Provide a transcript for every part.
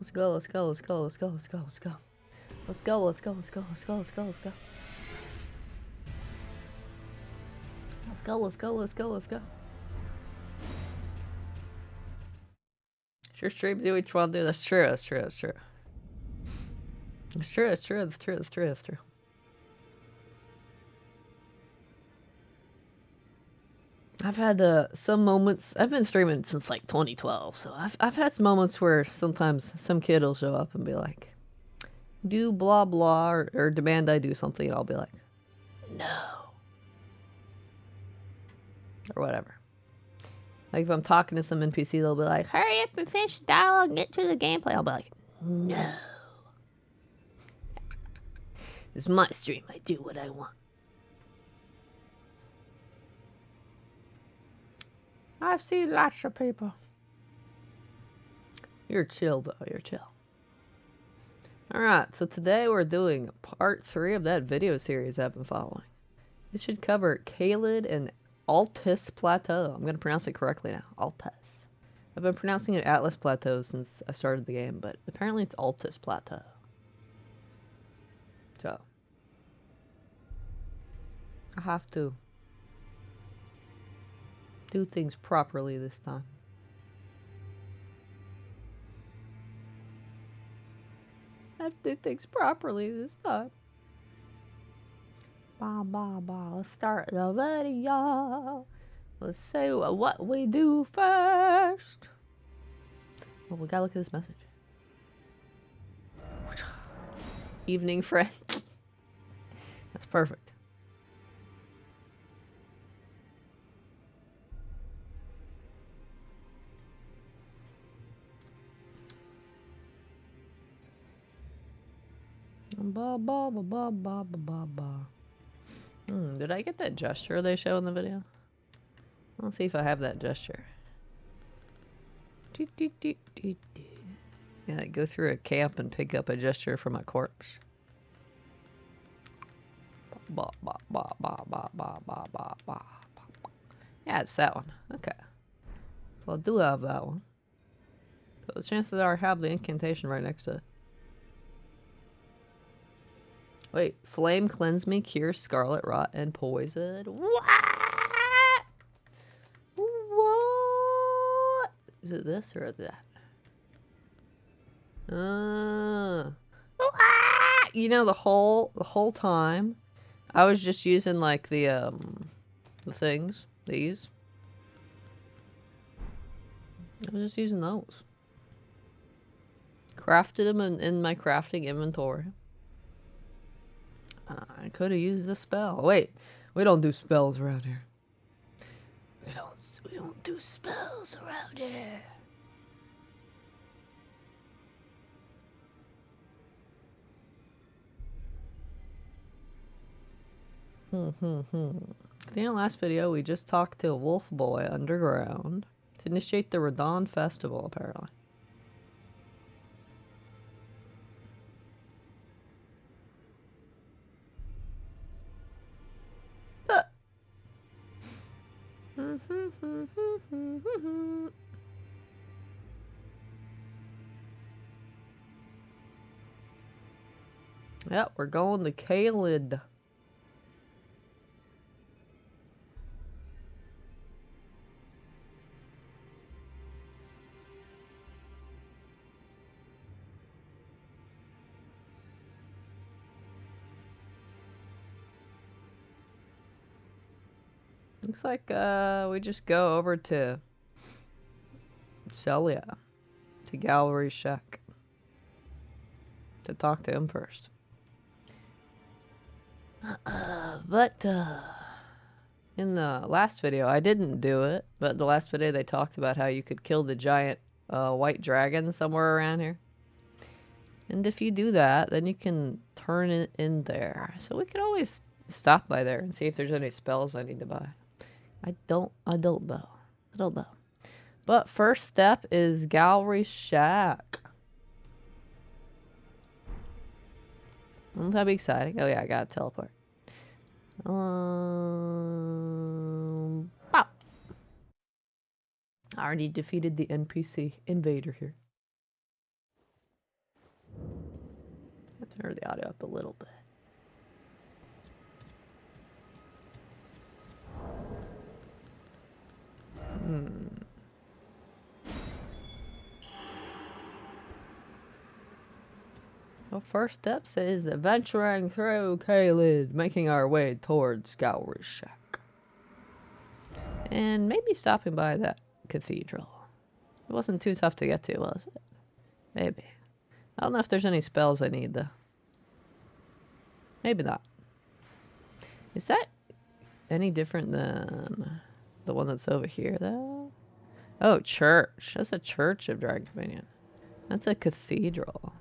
Let's go, let's go, let's go, let's go, let's go, let's go. Let's go, let's go, let's go, let's go, let's go, let's go. Let's go, let's go, let's go, let's go. Sure, stream do what you want to do. That's true, that's true, that's true. It's true, it's true, it's true, it's true, it's true. I've had some moments. I've been streaming since like 2012, so I've had some moments where sometimes some kid will show up and be like, "Do blah blah," or demand I do something, and I'll be like, "No," or whatever. Like if I'm talking to some NPC, they'll be like, "Hurry up and finish the dialogue, and get to the gameplay." I'll be like, "No, it's my stream. I do what I want." I've seen lots of people. You're chill, though. You're chill. Alright, so today we're doing part 3 of that video series I've been following. It should cover Caelid and Altus Plateau. I'm going to pronounce it correctly now. Altus. I've been pronouncing it Atlas Plateau since I started the game, but apparently it's Altus Plateau. So, I have to do things properly this time. I have to do things properly this time. Bah, bah, bah. Let's start the video. Let's say what we do first. Well, we gotta look at this message. Evening, friend. That's perfect. Ba ba ba ba ba ba ba. Did I get that gesture they show in the video? Let's see if I have that gesture. Yeah, go through a camp and pick up a gesture from a corpse. Ba ba ba ba ba ba ba ba ba. Yeah, it's that one. Okay. So I do have that one. So the chances are I have the incantation right next to it. Wait, flame cleanse me, cure scarlet rot and poison. What? What? Is it this or that? You know, the whole time I was just using like the things, these. I was just using those. Crafted them in my crafting inventory. I could have used a spell. Wait, we don't do spells around here. We don't do spells around here. At the end of the last video, we just talked to a wolf boy underground to initiate the Radon Festival, apparently. Yep, we're going to Caelid. Looks like we just go over to Celia, to Gallery Shack, to talk to him first. But in the last video, I didn't do it, but the last video they talked about how you could kill the giant white dragon somewhere around here. And if you do that, then you can turn it in there. So we could always stop by there and see if there's any spells I need to buy. I don't know. But first step is Gallery Shack. Won't that be exciting? Oh yeah, I gotta teleport. Pop. I already defeated the NPC invader here. Turn the audio up a little bit. Well, first step says adventuring through Caelid, making our way towards Gowry's shack. And maybe stopping by that cathedral. It wasn't too tough to get to, was it? Maybe. I don't know if there's any spells I need, though. Maybe not. Is that any different than the one that's over here, though? Oh, church. That's a church of Dragon Dominion. That's a cathedral.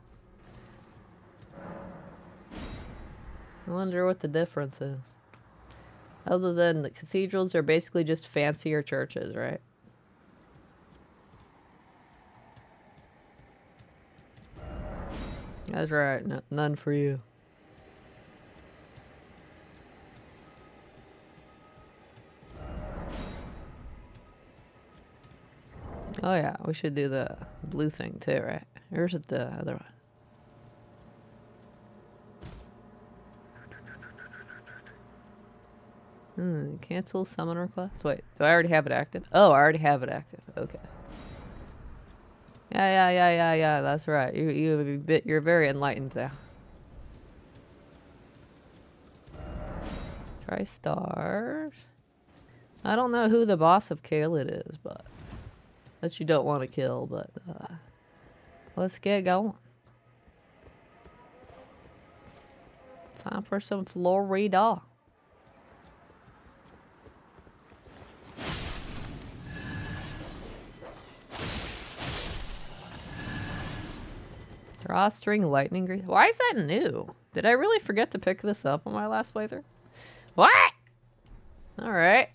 I wonder what the difference is. Other than the cathedrals are basically just fancier churches, right? That's right. No, none for you. Oh yeah, we should do the blue thing too, right? Or is it the other one? Cancel summon request? Wait, do I already have it active? Oh, I already have it active. Okay. Yeah, that's right. You're very enlightened now. Try stars. I don't know who the boss of Caelid is, but that you don't want to kill, but let's get going. Time for some Florida. Drawstring lightning grease. Why is that new? Did I really forget to pick this up on my last playthrough? What? Alright.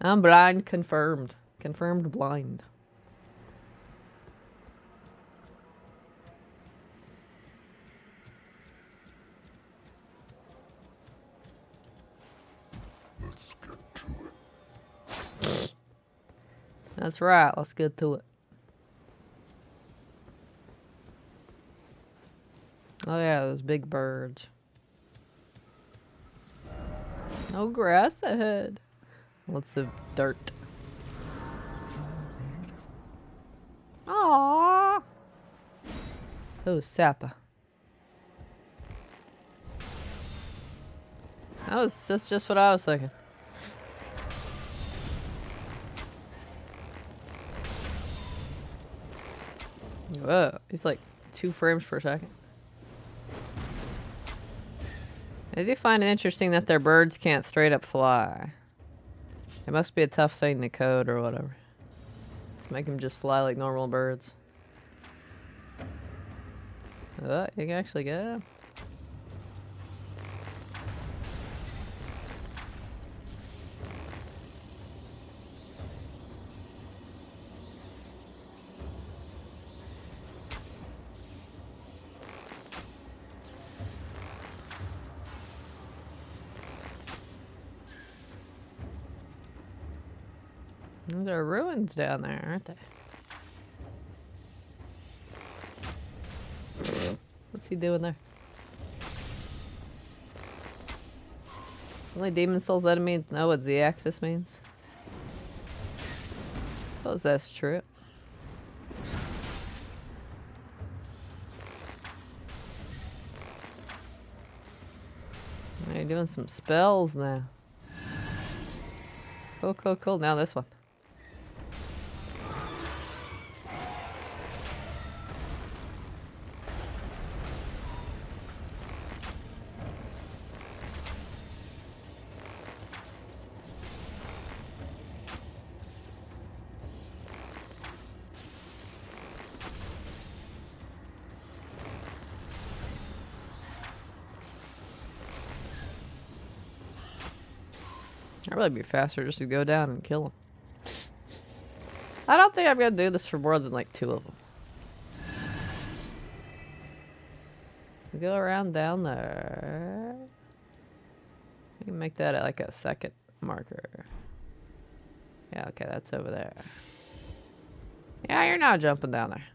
I'm blind confirmed. Confirmed blind. Let's get to it. That's right, let's get to it. Oh yeah, those big birds. No grass ahead. Lots of dirt. Aww. Oh, Sappa. That's just what I was thinking. Whoa, he's like 2 frames per second. I do find it interesting that their birds can't straight up fly. It must be a tough thing to code or whatever. Make them just fly like normal birds. Oh, you can actually get them. There are ruins down there, aren't they? What's he doing there? Only Demon Souls enemies know what Z-axis means. Suppose that's true. You're doing some spells now. Cool. Now this one. I'd really be faster just to go down and kill him. I don't think I'm gonna do this for more than like 2 of them. We go around down there. We can make that like a second marker. Yeah, okay, that's over there. Yeah, you're not jumping down there.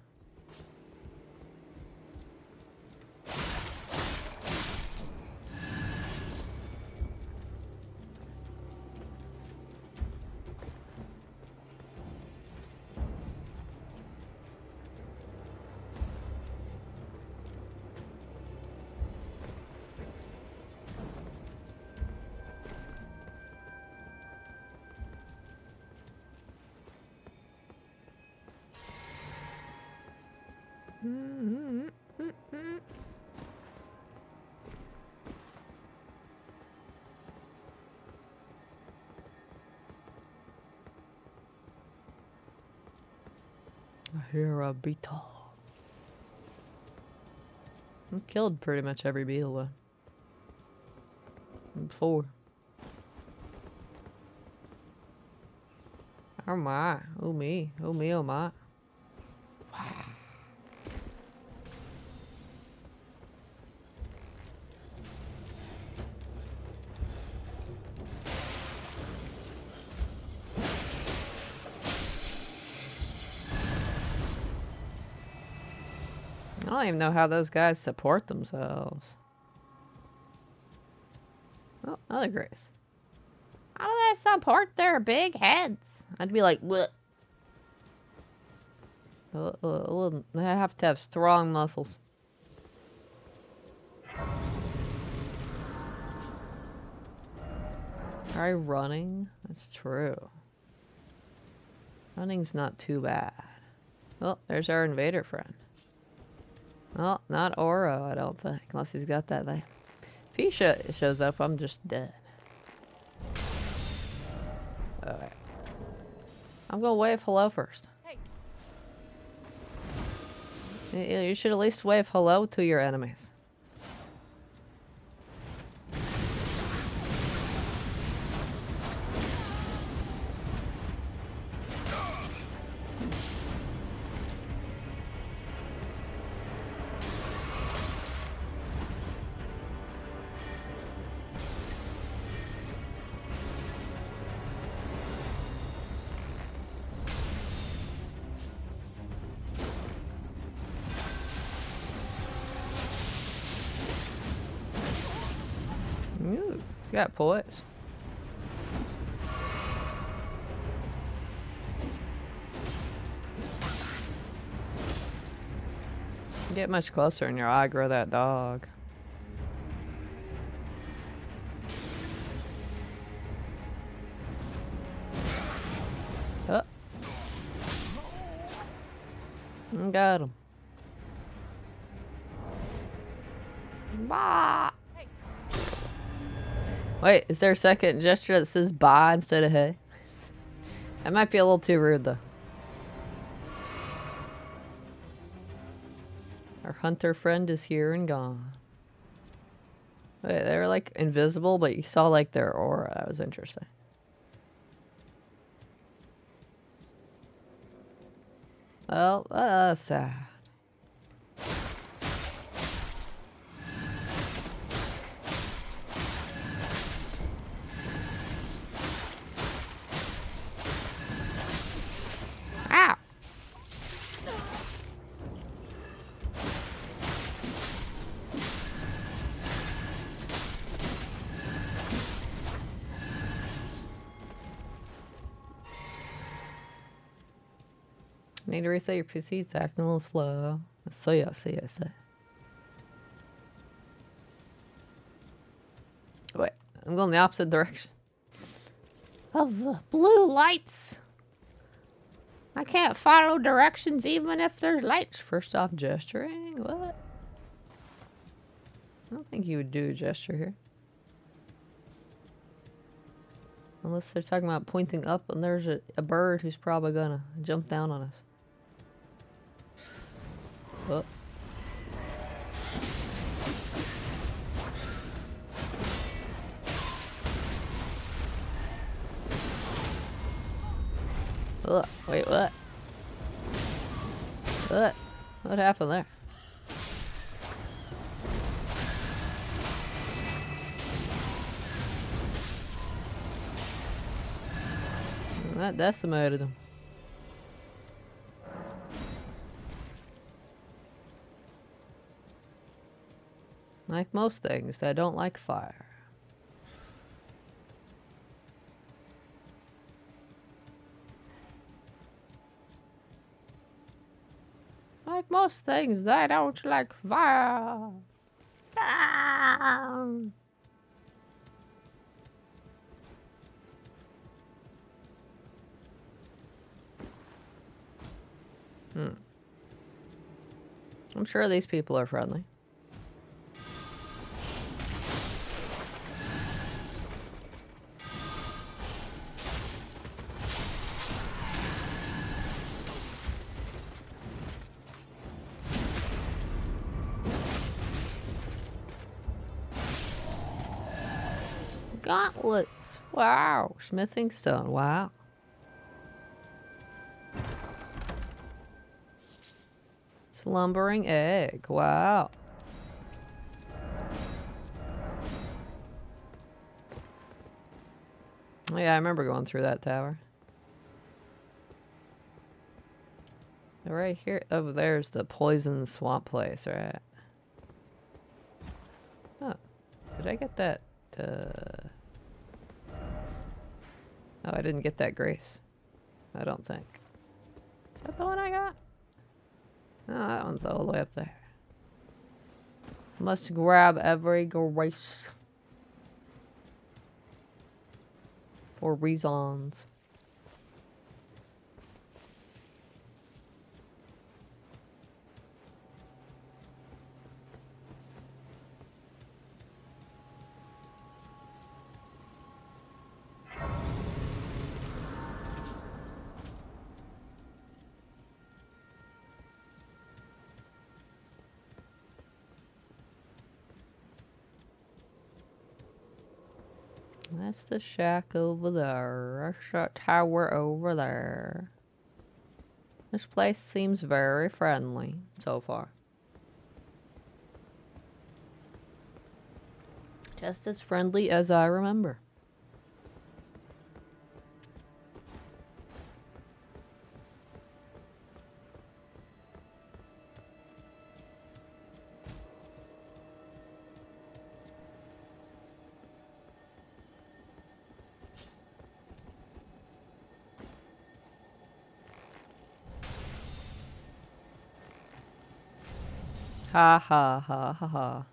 I hear a beetle. I killed pretty much every beetle though. Before. Oh my. Oh me. Oh me, oh my. I don't even know how those guys support themselves. Oh, another grace. How do they support their big heads? I'd be like, what? They have to have strong muscles. Try running. That's true. Running's not too bad. Oh, there's our invader friend. Well, not Oro, I don't think. Unless he's got that thing. If he shows up, I'm just dead. Alright. I'm gonna wave hello first. Hey. You should at least wave hello to your enemies. Ooh, he's got poise. Get much closer and your eye grow that dog. Oh. Got him. Bah. Wait, is there a second gesture that says bye instead of hey? That might be a little too rude though. Our hunter friend is here and gone. Wait, they were like invisible, but you saw like their aura. That was interesting. Well, that's sad. Ow! Need to reset your PC, it's acting a little slow. See ya. Wait, I'm going the opposite direction. Of the blue lights. I can't follow directions even if there's lights. First off, gesturing? What? I don't think you would do a gesture here. Unless they're talking about pointing up and there's a bird who's probably gonna jump down on us. Oh. Ugh, wait, what? What? What happened there? That decimated him. Like most things, they don't like fire. Like most things, they don't like fire. Ah! I'm sure these people are friendly. Gauntlets. Wow. Smithing stone. Wow. Slumbering egg. Wow. Oh, yeah, I remember going through that tower. Right here. Over there's the poison swamp place, right? Oh. Did I get that? Oh, I didn't get that grace. I don't think. Is that the one I got? No, that one's all the way up there. Must grab every grace. For reasons. That's the shack over there. That's that tower over there. This place seems very friendly so far. Just as friendly as I remember. Ha ha ha ha ha.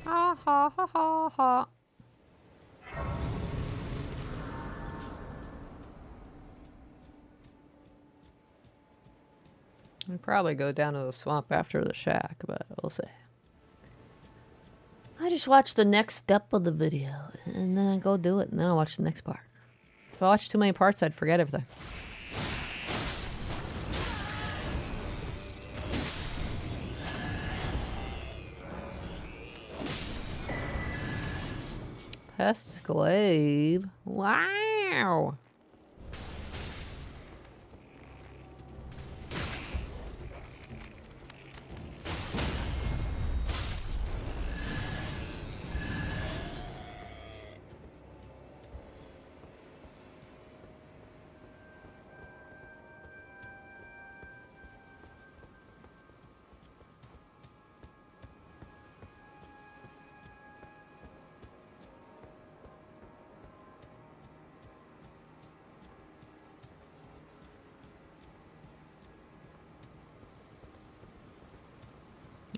Ha ha ha ha ha. I'd probably go down to the swamp after the shack, but we'll see. I just watch the next step of the video, and then I go do it, and then I'll watch the next part. If I watch too many parts, I'd forget everything. Pest glaive. Wow.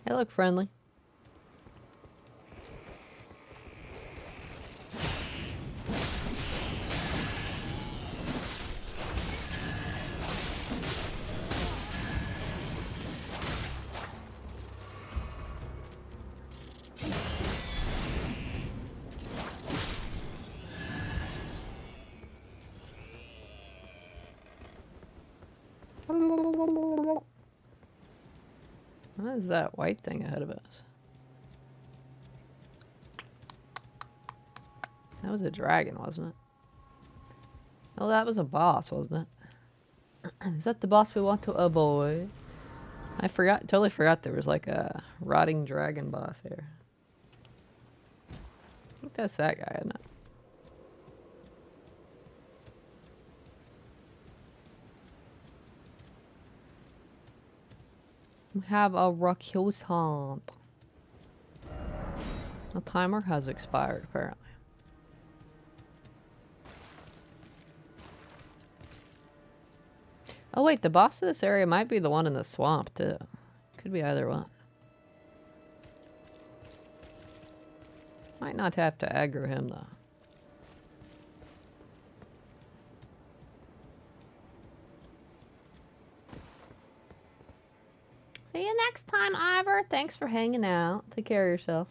They look friendly. What is that white thing ahead of us? That was a dragon, wasn't it? Oh, that was a boss, wasn't it? Is that the boss we want to avoid? I totally forgot there was like a rotting dragon boss here. I think that's that guy, isn't it? We have a recusant. The timer has expired, apparently. Oh wait, the boss of this area might be the one in the swamp, too. Could be either one. Might not have to aggro him though. See you next time, Ivor. Thanks for hanging out. Take care of yourself.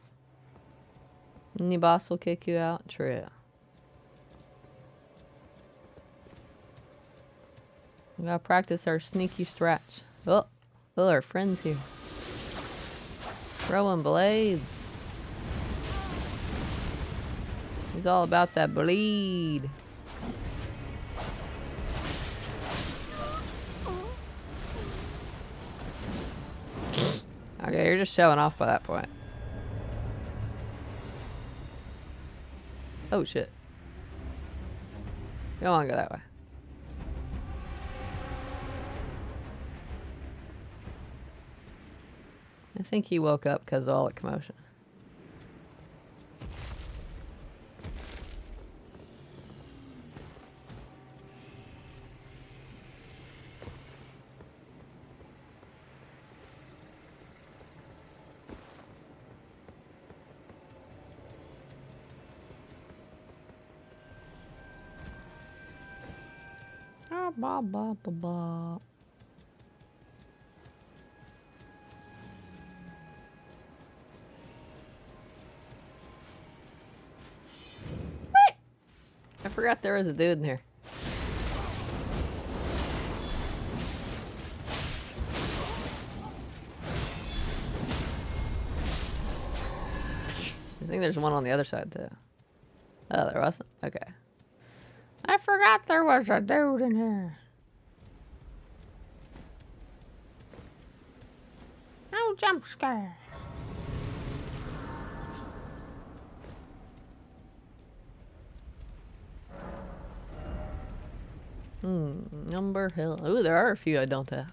Any boss will kick you out? True. We gotta practice our sneaky strats. Oh, our friend's here. Throwing blades. He's all about that bleed. Okay, you're just showing off by that point. Oh shit. You don't want to go that way. I think he woke up because of all the commotion. Ah, ba ba ba ba. I forgot there was a dude in here. I think there's one on the other side too. Oh, there wasn't? Okay. I forgot there was a dude in here. No jump scares. Number hill. Ooh, there are a few I don't have.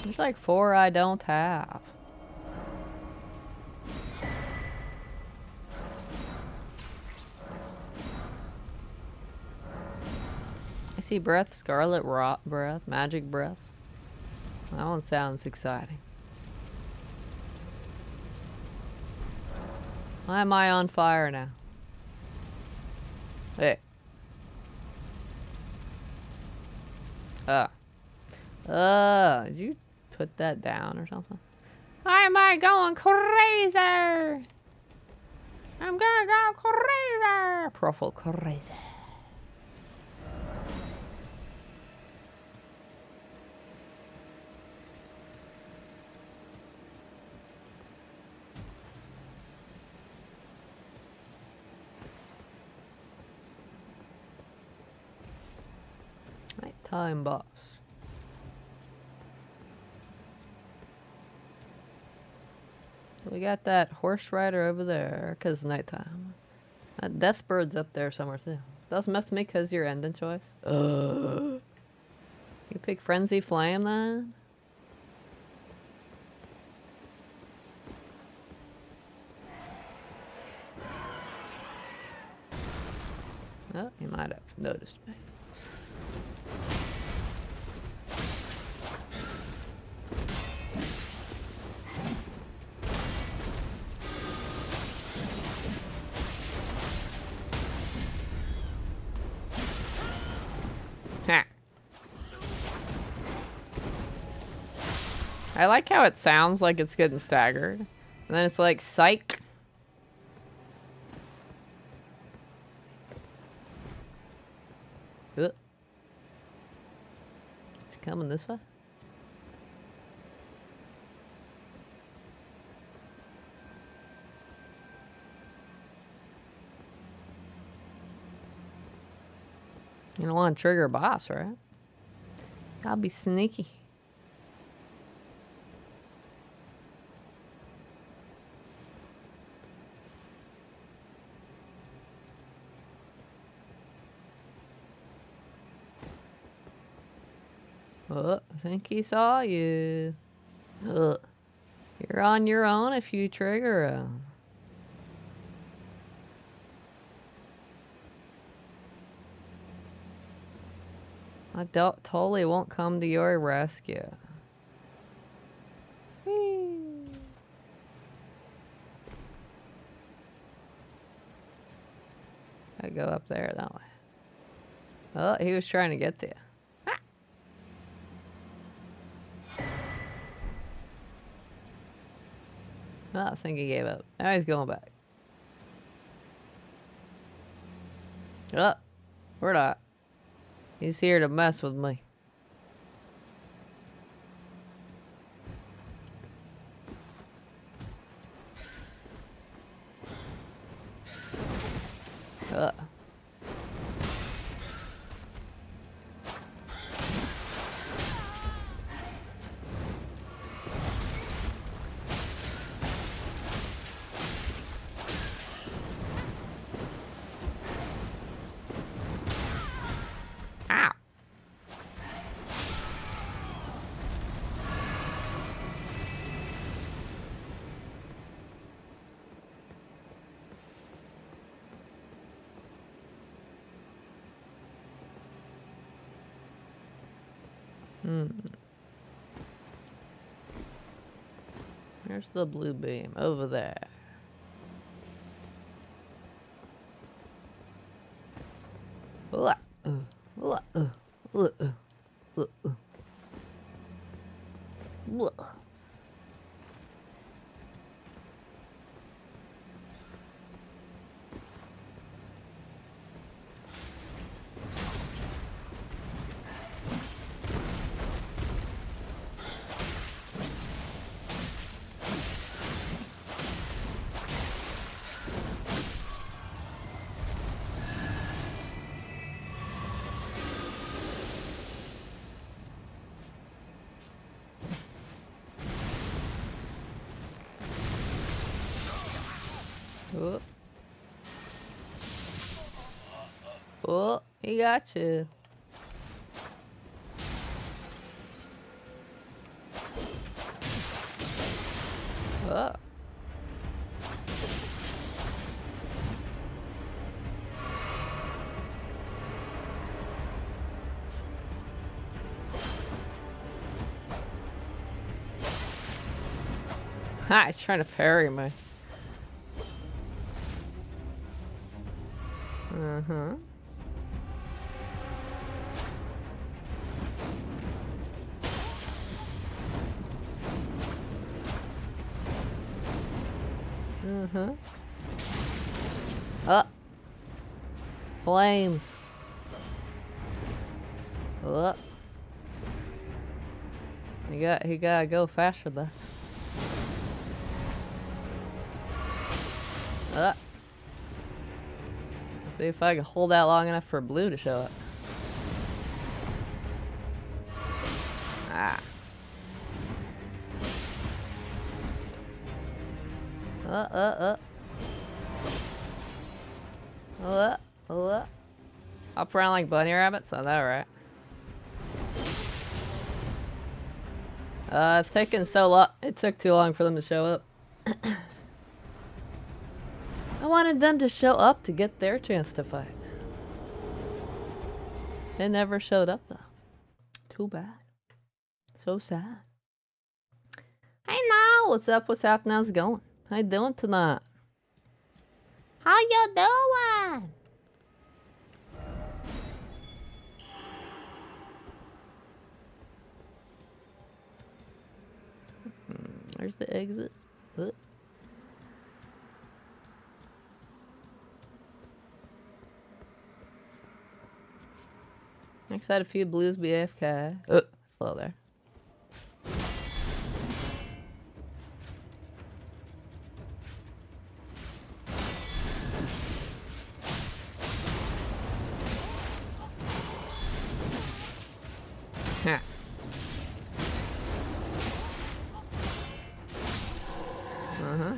There's like 4 I don't have. I see breath, scarlet rot breath, magic breath. That one sounds exciting. Why am I on fire now? Hey. Did you put that down or something? Why am I going crazy? I'm gonna go crazy. Profile crazy. Nighttime boss. We got that horse rider over there, 'cause nighttime. That death bird's up there somewhere too. Doesn't mess with me 'cause your ending choice. You pick Frenzy Flame then? Oh, you might have noticed me. I like how it sounds like it's getting staggered. And then it's like, psych. It's coming this way. You don't want to trigger a boss, right? I'll be sneaky. Oh, I think he saw you. You're on your own if you trigger him. I totally won't come to your rescue. Whee. I go up there that way. Oh, he was trying to get to you. Ah. Oh, I think he gave up. Now he's going back. Oh, we're not. He's here to mess with me. Uh. Ow. There's the blue beam over there. Oh. Oh, he got you. Oh. Ha, he's trying to parry me. Uh-huh. Uh-huh. Oh. Flames. Oh. He gotta go faster though. Let's see if I can hold out long enough for blue to show up. Ah. Up around like bunny rabbits? I know, right? It's taking so long. It took too long for them to show up. I wanted them to show up to get their chance to fight. They never showed up though. Too bad. So sad. Hey now, what's up? What's happening? How's it going? How you doing tonight? How you doing? There's the exit. Next, I had a few blues be AFK. Hello there. Ha. Uh-huh.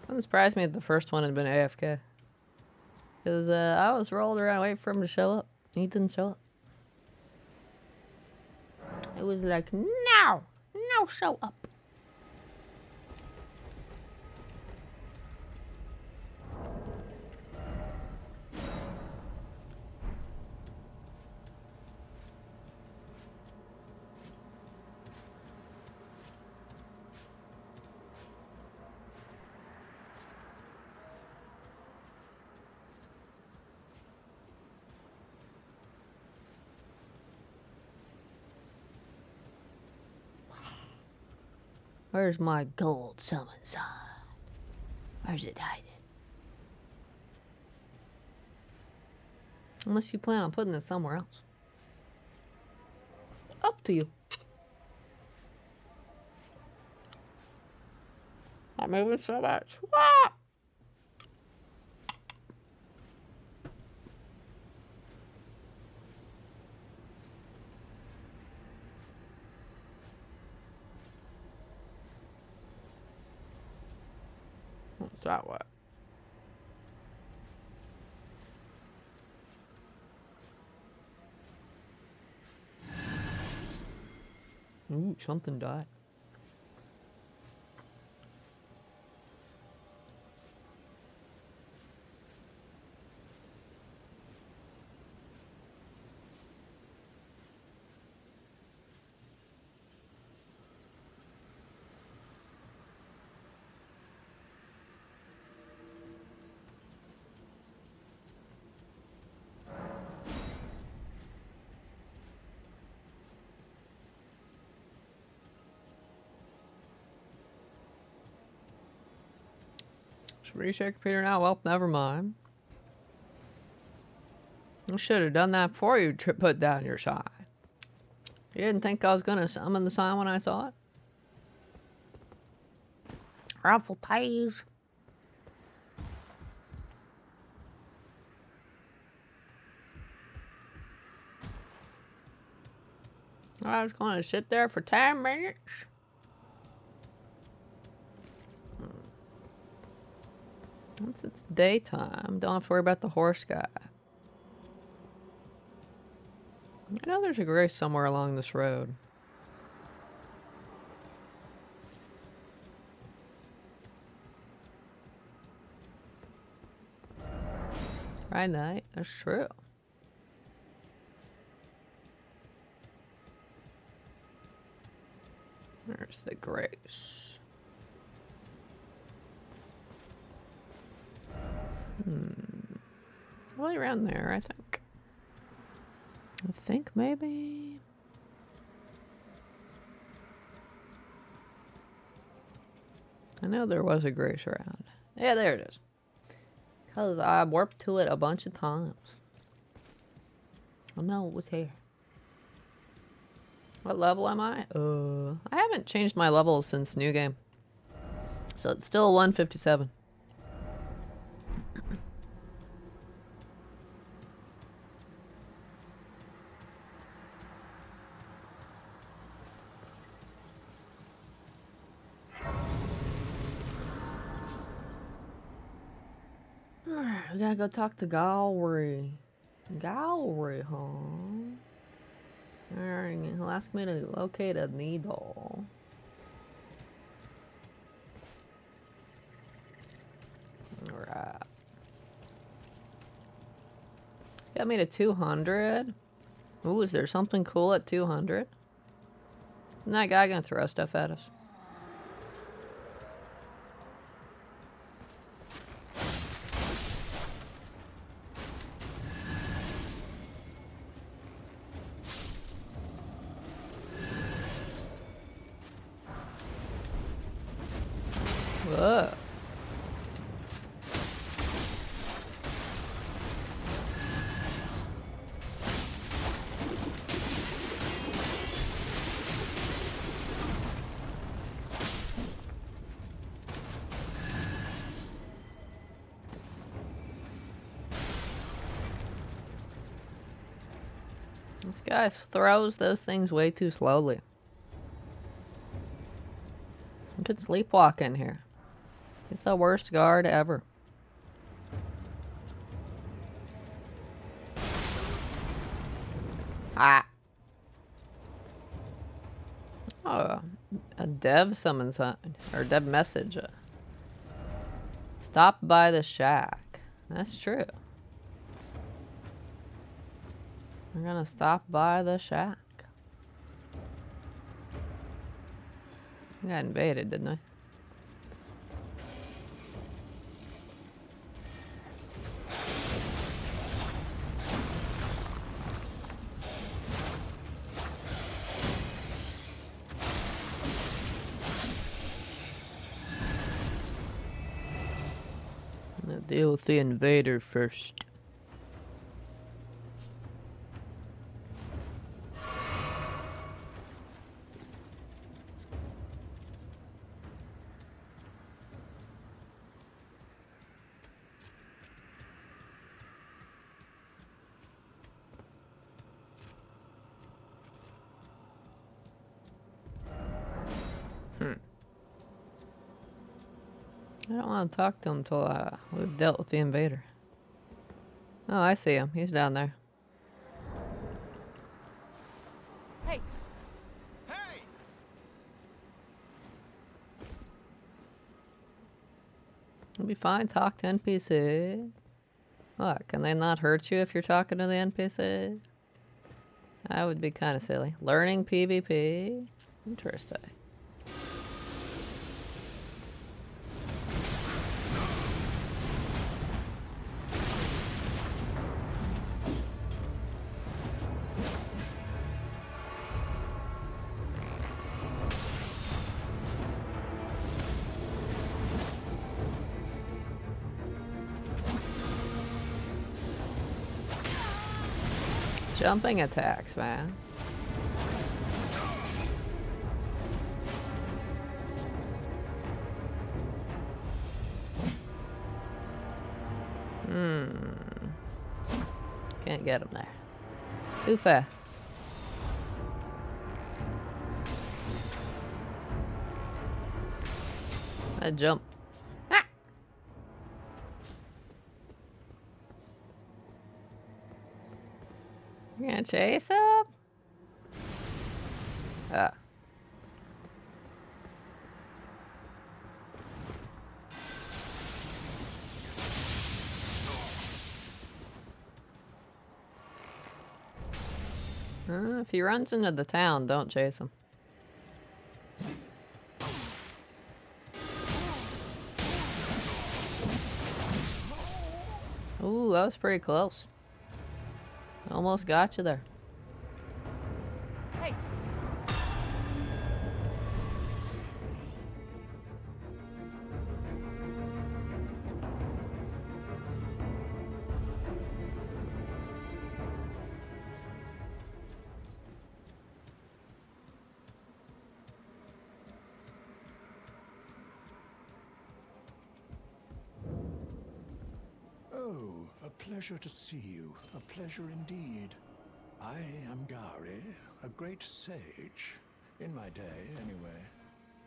Wouldn't surprise me if the first one had been AFK. Because I was rolled around waiting for him to show up. He didn't show up. It was like, no! No, show up. Where's my gold summon sign? Where's it hiding? Unless you plan on putting it somewhere else. Up to you. I'm moving so much. Ah! What's that way? Ooh, something died. Should we shake Peter now? Well, never mind. You should have done that before you put down your sign. You didn't think I was gonna summon the sign when I saw it? Ruffle ties. I was gonna sit there for 10 minutes. Once it's daytime, don't have to worry about the horse guy. I know there's a grace somewhere along this road. Right, night. That's true. There's the grace. Probably around there, I think. I think maybe. I know there was a grace around. Yeah, there it is. Because I warped to it a bunch of times. I know it was here. What level am I? I haven't changed my levels since New Game. So it's still 157. We gotta go talk to Gallery. Gallery, huh? Alright, he'll ask me to locate a needle. Alright. Got me to 200. Ooh, is there something cool at 200? Isn't that guy gonna throw stuff at us? Whoa. This guy throws those things way too slowly. You could sleepwalk in here. He's the worst guard ever. Ah. Oh, a dev summon sign, or dev message. Stop by the shack. That's true. We're gonna stop by the shack. We got invaded, didn't we? Deal with the invader first. I don't want to talk to him until we've dealt with the invader. Oh, I see him. He's down there. Hey! Hey! It'll be fine. Talk to NPC. What? Can they not hurt you if you're talking to the NPC? That would be kind of silly. Learning PvP? Interesting. Jumping attacks, man. Can't get him there. Too fast. I jump. Ah! You gonna chase him? Ah. If he runs into the town, don't chase him. Ooh, that was pretty close. Almost got you there. Hey! Oh, a pleasure to see you. A pleasure indeed. I am Gari, a great sage. In my day, anyway.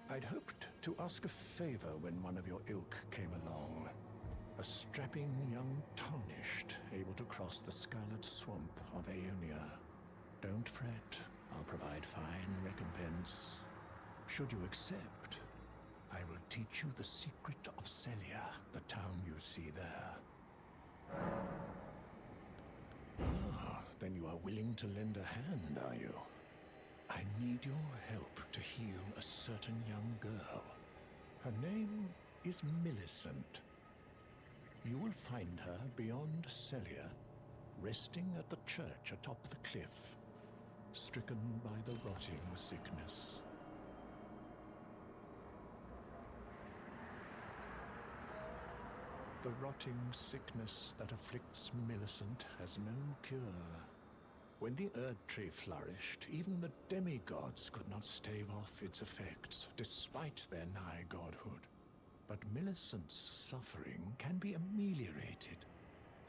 I'd hoped to ask a favor when one of your ilk came along. A strapping young tarnished, able to cross the scarlet swamp of Aeonia. Don't fret, I'll provide fine recompense. Should you accept, I will teach you the secret of Celia, the town you see there. Ah, then you are willing to lend a hand, are you? I need your help to heal a certain young girl. Her name is Millicent. You will find her beyond Celia, resting at the church atop the cliff, stricken by the rotting sickness. The rotting sickness that afflicts Millicent has no cure. When the Erd Tree flourished, even the demigods could not stave off its effects, despite their nigh godhood. But Millicent's suffering can be ameliorated.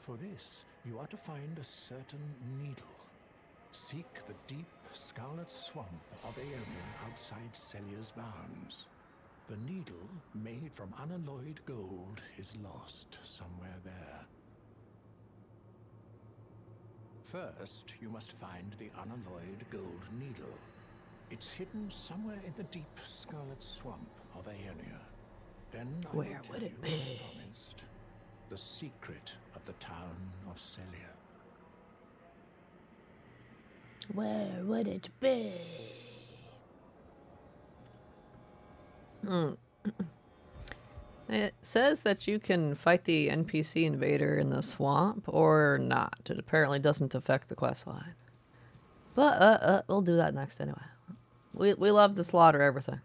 For this, you are to find a certain needle. Seek the deep, scarlet swamp of Aeonia outside Celia's bounds. The needle, made from unalloyed gold, is lost somewhere there. First, you must find the unalloyed gold needle. It's hidden somewhere in the deep scarlet swamp of Aeonia. Then I will tell you, as promised, the secret of the town of Celia. Where would it be? It says that you can fight the NPC invader in the swamp or not. It apparently doesn't affect the quest line. But we'll do that next anyway. We love to slaughter everything.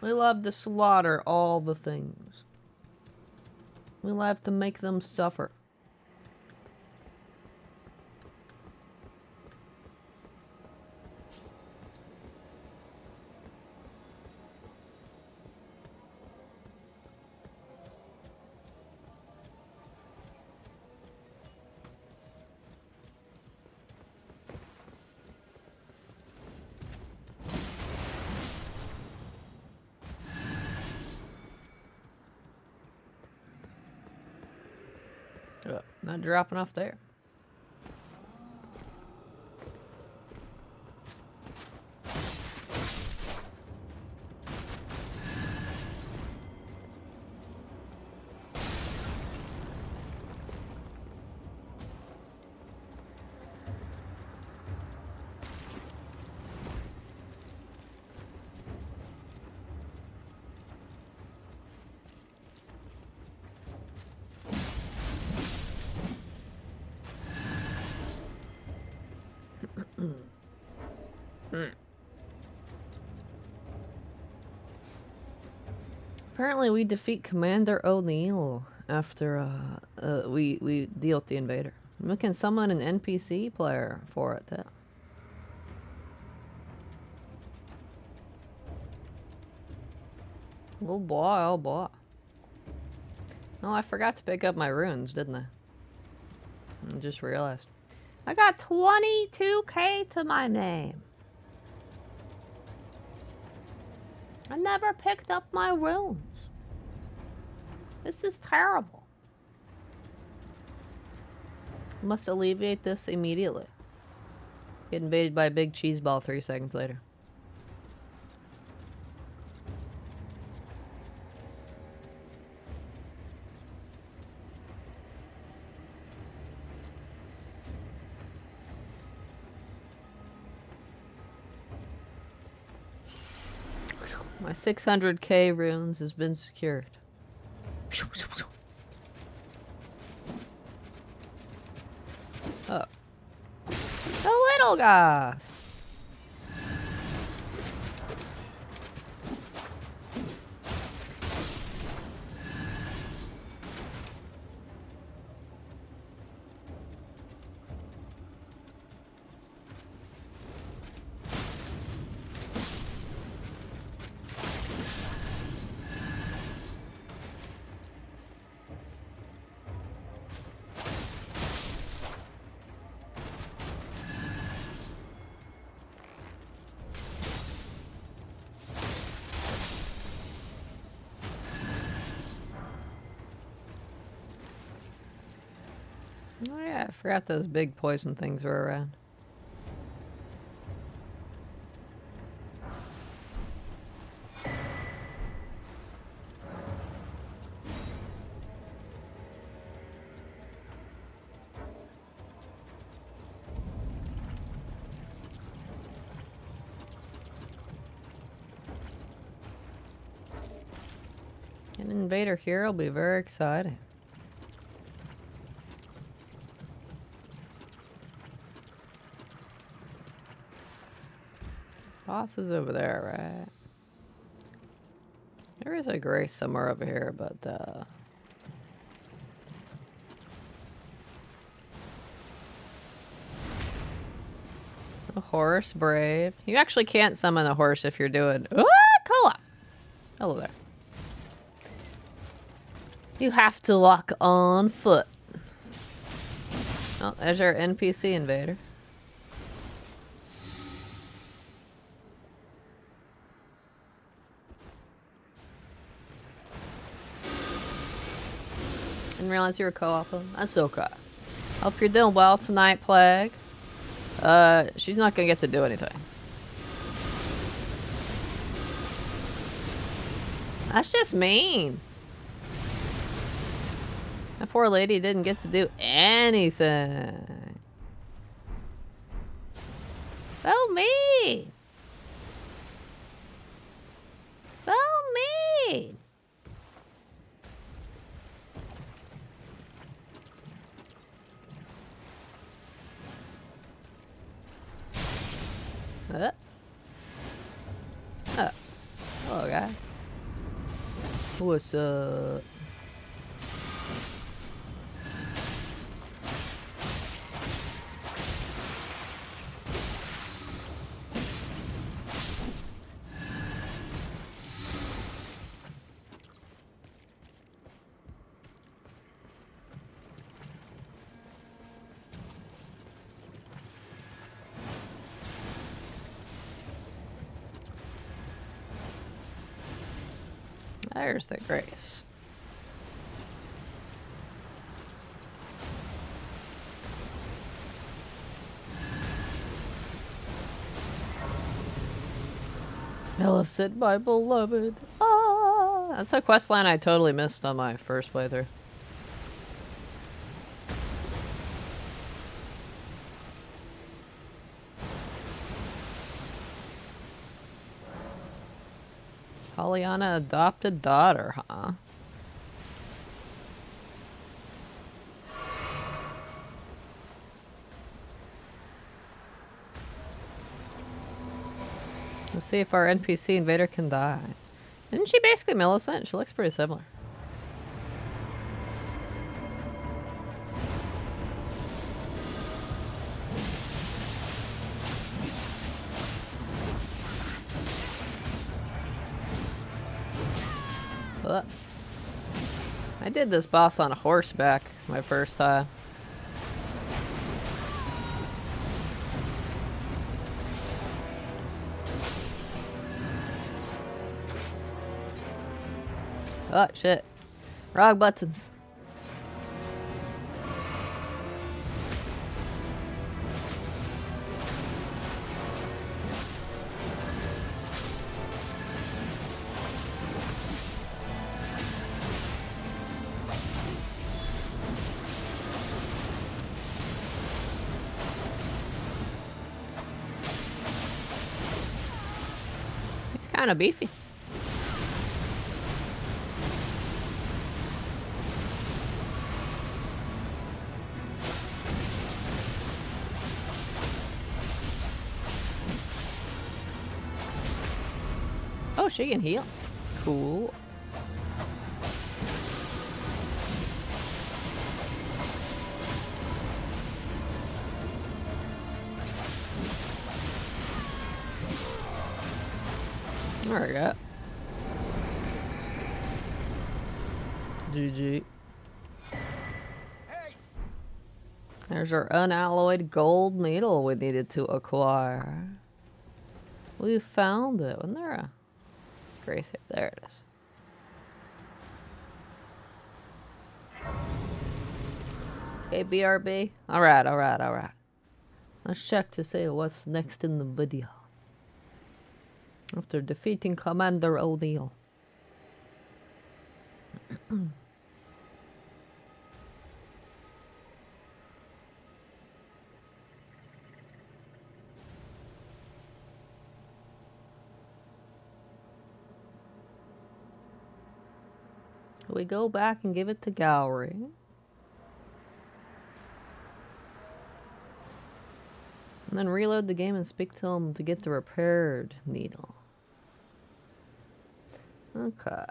We love to slaughter all the things. We'll have to make them suffer. Not dropping off there. Apparently we defeat Commander O'Neill after we deal with the invader. We can summon an NPC player for it though. Oh boy, oh boy. Oh, I forgot to pick up my runes, didn't I? I just realized. I got 22k to my name. I never picked up my runes. This is terrible. Must alleviate this immediately. Get invaded by a big cheese ball 3 seconds later. My 600k runes has been secured. Oh. The little guys! Oh yeah, I forgot those big poison things were around. An invader here will be very exciting. Boss is over there, right? There is a grace somewhere over here, but a horse, brave. You actually can't summon a horse if you're doing co-op. Hello there. You have to walk on foot. Oh, there's our NPC invader. Didn't realize you were co-oping. That's okay. Hope you're doing well tonight, Plague. She's not gonna get to do anything. That's just mean. That poor lady didn't get to do anything. So mean. So mean. Oh. Hello, guys. What's up? There's the grace. Millicent, my beloved. Ah, that's a questline I totally missed on my first playthrough. Pollyanna adopted daughter, huh? Let's see if our NPC invader can die. Isn't she basically Millicent? She looks pretty similar. I did this boss on a horseback my first time. Oh, shit. Wrong buttons. He's kind of beefy. Oh, she can heal. Cool. There we go. GG. Hey! There's our unalloyed gold needle we needed to acquire. We found it. Wasn't there a grace here? There it is. Okay, BRB. Alright. Let's check to see what's next in the video. After defeating Commander O'Neill. We go back and give it to Gallery. And then reload the game and speak to him to get the repaired needle. Okay.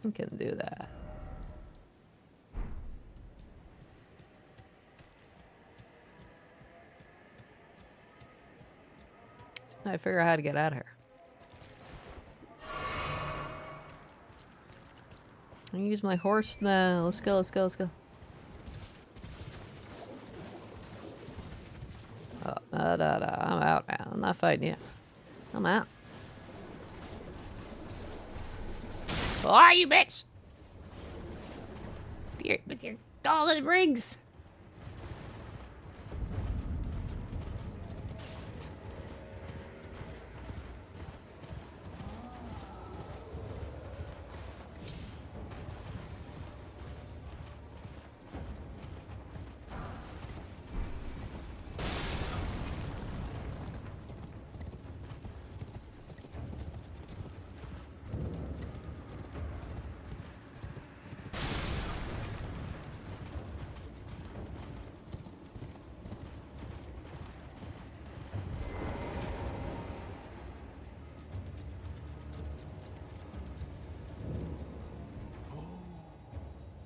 We can do that. I figure out how to get out of here. I can use my horse now. Let's go. Oh, no. I'm out, man. I'm not fighting you. I'm out. Oh, you bitch! With your golden rings!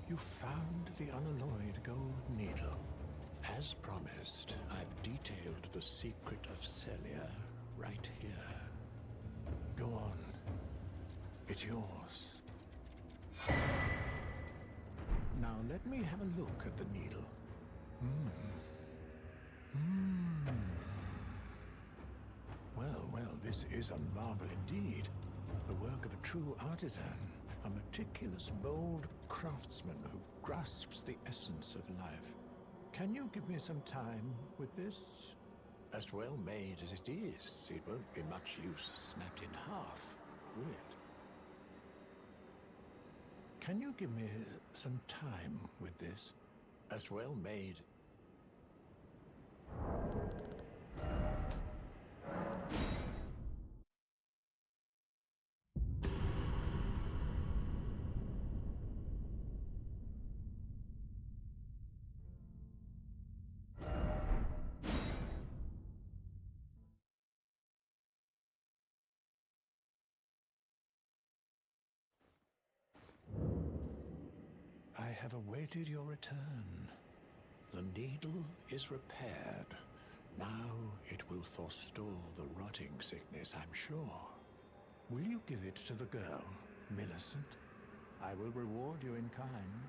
You found the unalloyed gold needle. As promised, I've detailed the secret of Celia right here. Go on. It's yours. Now let me have a look at the needle. well, this is a marvel indeed. The work of a true artisan, a meticulous, bold craftsman who grasps the essence of life. Can you give me some time with this? As well made as it is, it won't be much use snapped in half, will it? Can you give me some time with this? As well made. I have awaited your return. The needle is repaired. Now it will forestall the rotting sickness, I'm sure. Will you give it to the girl, Millicent? I will reward you in kind.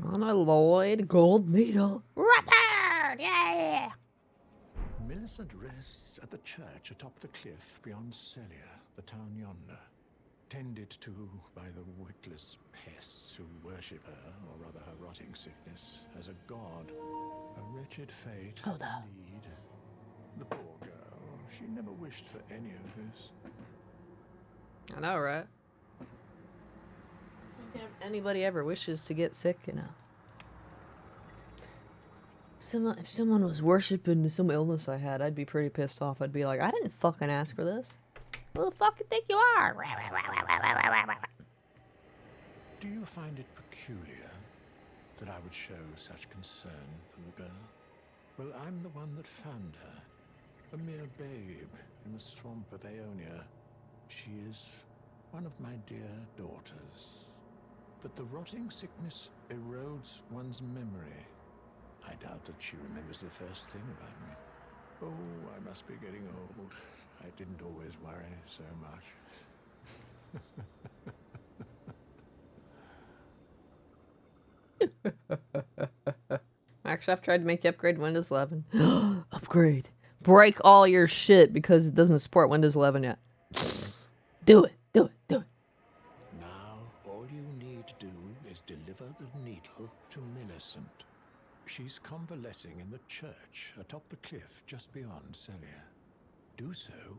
Unalloyed gold needle. Repaired! Yeah! Millicent rests at the church atop the cliff beyond Celia, the town yonder. Tended to by the witless pests who worship her, or rather her rotting sickness, as a god. A wretched fate, Oh, no. indeed. The poor girl, she never wished for any of this. I know, right? If anybody ever wishes to get sick, you know. If someone was worshiping some illness I had, I'd be pretty pissed off. I'd be like, I didn't fucking ask for this. Who the fuck you think you are? Do you find it peculiar that I would show such concern for the girl? Well, I'm the one that found her. A mere babe in the swamp of Aeonia. She is one of my dear daughters. But the rotting sickness erodes one's memory. I doubt that she remembers the first thing about me. Oh, I must be getting old. I didn't always worry so much. Microsoft tried to make you upgrade Windows 11. Upgrade. Break all your shit because it doesn't support Windows 11 yet. Do it. Do it. Do it. Now, all you need to do is deliver the needle to Millicent. She's convalescing in the church atop the cliff just beyond Celia. Do so,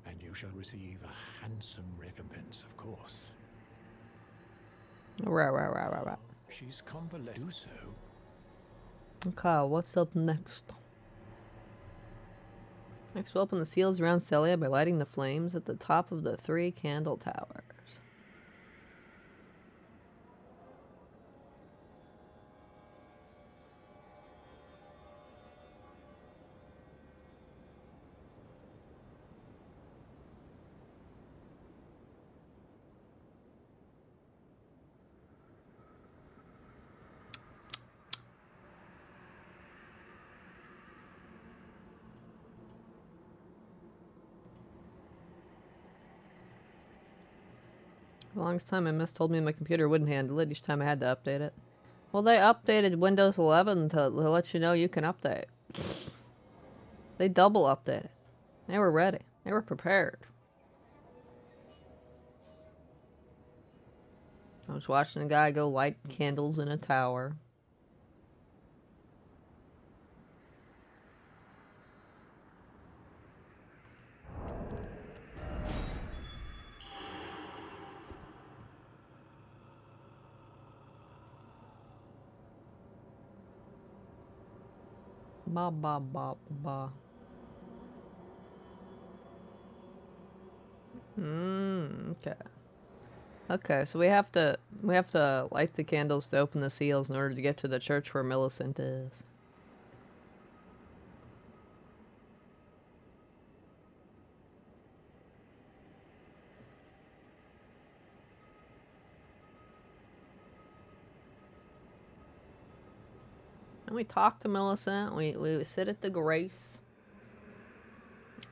and you shall receive a handsome recompense, of course. Right. She's convalescing. Do so. Okay, what's up next? Next, we'll open the seals around Celia by lighting the flames at the top of the 3 candle towers. The longest time my miss told me my computer wouldn't handle it each time I had to update it. Well, they updated Windows 11 to let you know you can update. They double updated. They were ready. They were prepared. I was watching a guy go light candles in a tower. Ba ba ba ba. Okay. Okay, so we have to light the candles to open the seals in order to get to the church where Millicent is. And we talk to Millicent. We sit at the grace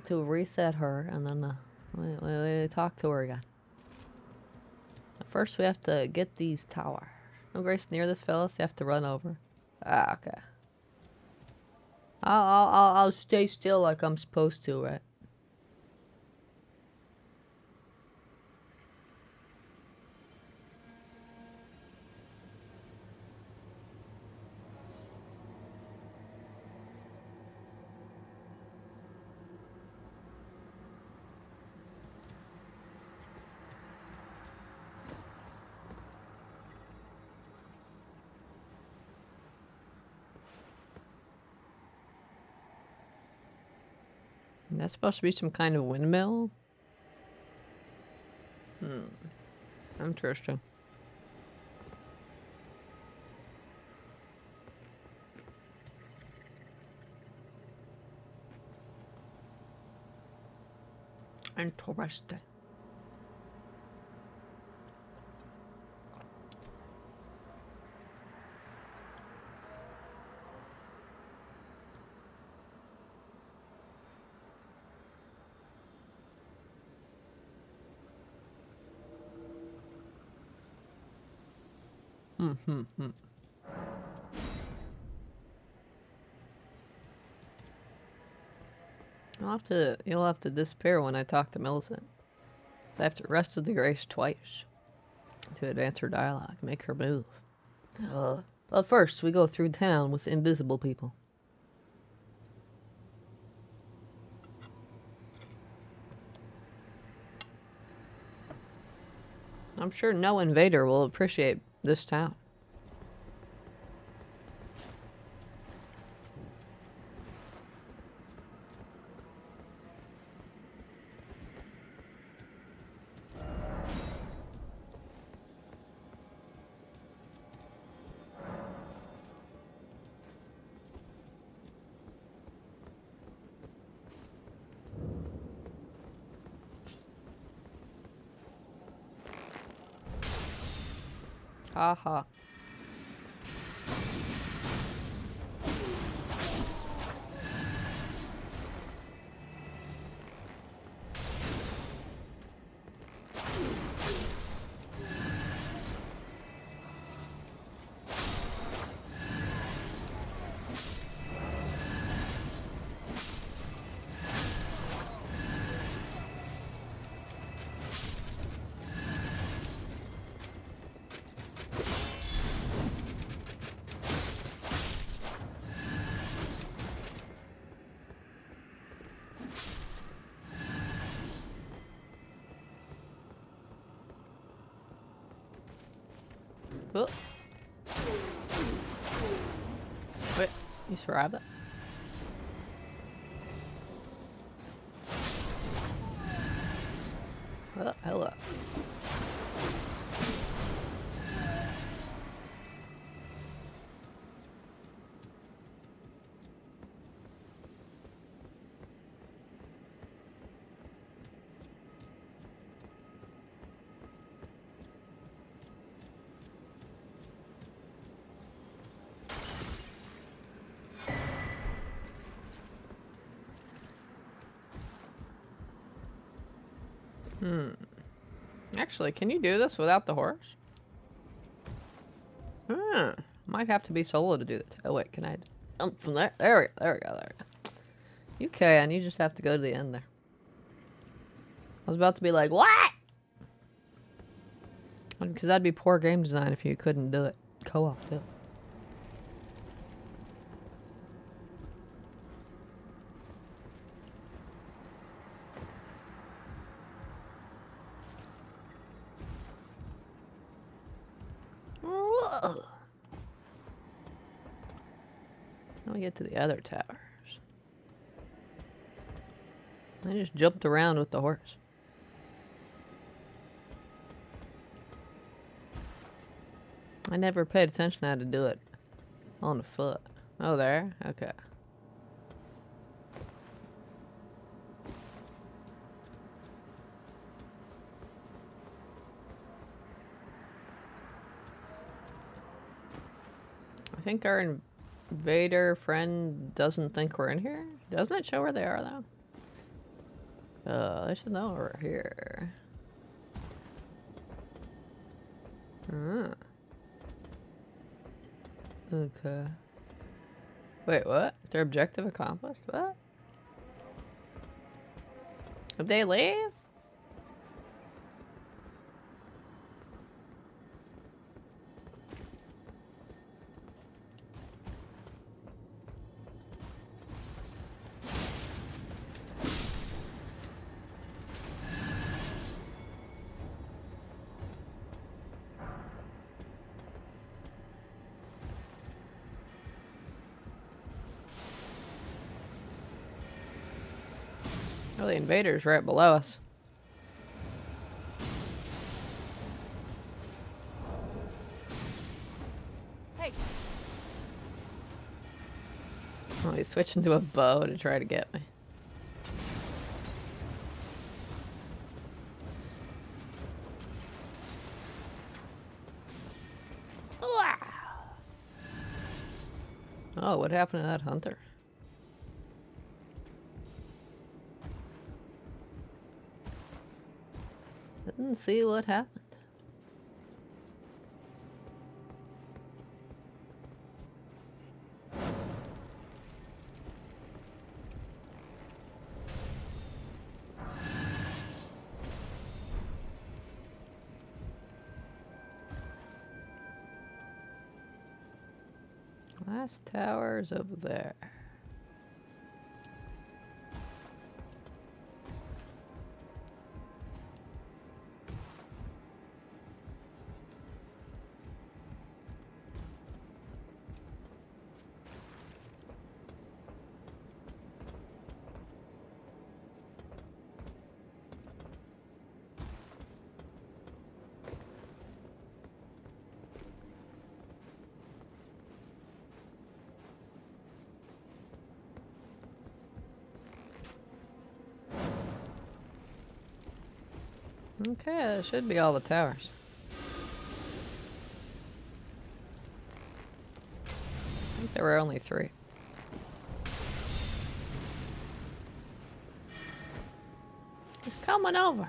to reset her, and then we talk to her again. First, we have to get these towers. No grace near this fellow, so you have to run over. Ah, okay. I'll stay still like I'm supposed to, right? That's supposed to be some kind of windmill? Interesting. Interesting. You'll have to disappear when I talk to Millicent. So I have to rest of the grace twice to advance her dialogue, make her move. But first, we go through town with invisible people. I'm sure no invader will appreciate this town. Haha. Oh. Wait, you survived it? Oh, hello. Actually, can you do this without the horse? Might have to be solo to do it. Oh wait, can I jump from there? There we go, there we go, there we go. You can, you just have to go to the end there. I was about to be like, what? Because that'd be poor game design if you couldn't do it. Co-op too. Whoa. Now we get to the other towers. I just jumped around with the horse. I never paid attention how to do it on foot. Oh, there? Okay. I think our invader friend doesn't think we're in here. Doesn't it show where they are, though? They should know we're here. Okay. Wait, what? Their objective accomplished? What? Did they leave? Well, the invader's right below us. Hey. Oh, he's switching to a bow to try to get me. Oh, what happened to that hunter? Didn't see what happened. Last tower's over there. Okay, that should be all the towers. I think there were only 3. He's coming over.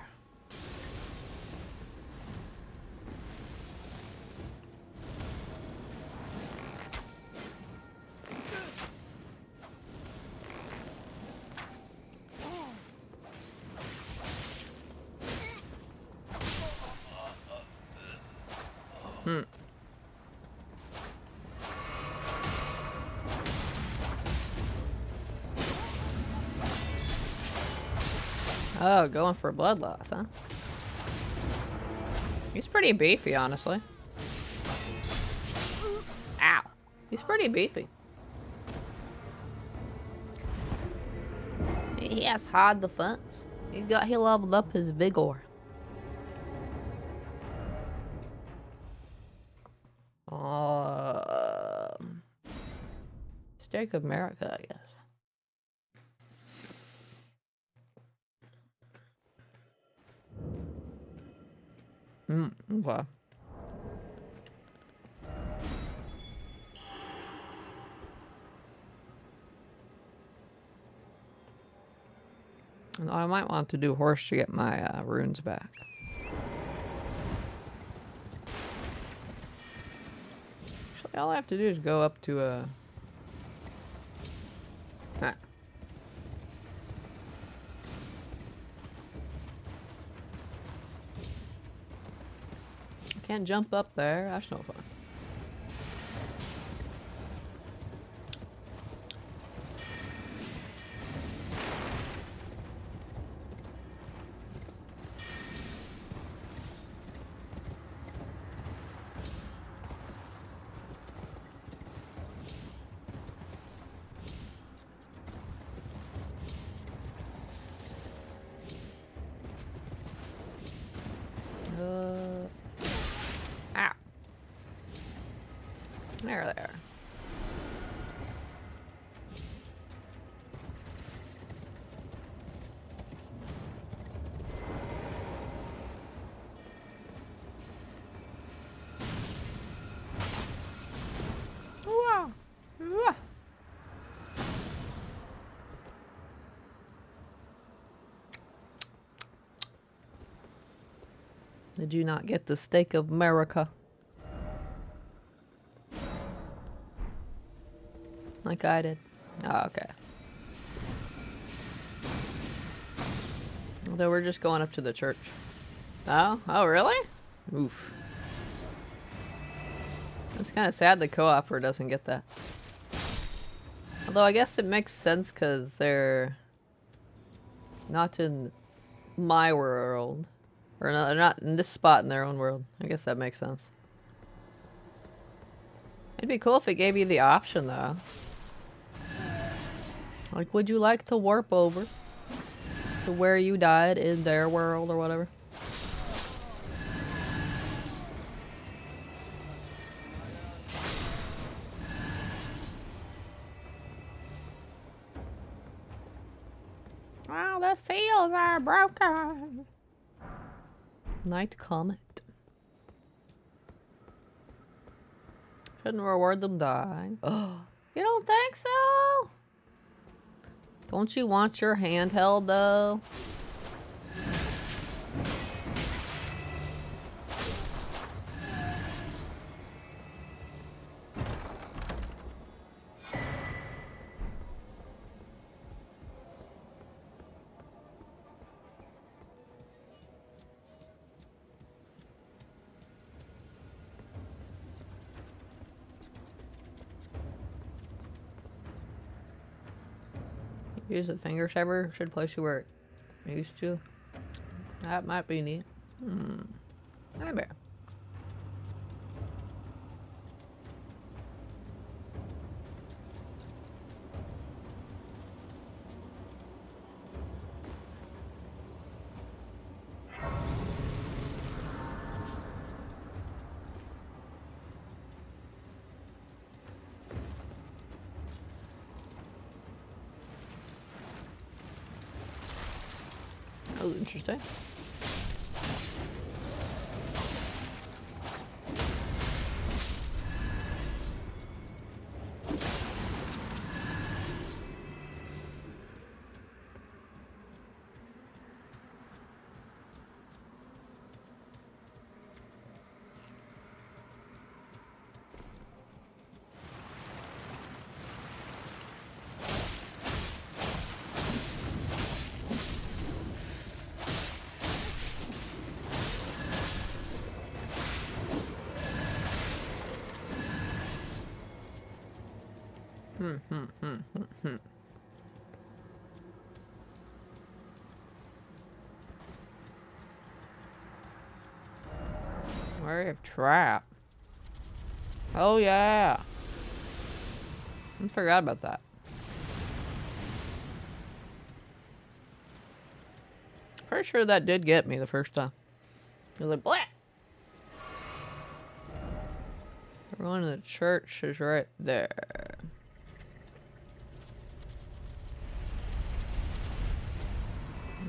Oh, going for blood loss, huh? He's pretty beefy, honestly. Ow. He's pretty beefy. He has hard defense. He leveled up his vigor. Stake of America, I guess. Okay. I might want to do horse to get my runes back. Actually, all I have to do is go up to a... Ah. I can't jump up there. That's no fun. Ow. There. Wow. Wow. Did you not get the stake of America? Like I did. Oh, okay. Although we're just going up to the church. Oh? Oh, really? Oof. It's kind of sad the co-opper doesn't get that. Although I guess it makes sense because they're not in my world. Or no, they're not in this spot in their own world. I guess that makes sense. It'd be cool if it gave you the option, though. Like, would you like to warp over to where you died in their world or whatever? Oh, the seals are broken. Night Comet. Shouldn't reward them dying. Oh, you don't think so? Don't you want your handheld though? Use the finger saver. Should place you where it used to. That might be neat. Maybe. That was interesting. Area of trap. Oh yeah. I forgot about that. Pretty sure that did get me the first time. It was like, blah! We're going to the church is right there.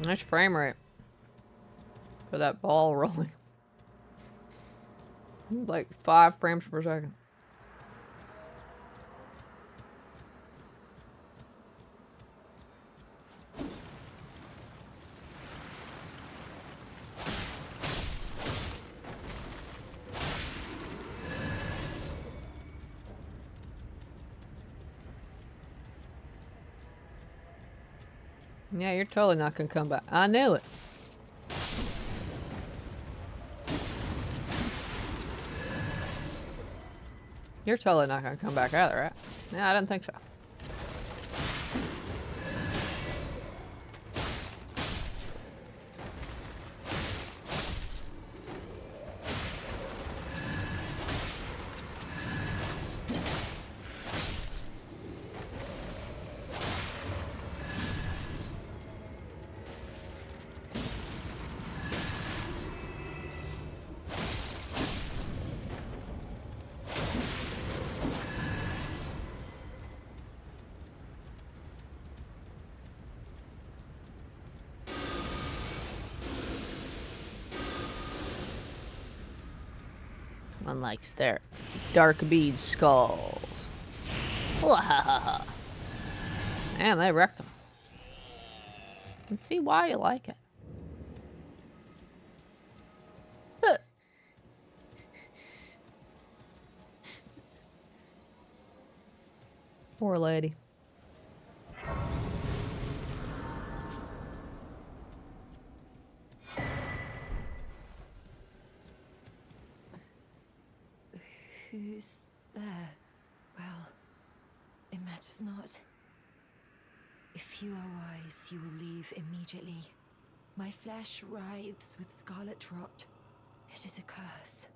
Nice frame rate for that ball rolling. Like 5 frames per second. Yeah, you're totally not gonna come back. I knew it. You're totally not gonna come back either, right? Yeah, I didn't think so. One likes their dark bead skulls. Man, they wrecked them. I can see why you like it. Poor lady. Who's there? Well, it matters not. If you are wise, you will leave immediately. My flesh writhes with scarlet rot. It is a curse,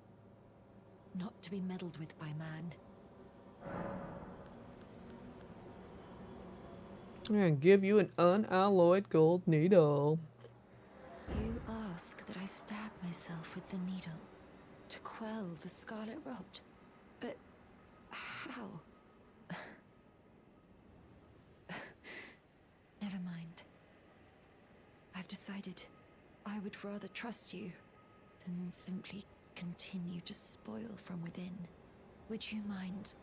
not to be meddled with by man. I'm gonna give you an unalloyed gold needle. You ask that I stab myself with the needle to quell the scarlet rot. But how? Never mind. I've decided I would rather trust you than simply continue to spoil from within. Would you mind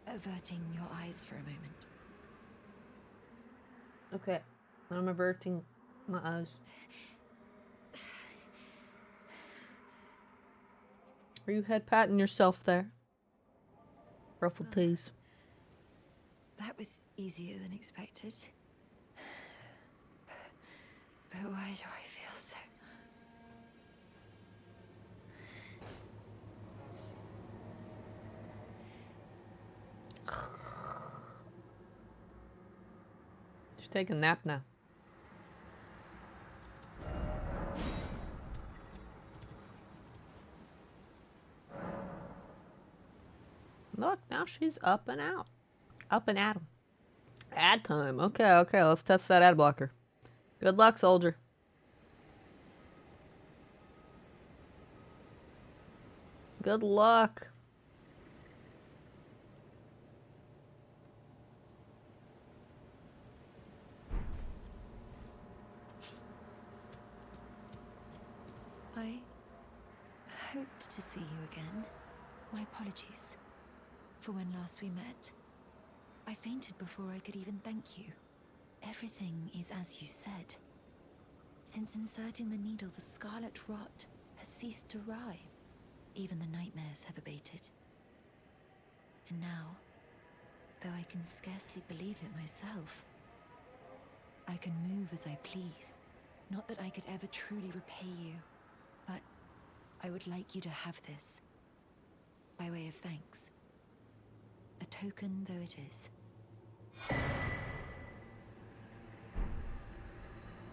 averting your eyes for a moment? Okay, I'm averting my eyes. Are you head patting yourself there? Ruffled tees. That was easier than expected. But why do I feel so... Just take a nap now. Look, now she's up and out. Up and at 'em. Ad time. Okay, okay, let's test that ad blocker. Good luck, soldier. Good luck. I hoped to see you again. My apologies for when last we met. I fainted before I could even thank you. Everything is as you said. Since inserting the needle, the scarlet rot has ceased to writhe. Even the nightmares have abated. And now, though I can scarcely believe it myself, I can move as I please. Not that I could ever truly repay you, but I would like you to have this, by way of thanks. A token though it is.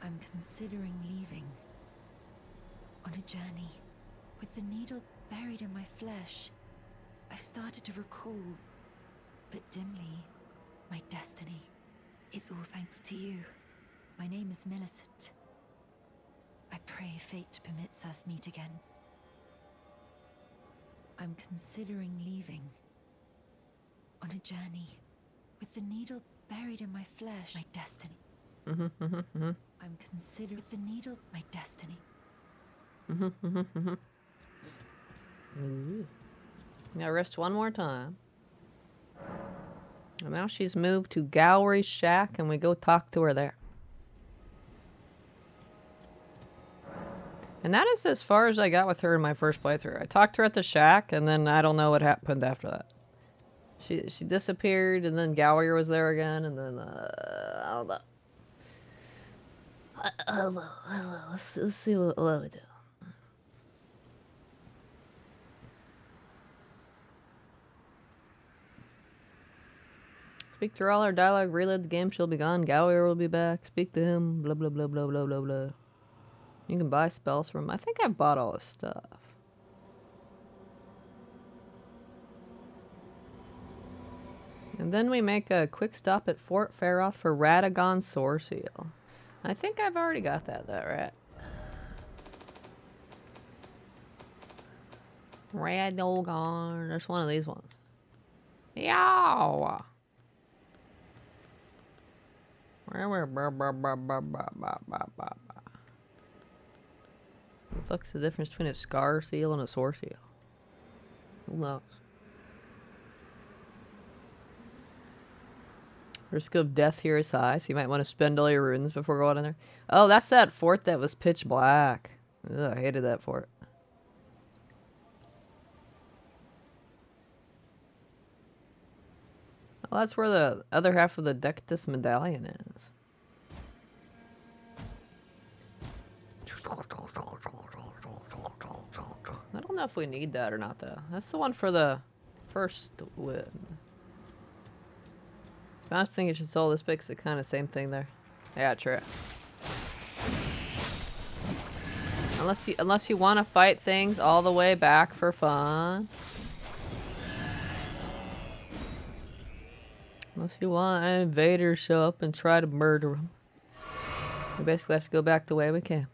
I'm considering leaving on a journey with the needle buried in my flesh. I've started to recall, but dimly, my destiny. It's all thanks to you. My name is Millicent. I pray fate permits us meet again. I'm considering leaving on a journey with the needle buried in my flesh. My destiny. I'm considering the needle my destiny. Now rest one more time. And now she's moved to Gallery's shack, and we go talk to her there. And that is as far as I got with her in my first playthrough. I talked to her at the shack, and then I don't know what happened after that. She disappeared, and then Gallery was there again, and then I don't know. Hello. Let's see what we do. Speak through all our dialogue, reload the game, she'll be gone, Gallery will be back, speak to him, blah blah blah blah blah blah blah. You can buy spells from him. I think I bought all this stuff. And then we make a quick stop at Fort Faroth for Radagon Soar Seal. I think I've already got that, right? Radagon. There's one of these ones. Yow! What the fuck's the difference between a scar seal and a soar seal? Who knows? Risk of death here is high, so you might want to spend all your runes before going in there. Oh, that's that fort that was pitch black. Ugh, I hated that fort. Well, that's where the other half of the Dectus medallion is. I don't know if we need that or not, though. That's the one for the first win. I was thinking you should solve this big, 'cause it's kind of same thing there. Yeah, true. Unless you want to fight things all the way back for fun. Unless you want an invader to show up and try to murder them. We basically have to go back the way we came.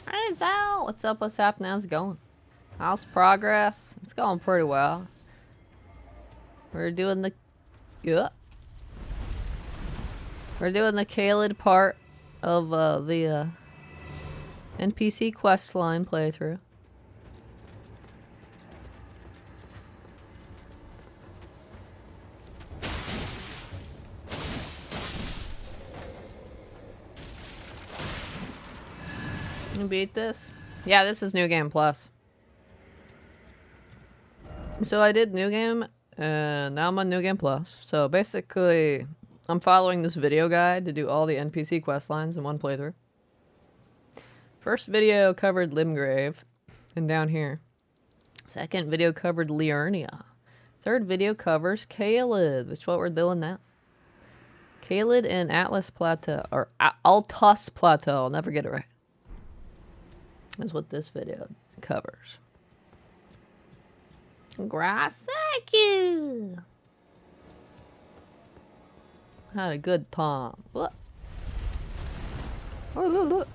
Hey Zal, what's up? What's happening? How's it going? How's progress? It's going pretty well. We're doing the We're doing the Caelid part of the NPC questline playthrough. You beat this? Yeah, this is New Game Plus. So I did New Game, and now I'm on New Game Plus. So basically, I'm following this video guide to do all the NPC questlines in one playthrough. First video covered Limgrave, and down here. Second video covered Liurnia. Third video covers Caelid, which is what we're doing now. Caelid and Atlas Plateau, or Altus Plateau, I'll never get it right. That's what this video covers. Grass, thank you! Had a good time. Look. Oh, look, look.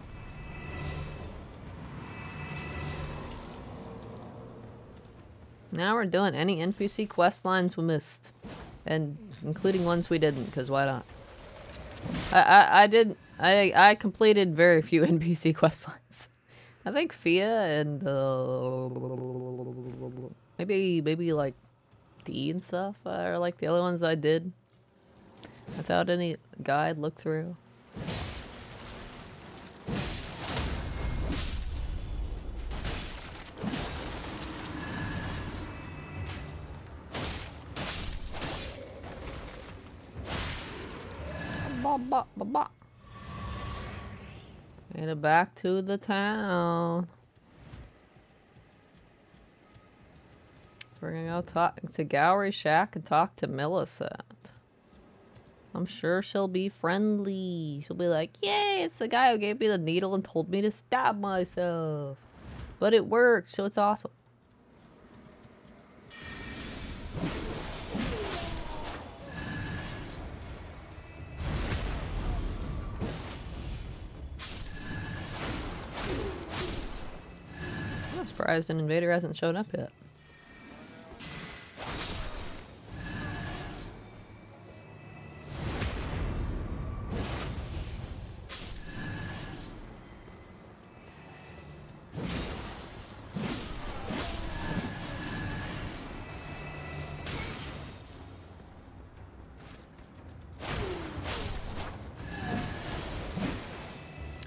Now we're doing any NPC quest lines we missed. And including ones we didn't, because why not? I completed very few NPC quest lines. I think Fia and maybe like D and stuff are like the only ones I did without any guide look through. Headed back to the town. We're gonna go talk to Gowry Shack and talk to Millicent. I'm sure she'll be friendly. She'll be like, yay, it's the guy who gave me the needle and told me to stab myself. But it worked, so it's awesome. I'm surprised an invader hasn't shown up yet.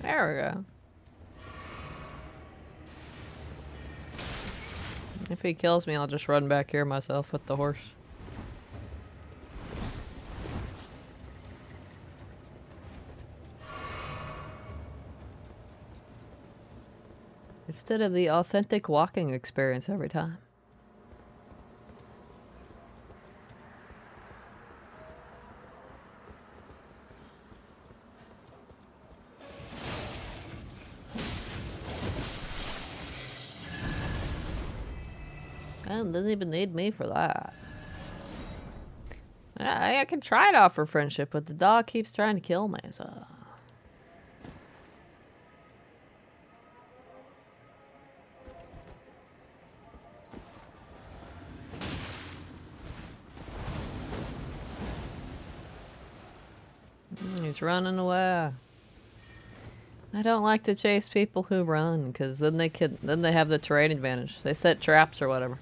There we go. If he kills me, I'll just run back here myself with the horse. Instead of the authentic walking experience every time. And doesn't even need me for that. I can try to offer friendship, but the dog keeps trying to kill me, so... He's running away. I don't like to chase people who run, because then they have the terrain advantage. They set traps or whatever.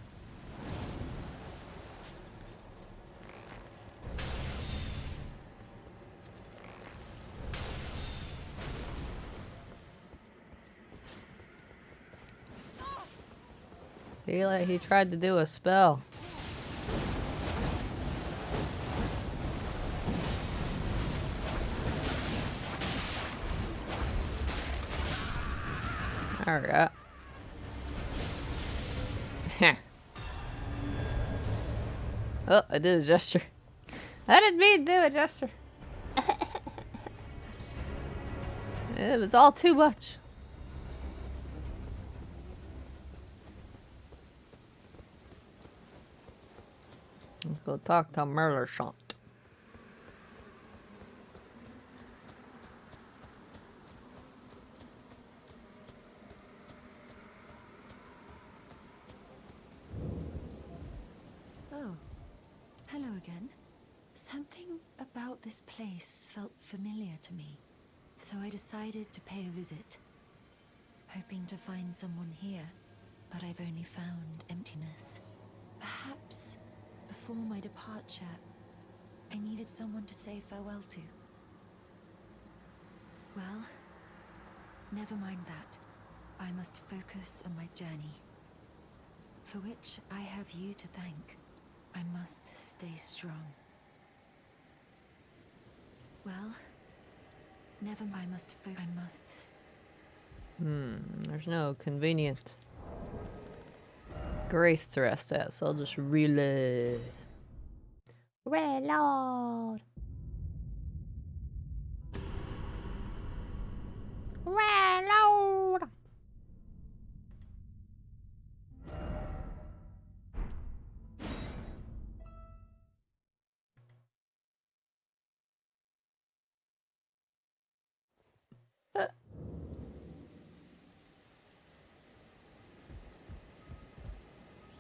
He tried to do a spell. Alright. Oh, I did a gesture. I didn't mean to do a gesture. It was all too much. Let's go talk to Merlershant. Oh, hello again. Something about this place felt familiar to me, so I decided to pay a visit. Hoping to find someone here, but I've only found emptiness. Perhaps before my departure, I needed someone to say farewell to. Well, never mind that. I must focus on my journey, for which I have you to thank. I must stay strong. Well, never mind. I must. There's no convenient grace to rest at, so I'll just reload. Reload! Reload!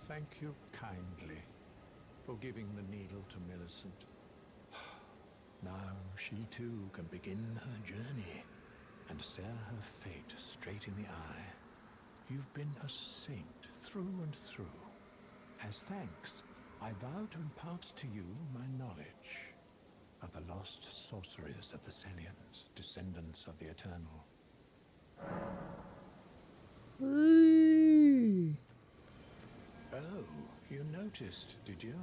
Thank you kindly for giving the needle to Millicent. Now she too can begin her journey and stare her fate straight in the eye. You've been a saint through and through. As thanks, I vow to impart to you my knowledge of the lost sorceries of the Celians, descendants of the Eternal. Ooh. Oh, you noticed, did you?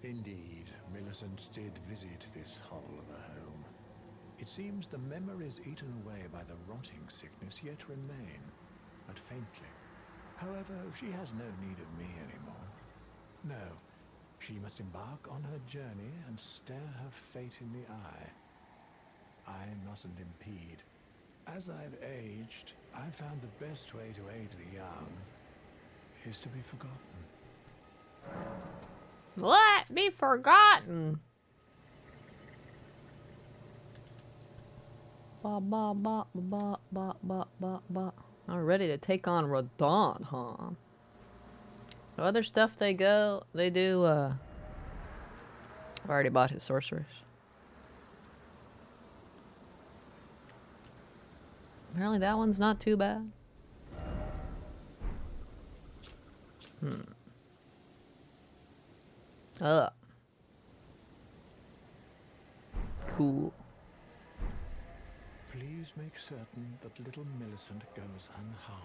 Indeed, Millicent did visit this hovel of a home. It seems the memories eaten away by the rotting sickness yet remain, but faintly. However, she has no need of me anymore. No, she must embark on her journey and stare her fate in the eye. I mustn't impede. As I've aged, I've found the best way to aid the young is to be forgotten. What? Be forgotten? Ba ba ba ba ba ba ba ba. I'm ready to take on Radon, huh? Other stuff they do, I've already bought his sorcerers. Apparently that one's not too bad. Cool. Please make certain that little Millicent goes unharmed.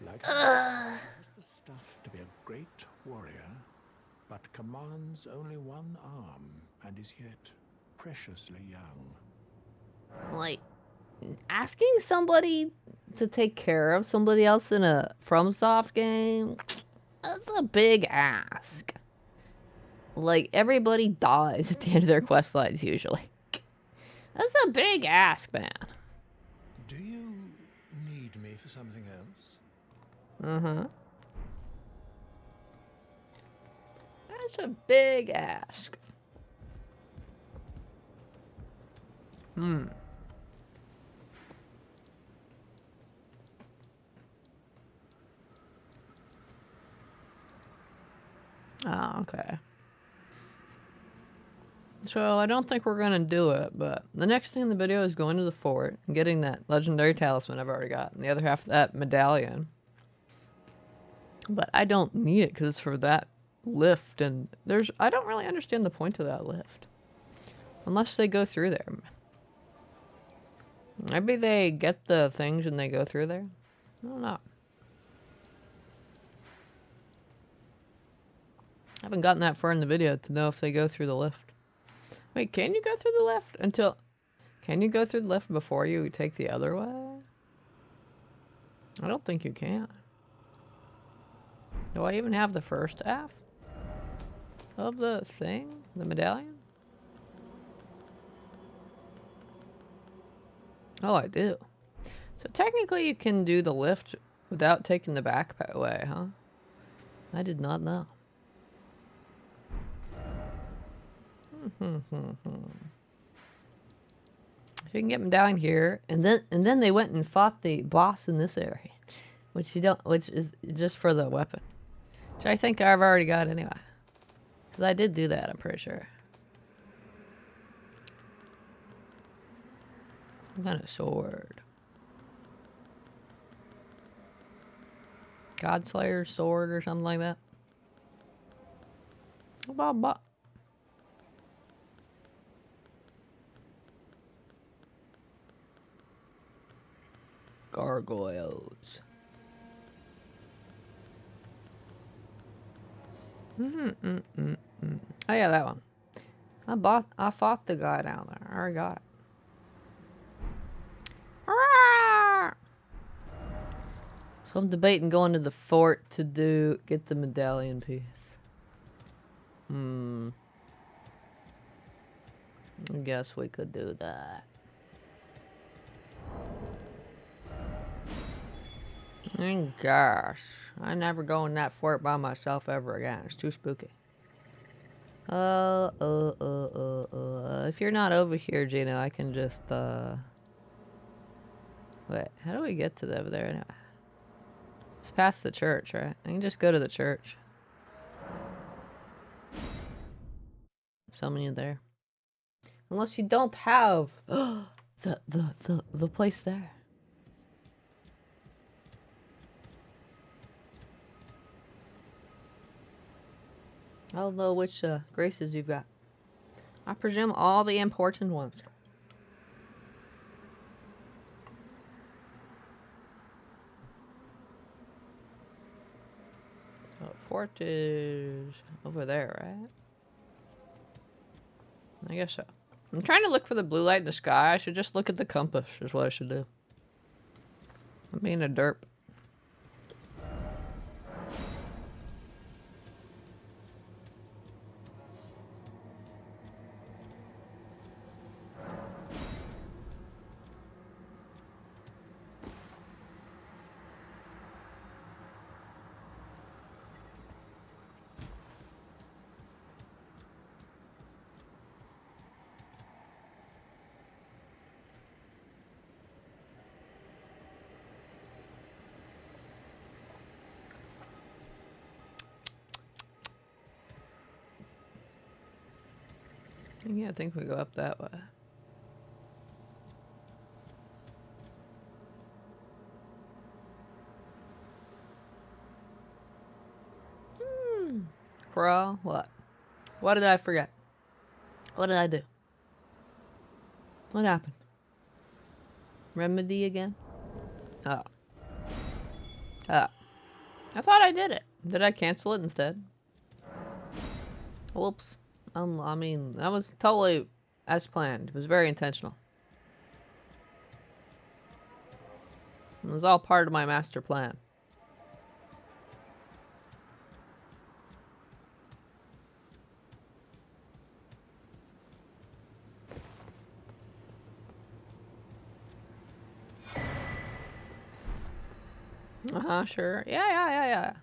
Like her, she has the stuff to be a great warrior, but commands only one arm and is yet preciously young. Like, asking somebody to take care of somebody else in a FromSoft game, that's a big ask. Like, everybody dies at the end of their quest lines, usually. That's a big ask, man. Do you need me for something else? Mm-hmm. That's a big ask. Oh, okay. So I don't think we're gonna do it, but the next thing in the video is going to the fort and getting that legendary talisman I've already got, and the other half of that medallion. But I don't need it because it's for that lift, and I don't really understand the point of that lift. Unless they go through there. Maybe they get the things and they go through there? I don't know. I haven't gotten that far in the video to know if they go through the lift. Wait, can you go through the lift until... Can you go through the lift before you take the other way? I don't think you can. Do I even have the first half of the thing? The medallion? Oh, I do. So technically you can do the lift without taking the back way, huh? I did not know. So you can get them down here, and then they went and fought the boss in this area, which is just for the weapon, which I think I've already got anyway, because I did do that. I'm pretty sure. What kind of sword? Godslayer's sword or something like that. Blah. Gargoyles. Oh yeah, that one. I fought the guy down there. I already got it. So I'm debating going to the fort to get the medallion piece. I guess we could do that. And gosh, I never go in that fort by myself ever again. It's too spooky. If you're not over here, Gino, I can just, wait, how do we get to over there anyway? It's past the church, right? I can just go to the church. Summon you there. Unless you don't have the place there. I don't know which graces you've got. I presume all the important ones. So fort is over there, right? I guess so. I'm trying to look for the blue light in the sky. I should just look at the compass is what I should do. I'm being a derp. Yeah, I think we go up that way. Bro, what? What did I forget? What did I do? What happened? Remedy again? Oh. Oh. I thought I did it. Did I cancel it instead? Whoops. I mean, that was totally as planned. It was very intentional. It was all part of my master plan. Sure. Yeah.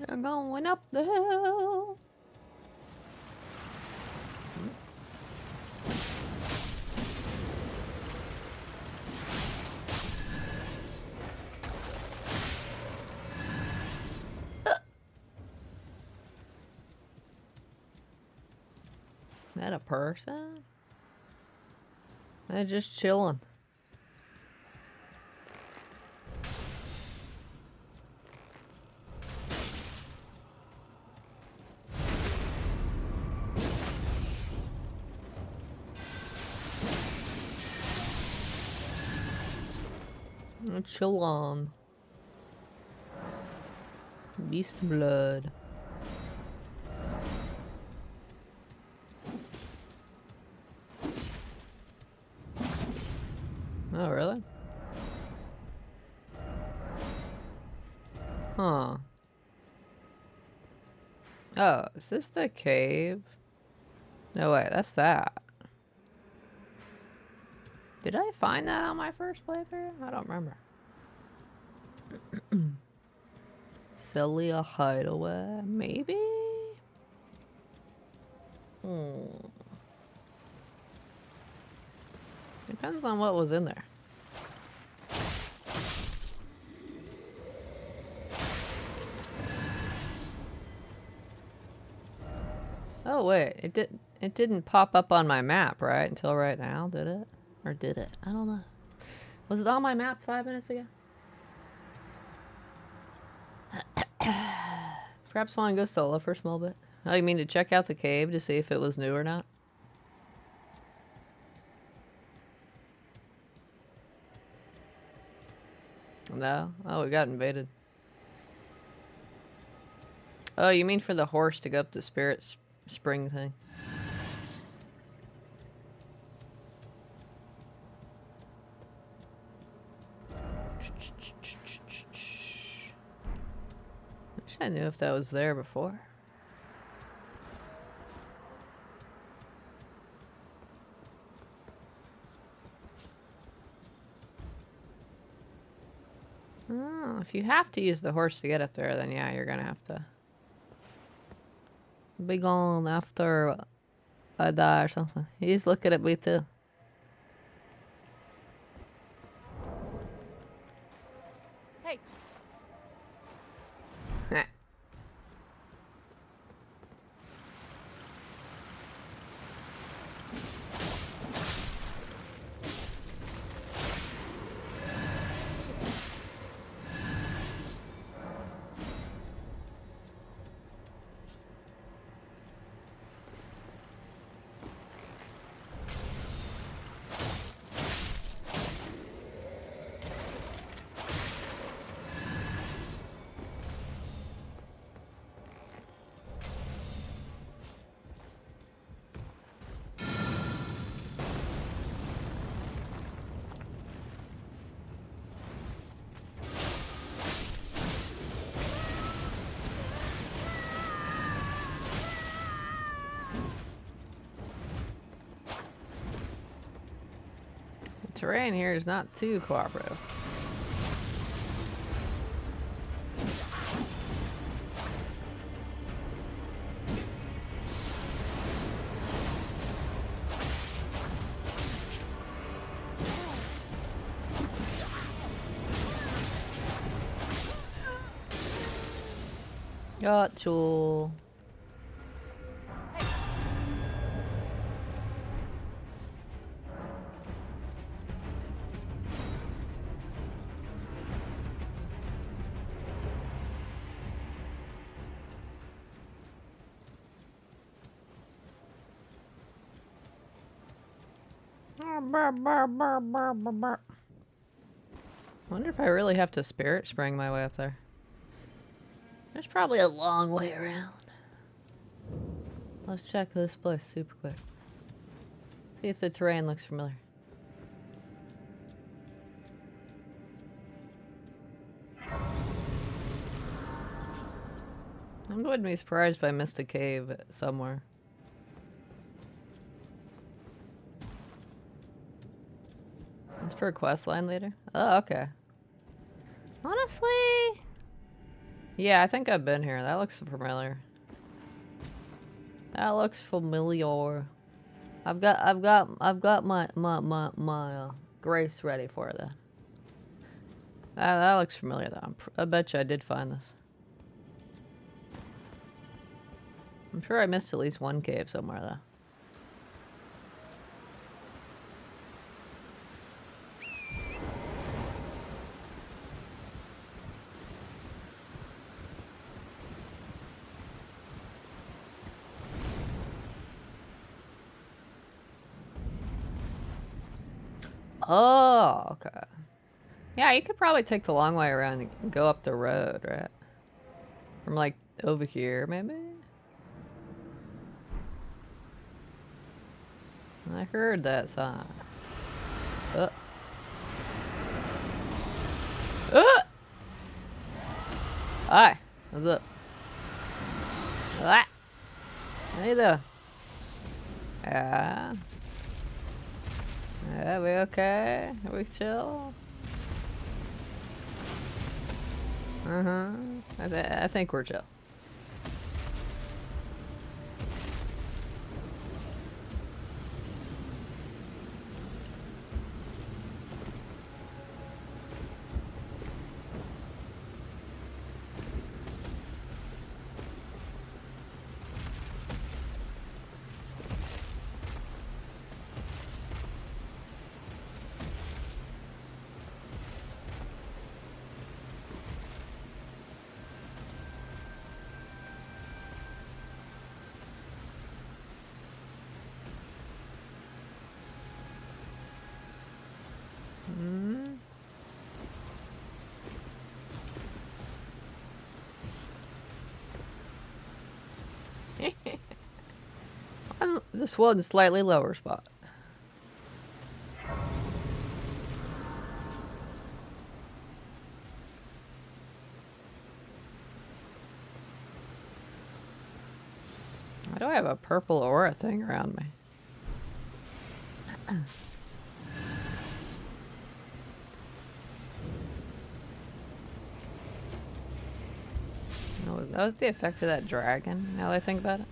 We're going up the hill. Is that a person? They're just chilling. Chill on. Beast blood. Oh, really? Huh. Oh, is this the cave? No, wait, that's that. Did I find that on my first playthrough? I don't remember. Celia hideaway, maybe? Depends on what was in there. Oh wait, it didn't pop up on my map, right? Until right now, did it? Or did it? I don't know. Was it on my map 5 minutes ago? Perhaps want to go solo for a small bit. Oh, you mean to check out the cave to see if it was new or not? No? Oh, we got invaded. Oh, you mean for the horse to go up the spirit spring thing? Wish I knew if that was there before. Oh, if you have to use the horse to get up there, then yeah, you're gonna have to be gone after I die or something. He's looking at me too. Hey. Nah. The terrain here is not too cooperative. Gotcha. Wonder if I really have to spirit spring my way up there. There's probably a long way around. Let's check this place super quick. See if the terrain looks familiar. I wouldn't be surprised if I missed a cave somewhere. It's for a quest line later? Oh, okay. Honestly, Yeah, I think I've been here. That looks familiar. That looks familiar. I've got my grace ready for that. That looks familiar though. I bet you I did find this. I'm sure I missed at least one cave somewhere though. Oh, okay. Yeah, you could probably take the long way around and go up the road, right? From like over here, maybe? I heard that sign. Hi, what's up? Ah! Hey there. Yeah. Yeah, we okay? Are we chill? Uh-huh. I think we're chill. This one's slightly lower spot. Why do I have a purple aura thing around me? Oh, that was the effect of that dragon, now that I think about it.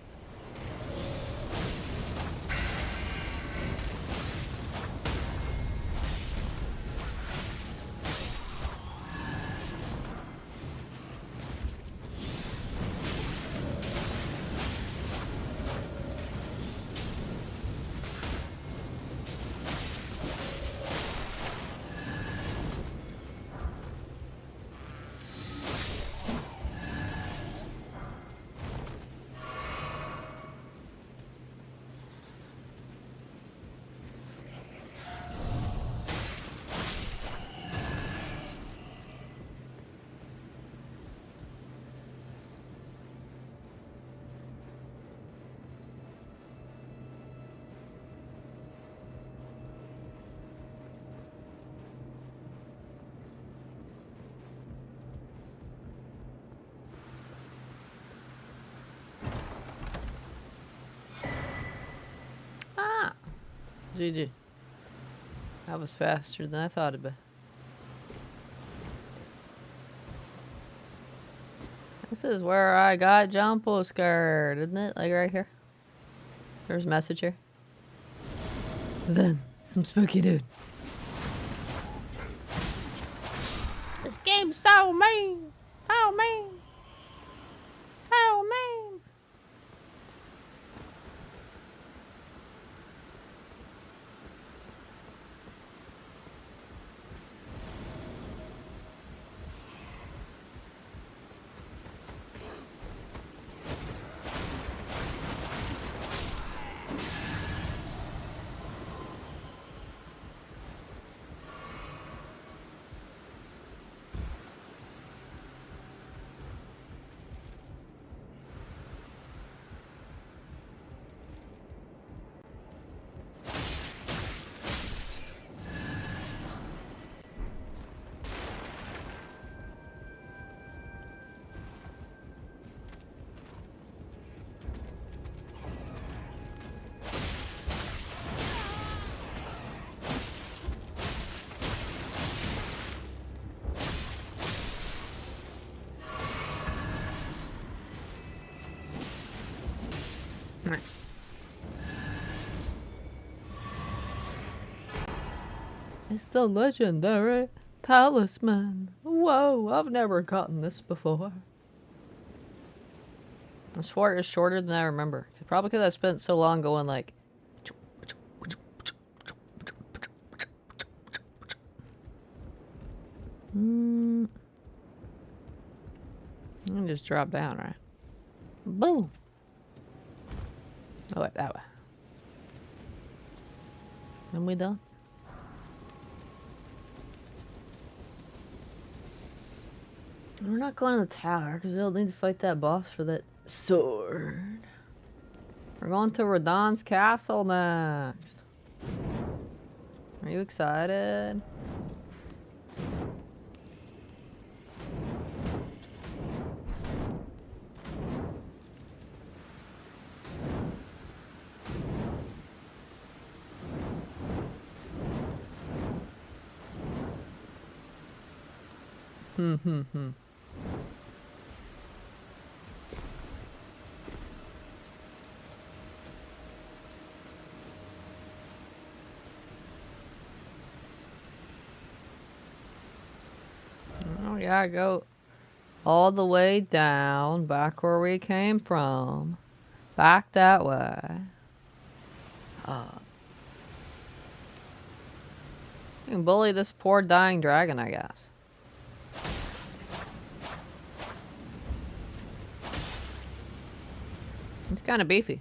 GG. That was faster than I thought it'd be. This is where I got jumpo scared, isn't it? Like right here. There's a message here. Then, some spooky dude. This game's so mean! So mean! So mean! It's the legendary talisman. Whoa, I've never gotten this before. The sword is shorter than I remember. Probably because I spent so long going like... And just drop down, right? Boom! Oh, wait, that way. Am we done? We're not going to the tower because they'll need to fight that boss for that sword. We're going to Radahn's castle next. Are you excited? Hmm. Oh yeah, go all the way down, back where we came from. Back that way. You can bully this poor dying dragon, I guess. It's kind of beefy.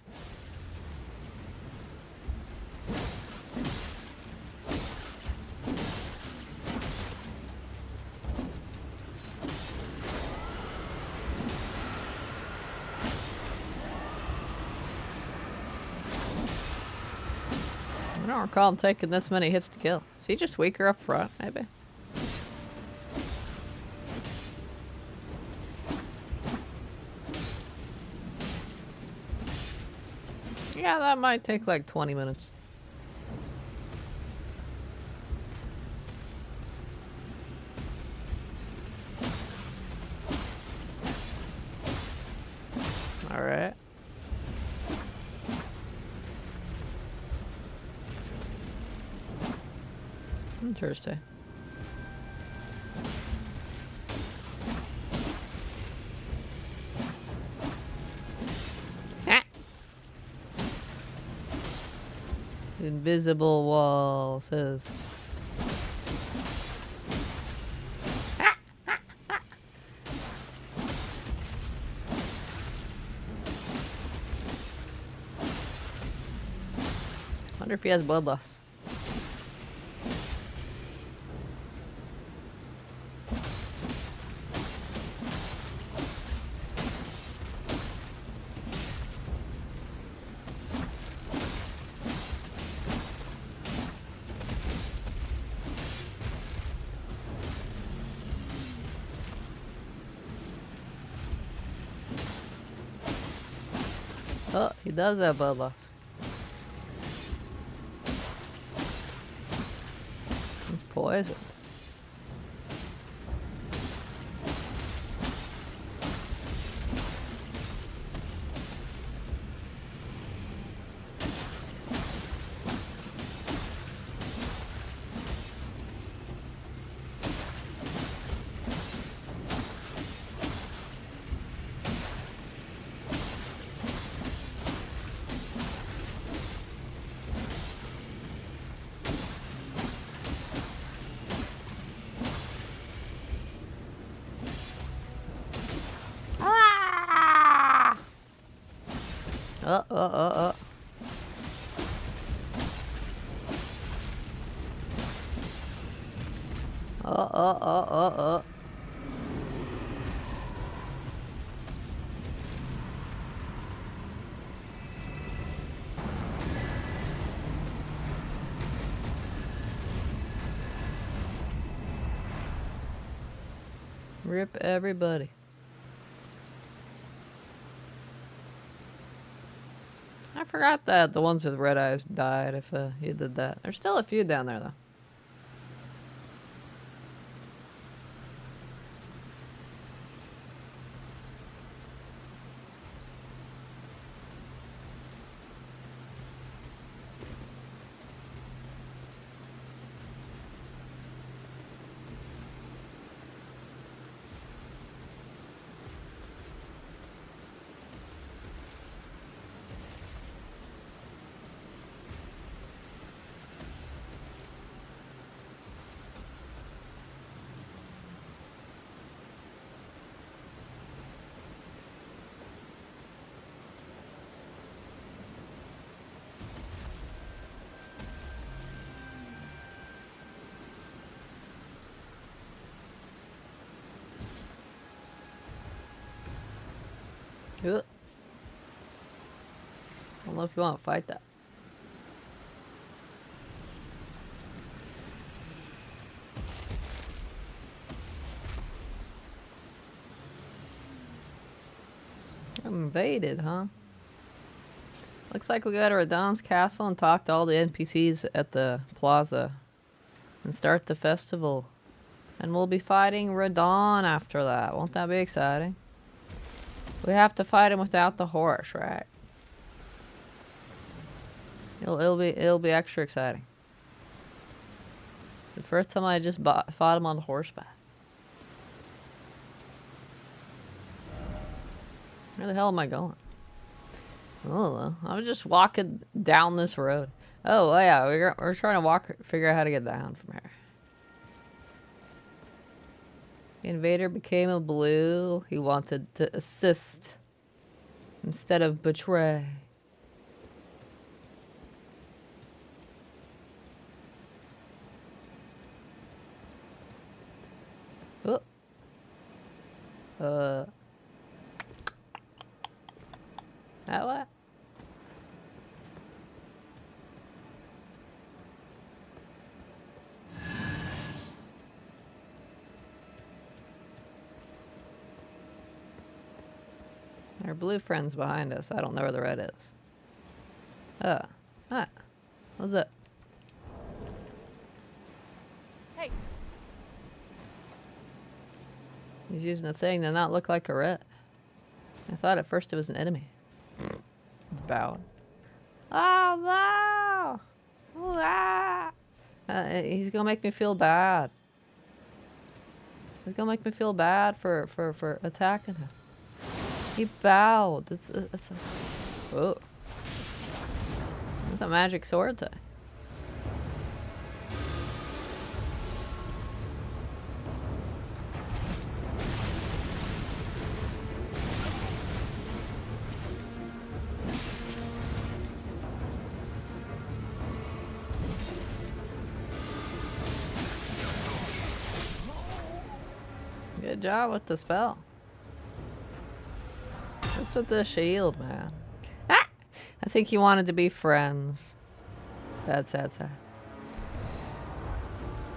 I don't recall him taking this many hits to kill. Is he just weaker up front, maybe? Yeah, that might take like 20 minutes. Alright. Interesting. Invisible wall says. Wonder if he has blood loss. Oh, he does have blood loss. He's poisoned. Uh. Rip everybody. I forgot that the ones with red eyes died if you did that. There's still a few down there though. Ugh. I don't know if you want to fight that. Invaded, huh? Looks like we go to Radon's castle and talk to all the NPCs at the plaza and start the festival. And we'll be fighting Radon after that. Won't that be exciting? We have to fight him without the horse, right? It'll be extra exciting. The first time I just fought him on the horseback. Where the hell am I going? I don't know. I'm just walking down this road. Oh yeah, we're trying to figure out how to get down from here. The invader became a blue. He wanted to assist instead of betray. Oh. That what? Our blue friend's behind us. I don't know where the red is. What's that? Hey. He's using a thing to not look like a red. I thought at first it was an enemy. He's bowing. Oh no! Oh, ah! He's gonna make me feel bad. He's gonna make me feel bad for attacking him. He bowed. Whoa. It's a magic sword thing. Good job with the spell. What's with the shield, man? Ah! I think he wanted to be friends. Sad.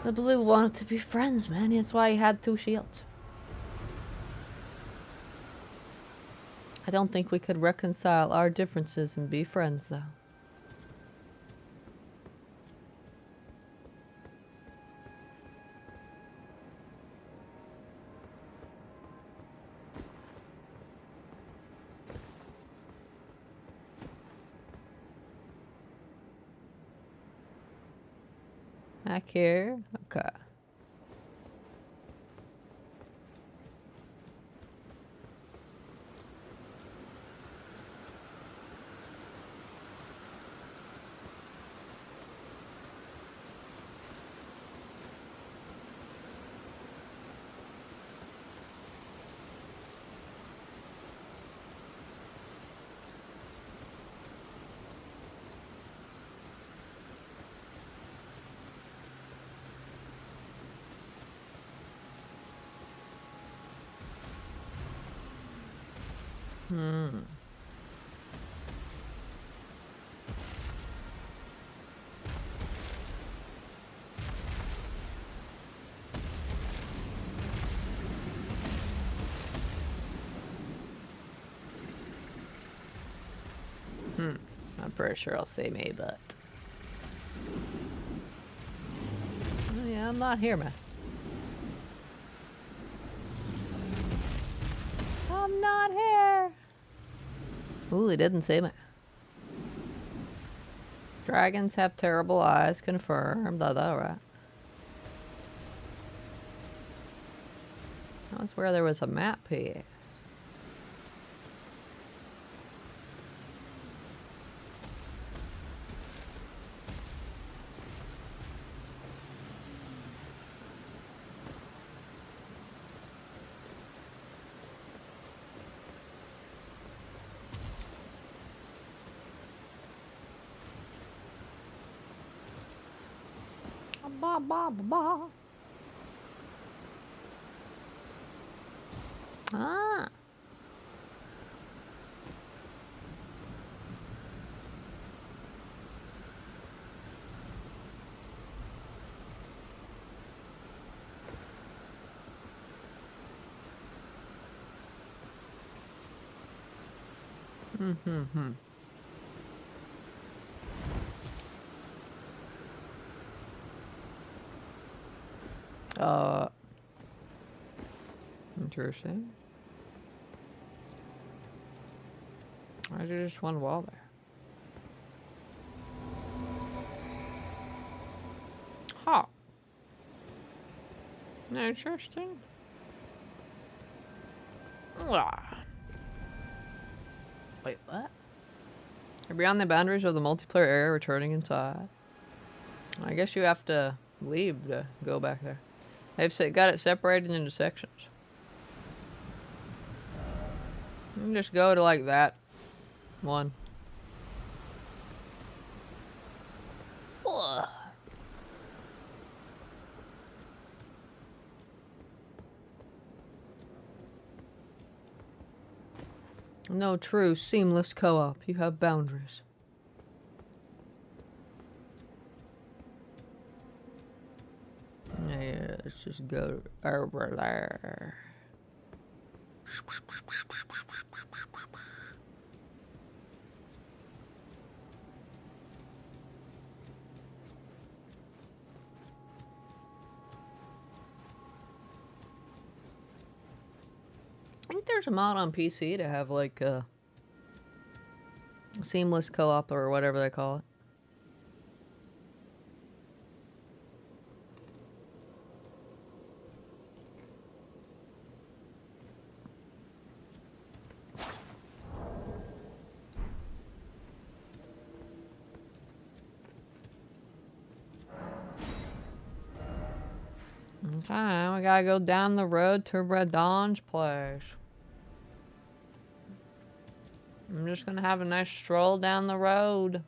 The blue wanted to be friends, man. That's why he had 2 shields. I don't think we could reconcile our differences and be friends, though. Back here. Okay. I'm pretty sure I'll say me, but... Oh, yeah, I'm not here, man. I'm not here! Ooh, he didn't say me. Dragons have terrible eyes, confirmed. That's alright. That was where there was a map piece. Ba ba ba ba. Ah. Mm-hmm. Interesting. Why is there just one wall there? Huh. Interesting. Ah. Wait, what? You're beyond the boundaries of the multiplayer area, returning inside. I guess you have to leave to go back there. They've got it separated into sections. You can just go to like that one. Ugh. No true seamless co-op. You have boundaries. Yeah, let's just go over there. I think there's a mod on PC to have like a seamless co-op or whatever they call it. Okay, we gotta go down the road to Radon's place. I'm just gonna have a nice stroll down the road.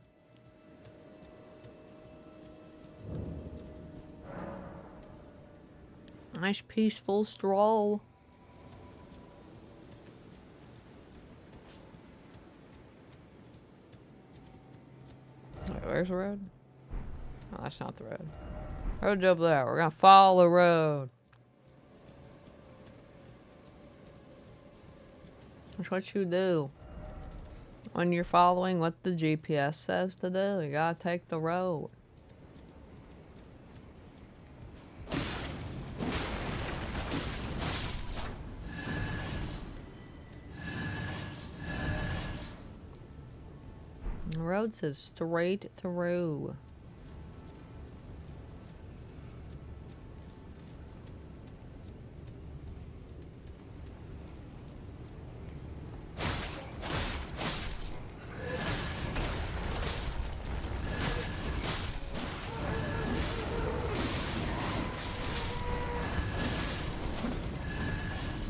Nice peaceful stroll. Wait, where's the road? Oh, that's not the road. Road's over there. We're gonna follow the road. That's what you do. When you're following what the GPS says to do, you gotta take the road. The road says straight through.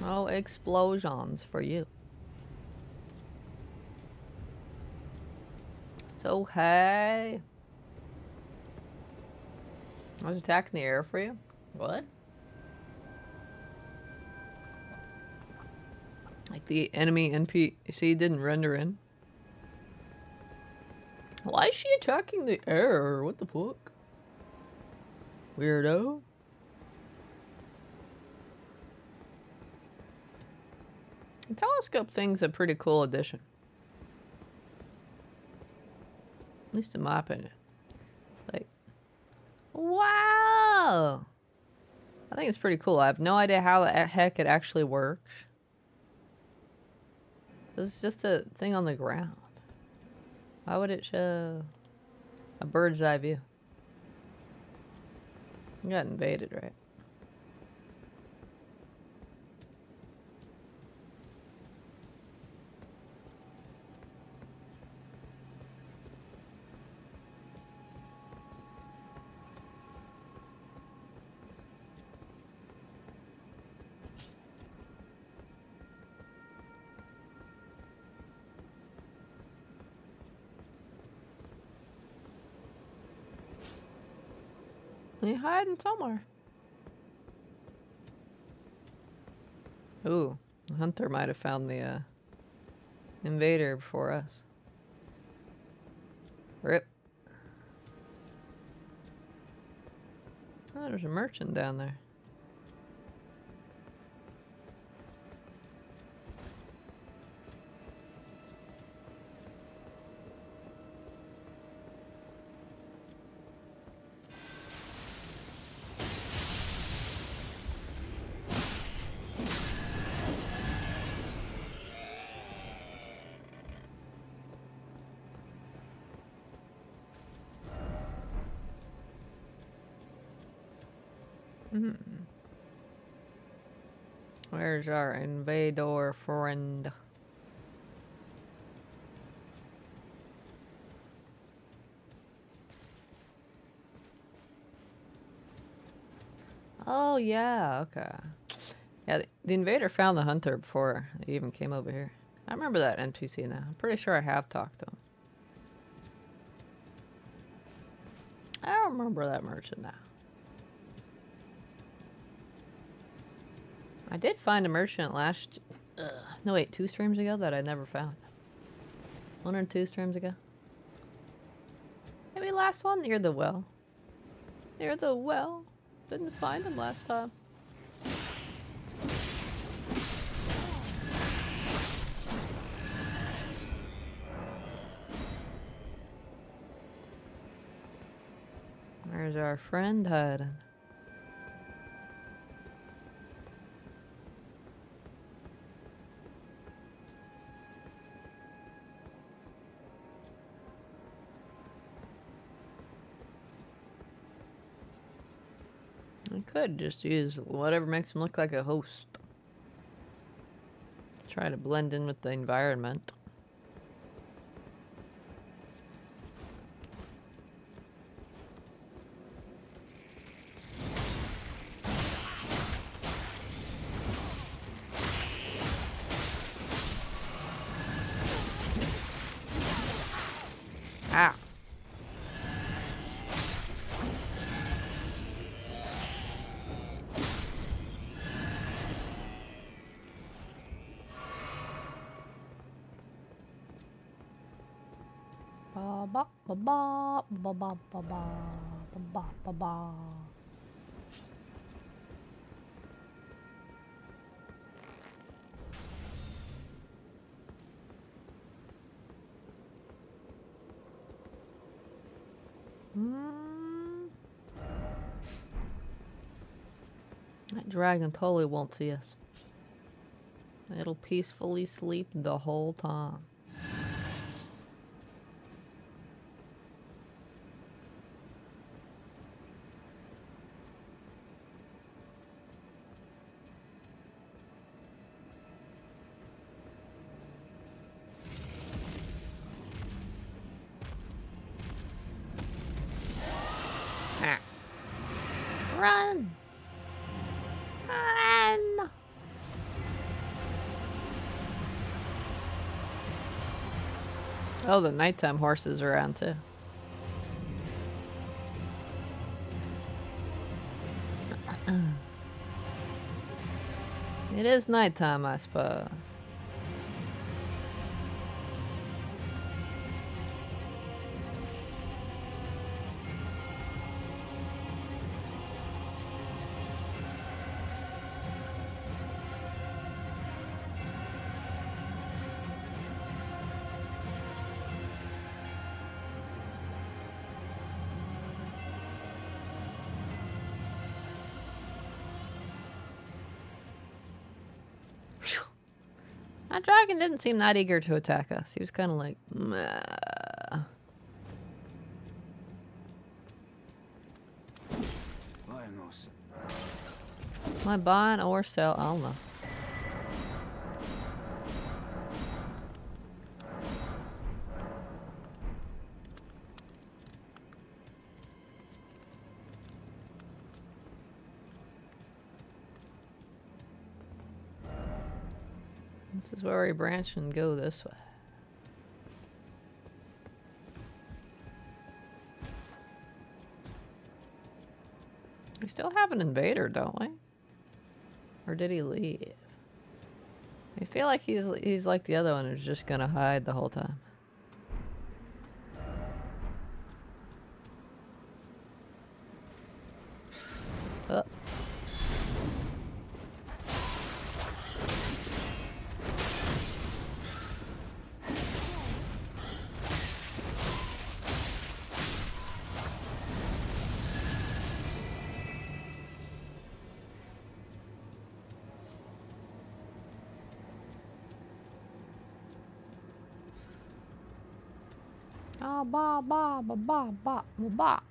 No explosions for you. So, hey. I was attacking the air for you? What? Like the enemy NPC didn't render in? Why is she attacking the air? What the fuck? Weirdo. The telescope thing's a pretty cool addition. At least in my opinion. It's like, wow! I think it's pretty cool. I have no idea how the heck it actually works. This is just a thing on the ground. Why would it show a bird's eye view? You got invaded, right? You're hiding somewhere. Ooh, the hunter might have found the invader before us. Rip. Oh, there's a merchant down there. Hmm. Where's our invader friend? Oh, yeah, okay. Yeah, the invader found the hunter before he even came over here. I remember that NPC now. I'm pretty sure I have talked to him. I don't remember that merchant now. I did find a merchant last... no, wait, 2 streams ago that I never found. 1 or 2 streams ago. Maybe last one near the well. Near the well. Didn't find him last time. Where's our friend hiding? I could just use whatever makes him look like a host. Try to blend in with the environment. Ah. Ba ba ba ba ba ba ba ba ba ba ba. That dragon totally won't see us. It'll peacefully sleep the whole time. Ah. Run! Run! Oh, the nighttime horses are around too. It is nighttime, I suppose. That dragon didn't seem that eager to attack us. He was kind of like, meh. Am I buying or sell? I don't know. This is where we branch and go this way. We still have an invader, don't we? Or did he leave? I feel like he's like the other one who's just gonna hide the whole time. Oh. Ah, ba ba ba ba ba ba ba.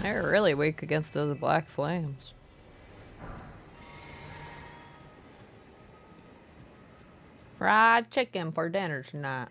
They're really weak against those black flames. Fried chicken for dinner tonight.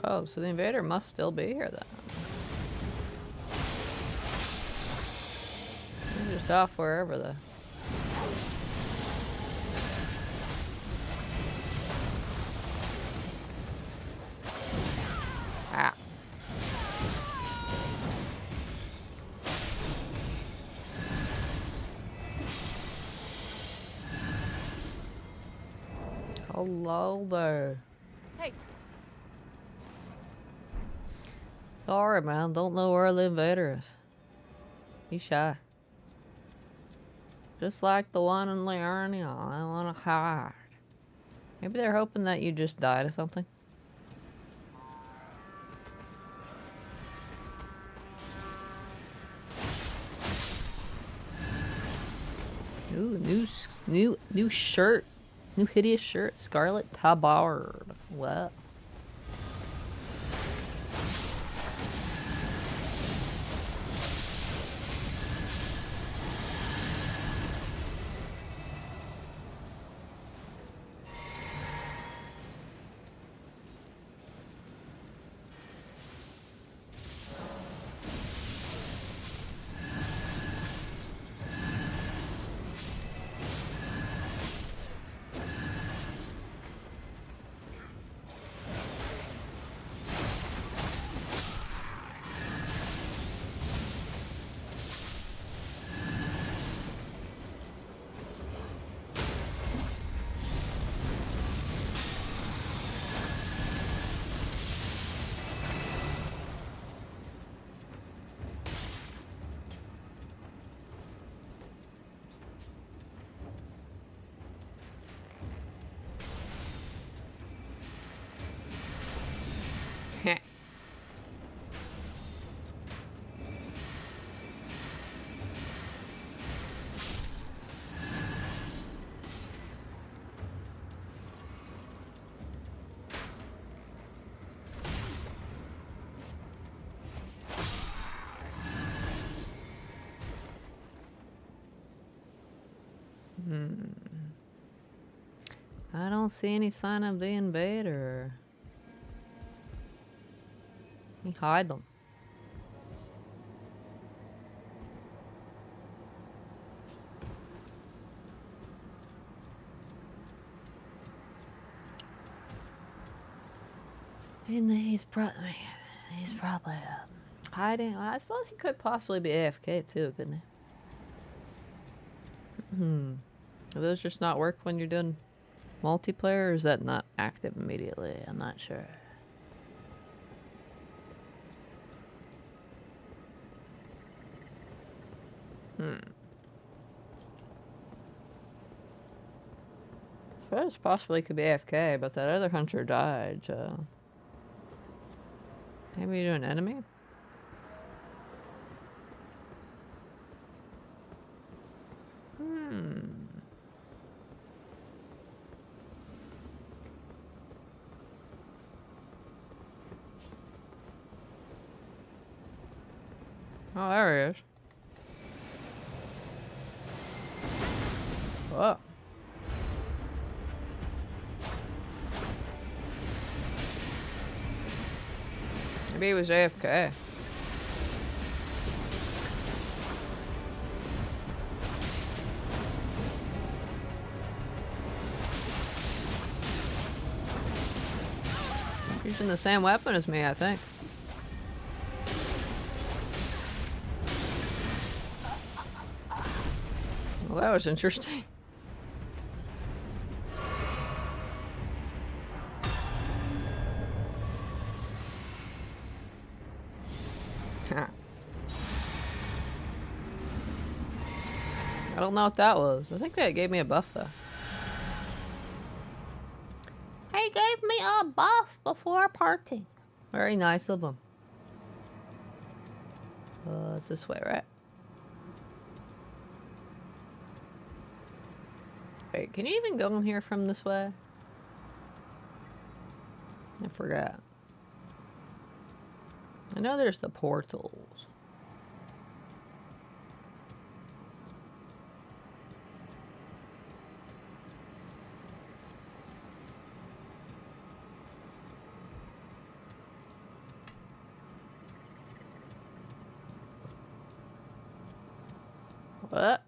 Oh, so the invader must still be here then. They're just off wherever the... Ah. Hello there. Hey. Sorry, man. Don't know where the invader is. He's shy. Just like the one in Liurnia. I want to hide. Maybe they're hoping that you just died or something. Ooh, new shirt. New hideous shirt. Scarlet Tabard. What? I don't see any sign of the invader. You hide them. And he's probably hiding. Well, I suppose he could possibly be AFK too, couldn't he? Do those just not work when you're doing multiplayer, or is that not active immediately? I'm not sure. I suppose possibly could be AFK, but that other hunter died, so... Maybe you're an enemy? Oh, there he is. Whoa. Maybe he was AFK. Using the same weapon as me, I think. Well, that was interesting. don't know what that was. I think that gave me a buff though. He gave me a buff before parting. Very nice of him. It's this way, right? Wait, can you even go in here from this way? I forgot. I know there's the portals. What?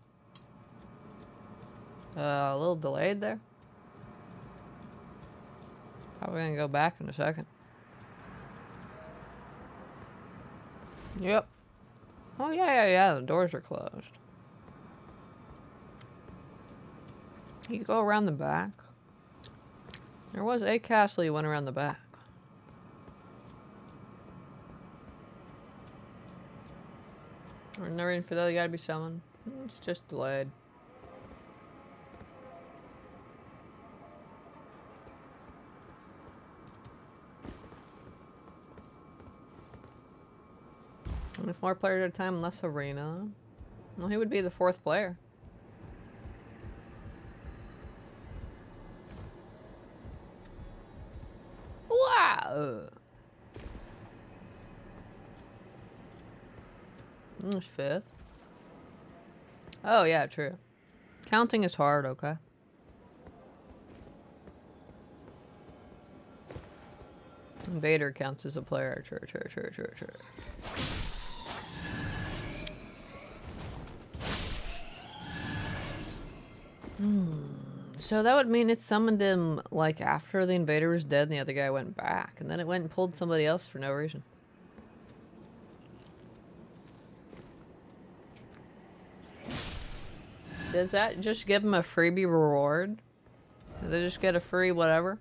A little delayed there. Probably gonna go back in a second. Yep. Oh yeah, the doors are closed. You go around the back. There was a castle you went around the back. We're not ready for that, you gotta be summoned. It's just delayed. Only 4 players at a time, less arena. Well, he would be the 4th player. Wow! There's 5th. Oh yeah, true. Counting is hard, okay. Invader counts as a player. True. So that would mean it summoned him like after the invader was dead and the other guy went back, and then it went and pulled somebody else for no reason. Does that just give him a freebie reward? Do they just get a free whatever?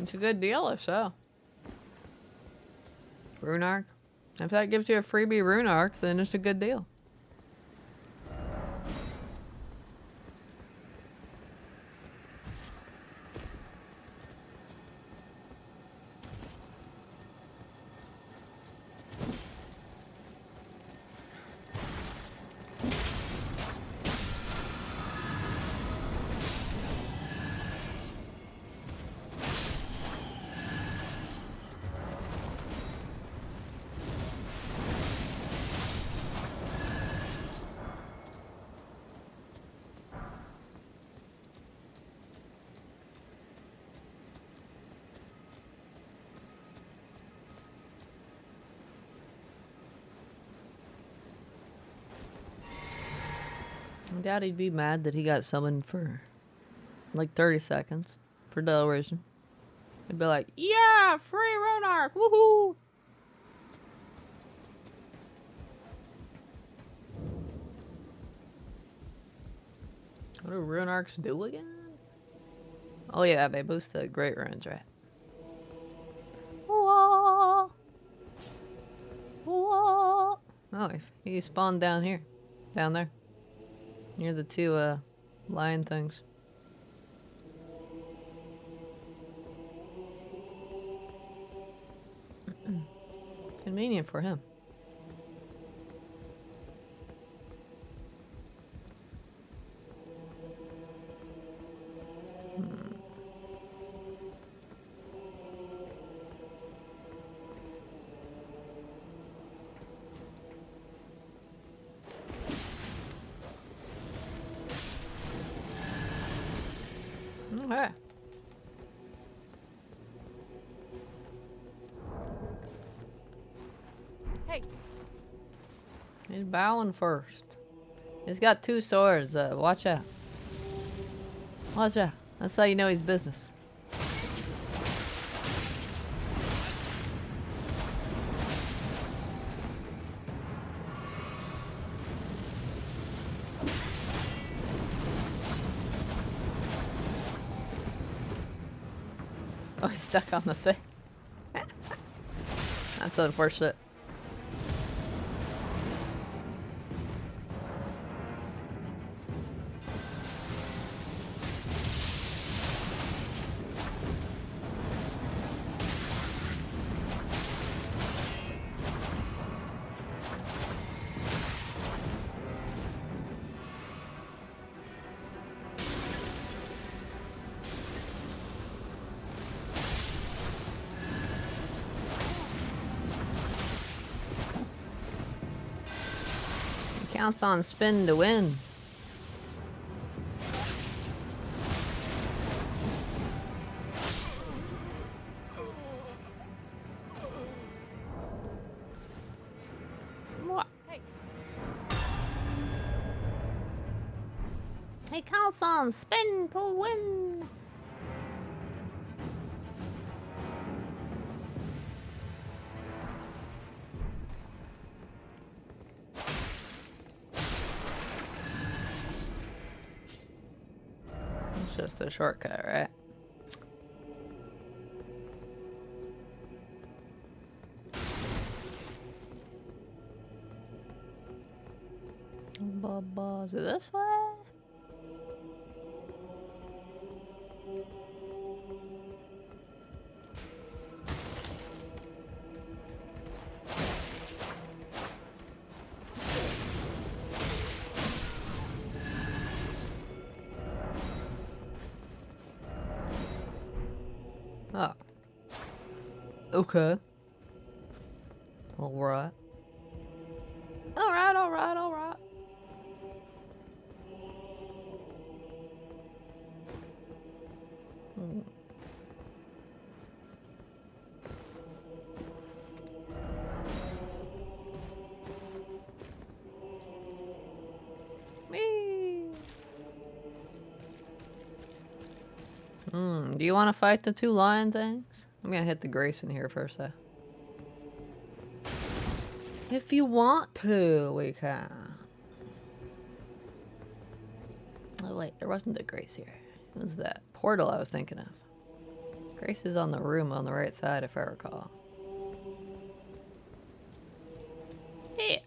It's a good deal if so. Rune Arc. If that gives you a freebie Rune Arc, then it's a good deal. I doubt he'd be mad that he got summoned for like 30 seconds for no reason. He'd be like, yeah, free Rune Arc, woohoo! What do Rune Arcs do again? Oh yeah, they boost the great runes, right? Whoa! Whoa! Oh, he spawned down here. Down there. Near the 2 lion things. Convenient for him. Okay. Hey. He's bowing first. He's got 2 swords. Watch out. Watch out. That's how you know he's business. Oh, he's stuck on the thing. That's unfortunate. Counts on spin to win. What? Hey. He counts on spin to win. It's just a shortcut, right? Is it this way? Oh. Okay. Alright. Alright, alright, alright. Do you want to fight the two lion things? I'm gonna hit the Grayson here first, though. If you want to, we can. Oh wait, there wasn't a Grace here. It was that portal I was thinking of. Grace is on the room on the right side, if I recall. Yeah.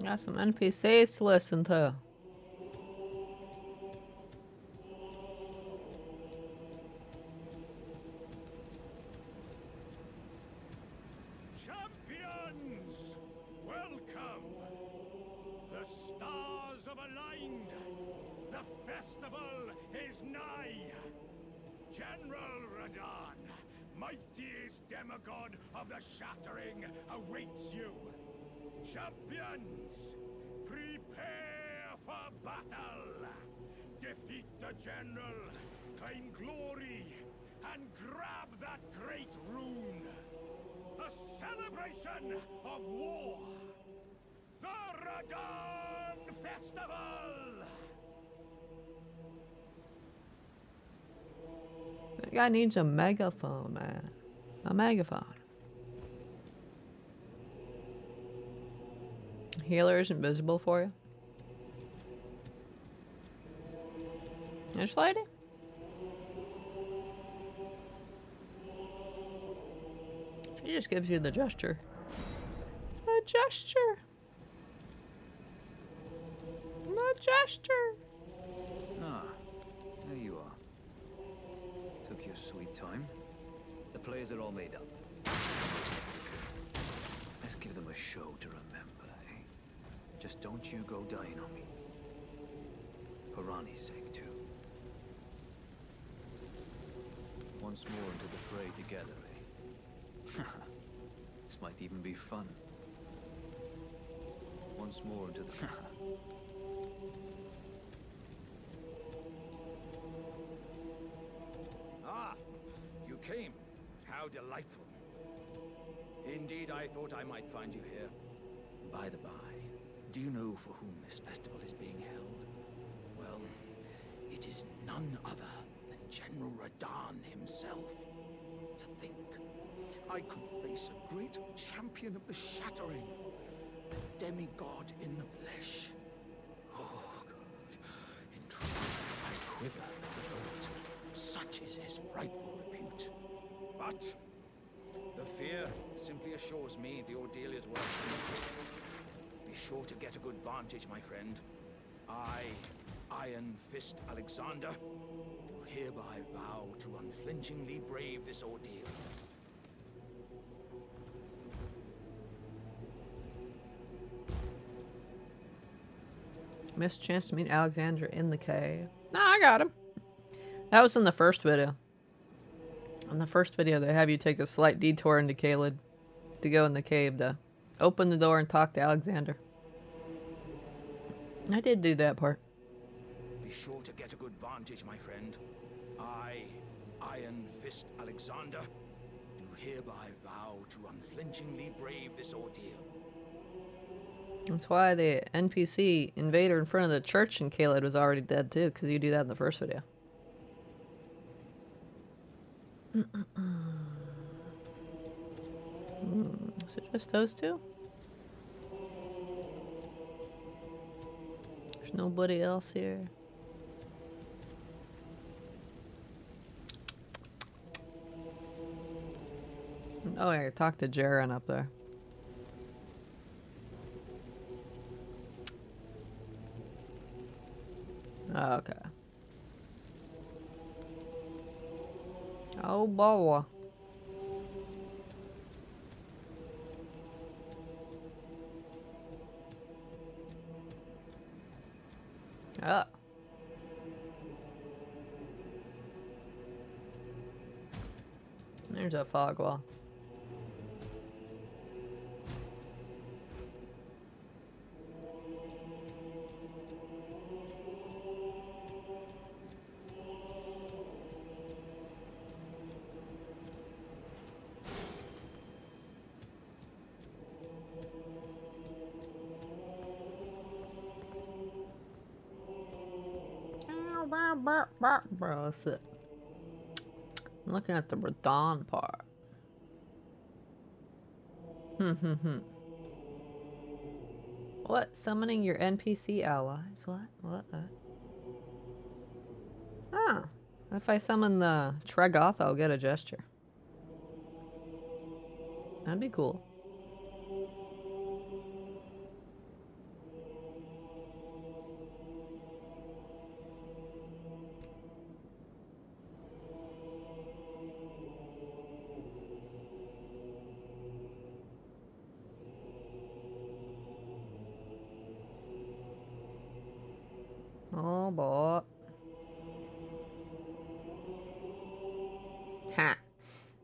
Got some NPCs to listen to. Champions, welcome. The stars have aligned. The festival is nigh. General Radon, mightiest demigod of the Shattering, awaits you. Champions, prepare for battle. Defeat the general, claim glory, and grab that great rune. A celebration of war. The Radon Festival! That guy needs a megaphone, man. A megaphone. Healer is invisible for you. This lady? She just gives you the gesture. A gesture. A gesture. Ah, there you are. Took your sweet time. The players are all made up. Let's give them a show to remember, eh? Just don't you go dying on me. For Ronnie's sake, too. Once more into the fray together, eh? This might even be fun. Once more into the... Ah, you came. How delightful. Indeed, I thought I might find you here. By the by, do you know for whom this festival is being held? Well, it is none other than General Radahn himself. To think, I could face a great champion of the Shattering, a demigod in the flesh. Oh, God. In truth, I quiver at the thought. Such is his frightful repute. But the fear simply assures me the ordeal is worth it. Be sure to get a good vantage, my friend. I, Iron Fist Alexander, do hereby vow to unflinchingly brave this ordeal. Missed chance to meet Alexander in the cave. Nah, I got him. That was in the first video. In the first video, they have you take a slight detour into Caelid to go in the cave to open the door and talk to Alexander. I did do that part. Be sure to get a good vantage, my friend. I, Iron Fist Alexander, do hereby vow to unflinchingly brave this ordeal. That's why the NPC invader in front of the church in Caelid was already dead too, because you do that in the first video. Is it just those two? There's nobody else here. Oh, yeah, talk to Jaren up there. Okay. Oh boy. Ah. There's a fog wall. Bro, that's it. I'm looking at the Radahn part. What? Summoning your NPC allies? What? Ah. If I summon the Tregoth, I'll get a gesture. That'd be cool. Oh boy. Ha.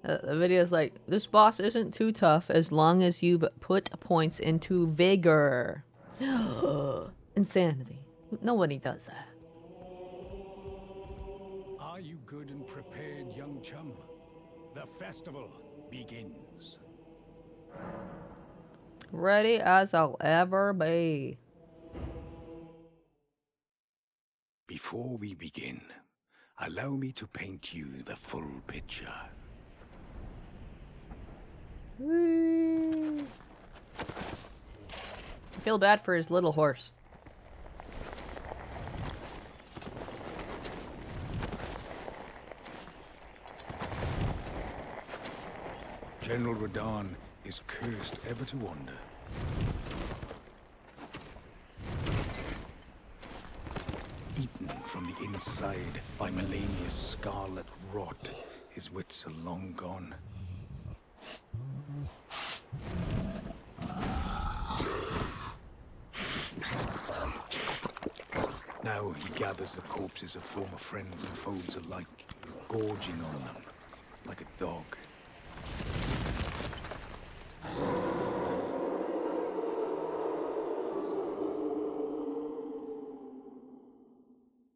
The video's like, this boss isn't too tough as long as you put points into vigor. Insanity. Nobody does that. Are you good and prepared, young chum? The festival begins. Ready as I'll ever be. Before we begin, allow me to paint you the full picture. Whee. I feel bad for his little horse. General Radahn is cursed ever to wander. Eaten from the inside by Melania's scarlet rot, his wits are long gone. Now he gathers the corpses of former friends and foes alike, gorging on them like a dog.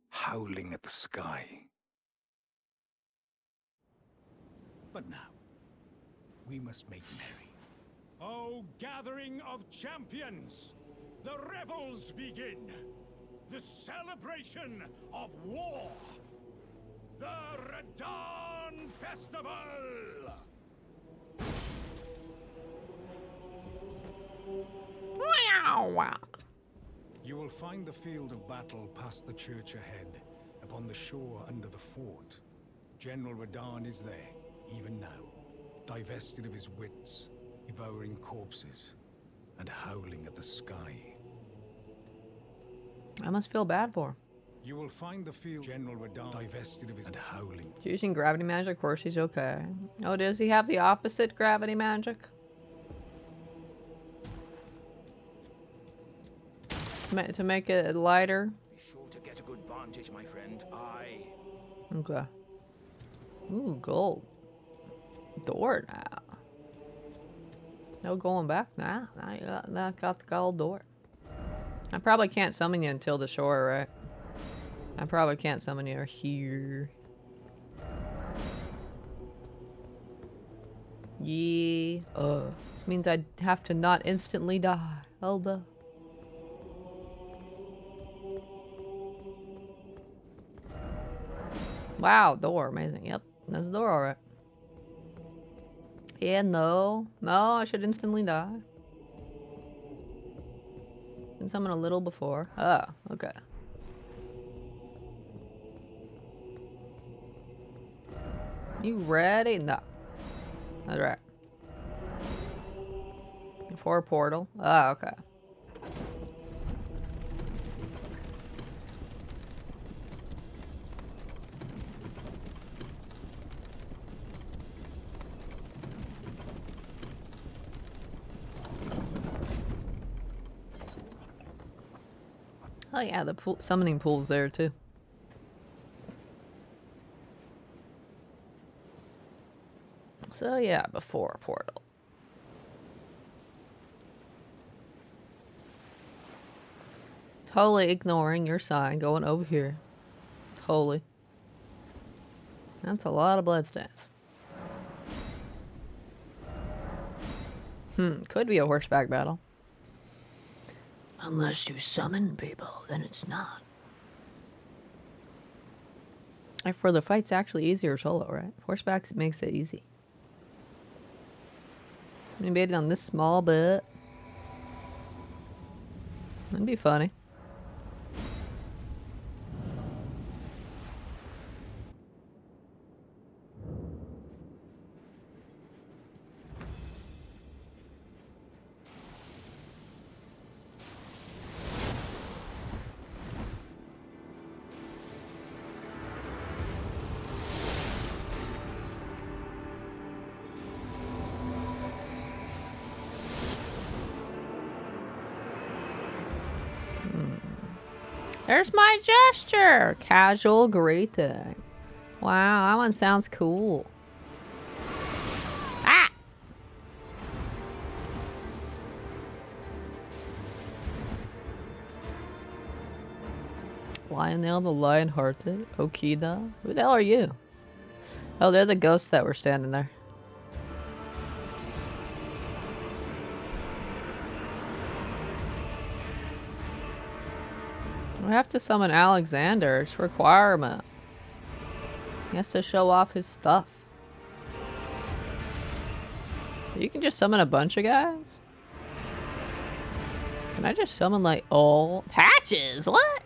Howling at the sky. But now, we must make merry. Oh, gathering of champions! The revels begin! The celebration of war! The Radon Festival! Wow. You will find the field of battle past the church ahead, upon the shore under the fort. General Radon is there, even now, divested of his wits, devouring corpses, and howling at the sky. I must feel bad for him. You will find the field General Radon divested of his and howling. Using gravity magic, of course he's okay. Oh, does he have the opposite gravity magic? To make it lighter? Be sure to get a good vantage, my friend. Aye. Okay. Ooh, gold. Door now. No going back now. Now you got the gold door. I probably can't summon you until the shore, right? I probably can't summon you here. Yeah. This means I'd have to not instantly die. Elba. Wow, door, amazing. Yep, that's the door, alright. Yeah, no, I should instantly die. Can summon a little before. Oh, okay. You ready? No. That's right. Before a portal. Oh, okay. Oh yeah, the summoning pool's there too. So yeah, before a portal. Totally ignoring your sign, going over here. Totally. That's a lot of bloodstains. Could be a horseback battle. Unless you summon people, then it's not. And for the fight's actually easier solo, right? Horseback makes it easy. Maybe on this small bit. That'd be funny. There's my gesture! Casual greeting. Wow, that one sounds cool. Ah! Lionel the Lion-Hearted? Okida? Who the hell are you? Oh, they're the ghosts that were standing there. We have to summon Alexander. It's a requirement. He has to show off his stuff. You can just summon a bunch of guys? Can I just summon like all patches? What?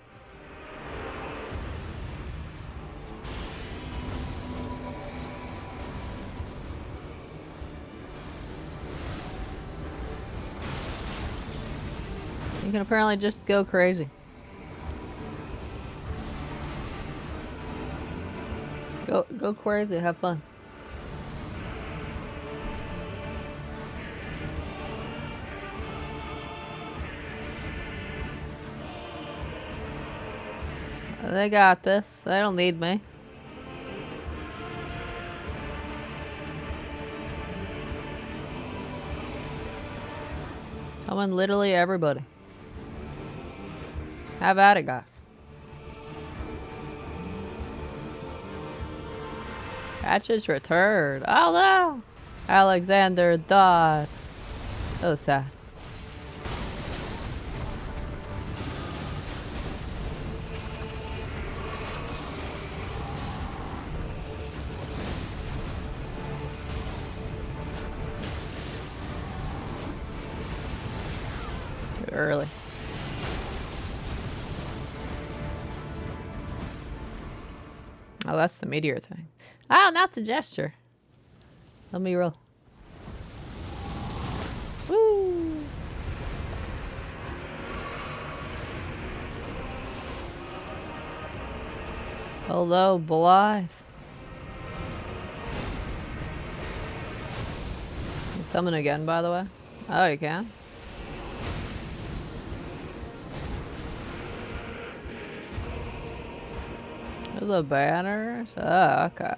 You can apparently just go crazy. Go crazy, have fun. They got this. They don't need me. Come on, literally everybody. Have at it, guys. Patches returned. Oh no! Alexander died. So sad. early. Oh, that's the meteor thing. Oh, not the gesture. Let me roll. Woo! Hello, Blythe. You summon again, by the way? Oh, you can? There's the banners? Oh, okay.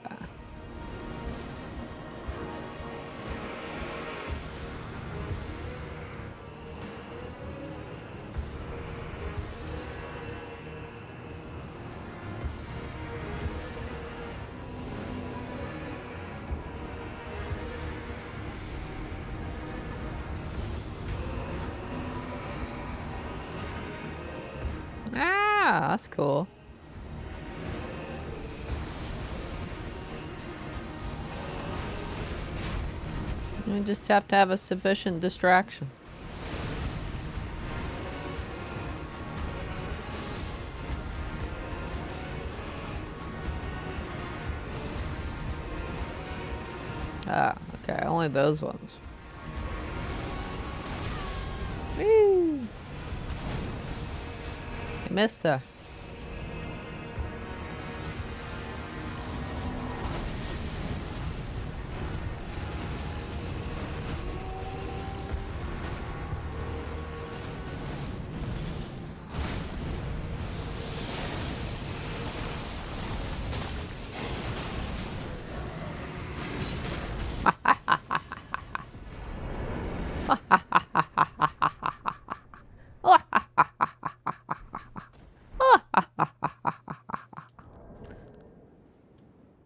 Ah, that's cool. You just have to have a sufficient distraction. Ah, okay, only those ones. Whee! You missed there.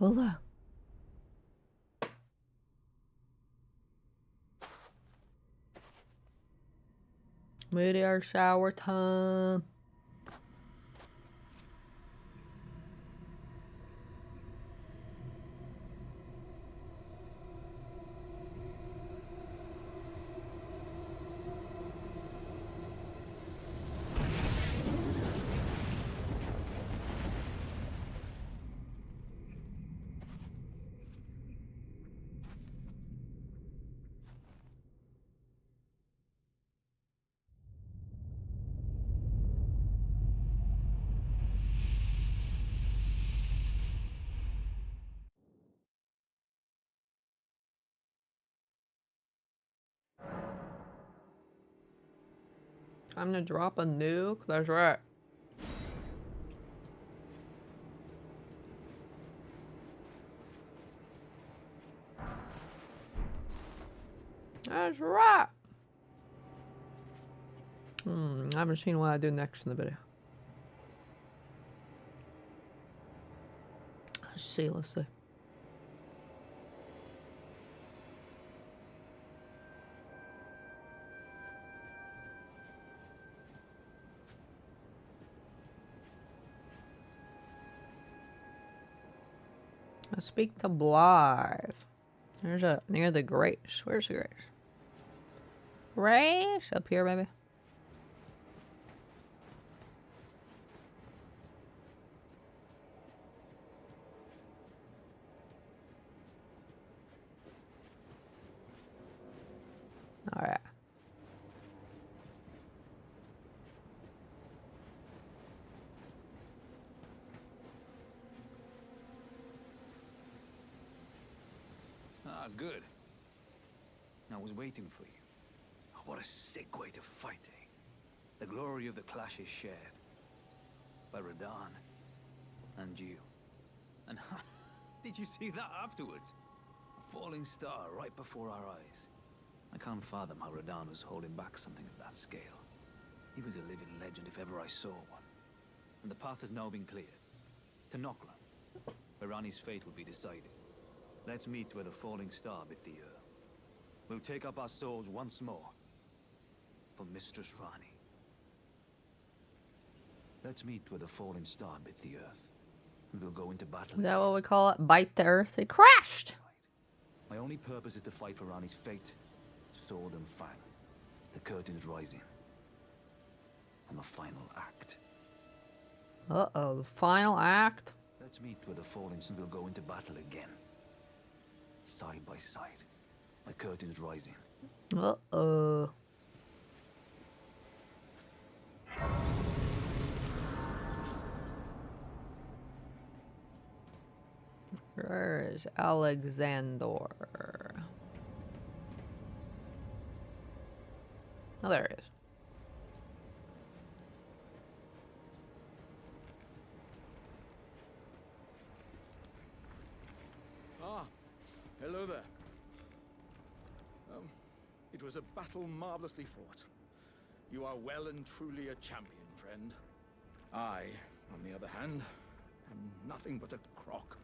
Hello. Meteor shower time. Time to drop a nuke? That's right. That's right. I haven't seen what I do next in the video. Let's see, let's see. Let's speak to Blythe. There's a near the grace. Where's the grace? Grace? Up here, maybe? Alright. Ah, good. I was waiting for you. Oh, what a sick way to fight, eh? The glory of the clash is shared. By Radahn. And you. And did you see that afterwards? A falling star right before our eyes. I can't fathom how Radahn was holding back something of that scale. He was a living legend if ever I saw one. And the path has now been cleared. To Nokran, where Ranni's fate will be decided. Let's meet where the falling star bit the earth. We'll take up our swords once more. For Mistress Ranni. Let's meet where the falling star bit the earth. And we'll go into battle. Is that what we call it? Bite the earth? It crashed! My only purpose is to fight for Ranni's fate. Sword and fang. The curtain's rising. on the final act. Uh-oh, the final act? Let's meet where the Fallens will go into battle again. Side by side. The curtains rising. Uh-oh. Where's Alexander? Oh, there it is. Ah, hello there. It was a battle marvelously fought. You are well and truly a champion, friend. I, on the other hand, am nothing but a crock.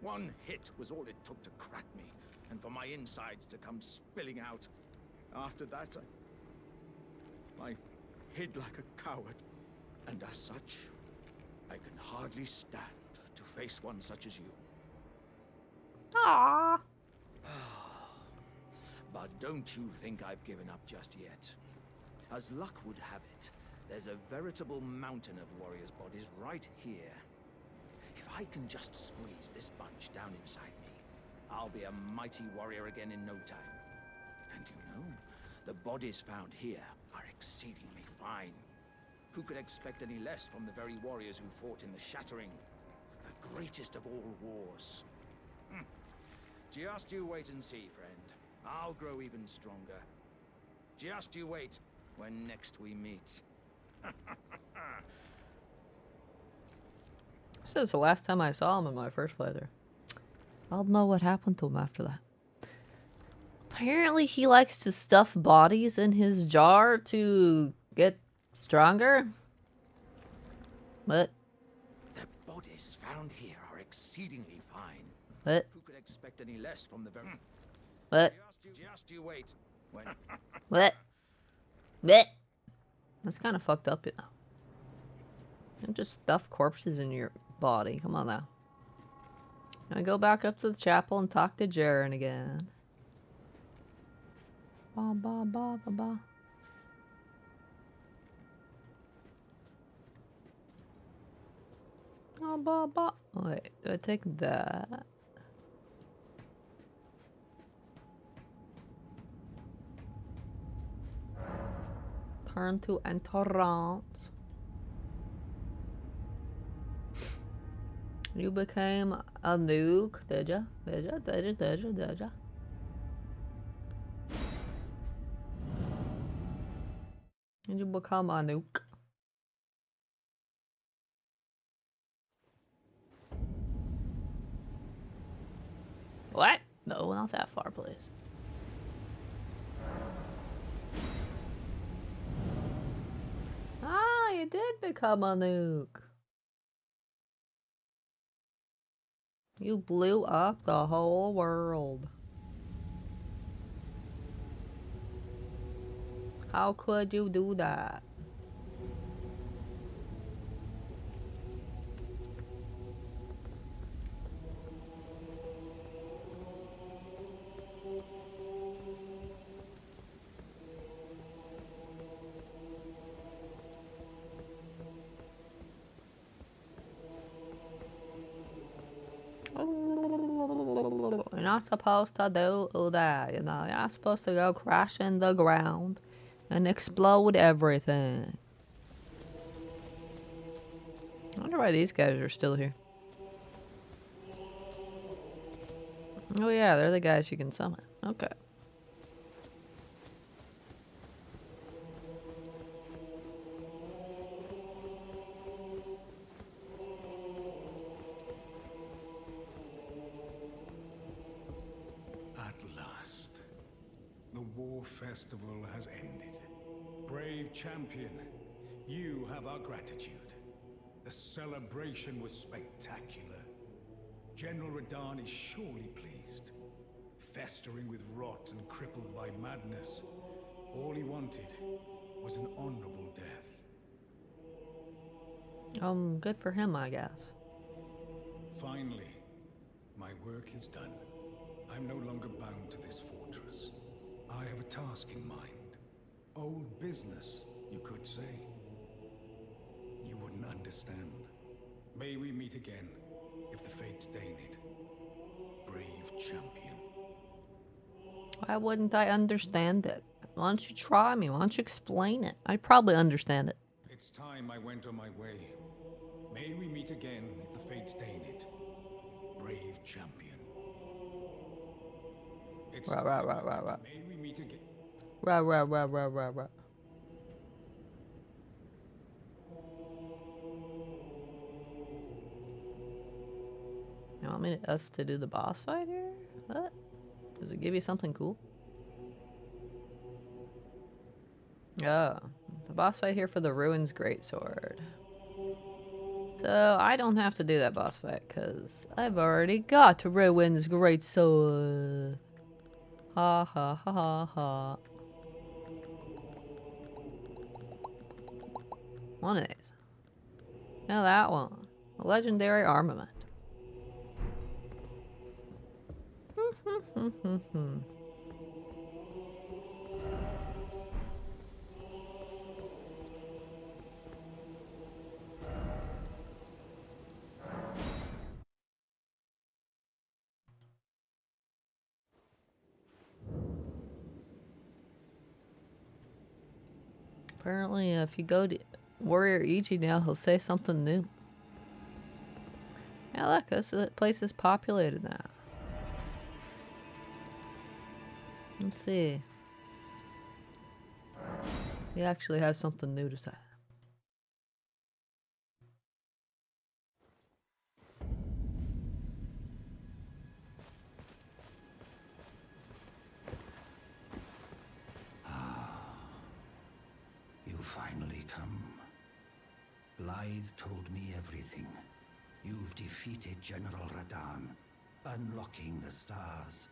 One hit was all it took to crack me, and for my insides to come spilling out. After that, I hid like a coward. And as such, I can hardly stand to face one such as you. Aww. But don't you think I've given up just yet. As luck would have it, there's a veritable mountain of warriors' bodies right here. If I can just squeeze this bunch down inside me, I'll be a mighty warrior again in no time. And you know, the bodies found here are exceedingly fine. Who could expect any less from the very warriors who fought in the Shattering? The greatest of all wars. Just you wait and see, friend. I'll grow even stronger. Just you wait when next we meet. This is the last time I saw him in my first playthrough. I don't know what happened to him after that. Apparently he likes to stuff bodies in his jar to get stronger. But The bodies found here are exceedingly fine. But Who could expect any less from the very... But Just you wait when... But That's kind of fucked up, you know. Don't just stuff corpses in your body. Come on now. I go back up to the chapel and talk to Jaren again. Ba ba ba ba ba. Ba ba ba. Wait, do I take that? Turn to Entorrance. You became a nuke, did ya? Did ya? Did you become a nuke? What? No, not that far, please. Ah, you did become a nuke. You blew up the whole world. How could you do that? You're not supposed to do that, you know. You're not supposed to go crash in the ground and explode everything. I wonder why these guys are still here. Oh yeah, they're the guys you can summon. Okay. At last, the war festival has ended. Brave champion, you have our gratitude. The celebration was spectacular. General Radahn is surely pleased. Festering with rot and crippled by madness, all he wanted was an honorable death. Good for him, I guess. Finally, my work is done. I'm no longer bound to this fortress. I have a task in mind. Old business, you could say. understand. May we meet again, if the fates deign it. Brave champion. Why wouldn't I understand it? Why don't you try me? Why don't you explain it? I'd probably understand it. It's time I went on my way. May we meet again, if the fates deign it. Brave champion. It's Right, right, right, right, right. May we meet again. Right, right, right, right, right, right. You want us to do the boss fight here? What? Does it give you something cool? Oh, the boss fight here for the Ruins Greatsword. So I don't have to do that boss fight because I've already got Ruins Greatsword. Ha ha ha ha ha. One of these. Now that one. A legendary armament. Apparently, if you go to Warrior EG now, he'll say something new. Yeah, look, this place is populated now. Let's see. He actually has something new to say. You finally come. Blythe told me everything. You've defeated General Radahn, unlocking the stars.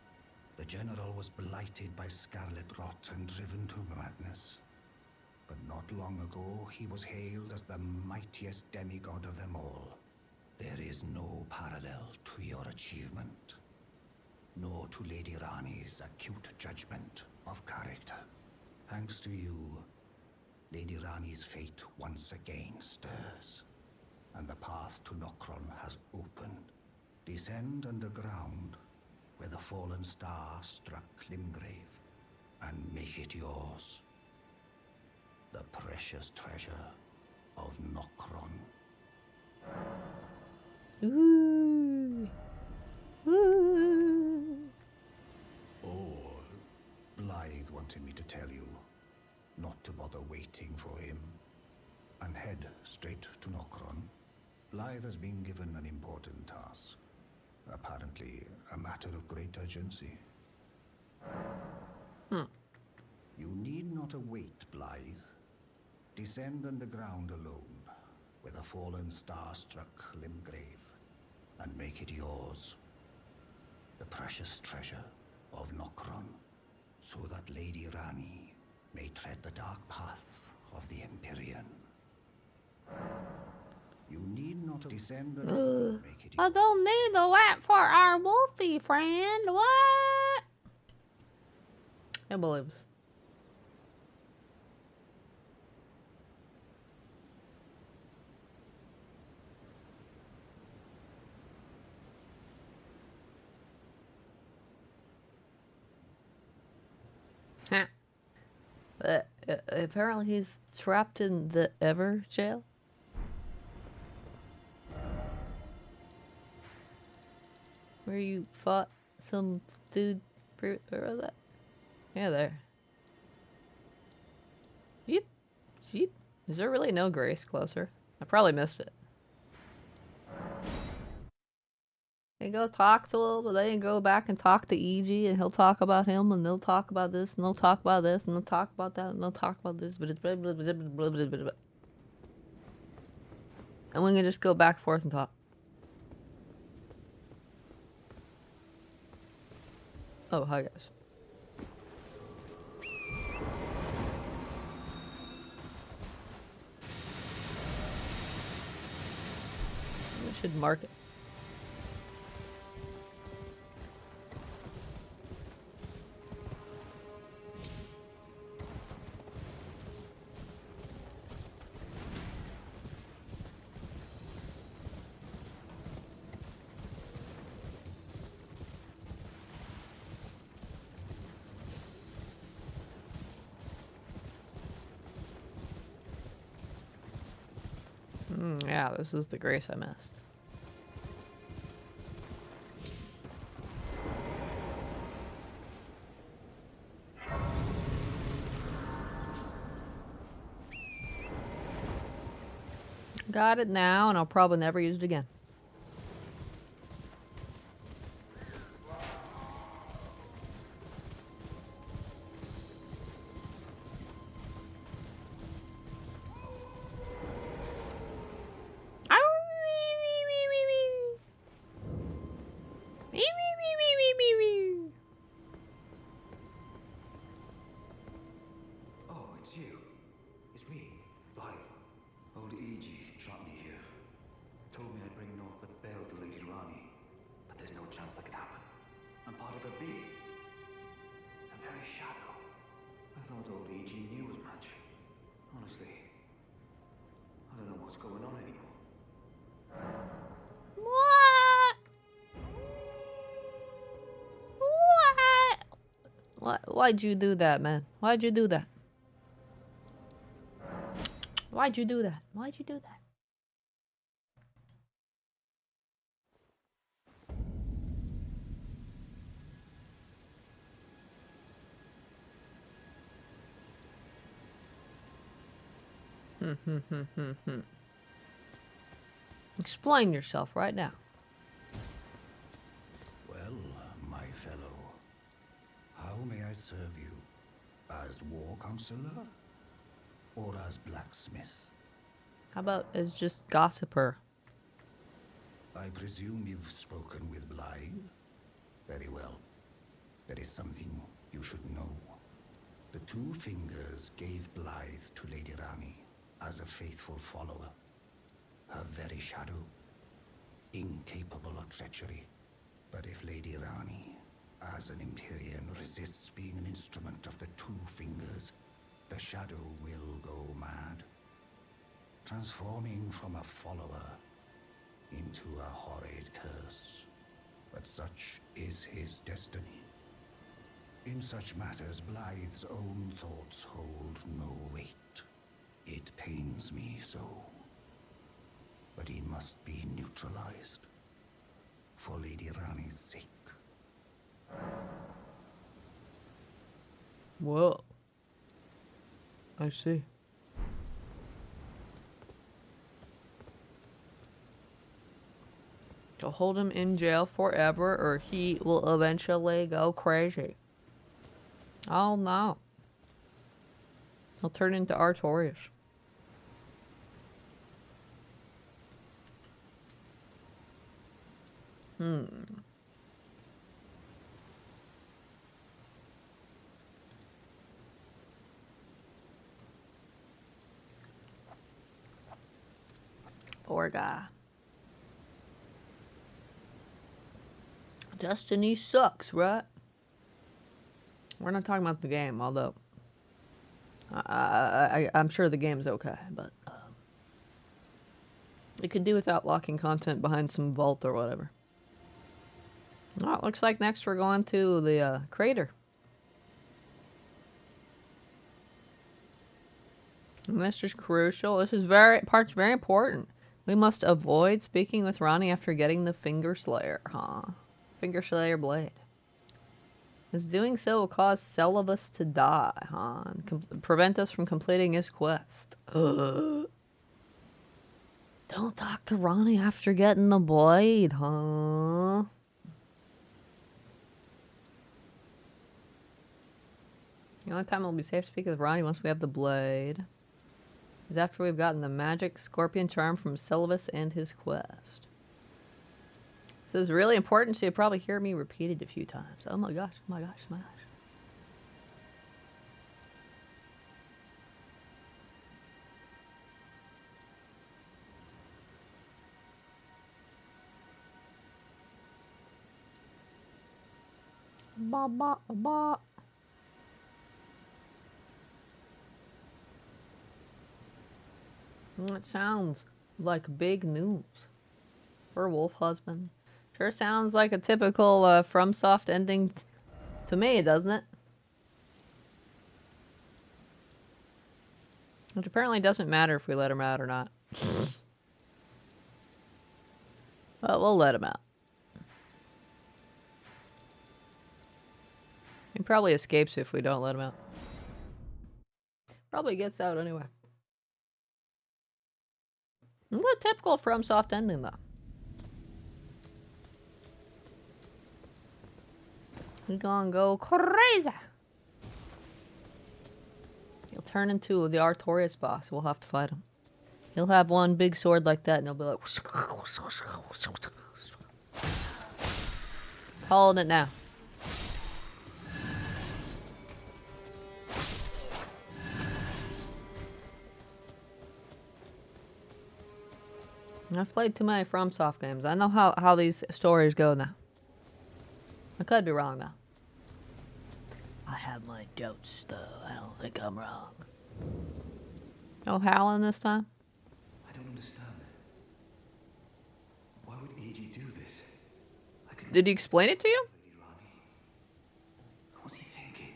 The general was blighted by scarlet rot and driven to madness. But not long ago, he was hailed as the mightiest demigod of them all. There is no parallel to your achievement, nor to Lady Rani's acute judgment of character. Thanks to you, Lady Rani's fate once again stirs, and the path to Nokron has opened. Descend underground, where the fallen star struck Limgrave, and make it yours. The precious treasure of Nokron. Ooh. Ooh. Oh, Blythe wanted me to tell you not to bother waiting for him, and head straight to Nokron. Blythe has been given an important task. Apparently, a matter of great urgency. You need not await Blythe. Descend underground alone, where the fallen star struck Limgrave, and make it yours. The precious treasure of Nokron, so that Lady Rani may tread the dark path of the Empyrean. You need not descend and make it I yours. don't need the wet for our wolfie friend. What? I believe. Huh. But apparently he's trapped in the Ever jail. Where you fought some dude. Where was that? Yeah, there. Jeep. Jeep. Is there really no Grace closer? I probably missed it. They go talk to him, but then you go back and talk to EG, and he'll talk about him, and they'll talk about this, and they'll talk about this, and they'll talk about that, and they'll talk about this, but it's blah, blah, blah, blah, blah, blah, blah. And we can just go back and forth and talk. Oh, hi guys. We should mark it. Yeah, this is the grace I missed. Got it now, and I'll probably never use it again. Oh, it's you. It's me, Blythe. Old E.G. trapped me here. Told me I'd bring naught but bale to Lady Rani. But there's no chance that could happen. I'm part of a being. A very shadow. I thought old E.G. knew as much. Honestly, I don't know what's going on anymore. Why'd you do that, man? Why'd you do that? Why'd you do that? Why'd you do that? Explain yourself right now. Well, my fellow, how may I serve you? As war counselor? Or as blacksmith? How about as just gossiper? I presume you've spoken with Blythe? Very well. There is something you should know. The Two Fingers gave Blythe to Lady Rani as a faithful follower. Her very shadow, incapable of treachery. But if Lady Rani, as an Empyrean, resists being an instrument of the Two Fingers, the shadow will go mad, transforming from a follower into a horrid curse. But such is his destiny. In such matters, Blythe's own thoughts hold no weight. It pains me so. But he must be neutralized. For Lady Rani's sake. Whoa. I see. To hold him in jail forever, or he will eventually go crazy. Oh no. He'll turn into Artorias. Poor guy. Destiny sucks, right? We're not talking about the game, although I'm sure the game's okay, but we could do without locking content behind some vault or whatever. Well, it looks like next we're going to the crater. And this is crucial. This is part's very important. We must avoid speaking with Rani after getting the Finger Slayer, huh? Finger Slayer blade. As doing so will cause Celibus to die, huh? And prevent us from completing his quest. Don't talk to Rani after getting the blade, huh? The only time it'll be safe to speak with Rani once we have the blade is after we've gotten the magic scorpion charm from Celibus and his quest. This is really important, so you'll probably hear me repeated a few times. Oh my gosh, oh my gosh, oh my gosh. Ba ba ba. It sounds like big news for Wolf Husband. Sure sounds like a typical FromSoft ending to me, doesn't it? Which apparently doesn't matter if we let him out or not. But we'll let him out. He probably escapes if we don't let him out. Probably gets out anyway. Not typical FromSoft ending though. He's gonna go crazy. He'll turn into the Artorias boss. We'll have to fight him. He'll have one big sword like that, and he'll be like, calling it now. I've played too many FromSoft games. I know how these stories go now. I could be wrong though. I have my doubts though. I don't think I'm wrong. No howling this time? I don't understand. Why would E.G. do this? Did he explain it to you? Lady Rani. What's he thinking?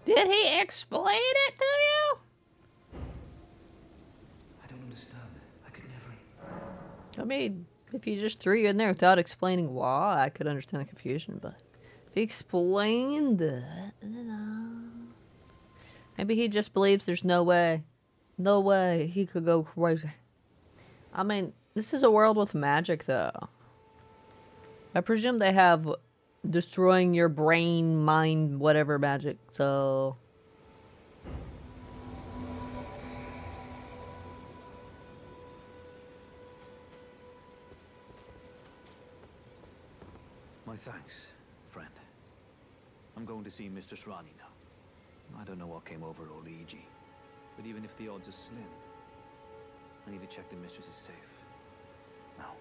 Did he explain it to you? I don't understand. I could never. I mean, if he just threw you in there without explaining why, I could understand the confusion, but if he explained it, maybe he just believes there's no way he could go crazy. I mean, this is a world with magic, though. I presume they have destroying your brain, mind, whatever magic, so... My thanks, friend. I'm going to see Mistress Rani now. I don't know what came over old E.G., but even if the odds are slim, I need to check the mistress is safe. Now,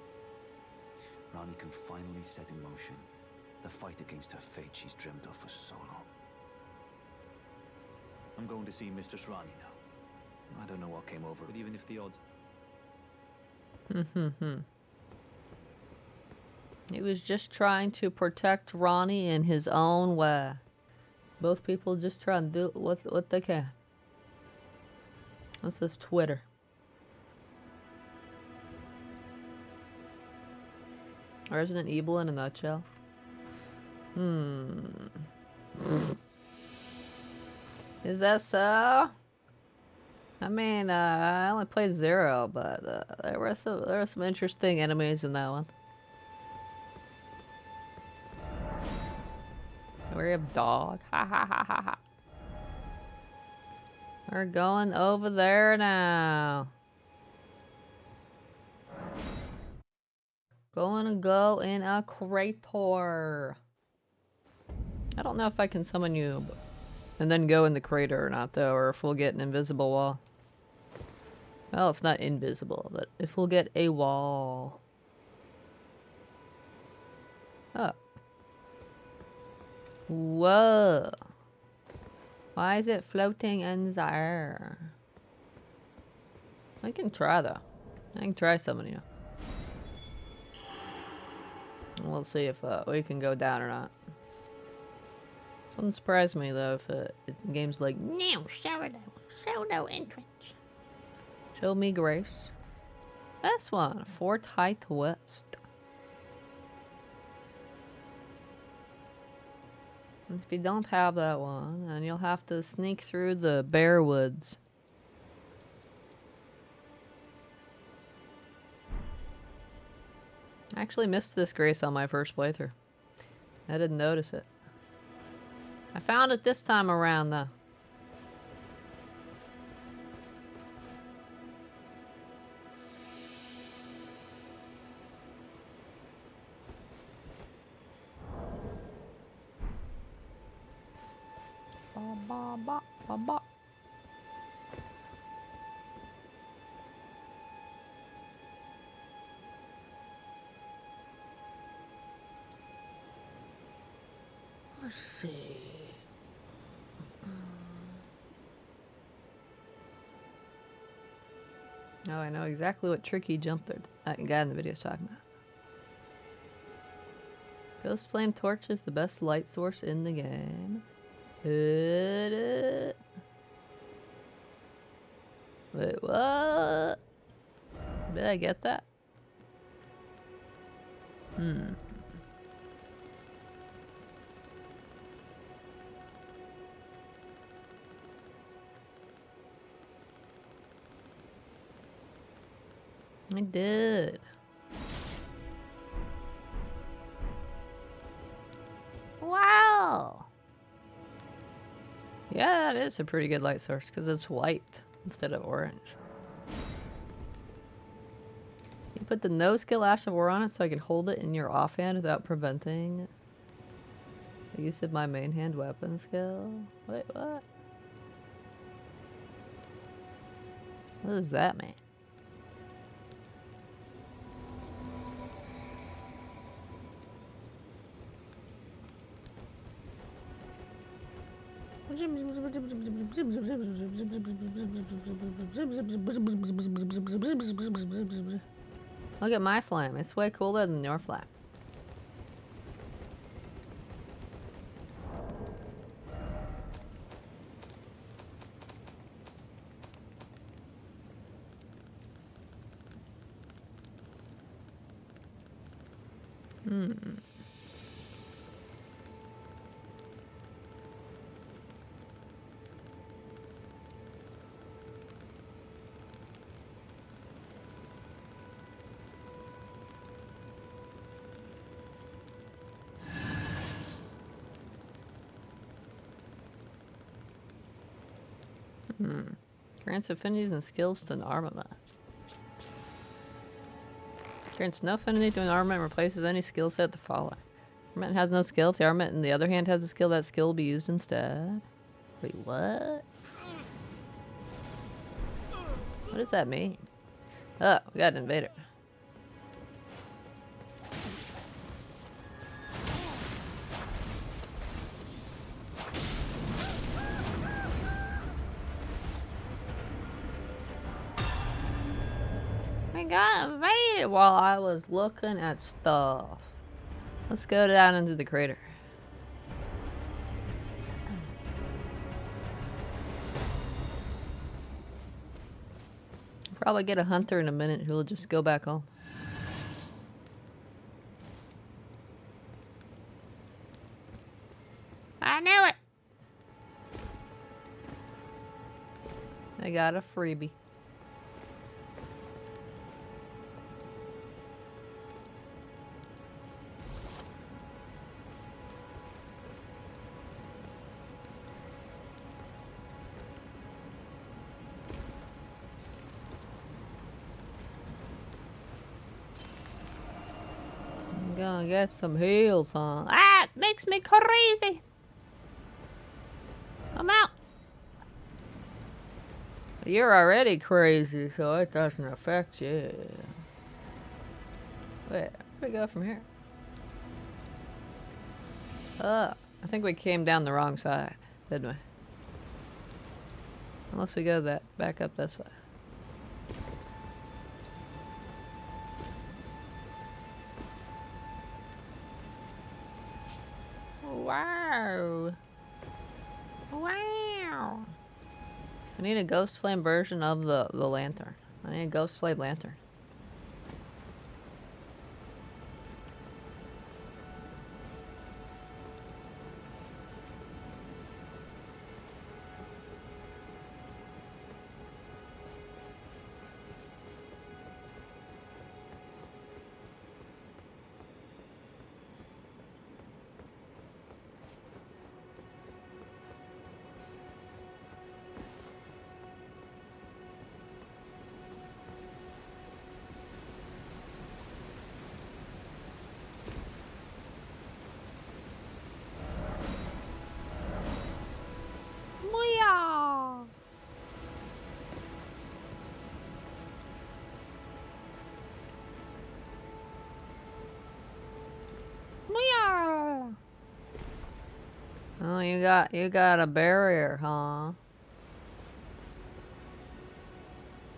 Rani can finally set in motion the fight against her fate she's dreamed of for so long. I'm going to see Mistress Rani now. I don't know what came over, but even if the odds... He was just trying to protect Ronnie in his own way. Both people just try and do what they can. What's this Twitter? Resident Evil in a nutshell. Is that so? I mean, I only played 0, but there were some interesting enemies in that one. We have dog. Ha ha ha ha ha. We're going over there now. Going to go in a crater. I don't know if I can summon you and then go in the crater or not though, or if we'll get an invisible wall. Well, it's not invisible, but if we'll get a wall. Oh. Whoa. Why is it floating in the air? I can try though. I can try summoning you. We'll see if we can go down or not. Wouldn't surprise me though if the game's like, no, show no entrance. Show me grace. This one, Fort Height West. If you don't have that one, then you'll have to sneak through the bare woods. I actually missed this grace on my first playthrough. I didn't notice it. I found it this time around though. Ba ba ba ba. Let's see. Oh, I know exactly what tricky jump that guy in the video is talking about. Ghost Flame Torch is the best light source in the game. Wait, what? Did I get that? I did. Wow. Yeah, that is a pretty good light source because it's white instead of orange. You put the no skill Ash of War on it so I can hold it in your offhand without preventing the use of my main hand weapon skill. Wait, what? What does that mean? Look at my flame. It's way cooler than your flame. Grants affinities and skills to an armament. Grants no affinity to an armament and replaces any skill set the following. Armament has no skill. If the armament in the other hand has a skill, that skill will be used instead. Wait, what? What does that mean? Oh, we got an invader. Got invaded while I was looking at stuff. Let's go down into the crater. Probably get a hunter in a minute who'll just go back home. I knew it! I got a freebie. Gonna get some heals, huh? Ah, it makes me crazy. I'm out. You're already crazy, so it doesn't affect you. Wait, where do we go from here? I think we came down the wrong side, didn't we? Unless we go that back up this way. Wow. Wow. I need a ghost flame version of the lantern. I need a ghost flame lantern. Oh, you got a barrier, huh?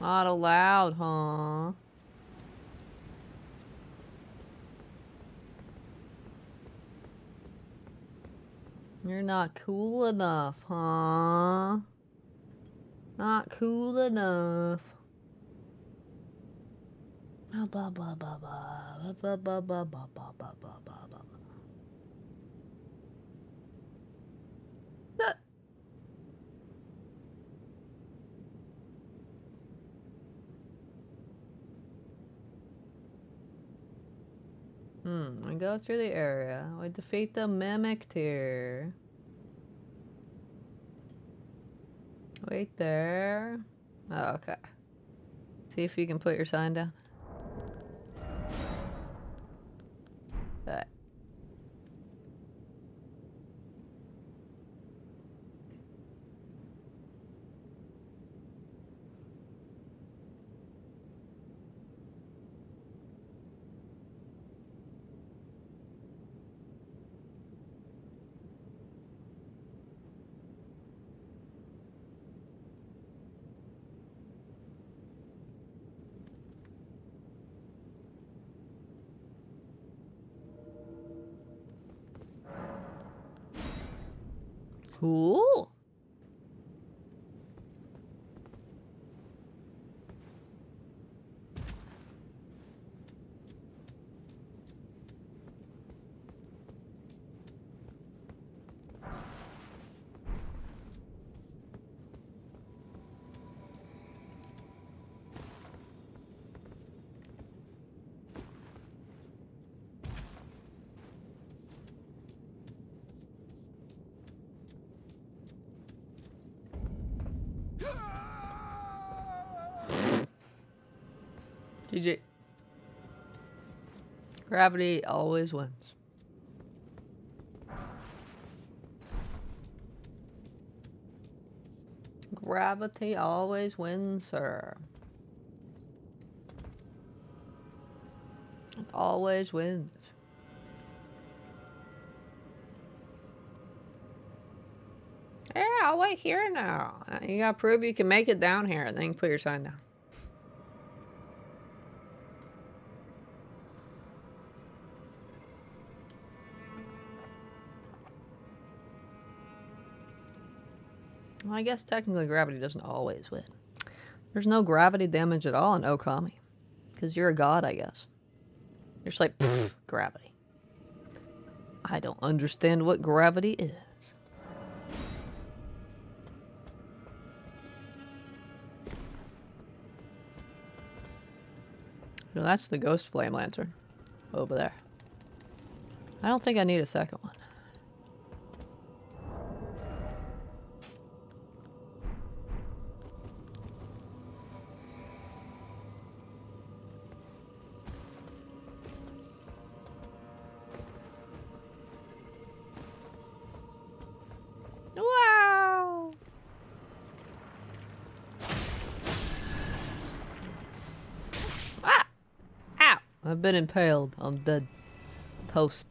Not allowed, huh? You're not cool enough, huh? Not cool enough. Oh, Ba ba ba ba ba ba ba ba ba ba ba ba ba ba. We go through the area. We defeat the mimic tier. Wait there. Oh, okay. See if you can put your sign down. Okay. Cool. GG. Gravity always wins. Gravity always wins, sir. It always wins. Yeah, I'll wait here now. You gotta prove you can make it down here, and then you can put your sign down. Well, I guess technically gravity doesn't always win. There's no gravity damage at all in Okami. Because you're a god, I guess. You're just like, gravity. I don't understand what gravity is. No, that's the ghost flame lantern. Over there. I don't think I need a second one. Wow! Ah! Ow! I've been impaled. I'm dead. Toast.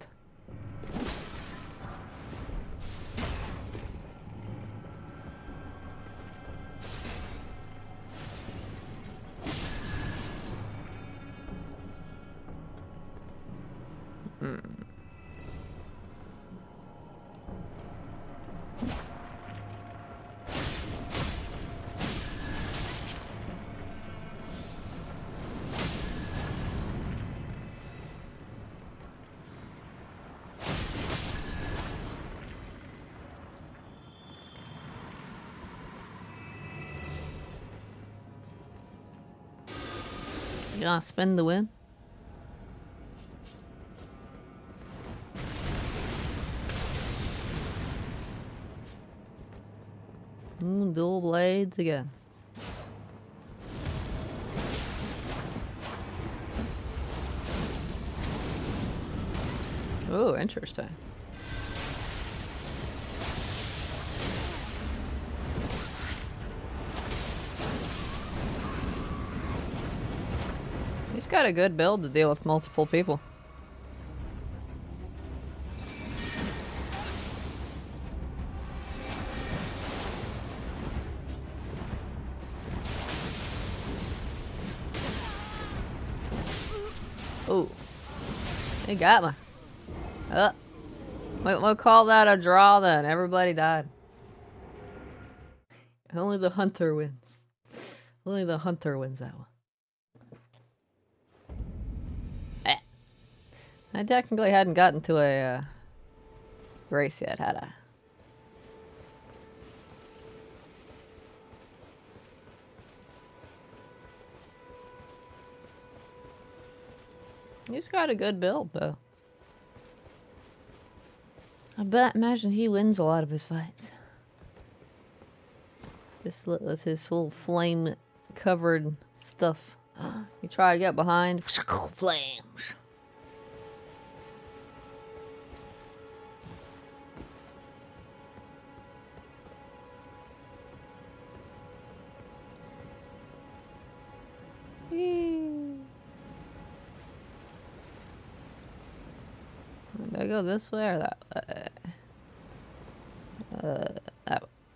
You gonna spin the win? Dual blades again. Oh, interesting. He's got a good build to deal with multiple people. Oh, he got me. We'll call that a draw then. Everybody died. Only the hunter wins. Only the hunter wins that one. I technically hadn't gotten to a race yet, had I? He's got a good build, though. Imagine he wins a lot of his fights. Just with his full flame-covered stuff. You try to get behind. Flames. Did I go this way or that way?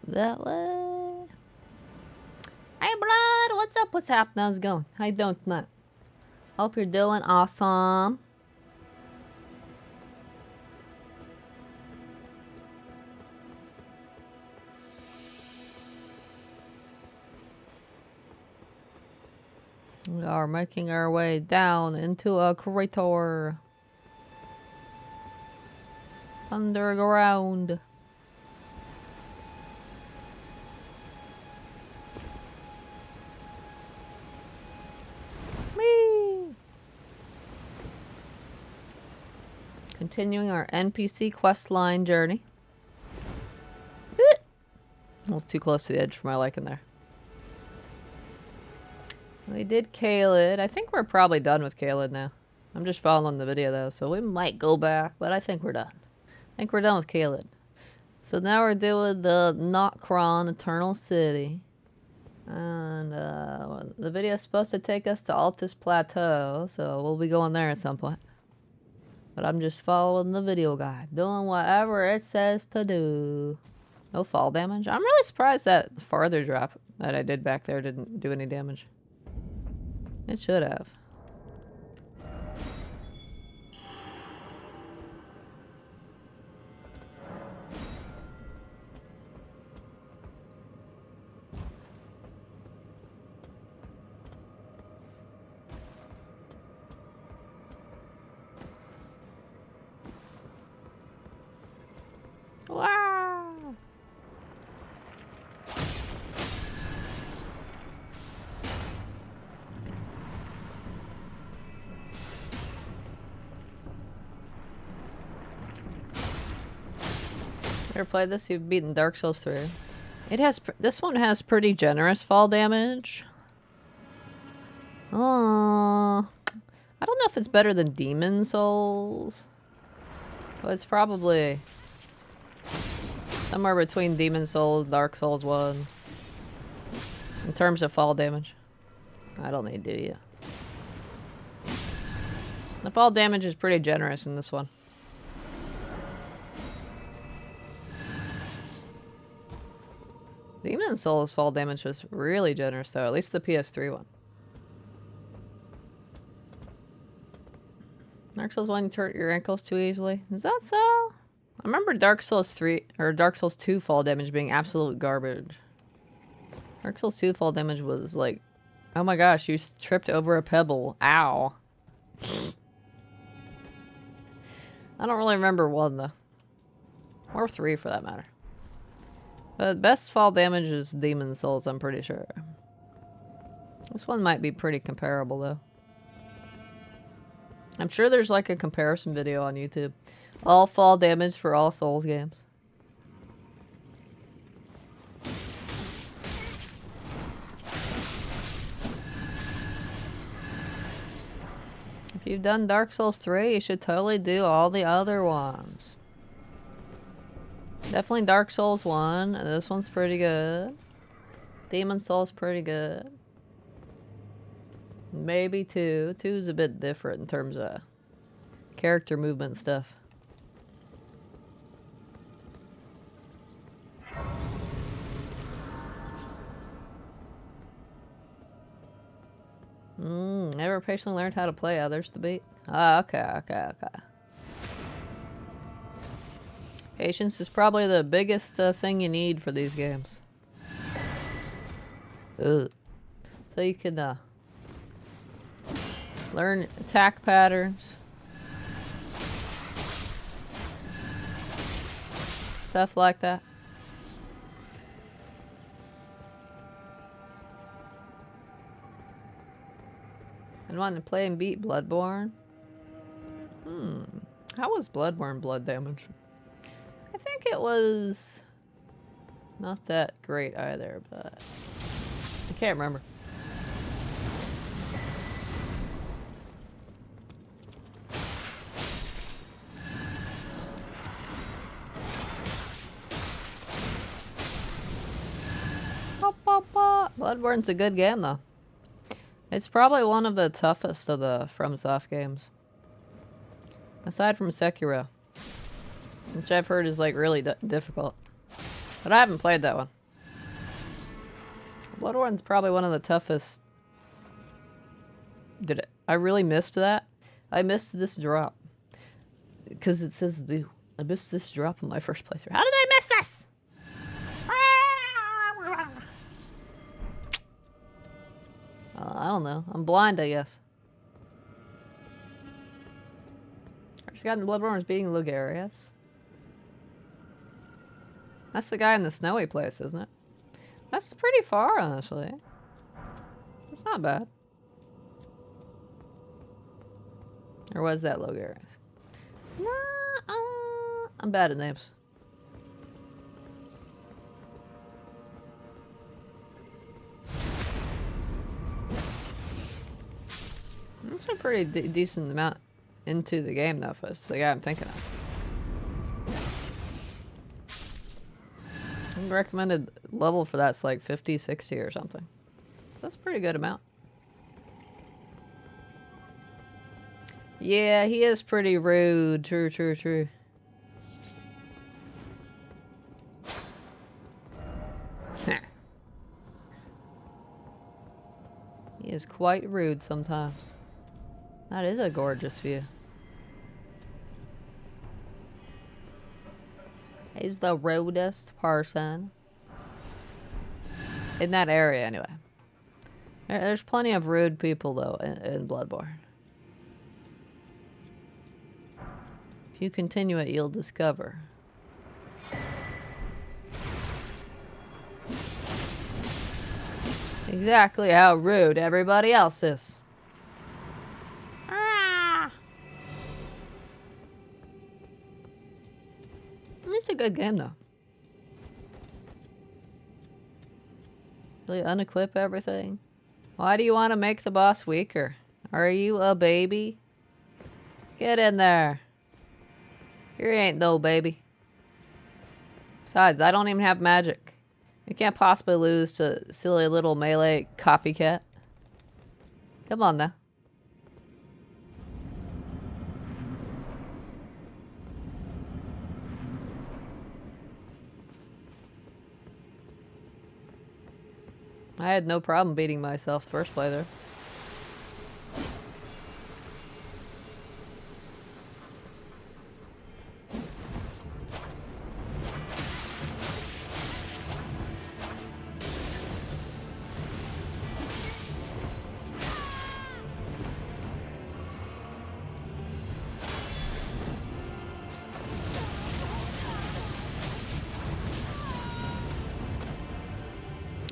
That way. Hey, blood, what's up? What's happening? How's it going? How you doing tonight? Hope you're doing awesome. We are making our way down into a crater. Underground. Whee! Continuing our NPC questline journey. A little too close to the edge for my liking there. We did Caelid. I think we're probably done with Caelid now. I'm just following the video though, so we might go back, but I think we're done. I think we're done with Caelid. So now we're doing the Notcron Eternal City. And the video is supposed to take us to Altus Plateau, so we'll be going there at some point. But I'm just following the video guide, doing whatever it says to do. No fall damage. I'm really surprised that the farther drop that I did back there didn't do any damage. It should have. Wow! Ever played this? You've beaten Dark Souls 3. It has. This one has pretty generous fall damage. I don't know if it's better than Demon Souls. But it's probably somewhere between Demon Souls, Dark Souls 1. In terms of fall damage. I don't need to do you. The fall damage is pretty generous in this one. Demon Souls fall damage was really generous though, at least the PS3 one. Dark Souls 1, you hurt your ankles too easily. Is that so? I remember Dark Souls 3 or Dark Souls 2 fall damage being absolute garbage. Dark Souls 2 fall damage was like, oh my gosh, you tripped over a pebble. Ow. I don't really remember 1 though. Or 3 for that matter. But best fall damage is Demon Souls, I'm pretty sure. This one might be pretty comparable though. I'm sure there's like a comparison video on YouTube. All fall damage for all Souls games. If you've done Dark Souls 3, you should totally do all the other ones. Definitely Dark Souls 1, and this one's pretty good. Demon Souls pretty good. Maybe 2. 2's a bit different in terms of character movement stuff. Never patiently learned how to play others to beat. Ah, okay. Patience is probably the biggest thing you need for these games. Ugh. So you can learn attack patterns. Stuff like that. And wanting to play and beat Bloodborne. How was Bloodborne blood damage? I think it was not that great either, but I can't remember. Bloodborne's a good game though. It's probably one of the toughest of the FromSoft games. Aside from Sekiro. Which I've heard is like really difficult. But I haven't played that one. Bloodborne's probably one of the toughest. I really missed that? I missed this drop. Because it says, dude, I missed this drop in my first playthrough. How did I miss this? I don't know. I'm blind, I guess. I just got in Bloodborne was beating Lugarius. That's the guy in the snowy place, isn't it? That's pretty far, honestly. It's not bad. Or was that Lugarius? Nah, I'm bad at names. That's a pretty decent amount into the game, though, if it's the guy I'm thinking of. The recommended level for that's like 50, 60 or something. That's a pretty good amount. Yeah, he is pretty rude. True, true, true. He is quite rude sometimes. That is a gorgeous view. He's the rudest person. In that area, anyway. There's plenty of rude people, though, in Bloodborne. If you continue it, you'll discover. Exactly how rude everybody else is. It's a good game, though. Really unequip everything. Why do you want to make the boss weaker? Are you a baby? Get in there. You ain't no baby. Besides, I don't even have magic. You can't possibly lose to silly little melee copycat. Come on now. I had no problem beating myself first playthrough.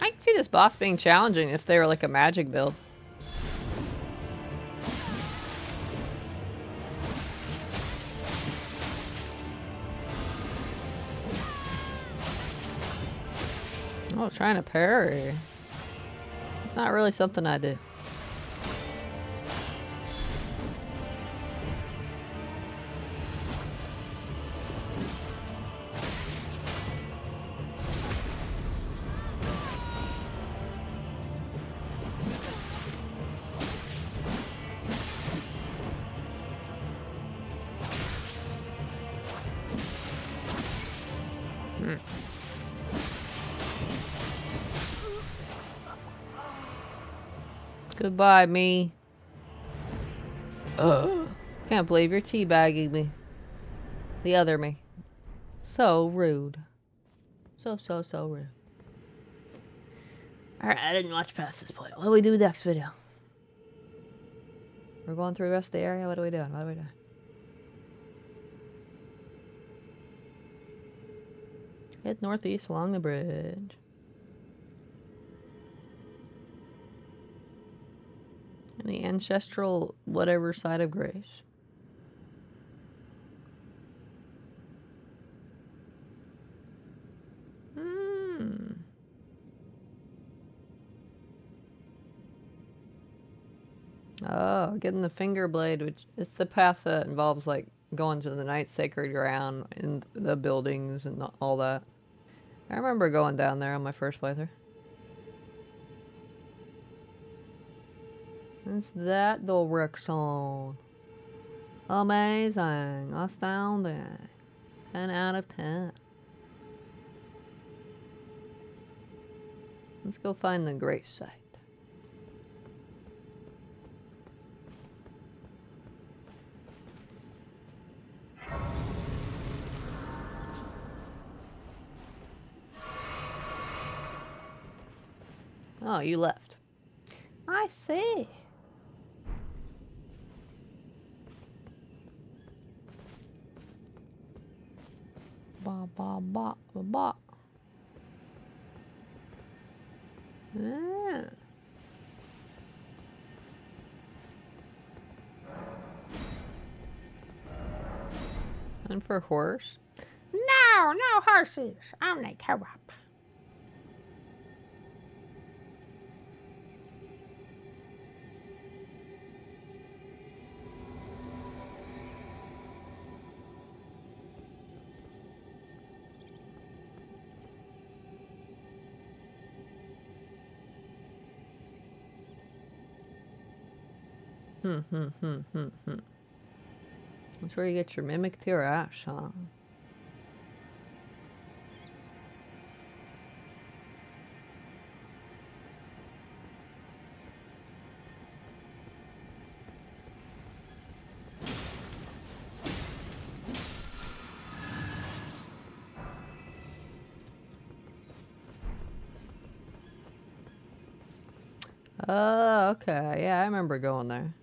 I can see this boss being challenging if they were like a magic build. Oh, trying to parry. It's not really something I do. Goodbye, me. Can't believe you're teabagging me. The other me. So rude. So rude. Alright, I didn't watch past this point. What do we do next video? We're going through the rest of the area? What are we doing? What are we doing? Head northeast along the bridge. And the ancestral whatever side of grace. Oh, getting the finger blade, which is the path that involves like going to the night sacred ground and the buildings and all that. I remember going down there on my first playthrough. It's that direction. Amazing. Astounding. 10 out of 10. Let's go find the grace site. Oh, you left. I see. Ba ba ba ba ba. Yeah. And for horse? No, no horses. Only co-op. That's where you get your mimic Tirash, huh? Oh, okay. Yeah, I remember going there.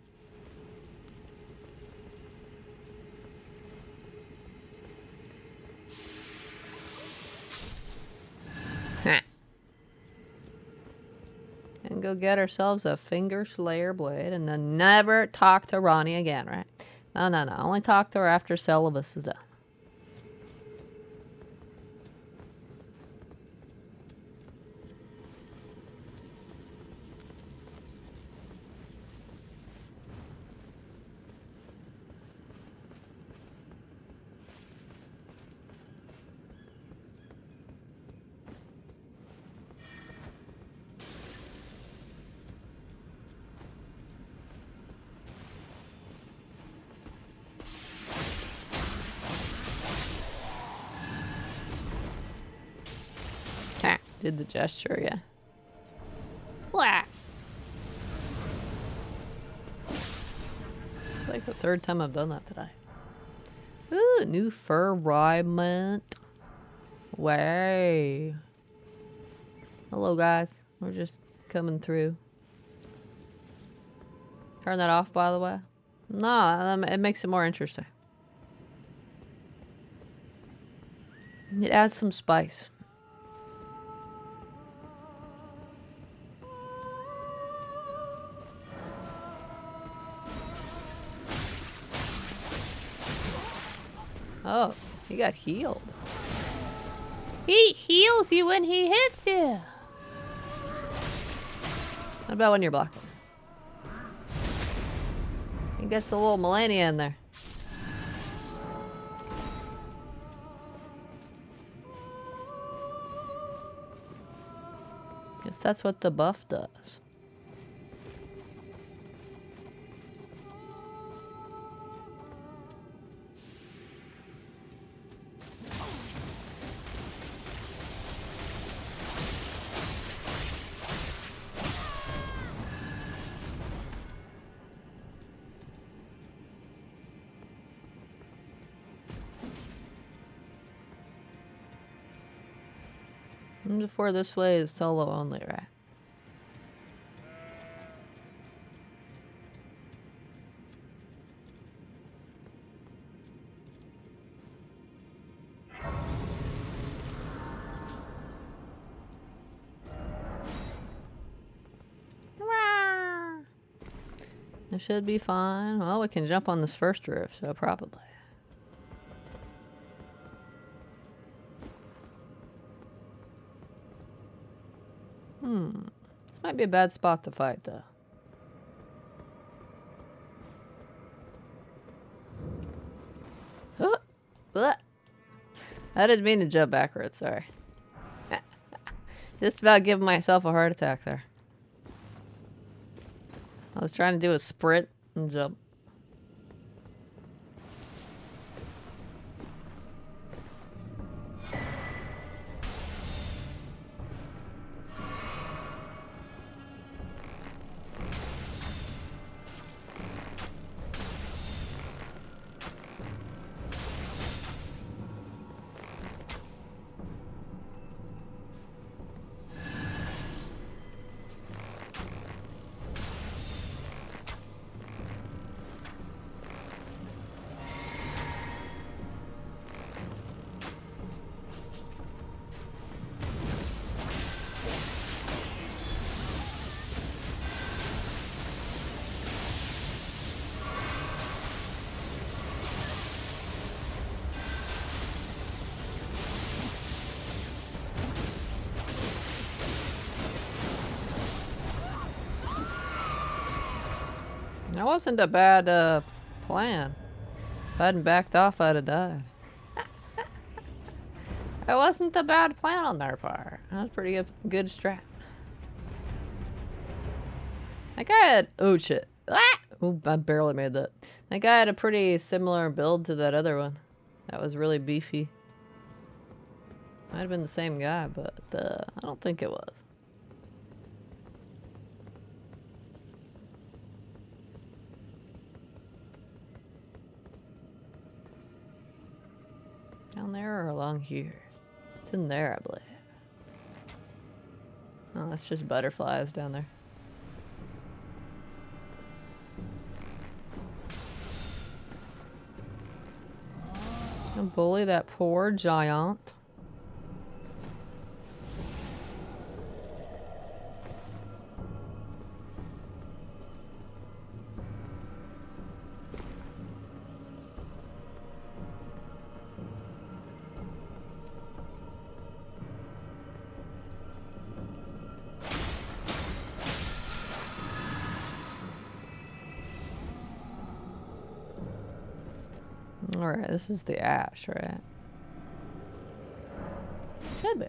And go get ourselves a Finger Slayer blade and then never talk to Ronnie again, right? No, no, no. Only talk to her after Celibus is done. Did the gesture, yeah. Blah. It's like the third time I've done that today. Ooh, new fur raiment. Way. Hello, guys. We're just coming through. Turn that off, by the way. No, it makes it more interesting. It adds some spice. Oh, he got healed. He heals you when he hits you. What about when you're blocking? He gets a little Melania in there. Guess that's what the buff does. And before this way is solo only, right? It should be fine. Well, we can jump on this first roof, so probably. This might be a bad spot to fight, though. Oh, bleh. I didn't mean to jump backwards, sorry. Just about giving myself a heart attack there. I was trying to do a sprint and jump. That wasn't a bad plan. If I hadn't backed off, I'd have died. It wasn't a bad plan on their part. That was pretty good strat. That guy had... Oh, shit. Ah! Oh, I barely made that. That guy had a pretty similar build to that other one. That was really beefy. Might have been the same guy, but I don't think it was. Down there or along here? It's in there, I believe. Oh, that's just butterflies down there. Don't bully that poor giant. Alright, this is the ash, right? Should be.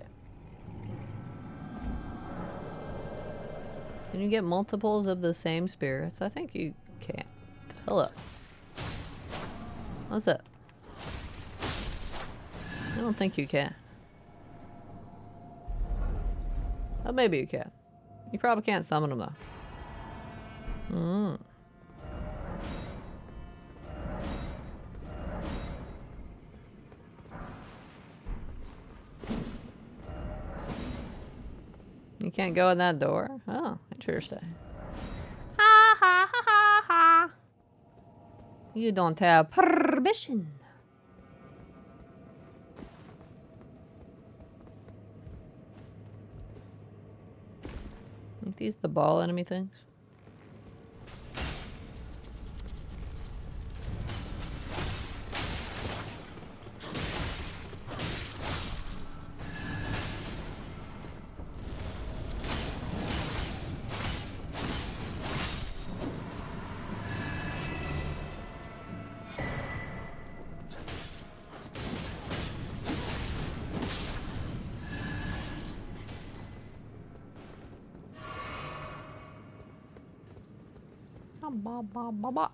Can you get multiples of the same spirits? I think you can't. Hello. What's up? I don't think you can. Oh, maybe you can. You probably can't summon them, though. You can't go in that door? Oh, interesting. Ha ha ha ha ha. You don't have permission. Aren't these the ball enemy things? Ba, ba, ba, ba.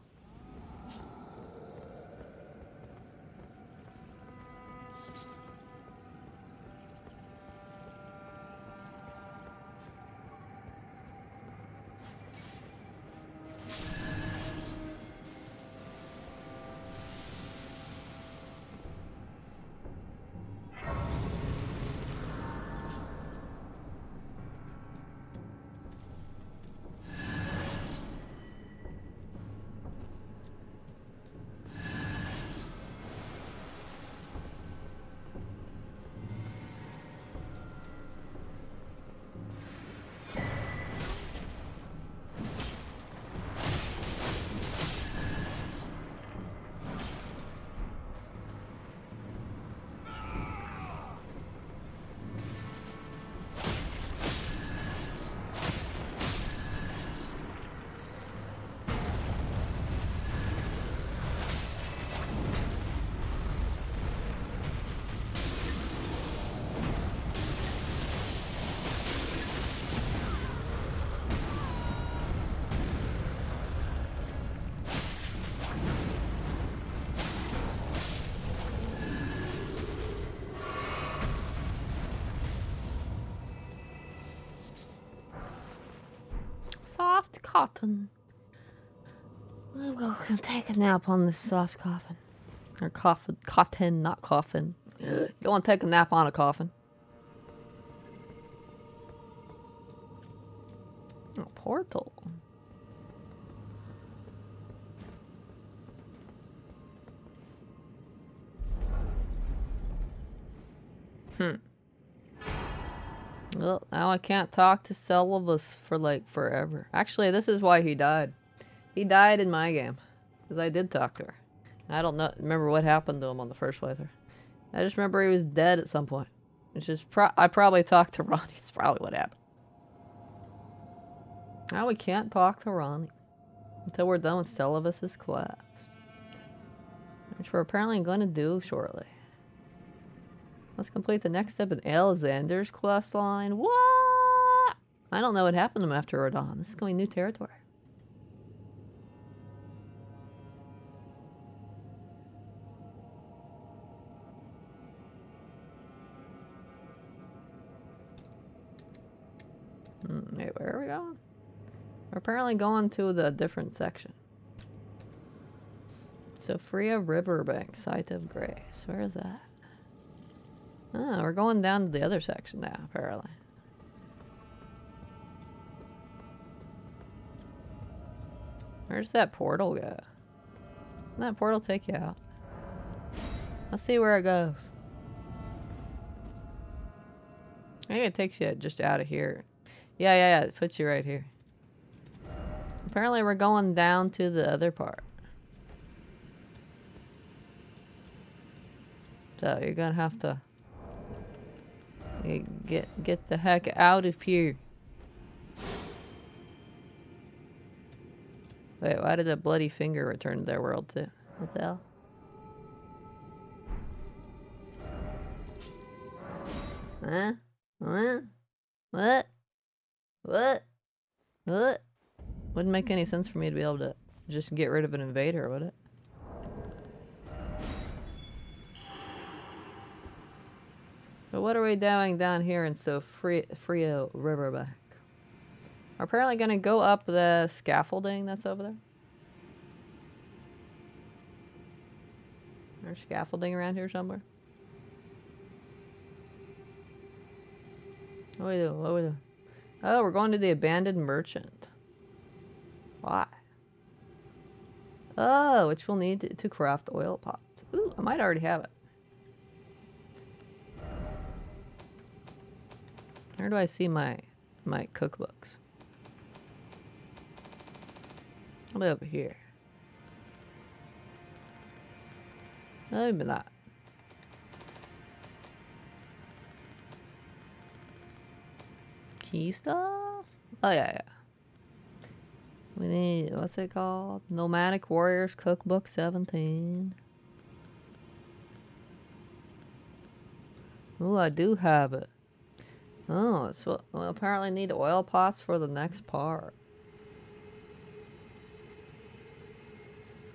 cotton. I'm gonna take a nap on this soft coffin. Or coffin. Cotton, not coffin. You don't want to take a nap on a coffin. Oh, portal. Well, now I can't talk to Celibus for like forever. Actually, this is why he died. He died in my game. Because I did talk to her. I don't remember what happened to him on the first playthrough. I just remember he was dead at some point. It's just I probably talked to Ronnie. It's probably what happened. Now we can't talk to Ronnie until we're done with Celibus's quest. Which we're apparently going to do shortly. Let's complete the next step in Alexander's quest line. What? I don't know what happened to him after Radon. This is going new territory. Wait, where are we going? We're apparently going to the different section. Sophia Riverbank, Site of Grace. Where is that? Oh, we're going down to the other section now, apparently. Where's that portal go? Doesn't that portal take you out? Let's see where it goes. I think it takes you just out of here. Yeah, it puts you right here. Apparently we're going down to the other part. So you're gonna have to get the heck out of here. Wait, why did a bloody finger return to their world too? What the hell? Huh? What? What? What? What? Wouldn't make any sense for me to be able to just get rid of an invader, would it? So what are we doing down here in Frio Riverbank? We're apparently going to go up the scaffolding that's over there. There's scaffolding around here somewhere. What are we doing? What are we doing? Oh, we're going to the abandoned merchant. Why? Oh, which we'll need to craft oil pots. Ooh, I might already have it. Where do I see my cookbooks? I'll be over here. Maybe not. Key stuff? Oh yeah. We need, what's it called? Nomadic Warriors Cookbook 17. Ooh, I do have it. Oh, so we'll apparently need oil pots for the next part.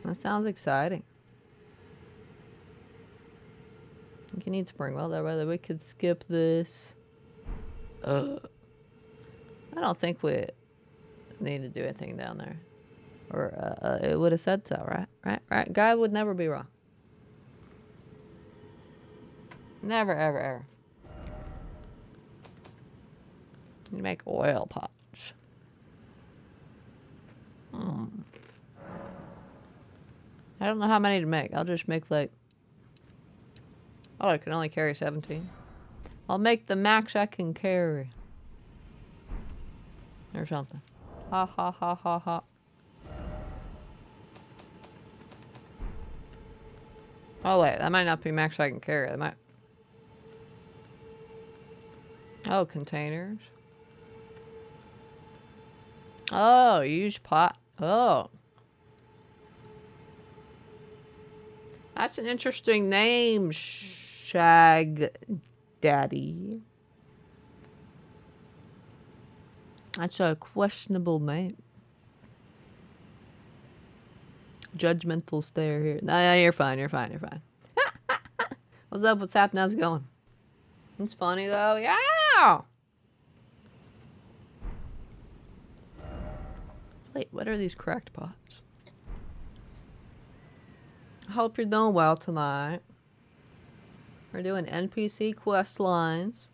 That sounds exciting. I think you need spring well there, whether we could skip this. I don't think we need to do anything down there. Or it would have said so, right? Right? Guy would never be wrong. Never, ever, ever. You make oil pots. I don't know how many to make. I'll just make like... Oh, I can only carry 17. I'll make the max I can carry. Or something. Ha ha ha ha ha. Oh wait, that might not be max I can carry. That might... Oh, containers. Oh, use pot. Oh. That's an interesting name, Shag Daddy. That's a questionable name. Judgmental stare here. Nah, you're fine, you're fine, you're fine. What's up? What's happening? How's it going? It's funny though. Yeah! Wait, what are these cracked pots? Hope you're doing well tonight. We're doing NPC quest lines.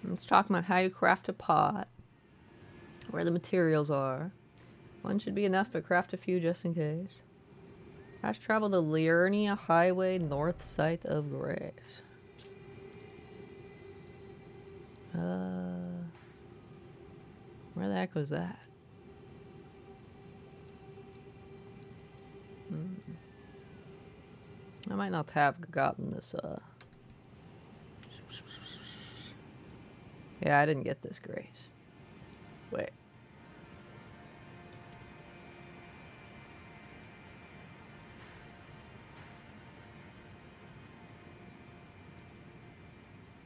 Let's talk about how you craft a pot, where the materials are. One should be enough, but craft a few just in case. Fast travel to Liurnia Highway, north site of Graves. Where the heck was that? I might not have gotten this, Yeah, I didn't get this grace. Wait.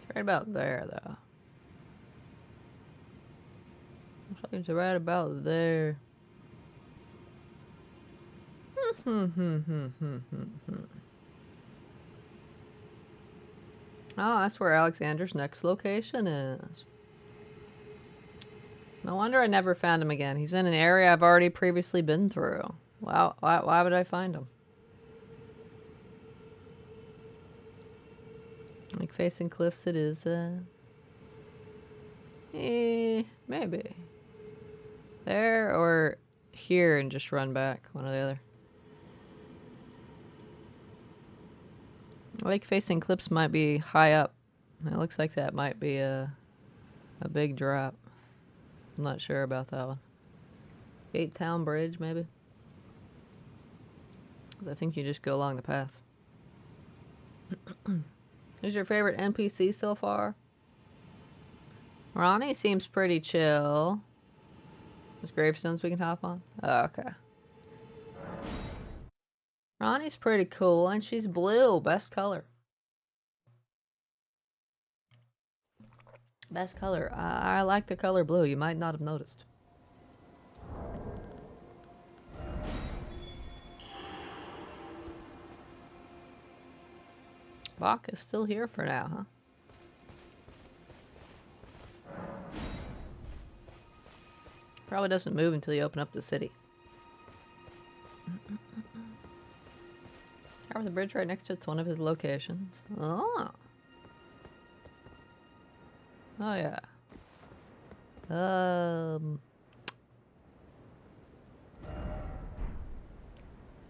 It's right about there, though. Looks like it's right about there. Oh, that's where Alexander's next location is. No wonder I never found him again. He's in an area I've already previously been through. Wow, why would I find him? Like facing cliffs it is, maybe. There or here and just run back, one or the other. Lake facing cliffs might be high up. It looks like that might be a big drop. I'm not sure about that one. Gate Town Bridge, maybe? I think you just go along the path. Who's your favorite NPC so far? Ronnie seems pretty chill. There's gravestones we can hop on? Oh, okay. Ronnie's pretty cool, and she's blue. Best color. Best color. I like the color blue. You might not have noticed. Bach is still here for now, huh? Probably doesn't move until you open up the city. Tower the bridge right next to it's one of his locations. Oh. Oh yeah.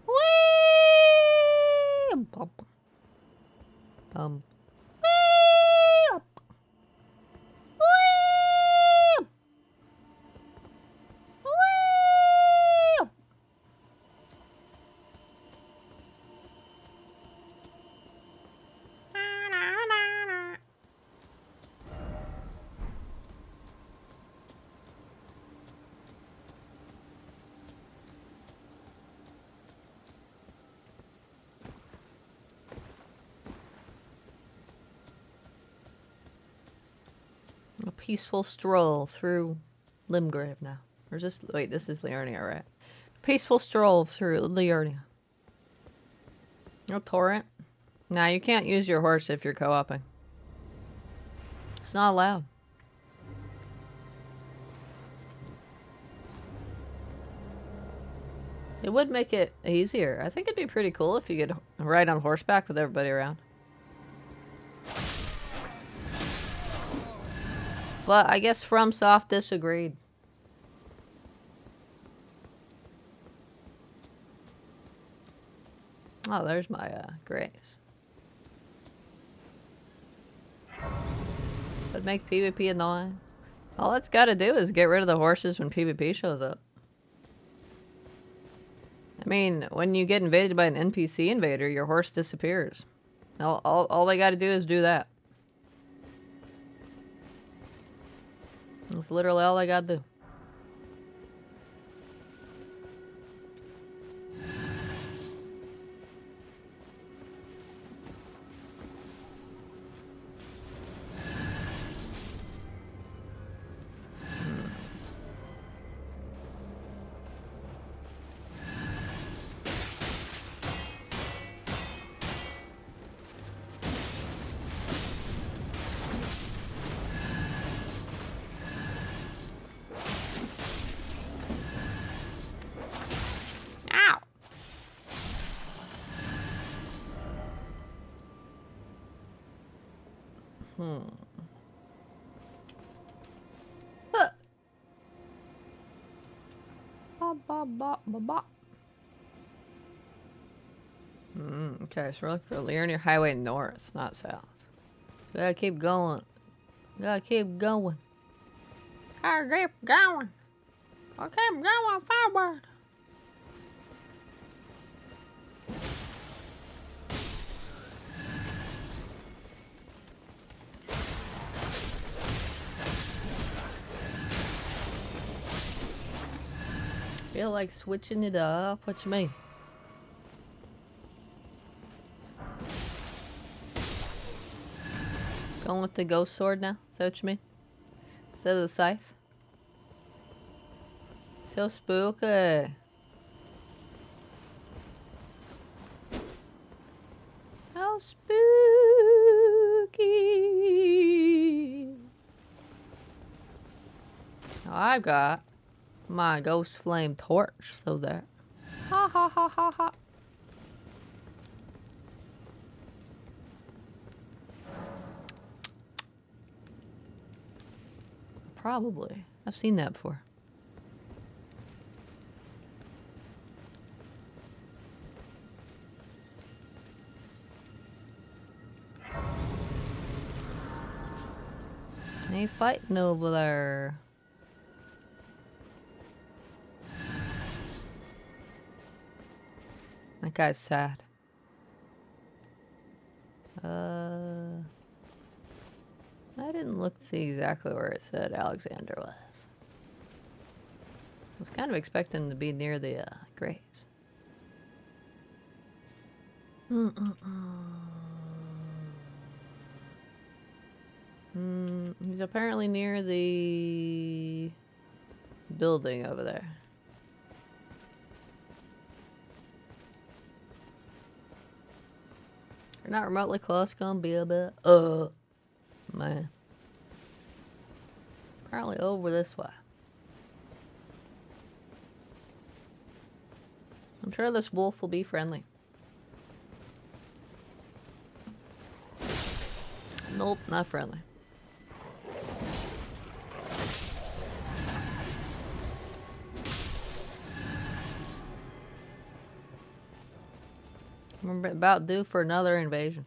Whee! Bump. Whee! Whee! Whee! A peaceful stroll through Limgrave now. Or is this... Wait, this is Liurnia, right? Peaceful stroll through Liurnia. No torrent? Nah, you can't use your horse if you're co-oping. It's not allowed. It would make it easier. I think it'd be pretty cool if you could ride on horseback with everybody around. But I guess FromSoft disagreed. Oh, there's my grace. Would make PvP annoying. All it's got to do is get rid of the horses when PvP shows up. I mean, when you get invaded by an NPC invader, your horse disappears. All they got to do is do that. That's literally all I gotta do. Huh. Ba, ba, ba, ba, ba. Okay, so we're looking for Linear Highway North, not south. So gotta keep going. Gotta keep going. Gotta keep going. I keep going forward. Feel like switching it up. What you mean? Going with the ghost sword now? Is that what you mean? Instead of the scythe? So spooky. How spooky. Now I've got my ghost flame torch, so there. Ha ha ha ha ha. Probably. I've seen that before. Ain't fighting over there. That guy's sad. I didn't look to see exactly where it said Alexander was. I was kind of expecting to be near the graves. He's apparently near the building over there. You're not remotely close, gonna be a bit. Man. Apparently over this way. I'm sure this wolf will be friendly. Nope, not friendly. We're about due for another invasion.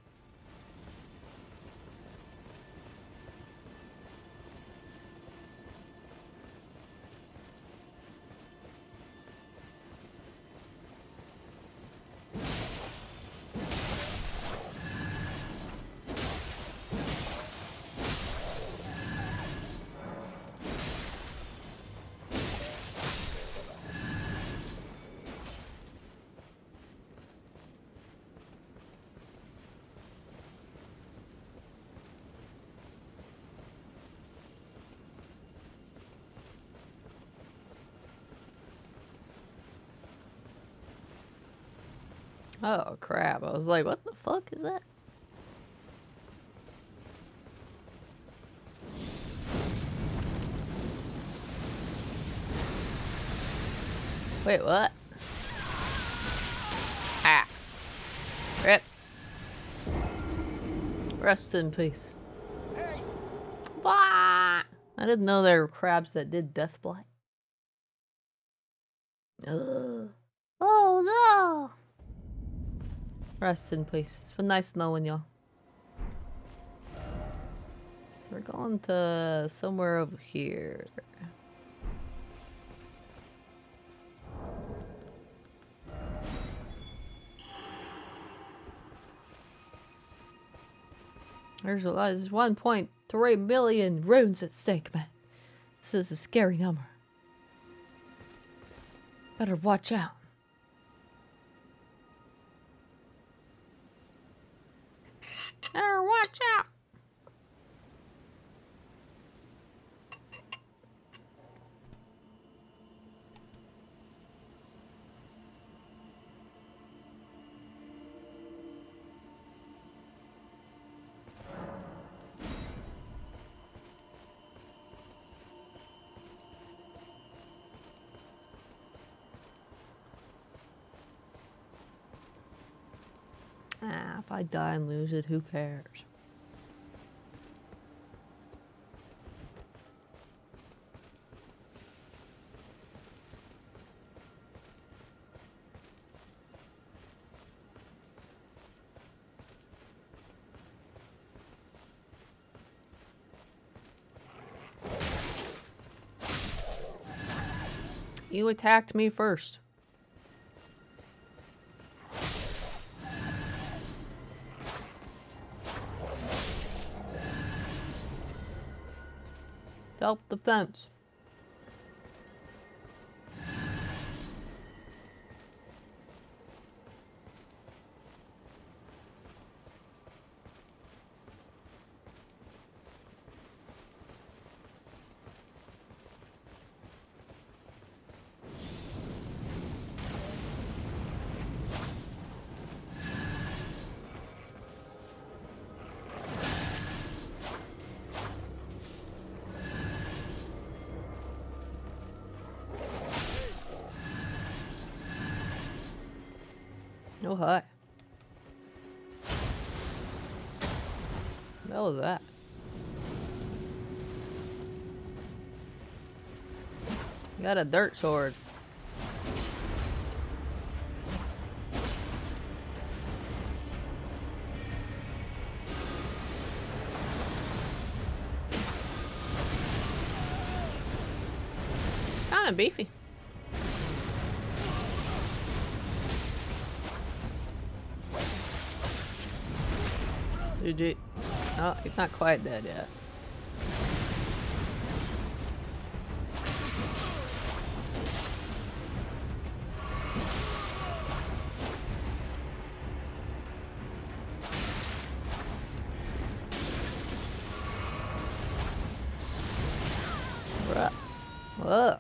Oh crap, I was like, what the fuck is that? Wait, what? Ah. Rip. Rest in peace. Hey! Bah! I didn't know there were crabs that did death blight. Ugh. Oh no! Rest in peace. It's been nice knowing y'all. We're going to somewhere over here. There's 1.3 million runes at stake, man. This is a scary number. Better watch out. Better watch out. Ah, if I die and lose it, who cares? You attacked me first. Self-defense. Oh, hi. What was that? Got a dirt sword. Kinda beefy. GG. Oh, he's not quite dead yet. Bruh. Whoa.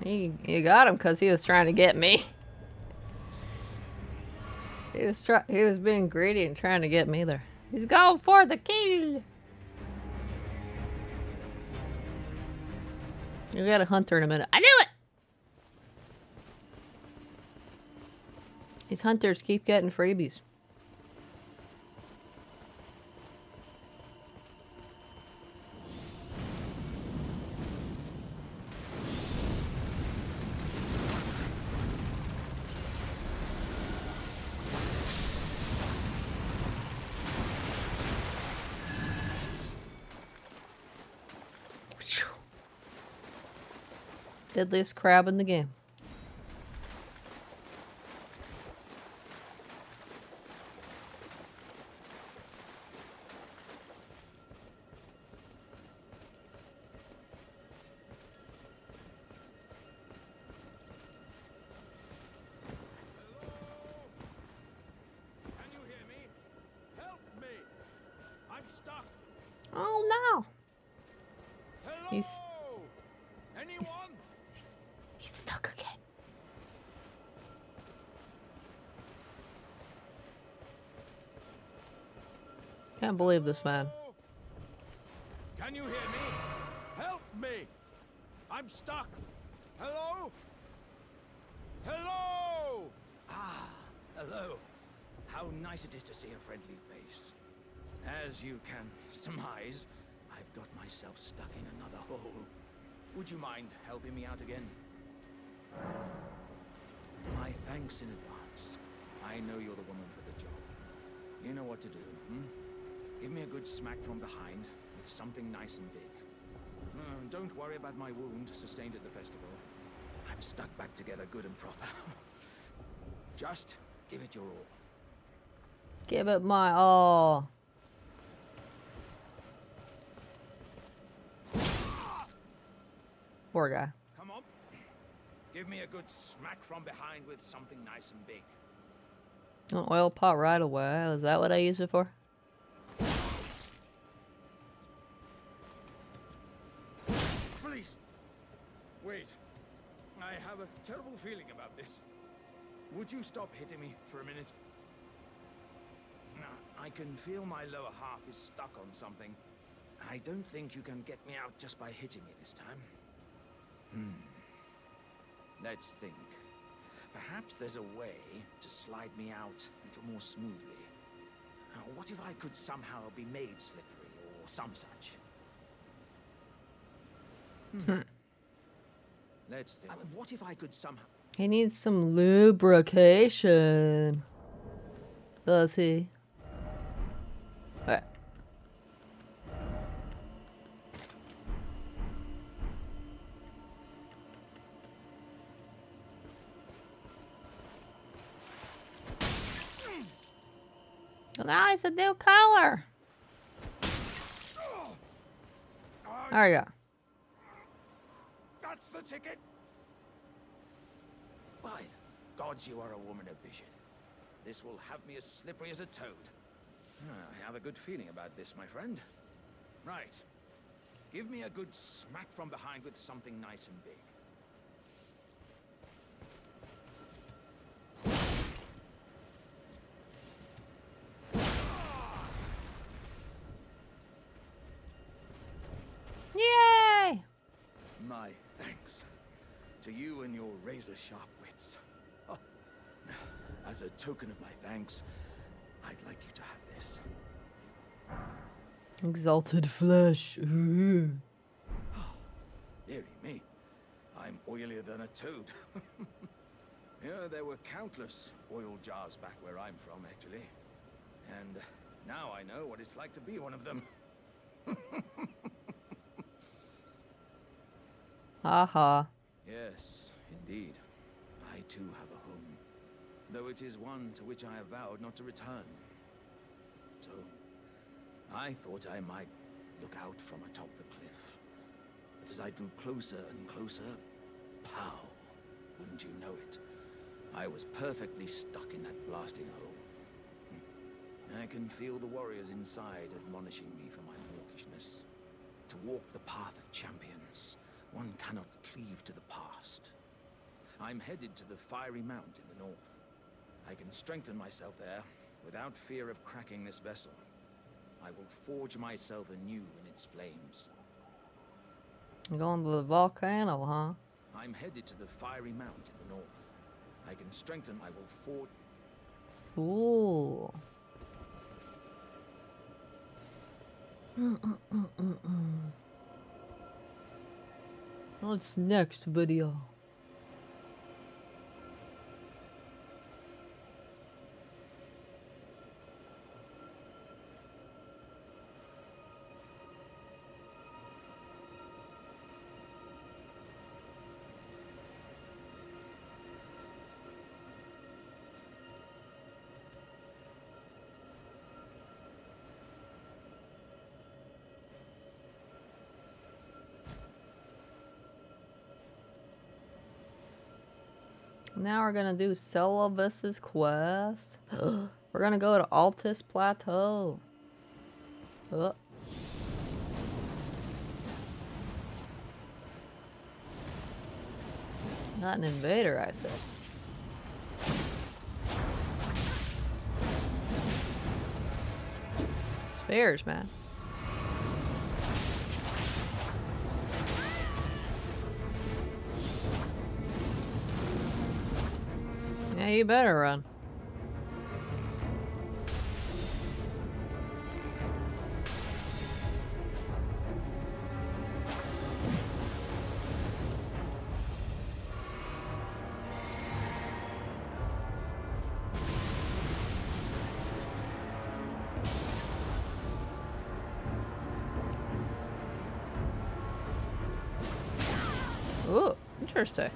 You got him because he was trying to get me. He was being greedy and trying to get me there. He's going for the kill. You got a hunter in a minute. I knew it. These hunters keep getting freebies. Deadliest crab in the game. Can you hear me? Help me! I'm stuck. Oh no! Hello? He's Anyone? stuck again. Can't believe this man. Can you hear me? Help me! I'm stuck. Hello? Hello? Ah, hello. How nice it is to see a friendly face. As you can surmise, I've got myself stuck in another hole. Would you mind helping me out again? My thanks in advance. I know you're the woman for the job. You know what to do, hmm? Give me a good smack from behind with something nice and big. Don't worry about my wound sustained at the festival. I'm stuck back together good and proper. Just give it your all. Give it my all. Poor guy. Come on. Give me a good smack from behind with something nice and big. An oil pot right away. Is that what I use it for? Please. Wait. I have a terrible feeling about this. Would you stop hitting me for a minute? Now, I can feel my lower half is stuck on something. I don't think you can get me out just by hitting me this time. Let's think. Perhaps there's a way to slide me out a little more smoothly. What if I could somehow be made slippery or some such? Let's think. What if I could somehow... He needs some lubrication. Does he? Alright. Well, now it's a new color. There you go. That's the ticket. Fine. Gods, you are a woman of vision. This will have me as slippery as a toad. I have a good feeling about this, my friend. Right. Give me a good smack from behind with something nice and big. Yay! My thanks to you and your razor-sharp wits. Oh, as a token of my thanks, I'd like you to have this. Exalted flesh. Ooh. Dearie me, I'm oilier than a toad. Yeah, there were countless oil jars back where I'm from, actually. And now I know what it's like to be one of them. Haha. Yes, indeed. I too have a home, though it is one to which I have vowed not to return. So, I thought I might look out from atop the cliff. But as I drew closer and closer, pow, wouldn't you know it? I was perfectly stuck in that blasting hole. I can feel the warriors inside admonishing me for my mawkishness. To walk the path of champions, one cannot cleave to the past. I'm headed to the fiery mount in the north. I can strengthen myself there without fear of cracking this vessel. I will forge myself anew in its flames. Going to the volcano, huh? I'm headed to the fiery mount in the north. I can strengthen, I will forge... Ooh. What's next video? Now we're gonna do Celebus's quest. We're gonna go to Altus Plateau. Oh. Not an invader, I said. Spares, man. Yeah, you better run. Ooh, interesting.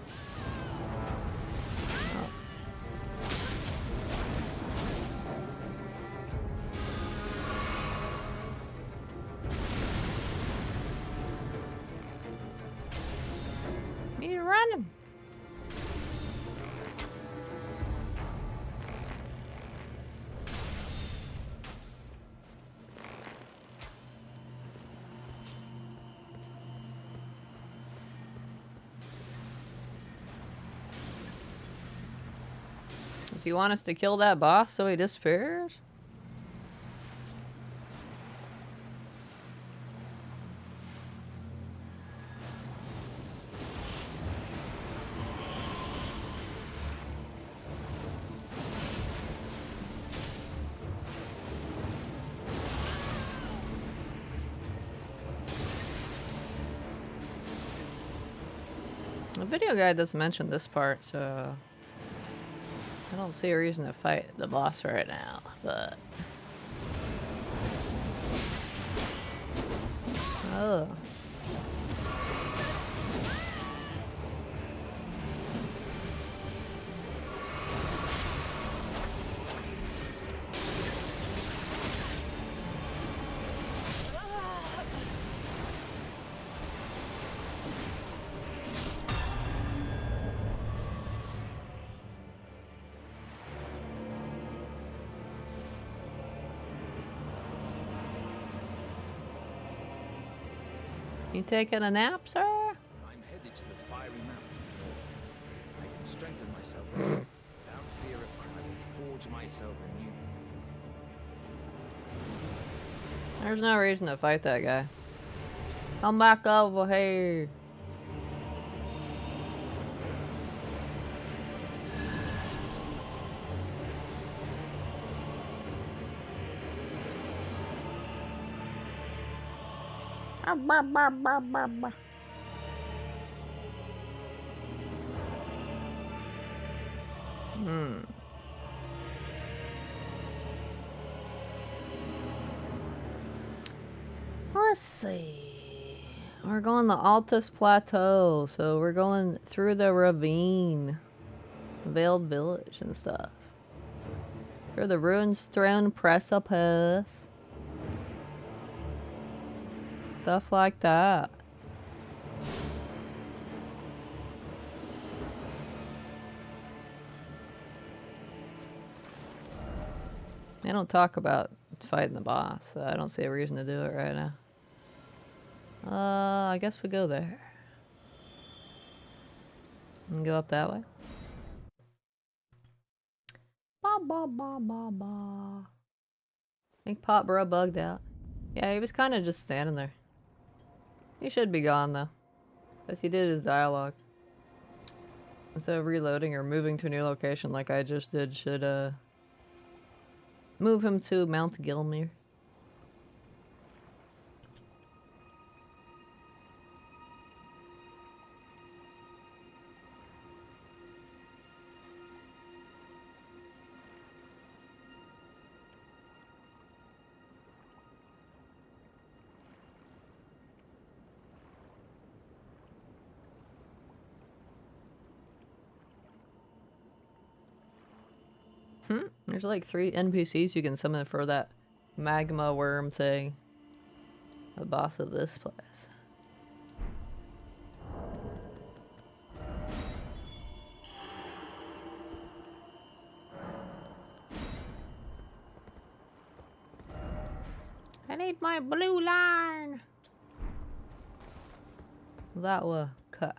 Random. Does he want us to kill that boss so he disappears? The video guide doesn't mention this part, so I don't see a reason to fight the boss right now, but... Oh. You taking a nap, sir? I'm headed to the fiery mountain north. I can strengthen myself there. Without fear of crime, forge myself anew. There's no reason to fight that guy. Come back over here. Let's see. We're going to Altus Plateau, so we're going through the ravine, Veiled Village and stuff. Through the ruin-strewn precipice. Stuff like that. They don't talk about fighting the boss, so I don't see a reason to do it right now. I guess we go there. And go up that way. Ba ba ba ba ba. I think Pop Bro bugged out. Yeah, he was kind of just standing there. He should be gone though, because he did his dialogue. Instead of reloading or moving to a new location like I just did, should move him to Mount Gilmere. There's like 3 NPCs you can summon for that magma worm thing. The boss of this place. I need my blue line. That was cut.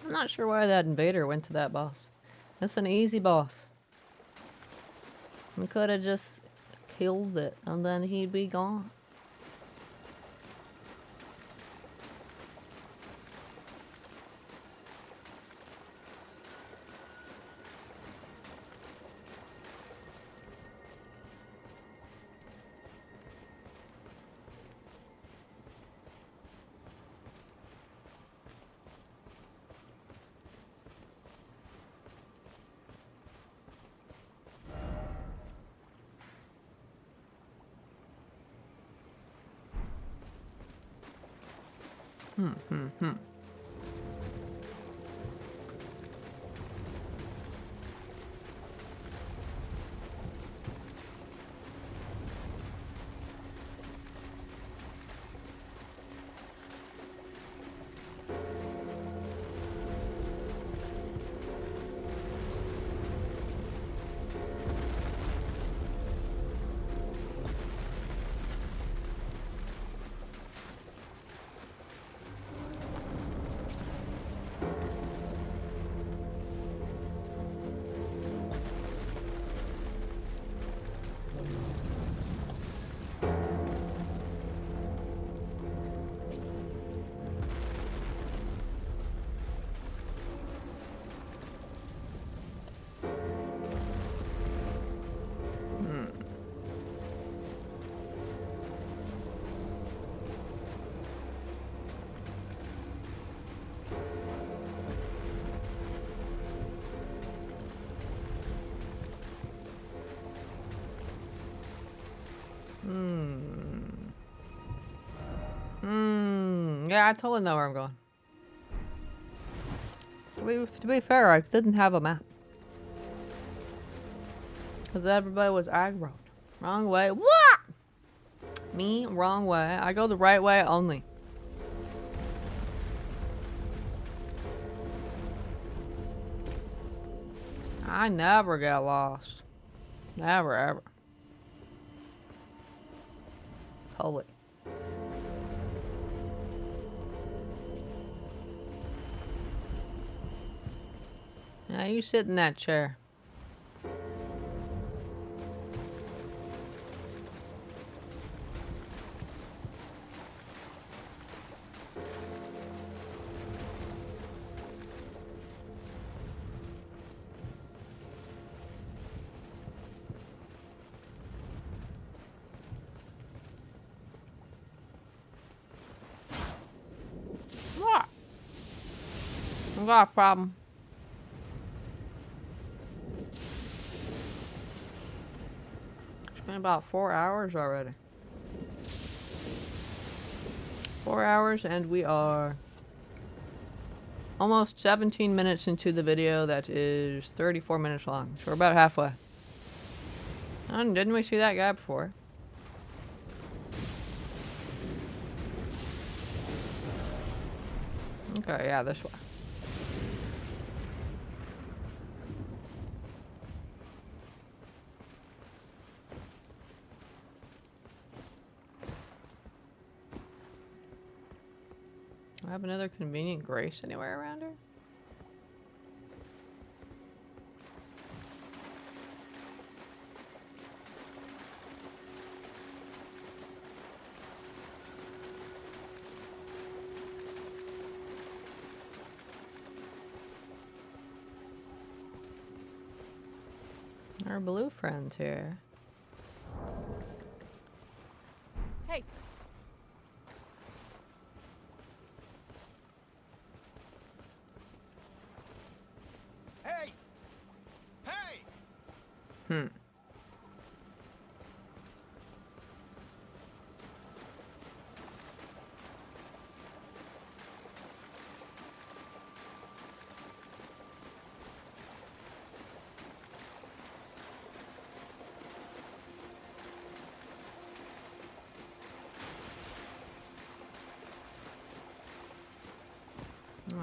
I'm not sure why that invader went to that boss. That's an easy boss. We could have just killed it and then he'd be gone. Yeah, I totally know where I'm going. To be fair, I didn't have a map. Because everybody was aggroed. Wrong way. What? Me, wrong way. I go the right way only. I never get lost. Never, ever. Holy. Now you sit in that chair. What? I got a problem. It's been about 4 hours already. 4 hours, and we are almost 17 minutes into the video that is 34 minutes long. So we're about halfway. And didn't we see that guy before? Okay, yeah, this way. Do I have another convenient grace anywhere around here? Our blue friend's here. Hey. Hey! Hey! Hmm.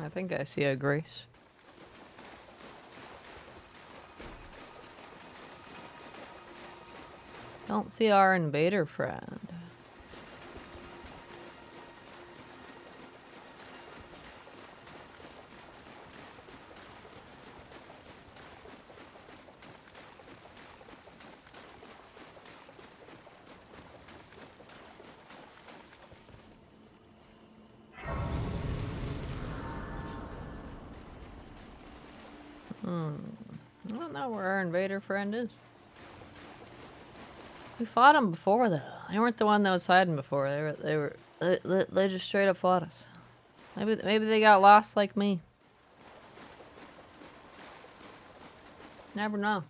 I think I see a grace. Don't see our invader friend. I don't know where our invader friend is. We fought him before, though. They weren't the one that was hiding before. They just straight up fought us. Maybe they got lost like me. Never know.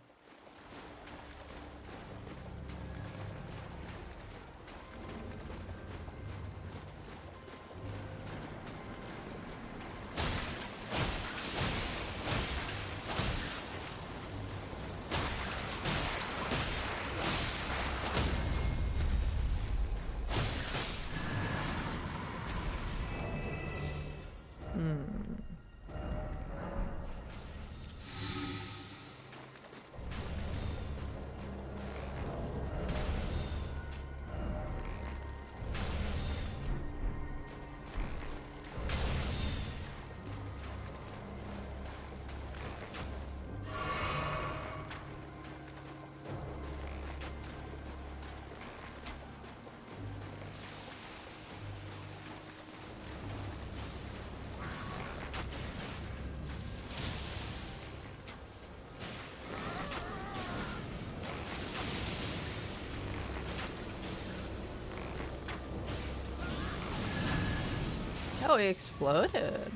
Oh, he exploded.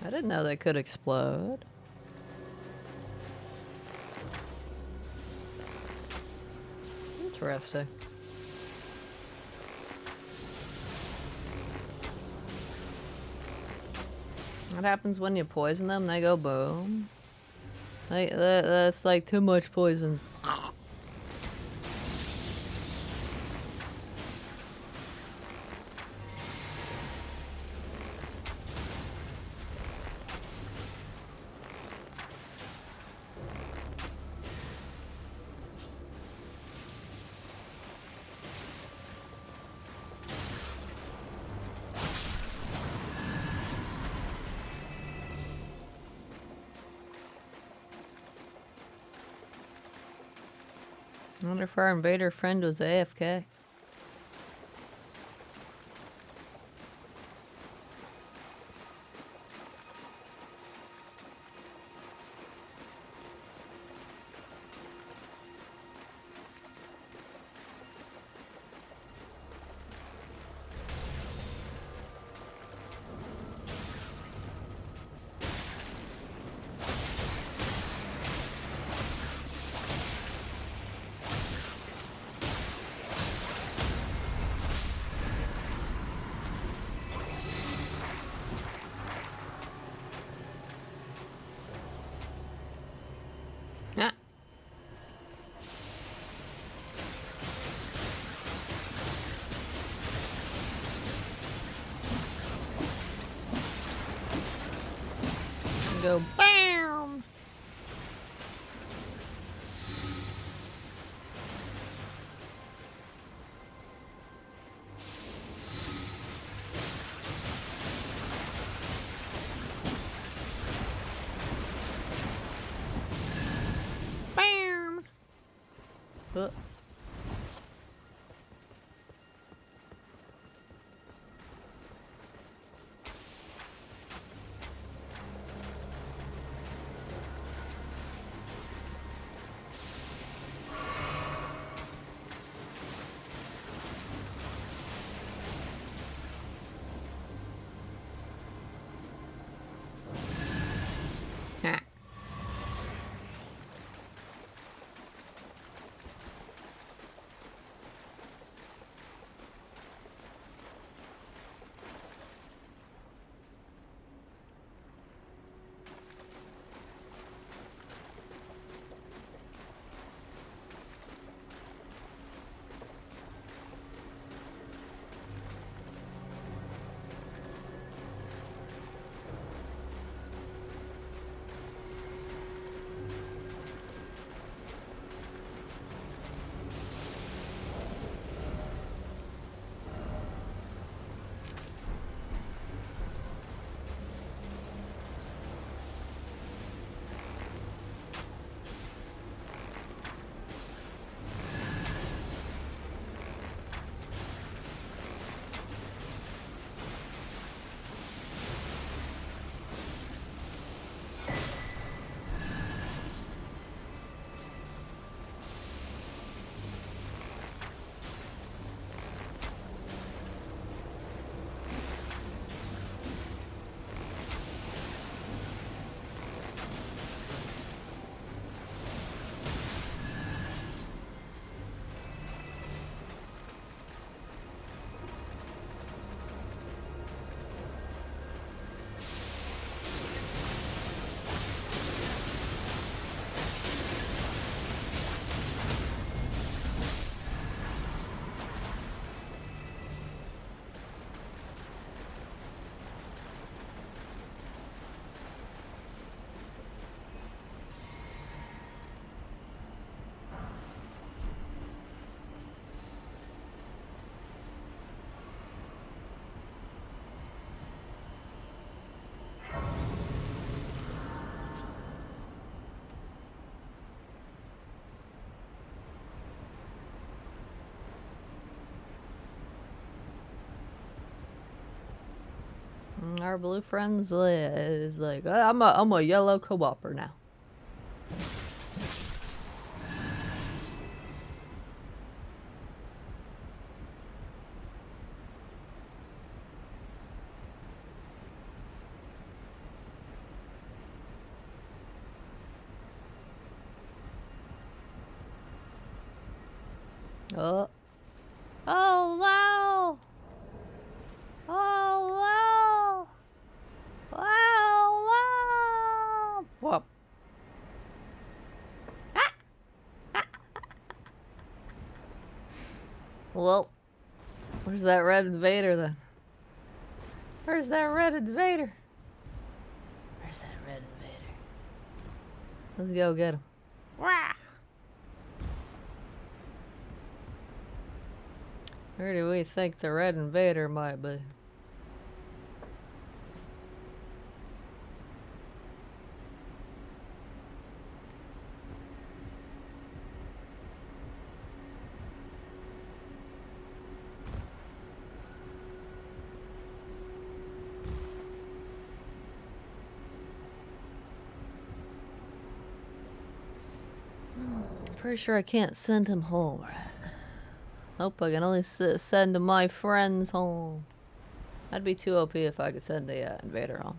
I didn't know they could explode. Interesting. What happens when you poison them? They go boom. That's like too much poison. I wonder if our invader friend was AFK. Ah. Go BAM! BAM! Uh. Ha. Our blue friends is like, I'm a yellow co-opper now. Oh. Oh, wow. Oh, wow. Wow, wow. Whoop. Well, where's that red invader then? Where's that red invader? Where's that red invader? Let's go get him. Wah! Where do we think the red invader might be? Pretty sure I can't send him home, right? Nope, I can only send my friends home. That'd be too OP if I could send the invader home.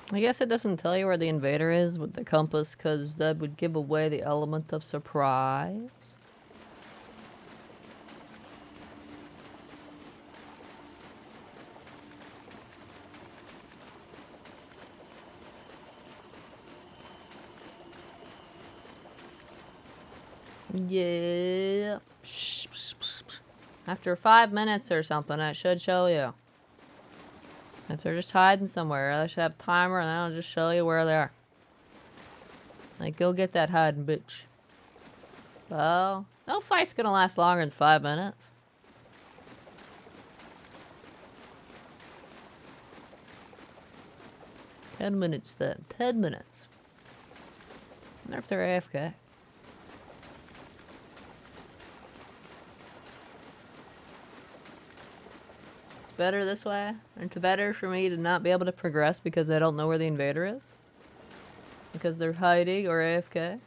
I guess it doesn't tell you where the invader is with the compass, because that would give away the element of surprise. Yeah. After 5 minutes or something, it should show you. If they're just hiding somewhere, they should have a timer and that'll just show you where they are. Like, go get that hiding bitch. Well, no fight's gonna last longer than 5 minutes. Ten minutes then. 10 minutes. I wonder if they're AFK. Better this way? It's better for me to not be able to progress because I don't know where the invader is? Because they're hiding or AFK?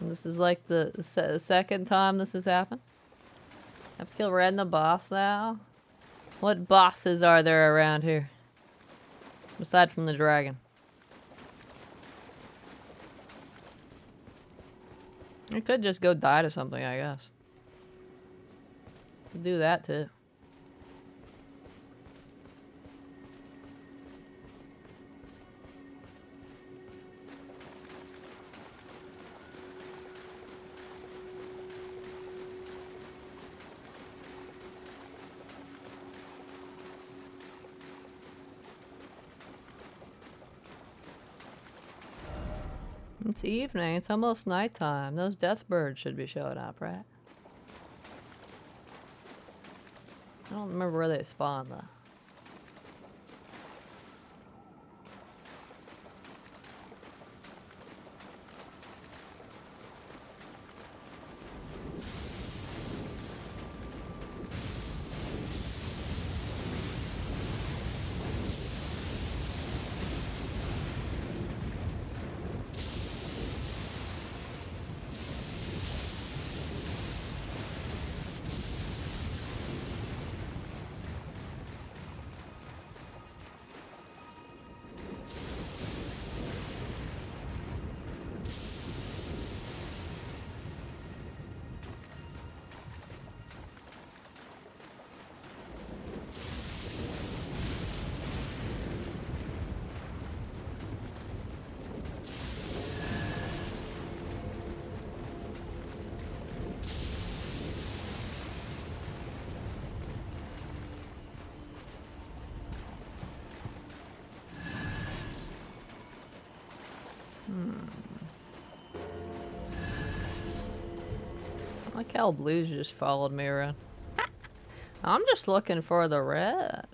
And this is like the second time this has happened? I have to kill random boss now? What bosses are there around here? Aside from the dragon. I could just go die to something, I guess. Could do that too. It's evening. It's almost nighttime. Those death birds should be showing up, right? I don't remember where they spawn, though. I like how blues just followed me around. I'm just looking for the red.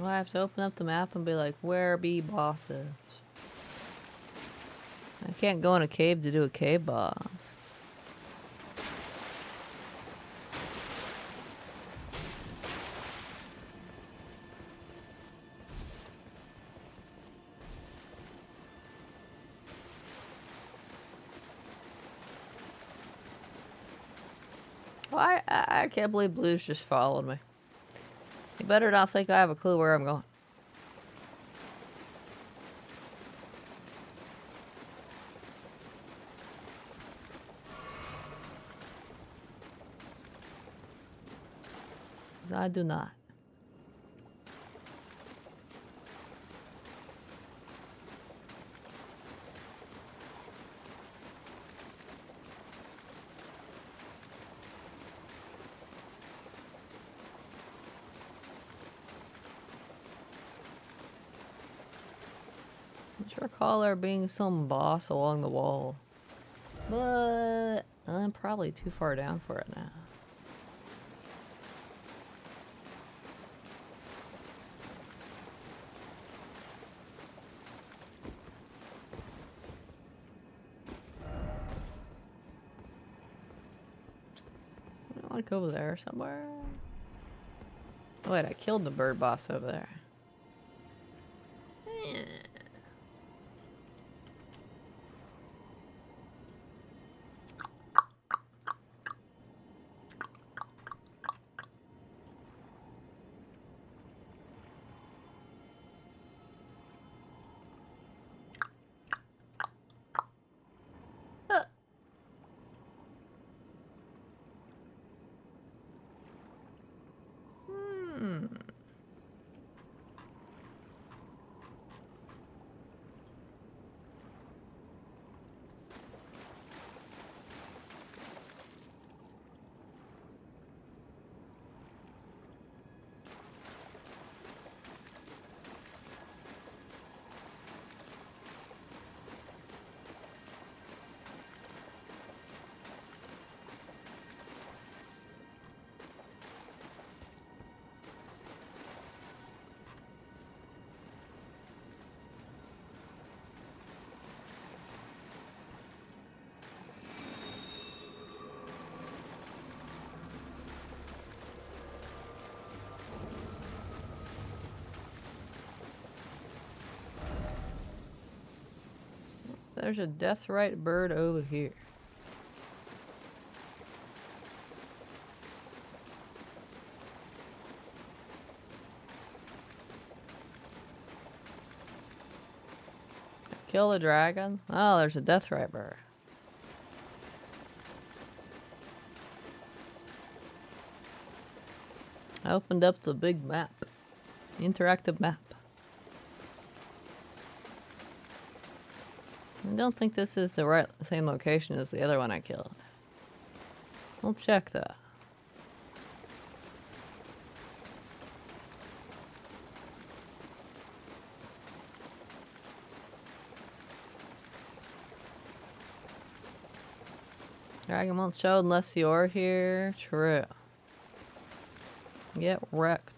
Do I have to open up the map and be like, where be bosses? I can't go in a cave to do a cave boss. Well, I can't believe Blue's just followed me. You better not think I have a clue where I'm going. I do not. I don't recall there being some boss along the wall, but I'm probably too far down for it now. I want to go over there somewhere. Oh, wait, I killed the bird boss over there. There's a deathrite bird over here. Kill the dragon? Oh, there's a deathrite bird. I opened up the big map. Interactive map. I don't think this is the same location as the other one I killed. We'll check though. Dragon won't show unless you're here. True. Get wrecked.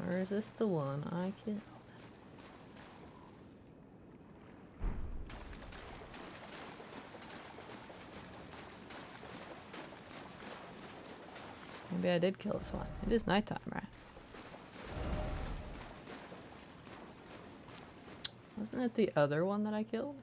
Or is this the one I killed? Maybe I did kill this one. It is nighttime, right? Wasn't it the other one that I killed?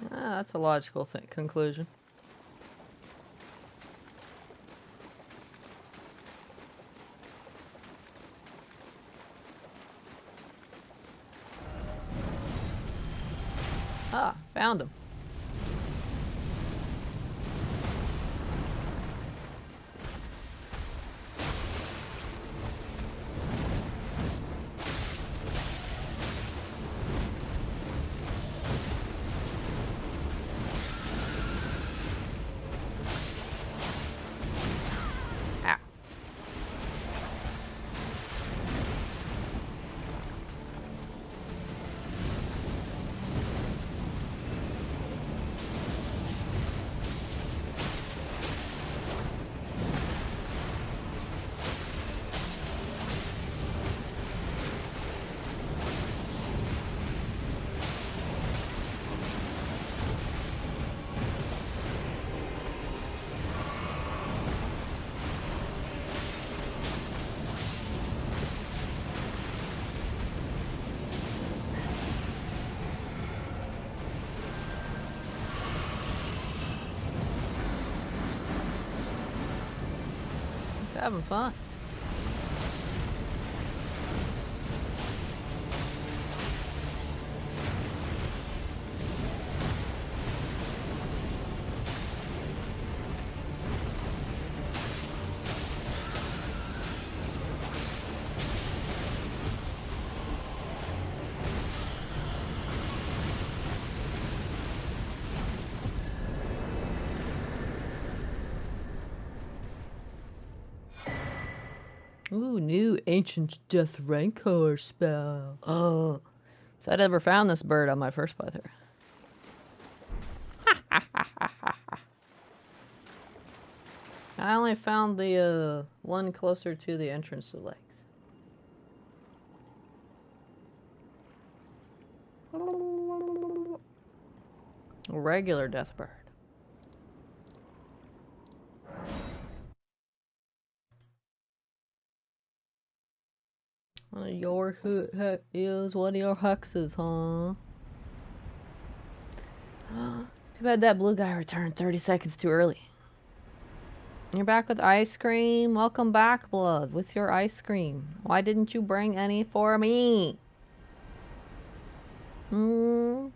Ah, that's a logical conclusion. Ah, found him. Ow. Having fun. Ooh, new ancient death rancor spell. Oh, so I'd ever found this bird on my first playthrough. I only found the one closer to the entrance to the lakes. A regular death bird. One of your is one of your hexes, huh? Too bad that blue guy returned 30 seconds too early. You're back with ice cream? Welcome back, Blood, with your ice cream. Why didn't you bring any for me? It's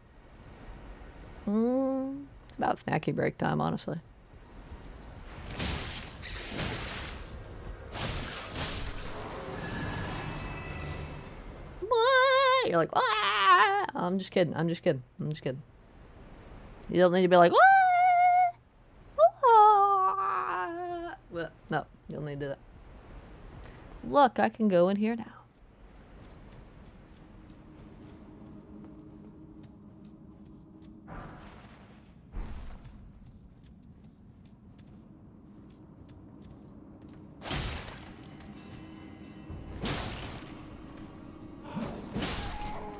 about snacky break time, honestly. What? You're like, ah! I'm just kidding. I'm just kidding. I'm just kidding. You don't need to be like, what? Well, no, you don't need to do that. Look, I can go in here now.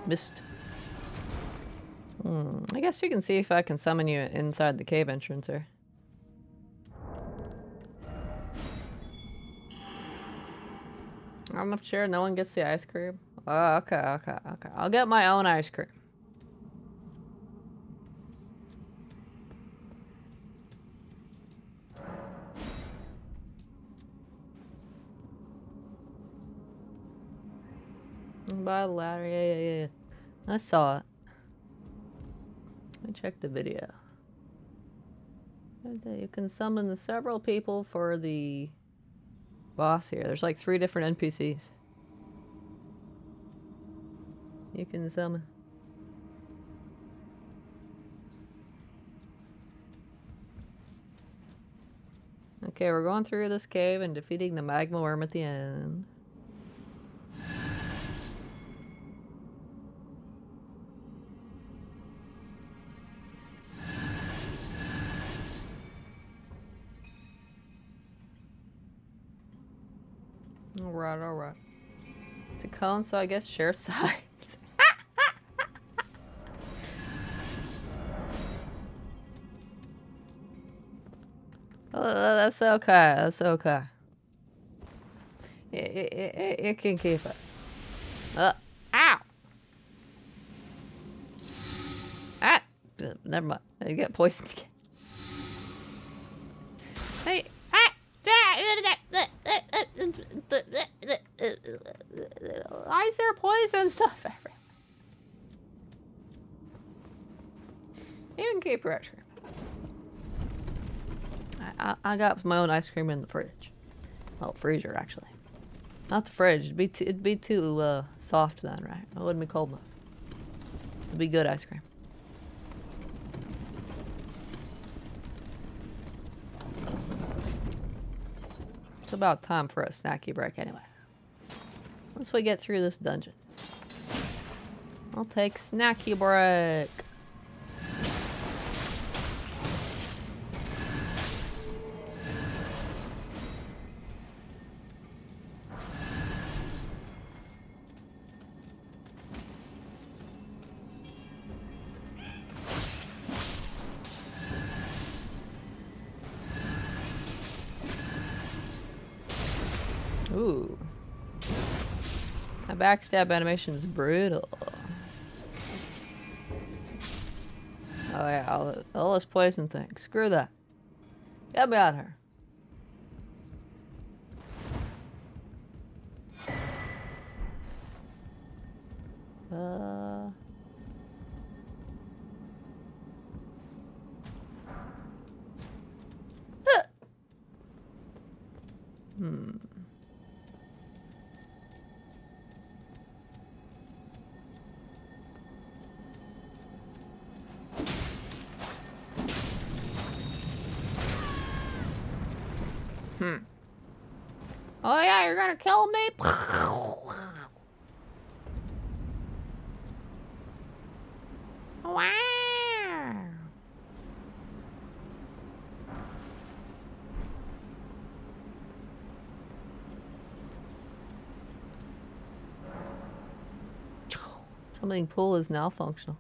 Missed. I guess you can see if I can summon you inside the cave entrance here. I'm not sure. No one gets the ice cream. Oh, okay, okay, okay. I'll get my own ice cream. By the ladder, yeah. I saw it. Let me check the video. You can summon several people for the boss here. There's like 3 different NPCs. You can summon. Okay, we're going through this cave and defeating the magma worm at the end. Alright. It's a cone, so I guess share sides. That's okay. That's okay. You can keep it. Ow! Ah! Never mind. You get poisoned again. Hey! Why is there poison stuff everywhere? You can keep your ice cream. I got my own ice cream in the fridge. Well, freezer actually. Not the fridge. It'd be too soft then, right? It wouldn't be cold enough. It'd be good ice cream. It's about time for a snacky break anyway. Once we get through this dungeon, I'll take snacky break. Ooh. That backstab animation's brutal. Oh yeah, all this poison thing. Screw that. Get me out of here. Oh yeah, you're gonna kill me? Wow. Something pool is now functional.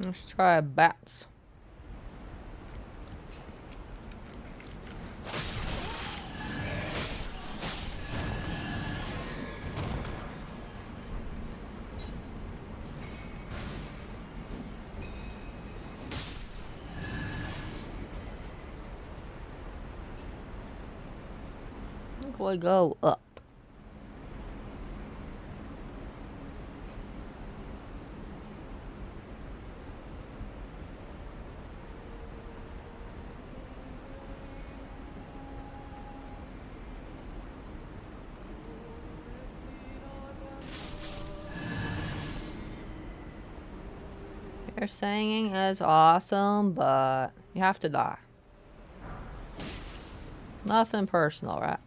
Let's try bats. I think we'll go up. Your singing is awesome, but you have to die. Nothing personal, right?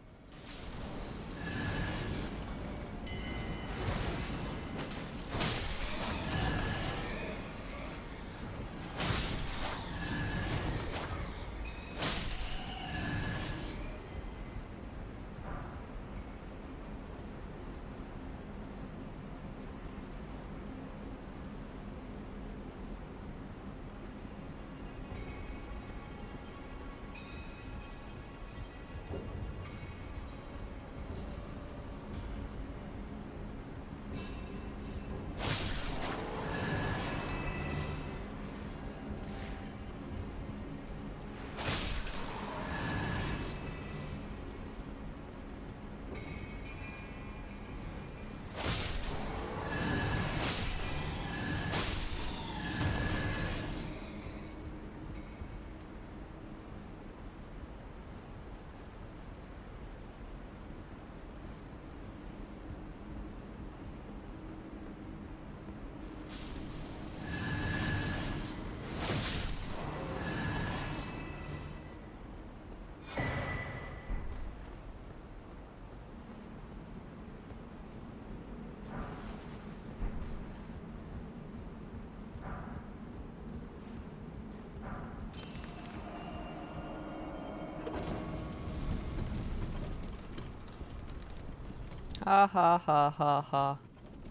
Ha ha ha ha ha.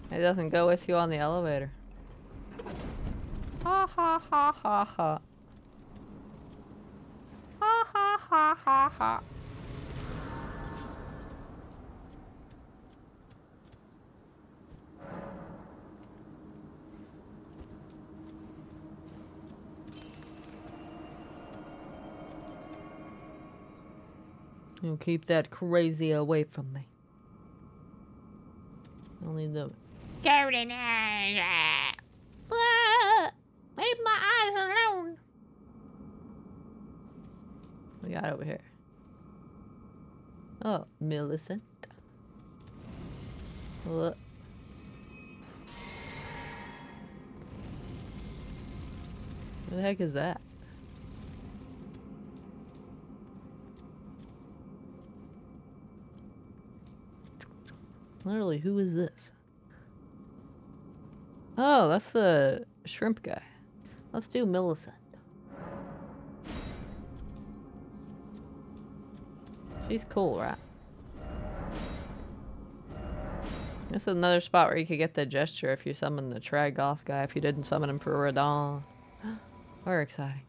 It doesn't go with you on the elevator. Ha ha ha ha ha. Ha ha ha ha ha. You keep that crazy away from me. Only the golden eyes. Leave my eyes alone. We got over here. Oh, Millicent. What? What the heck is that? Literally, who is this? Oh, that's the shrimp guy. Let's do Millicent. She's cool, right? This is another spot where you could get the gesture if you summon the Tragoth guy, if you didn't summon him for Radon. Very exciting.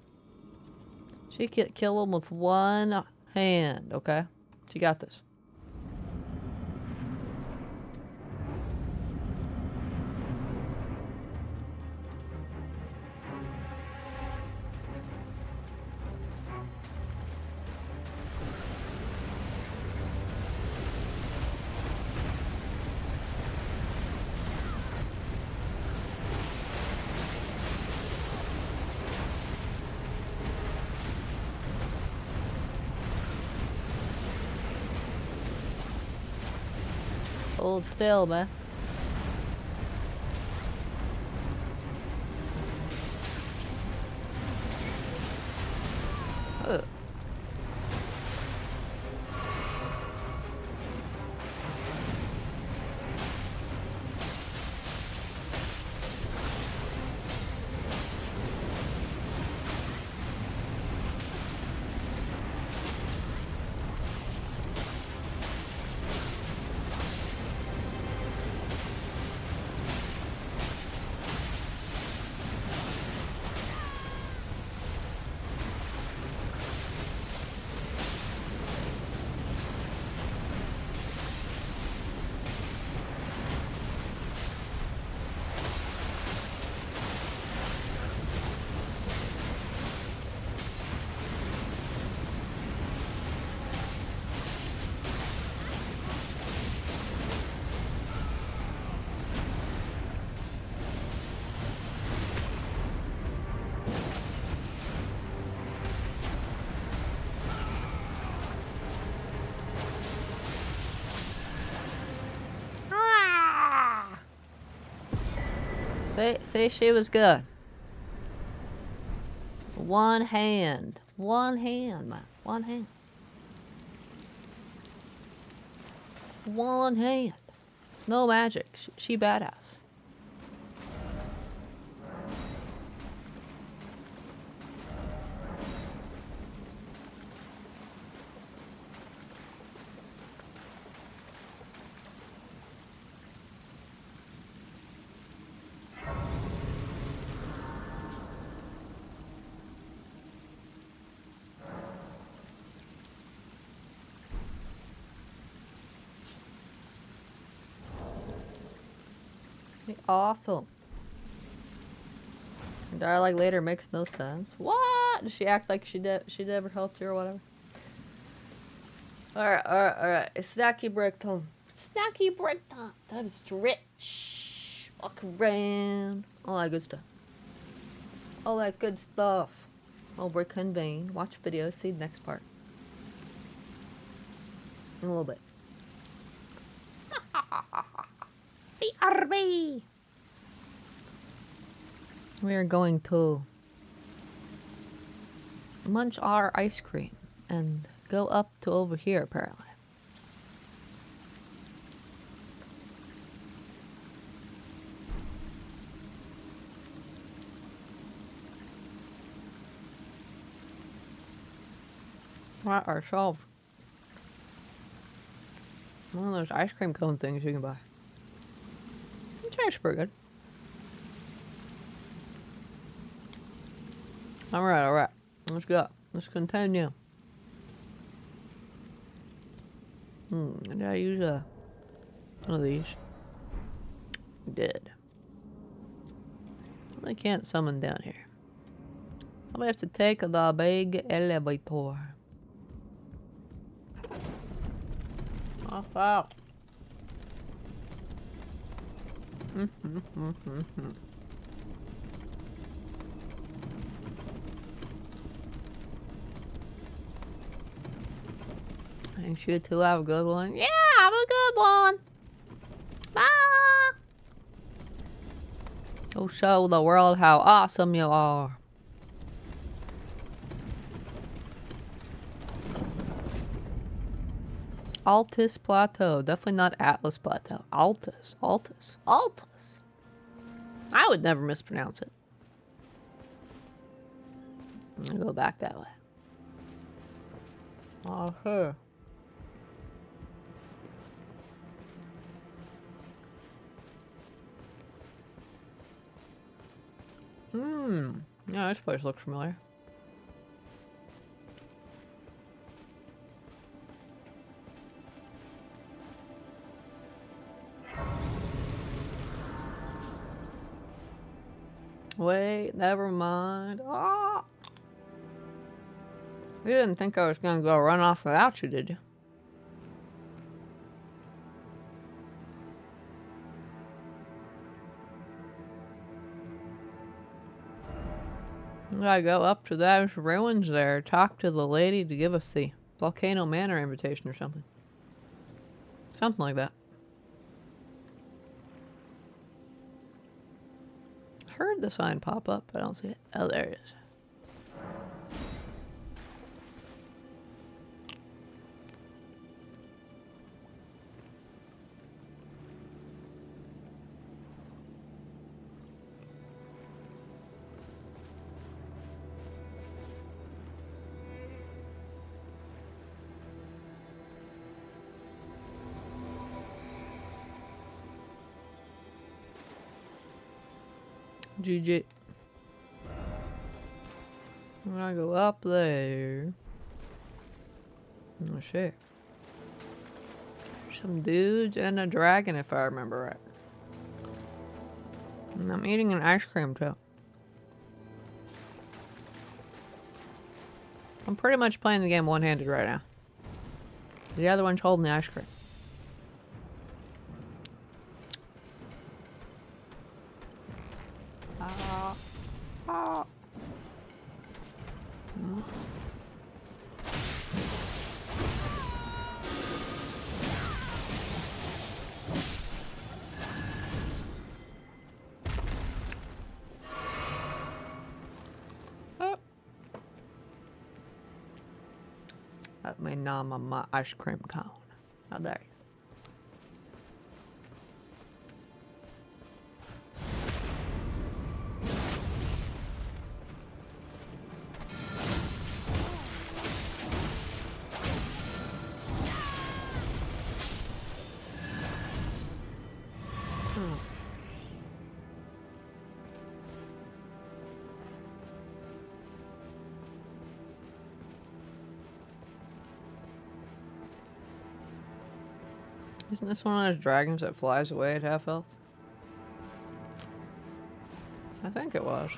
She could kill him with one hand, okay? She got this. Hold still, man. Ugh. Say she was good. One hand. One hand, man. One hand. One hand. No magic. She badass. Awesome. Dialogue later makes no sense. What? Does she act like she never helped you or whatever? Alright. Snacky break time. Snacky break time. Time to stretch. Walk around. All that good stuff. All that good stuff. I'll reconvene. Watch video. See the next part. In a little bit. BRB! We are going to munch our ice cream and go up to over here, apparently. Right, ourselves. One of those ice cream cone things you can buy. It tastes pretty good. Alright. Let's go. Let's continue. Did I use one of these? I did. I can't summon down here. I'm gonna have to take the big elevator. Off out. Thanks, you two. Have a good one. Yeah, have a good one. Bye. Go show the world how awesome you are. Altus Plateau. Definitely not Atlas Plateau. Altus. Altus. Altus. I would never mispronounce it. I'm gonna go back that way. Okay. Yeah, this place looks familiar. Wait, never mind. Ah! You didn't think I was gonna go run off without you, did you? We gotta go up to those ruins there, talk to the lady to give us the Volcano Manor invitation or something. Something like that. Heard the sign pop up, but I don't see it. Oh, there it is. GG. I'm gonna go up there. Oh shit. Some dudes and a dragon, if I remember right. And I'm eating an ice cream too. I'm pretty much playing the game one-handed right now. The other one's holding the ice cream. That may nom on my ice cream cone. How dare you? Isn't this one of those dragons that flies away at half health? I think it was.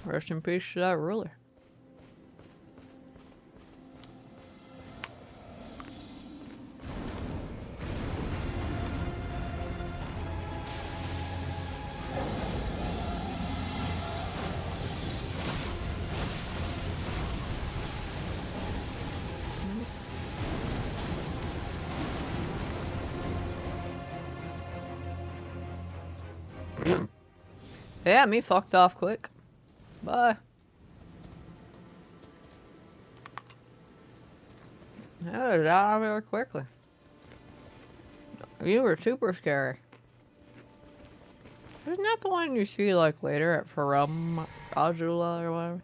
Rest in peace to that ruler. Yeah, me fucked off quick. Bye. That was out of here quickly. You were super scary. Isn't that the one you see like later at Farum Azula or whatever?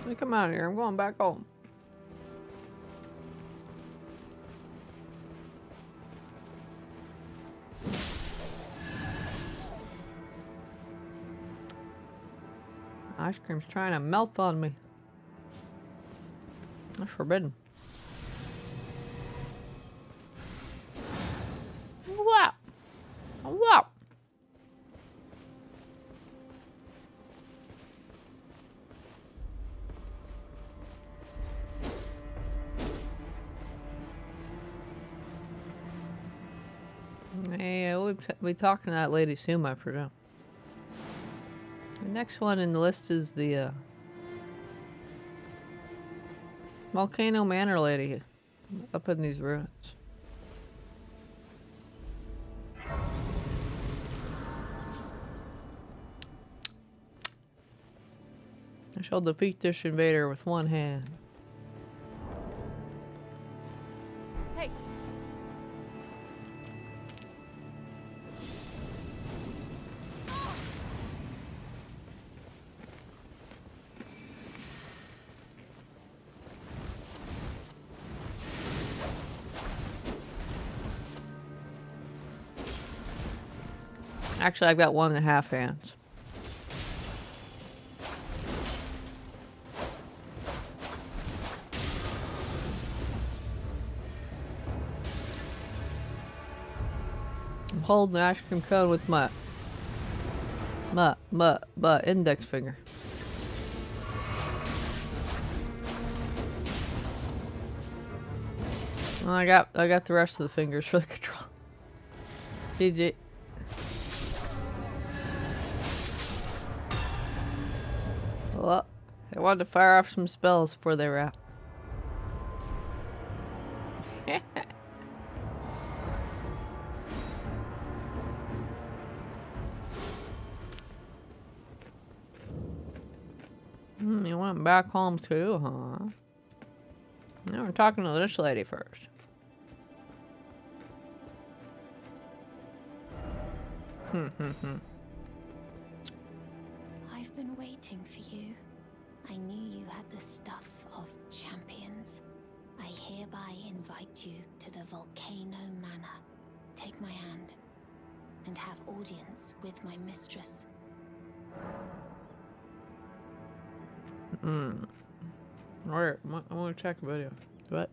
Hey, come out of here. I'm going back home. Ice cream's trying to melt on me. That's forbidden. Wow. Wow. Hey, we'll be talking to that lady soon, I presume. The next one in the list is the Volcano Manor lady up in these ruins. I shall defeat this invader with one hand. Hey. Actually, I've got 1.5 hands. I'm holding the ice cream cone with my index finger. Well, I got the rest of the fingers for the control. GG. Well, I wanted to fire off some spells before they wrap. You went back home too, huh? Now we're talking to this lady first. I've been waiting for you. I knew you had the stuff of champions. I hereby invite you to the Volcano Manor. Take my hand and have audience with my mistress. Alright, I want to check the video.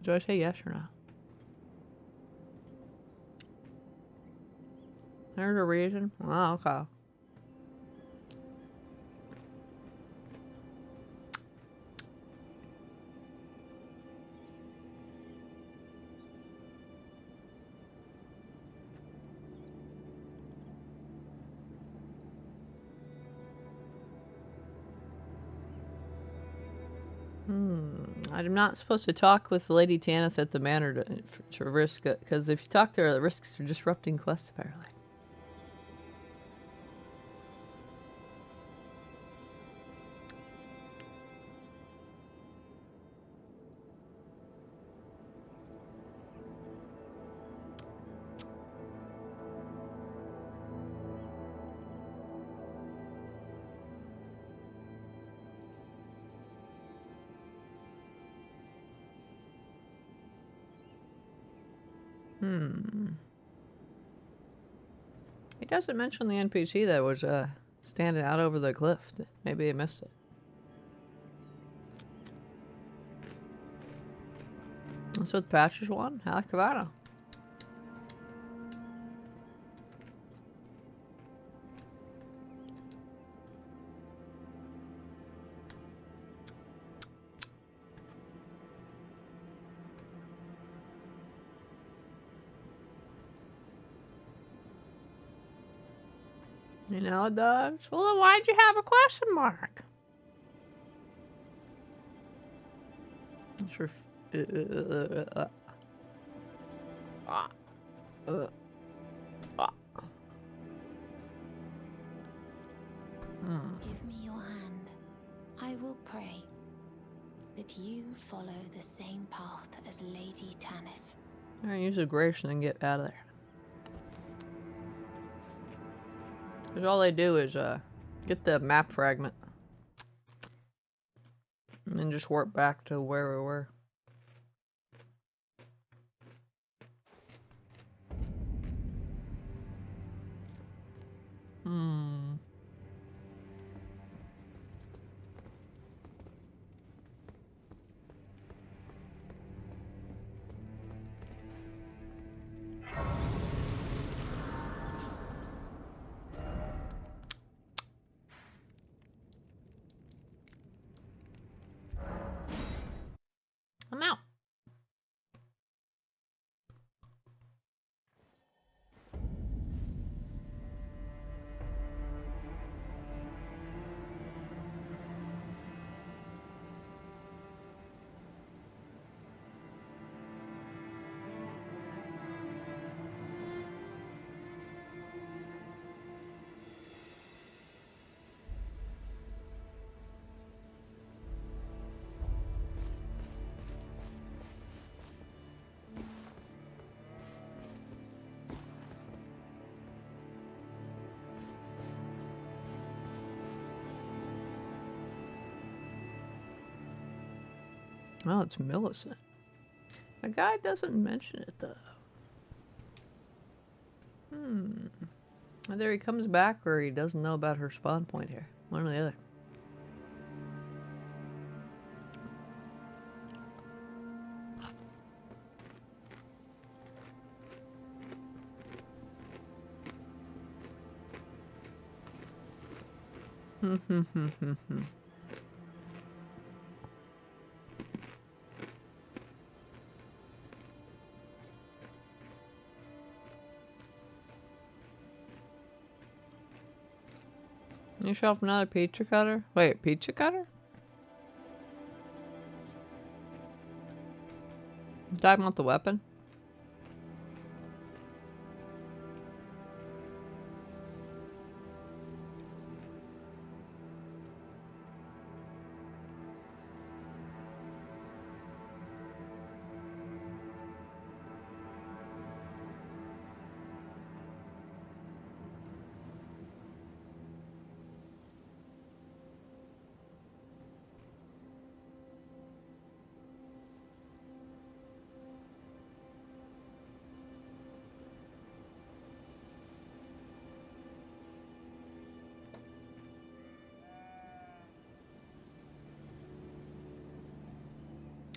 Do I say yes or no? There's a reason. Oh, okay. I'm not supposed to talk with Lady Tanith at the manor to risk it, because if you talk to her, it risks disrupting quests, apparently. He doesn't mention the NPC that was standing out over the cliff. Maybe I missed it. That's what Patches won? Halak Cavada. You know it does. Well, then why'd you have a question mark? Sure. Give me your hand. I will pray that you follow the same path as Lady Tanith. Alright, use a grace and then get out of there. Because all they do is get the map fragment. And then just warp back to where we were. Oh, it's Millicent. The guy doesn't mention it though. Either he comes back or he doesn't know about her spawn point here. One or the other. You shelf another pizza cutter? Wait, pizza cutter? You talking about the weapon?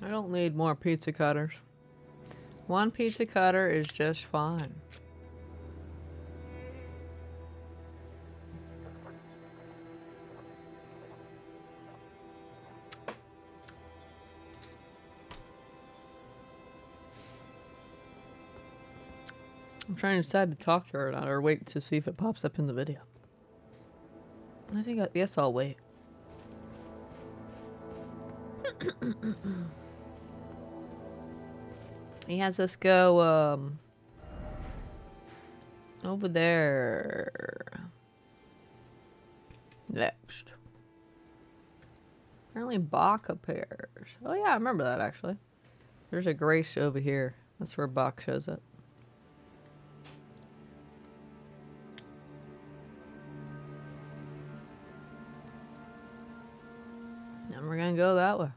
I don't need more pizza cutters. One pizza cutter is just fine. I'm trying to decide to talk to her or not, or wait to see if it pops up in the video. Yes, I'll wait. He has us go, over there. Next. Apparently Bach appears. Oh yeah, I remember that actually. There's a grace over here. That's where Bach shows up. And we're gonna go that way.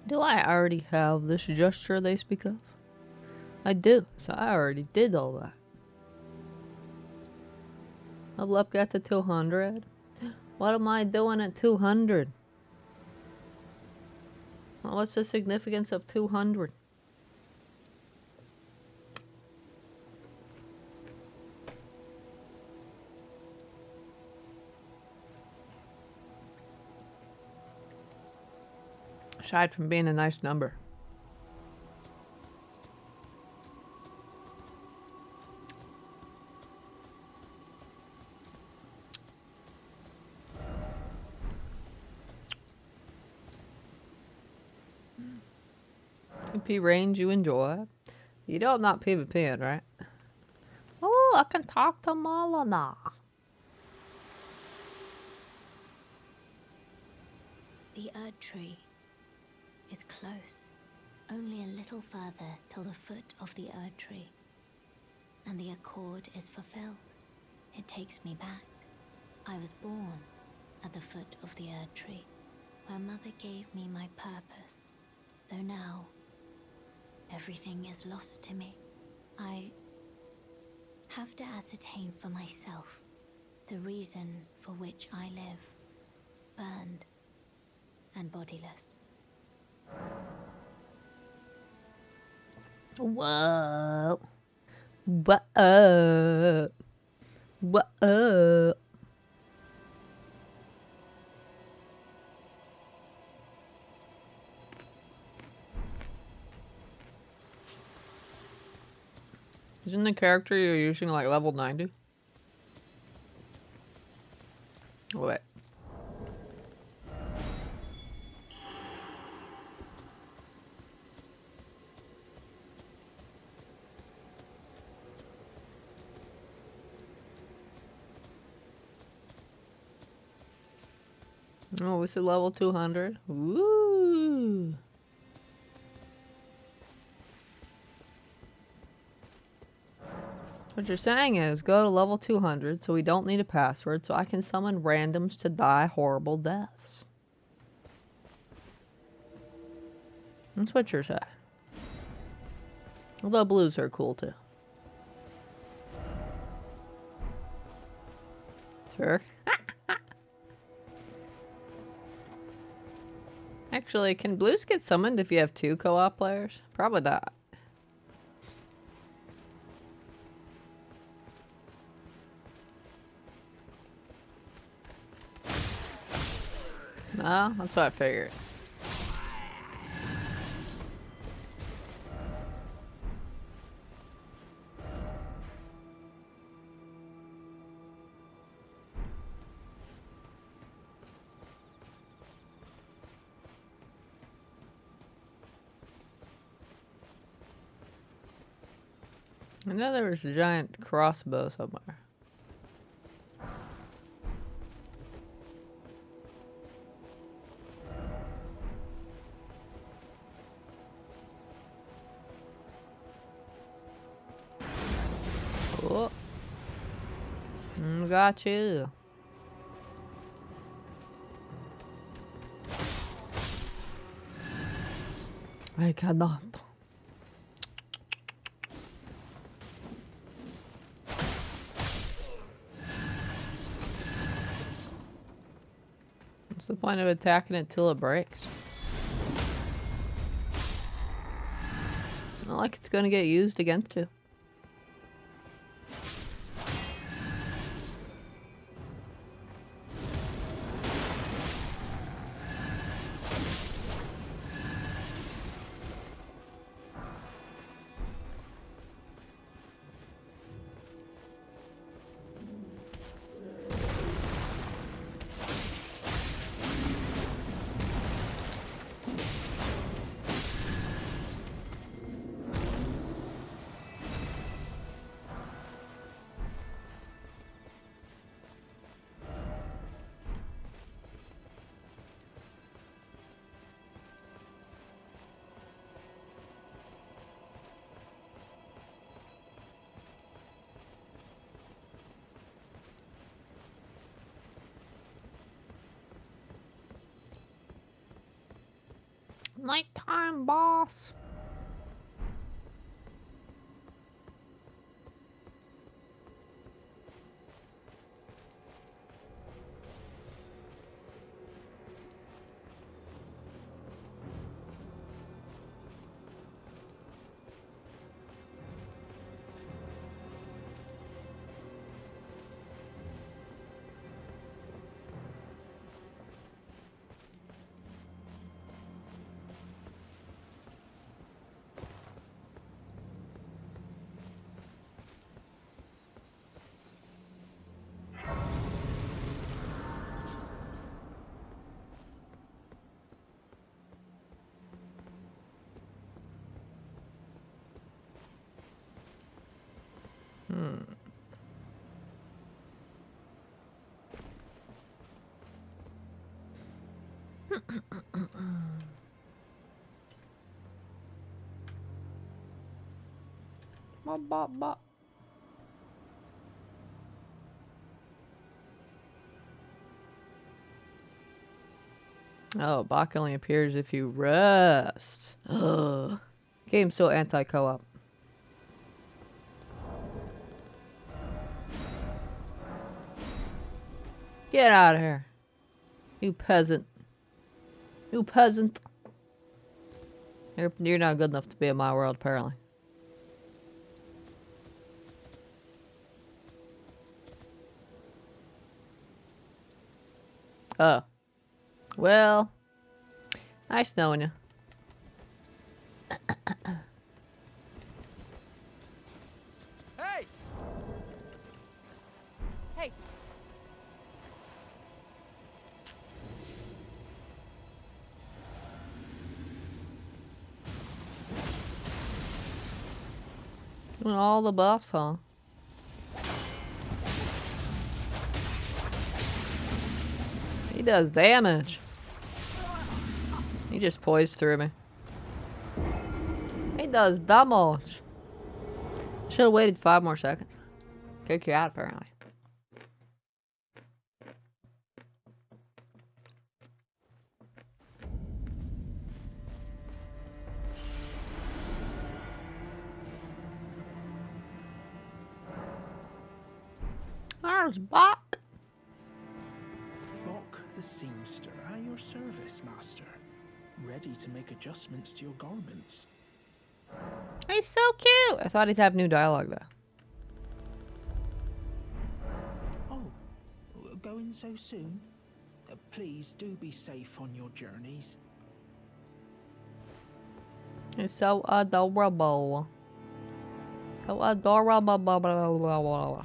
Do I already have this gesture they speak of? I do, so I already did all that. Level up got to 200. What am I doing at 200? Well, what's the significance of 200? Aside from being a nice number. PvP range you enjoy. You know I'm not PvPing, right? Oh, I can talk to Malana. The Erd Tree is close. Only a little further till the foot of the Erd Tree. And the accord is fulfilled. It takes me back. I was born at the foot of the Erd Tree, where Mother gave me my purpose. Though now, everything is lost to me. I have to ascertain for myself the reason for which I live, burned and bodiless. Whoa. What up? What up? Isn't the character you're using like level 90? What? Oh, this is level 200. Woo! What you're saying is go to level 200 so we don't need a password so I can summon randoms to die horrible deaths. That's what you're saying. Although blues are cool too. Sure. Actually, can blues get summoned if you have 2 co-op players? Probably not. No, that's what I figured. I know there was a giant crossbow somewhere. Oh. Got you. I cannot. What's the point of attacking it till it breaks? Not like it's gonna get used against you. Nighttime, boss. Bop, bop, bop. Oh, Bach only appears if you rest. Ugh. Game's so anti-co-op. Get out of here. You peasant. You peasant. You're not good enough to be in my world, apparently. Oh. Well. Nice knowing you. Hey! Hey! Doing all the buffs, huh? He does damage. He just poised through me. He does damage. Should have waited 5 more seconds. Kick you out, apparently. There's Bach. Bok the seamster, at your service, master. Ready to make adjustments to your garments. He's so cute. I thought he'd have new dialogue though. Oh, going so soon? Please do be safe on your journeys. He's so adorable. So adorable.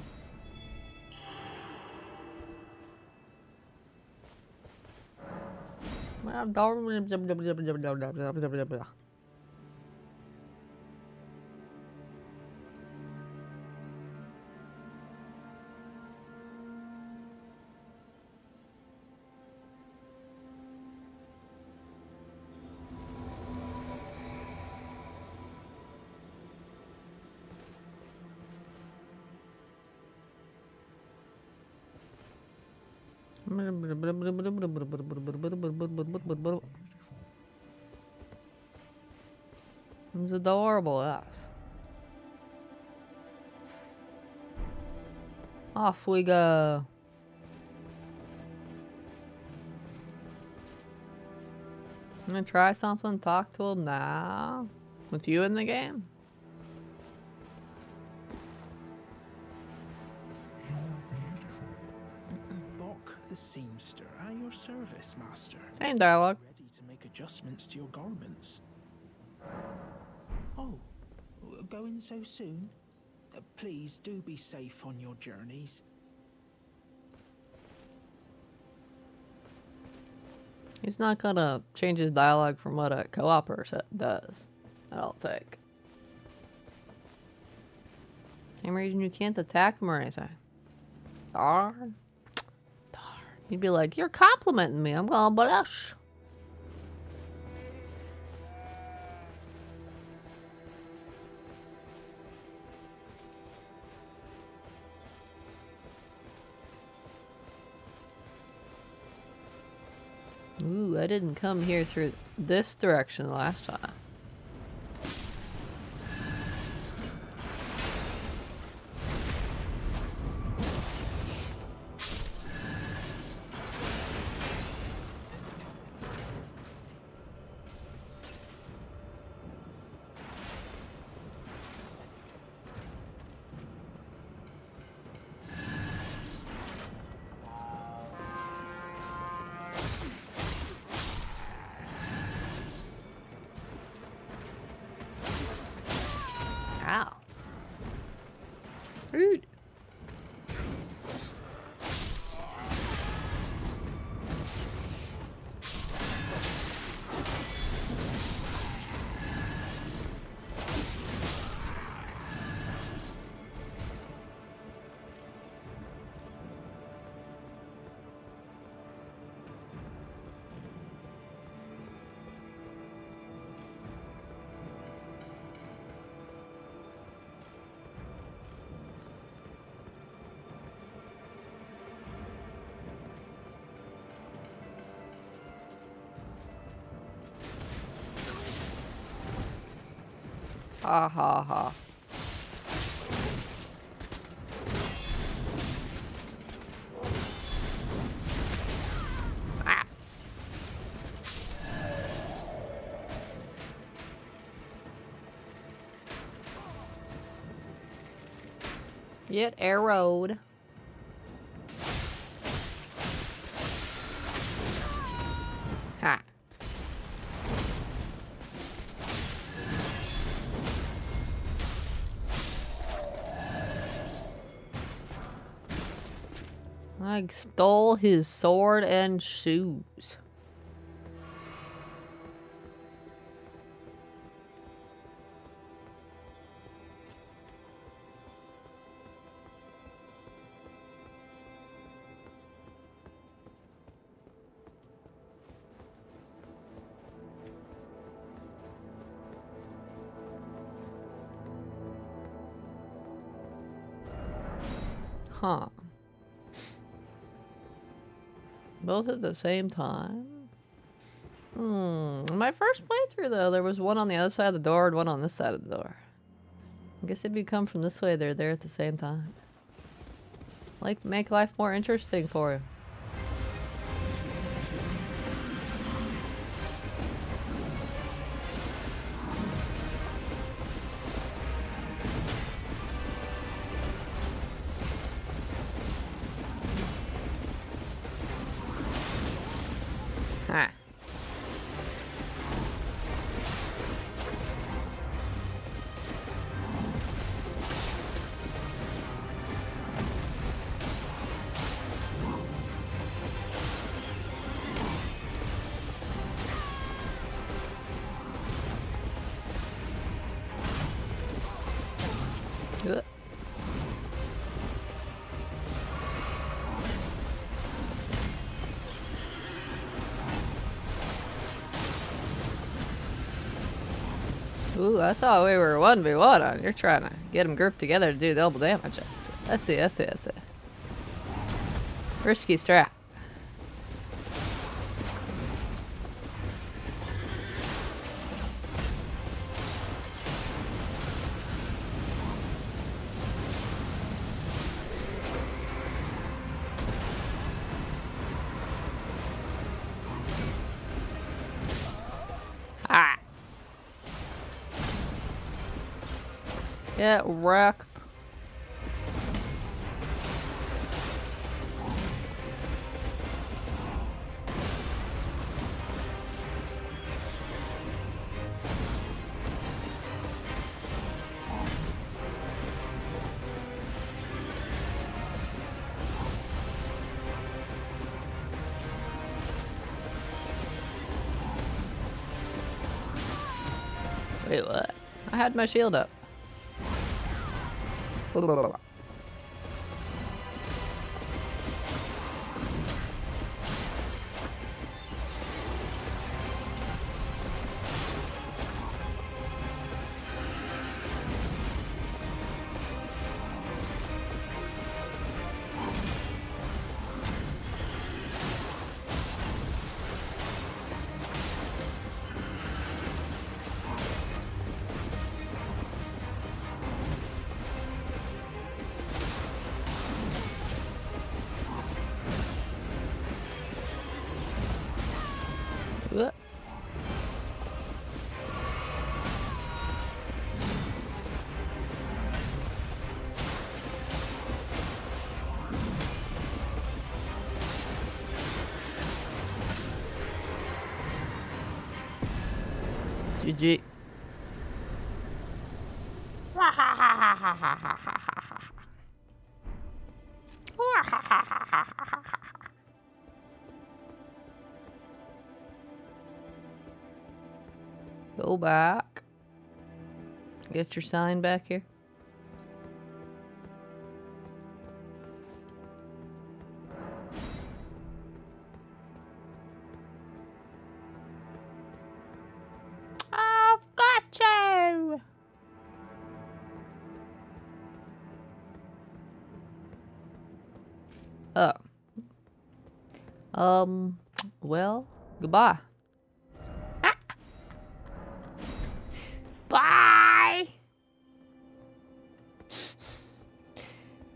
It's adorable, yes. Off we go. I'm gonna try something, talk to him now. With you in the game? Bok the seamster, at your service, master. Same dialogue. Ready to make adjustments to your garments. Oh, going so soon? Please do be safe on your journeys. He's not gonna change his dialogue from what a co-opper does, I don't think. Same reason you can't attack him or anything. Darn. Darn. He'd be like, you're complimenting me, I'm gonna blush. Ooh, I didn't come here through this direction last time. Ow. Rude. Ha ha ha. Ah. Get arrowed. Ha. I stole his sword and shoes. Huh. Both at the same time? My first playthrough, though, there was one on the other side of the door and one on this side of the door. I guess if you come from this way, they're there at the same time. Like, make life more interesting for you. Ah. Ugh. Ooh, I thought we were 1v1 on. You're trying to get them grouped together to do double damage. I see. Risky strat. Ah! Get wrecked. Wait, what? I had my shield up. What? GG. Go back. Get your sign back here. I've got you. Oh. Well, goodbye. Bye!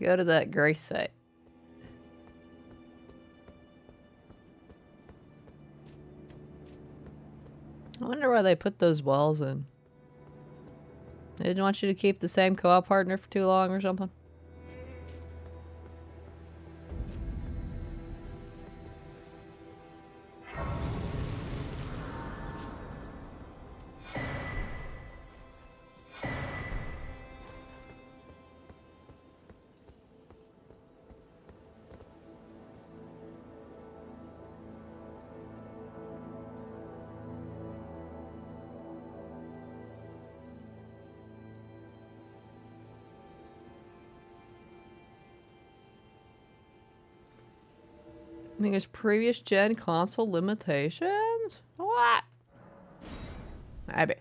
Go to that grace site. I wonder why they put those walls in. They didn't want you to keep the same co-op partner for too long or something? I think it's previous gen console limitations? What? Maybe. I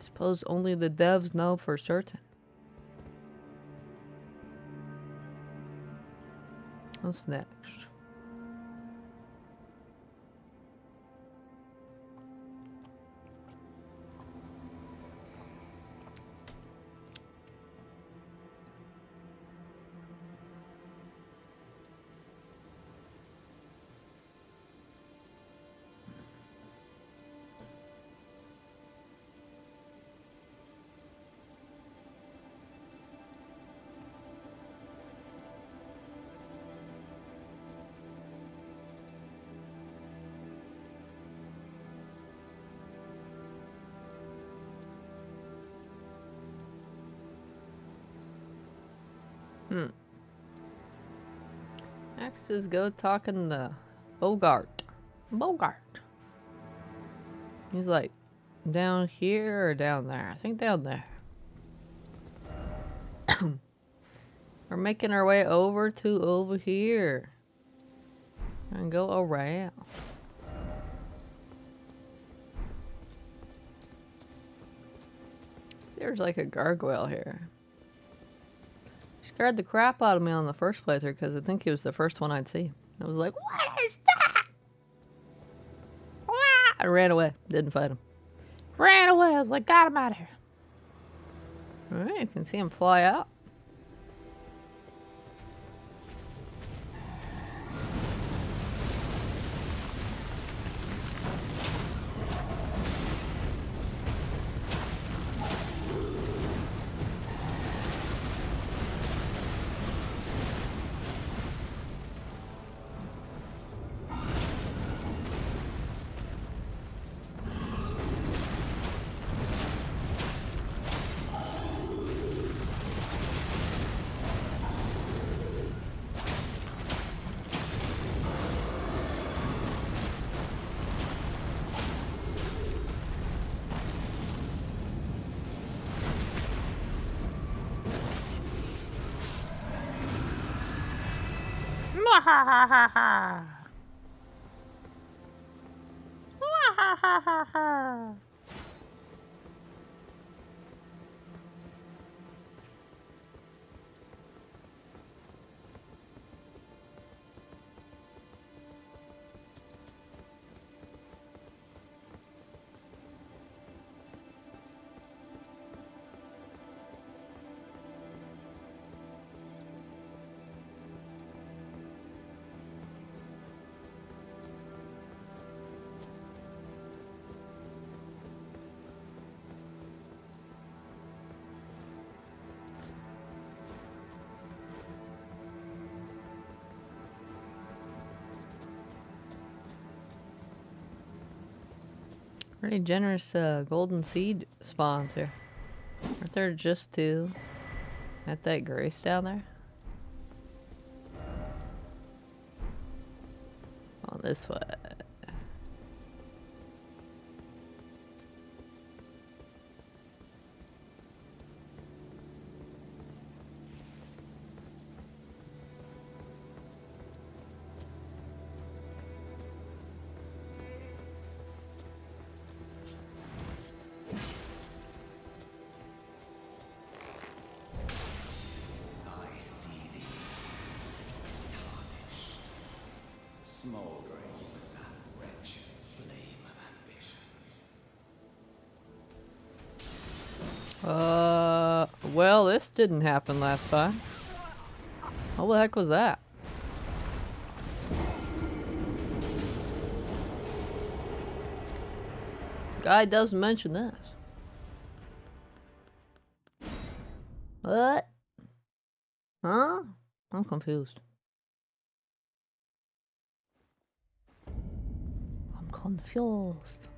suppose only the devs know for certain. What's next? Next is go talking to Bogart. Bogart. He's like down here or down there? I think down there. We're making our way over here. And go around. There's like a gargoyle here. Scared the crap out of me on the first playthrough because I think he was the first one I'd see. I was like, what is that? I ran away. Didn't fight him. Ran away. I was like, got him out of here. Alright, you can see him fly out. Pretty generous golden seed spawns here. Aren't there just two at that grace down there? On this way. Smoldering with that wretched flame of ambition. Well, this didn't happen last time. What the heck was that? Guy does mention this. What? Huh? I'm confused. I'm confused.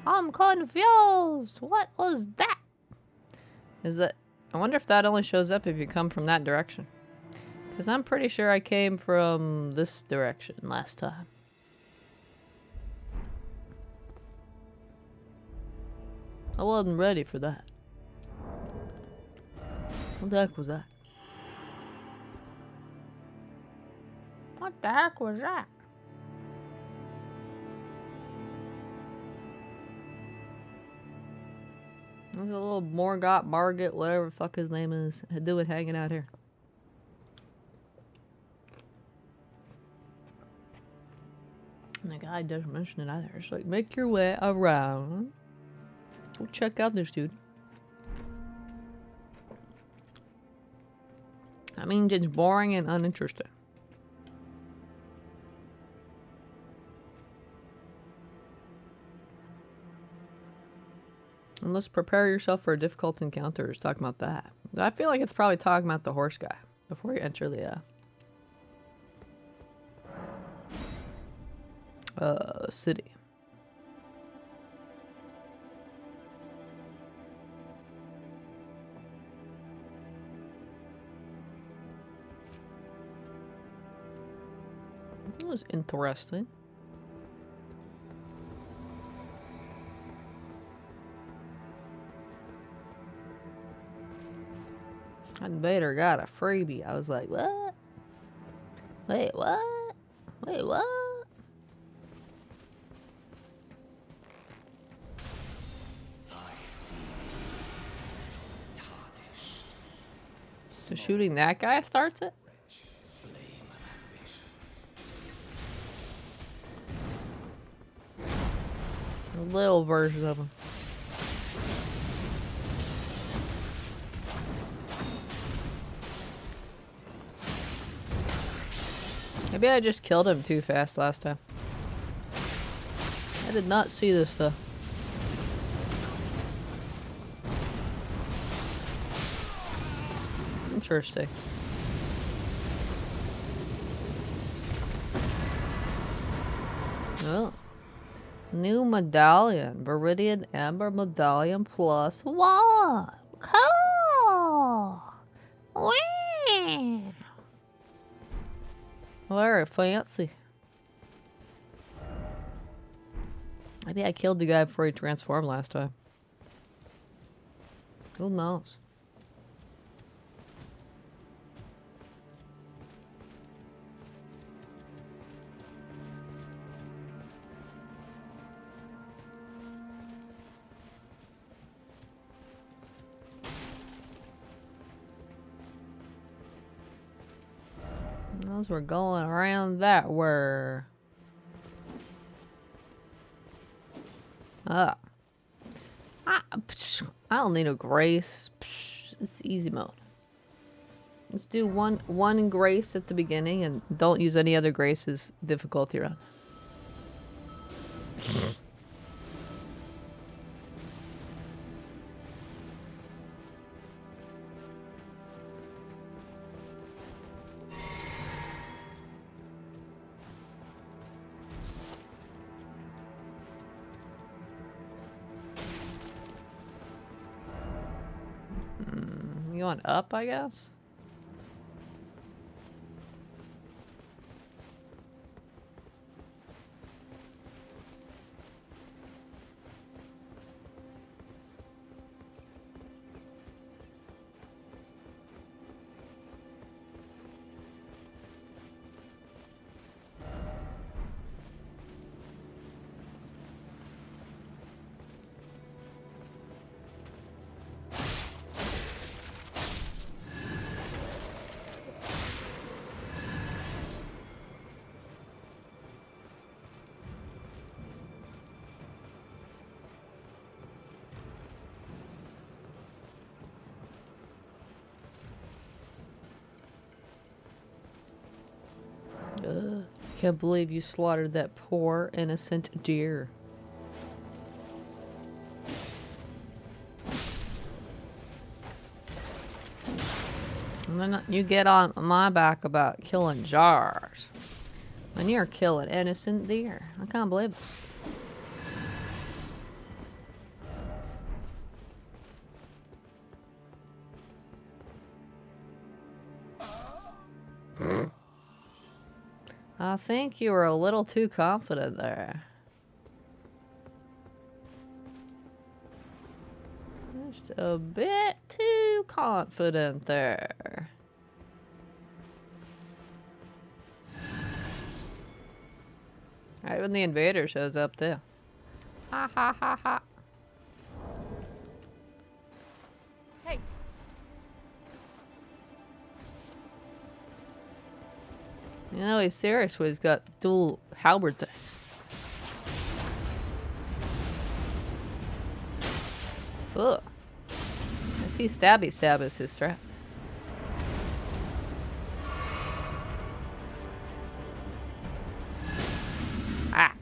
I'm confused. What was that? Is that... I wonder if that only shows up if you come from that direction. Because I'm pretty sure I came from this direction last time. I wasn't ready for that. What the heck was that? What the heck was that? There's a little Morgot, Margit, whatever the fuck his name is, doing hanging out here. And the guy doesn't mention it either. It's like, make your way around. Go check out this dude. I mean, it's boring and uninteresting. And let's prepare yourself for a difficult encounter. It's talking about that. I feel like it's probably talking about the horse guy before you enter the city. That was interesting. And Vader got a freebie. I was like, what? Wait, what? Wait, what? So shooting that guy starts it? A little version of him. Maybe I just killed him too fast last time. I did not see this stuff. Interesting. Oh. New medallion. Viridian Amber Medallion +1. Cool. Wee. Very fancy. Maybe I killed the guy before he transformed last time. Who knows? As we're going around that way. I don't need a grace. It's easy mode. Let's do one grace at the beginning and don't use any other graces difficulty run. Going up, I guess? Can't believe you slaughtered that poor innocent deer. And then you get on my back about killing jars. And you're killing innocent deer. I can't believe it. I think you were a little too confident there. Just a bit too confident there. Right when the invader shows up too. Ha ha ha ha. You know he's serious when he's got dual halberd things. Ugh. I see stabby stab as his strat. Ah.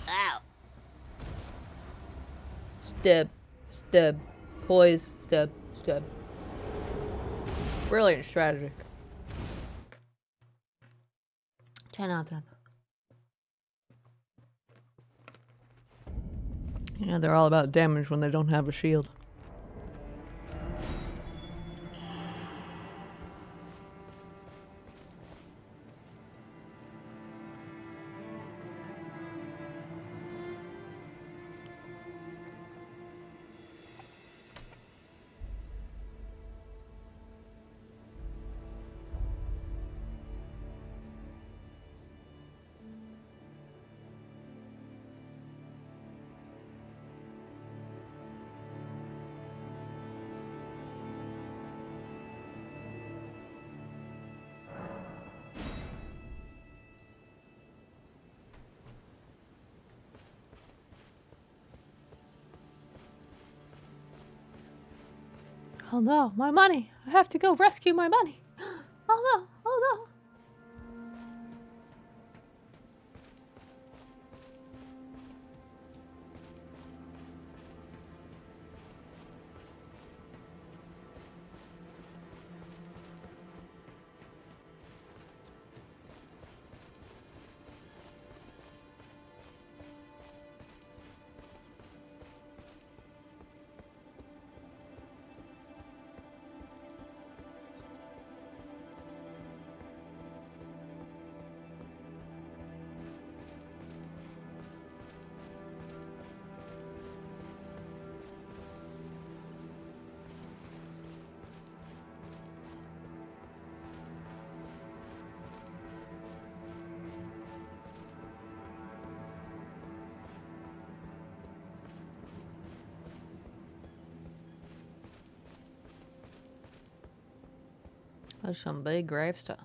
Ow. Stab. Stab. Poise. Stab. Stab. Brilliant strategy. 10 out of 10. You know, they're all about damage when they don't have a shield. Oh no, my money! I have to go rescue my money! Oh no, oh no! There's some big gravestones.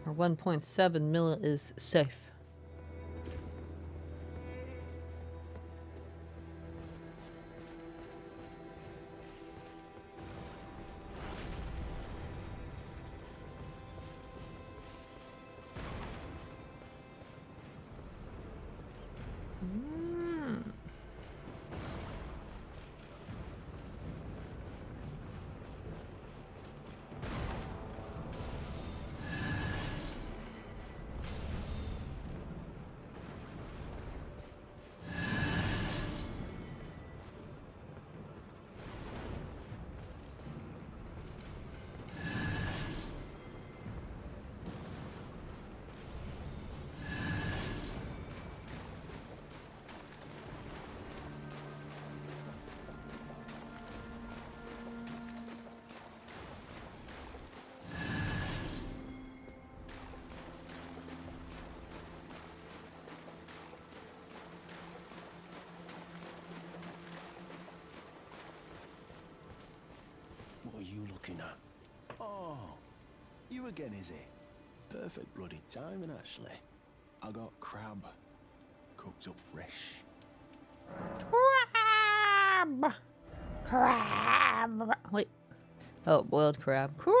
Our 1.7 mil is safe. What are you looking at? Oh, you again, is it? Perfect bloody timing, actually. I got crab. Cooked up fresh. Crab! Crab! Wait. Oh, boiled crab. Crab!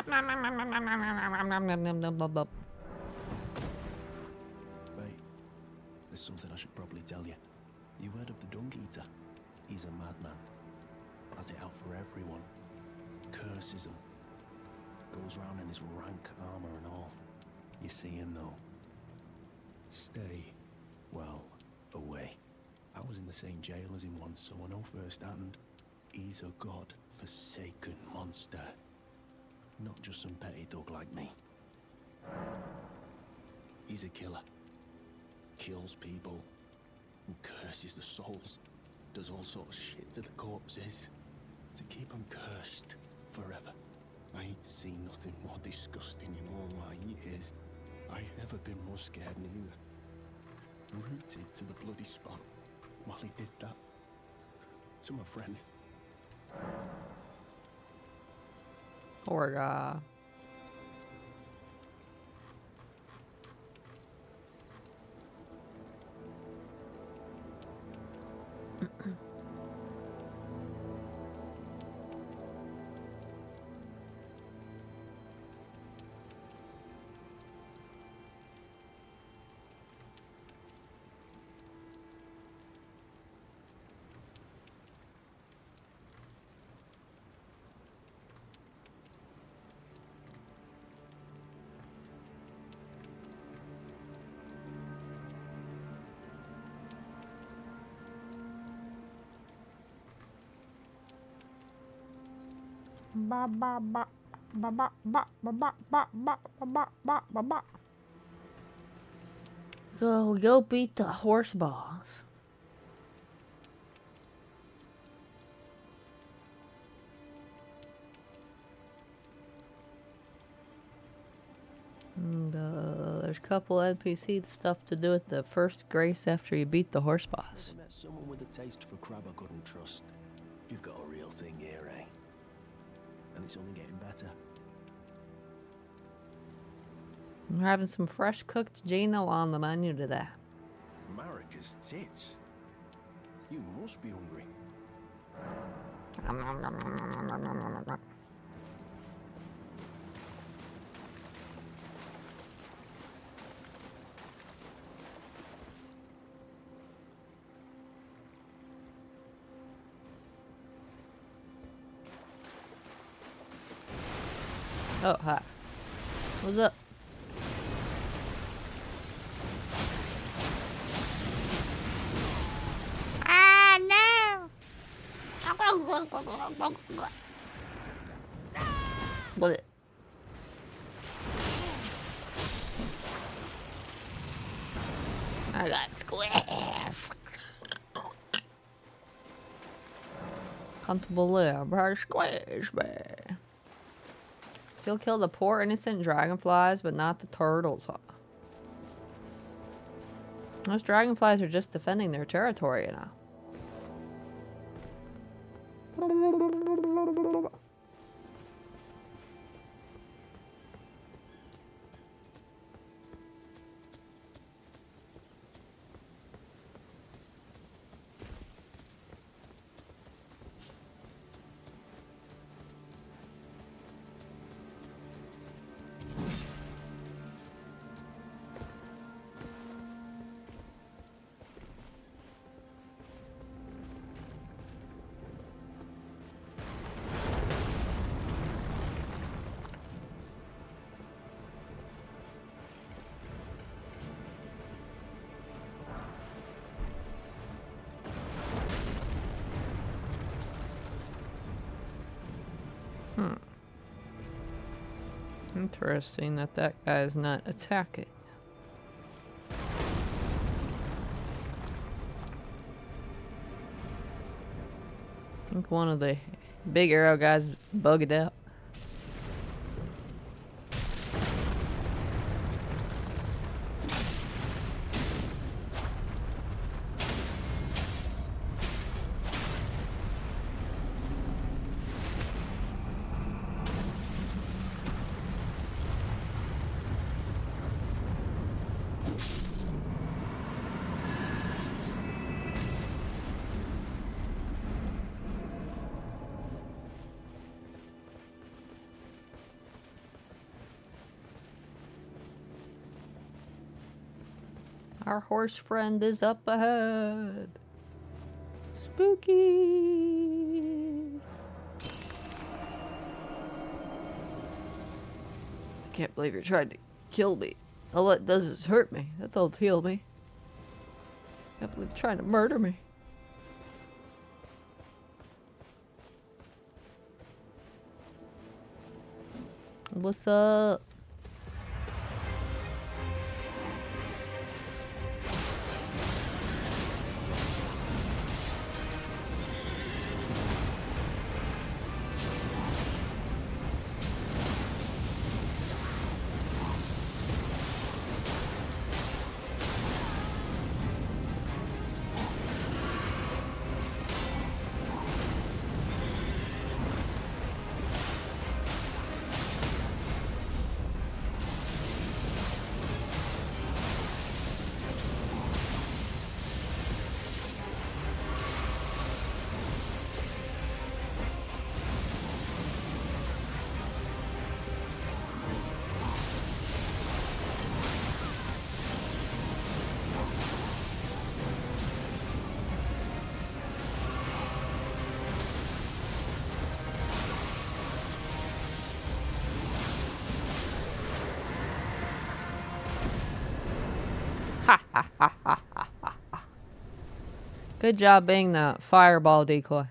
Nom, nom, nom, nom, nom, nom, nom, nom, nom, nom, nom, nom, nom. Wait, there's something I should probably tell you. You heard of the Dung Eater? He's a madman. Has it out for everyone. Curses him. Goes round in his rank armor and all. You see him though. Stay, well, away. I was in the same jail as him once, so I know firsthand. He's a god-forsaken monster. Not just some petty thug like me. He's a killer. Kills people. And curses the souls. Does all sorts of shit to the corpses. To keep them cursed forever. I ain't seen nothing more disgusting in all my years. I ain't ever been more scared neither. Rooted to the bloody spot while he did that. To my friend. Poor guy. Ba ba ba ba ba ba ba ba ba ba ba ba ba ba. Go beat the horse boss. And, there's a couple NPC stuff to do at the first grace after you beat the horse boss. Never met someone with a taste for crab I couldn't trust. You've got a real thing here, eh? And it's only getting better. We're having some fresh cooked Gino on the menu today. Marika's tits. You must be hungry. Oh, hi. What's up? Ah, no! What? I got squares. Comfortable live, but squares, man. You'll kill the poor innocent dragonflies, but not the turtles. Those dragonflies are just defending their territory, you know. Interesting that that guy is not attacking. I think one of the big arrow guys bugged out. Our horse friend is up ahead. Spooky. I can't believe you're trying to kill me. All it does is hurt me. That's all to heal me. I can't believe you're trying to murder me. What's up? Good job being the fireball decoy.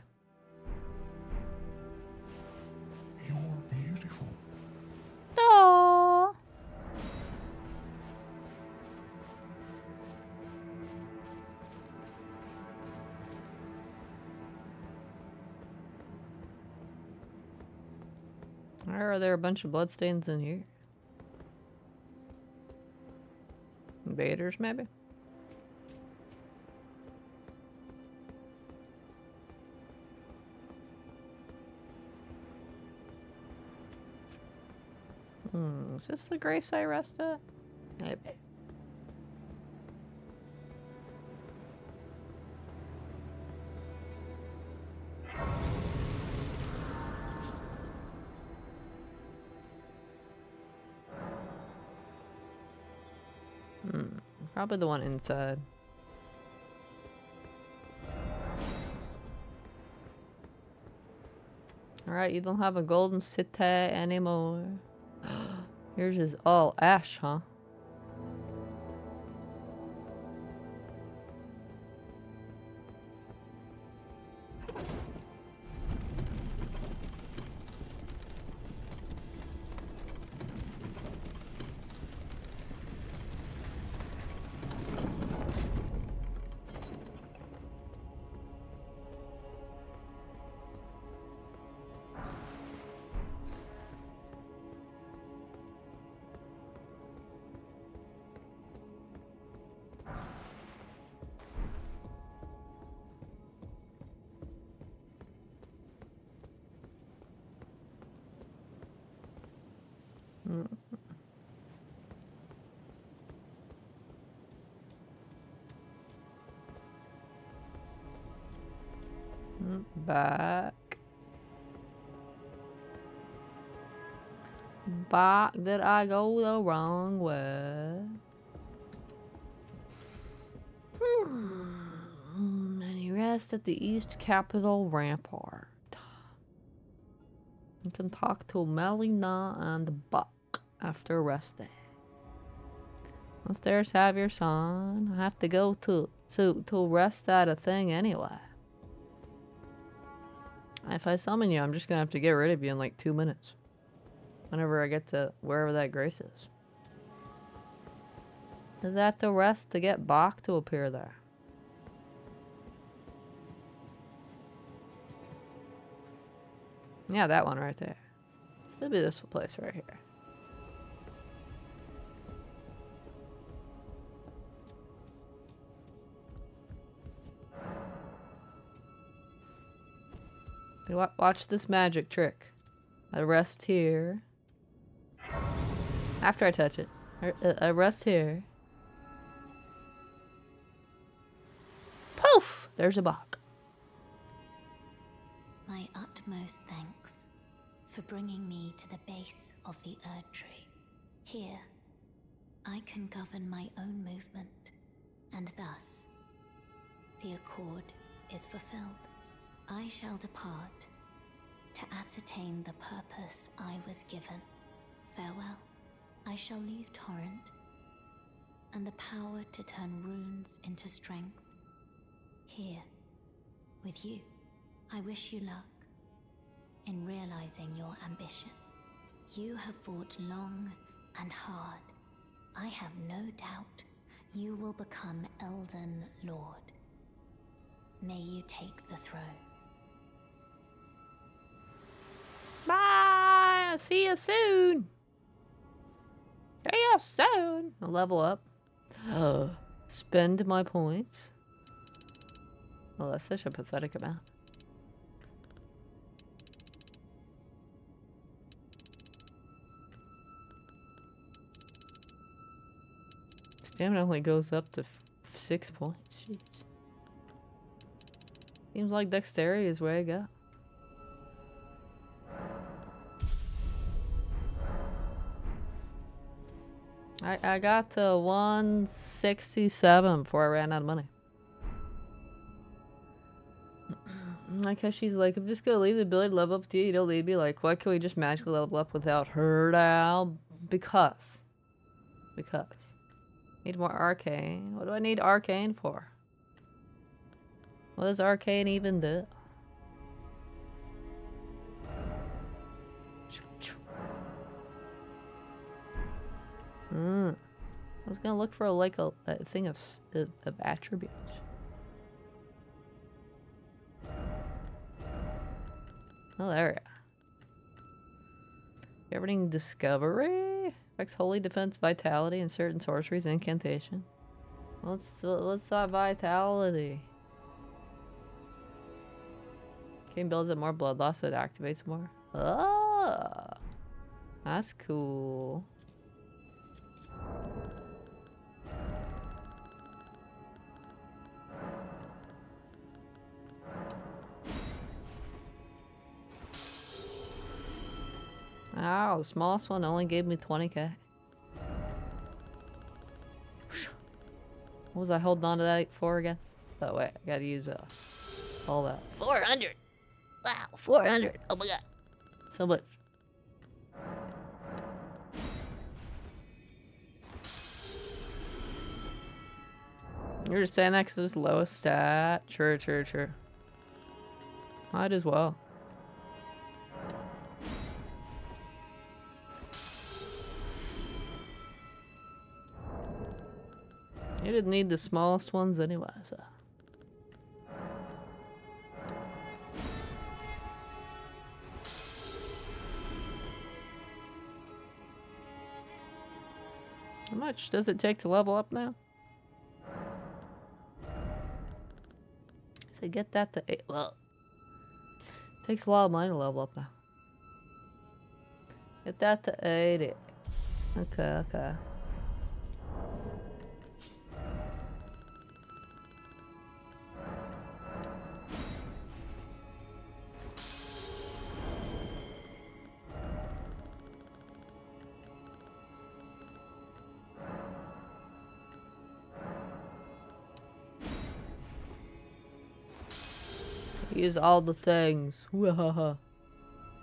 You're beautiful. Aww. Or are there a bunch of bloodstains in here? Invaders, maybe? Is this the grace I rest at? Maybe. Probably the one inside. Alright, you don't have a golden city anymore. Yours is all ash, huh? Back. Back. Did I go the wrong way? And you rest at the East Capitol Rampart. You can talk to Melina and Buck after resting. Downstairs, have your son. I have to go to rest at a thing anyway. If I summon you, I'm just gonna have to get rid of you in like 2 minutes. Whenever I get to wherever that grace is. Does that have to rest to get Bach to appear there? Yeah, that one right there. Should be this place right here. Watch this magic trick. I rest here. After I touch it. I rest here. Poof! There's a Bach. My utmost thanks for bringing me to the base of the Erd Tree. Here, I can govern my own movement, and thus, the accord is fulfilled. I shall depart to ascertain the purpose I was given. Farewell. I shall leave Torrent, and the power to turn runes into strength. Here, with you, I wish you luck in realizing your ambition. You have fought long and hard. I have no doubt you will become Elden Lord. May you take the throne. Bye! See you soon! See you soon! I'll level up. Spend my points. Well, that's such a pathetic amount. Stamina only goes up to 6 points. Jeez. Seems like dexterity is where I go. I got to 167 before I ran out of money. Like how she's like, I'm just gonna leave the ability to level up to you. You don't leave me. Like, why can't we just magically level up without her now? Because. Need more arcane. What do I need arcane for? What does arcane even do? I was gonna look for a thing of attributes. Oh, there we go. Governing discovery affects holy defense, vitality, and certain sorceries, incantation. What's that vitality? Game builds up more blood loss, so it activates more. Oh, that's cool. Ow, the smallest one only gave me 20k. What was I holding on to that for again? Oh wait, I gotta use all that. 400! Wow, 400! Oh my god. So much. You're just saying that because it's lowest stat? True. Might as well. You didn't need the smallest ones anyway, so. How much does it take to level up now? So get that to 8. Well, it takes a lot of money to level up now. Get that to 80. Okay. Use all the things. Wahaha.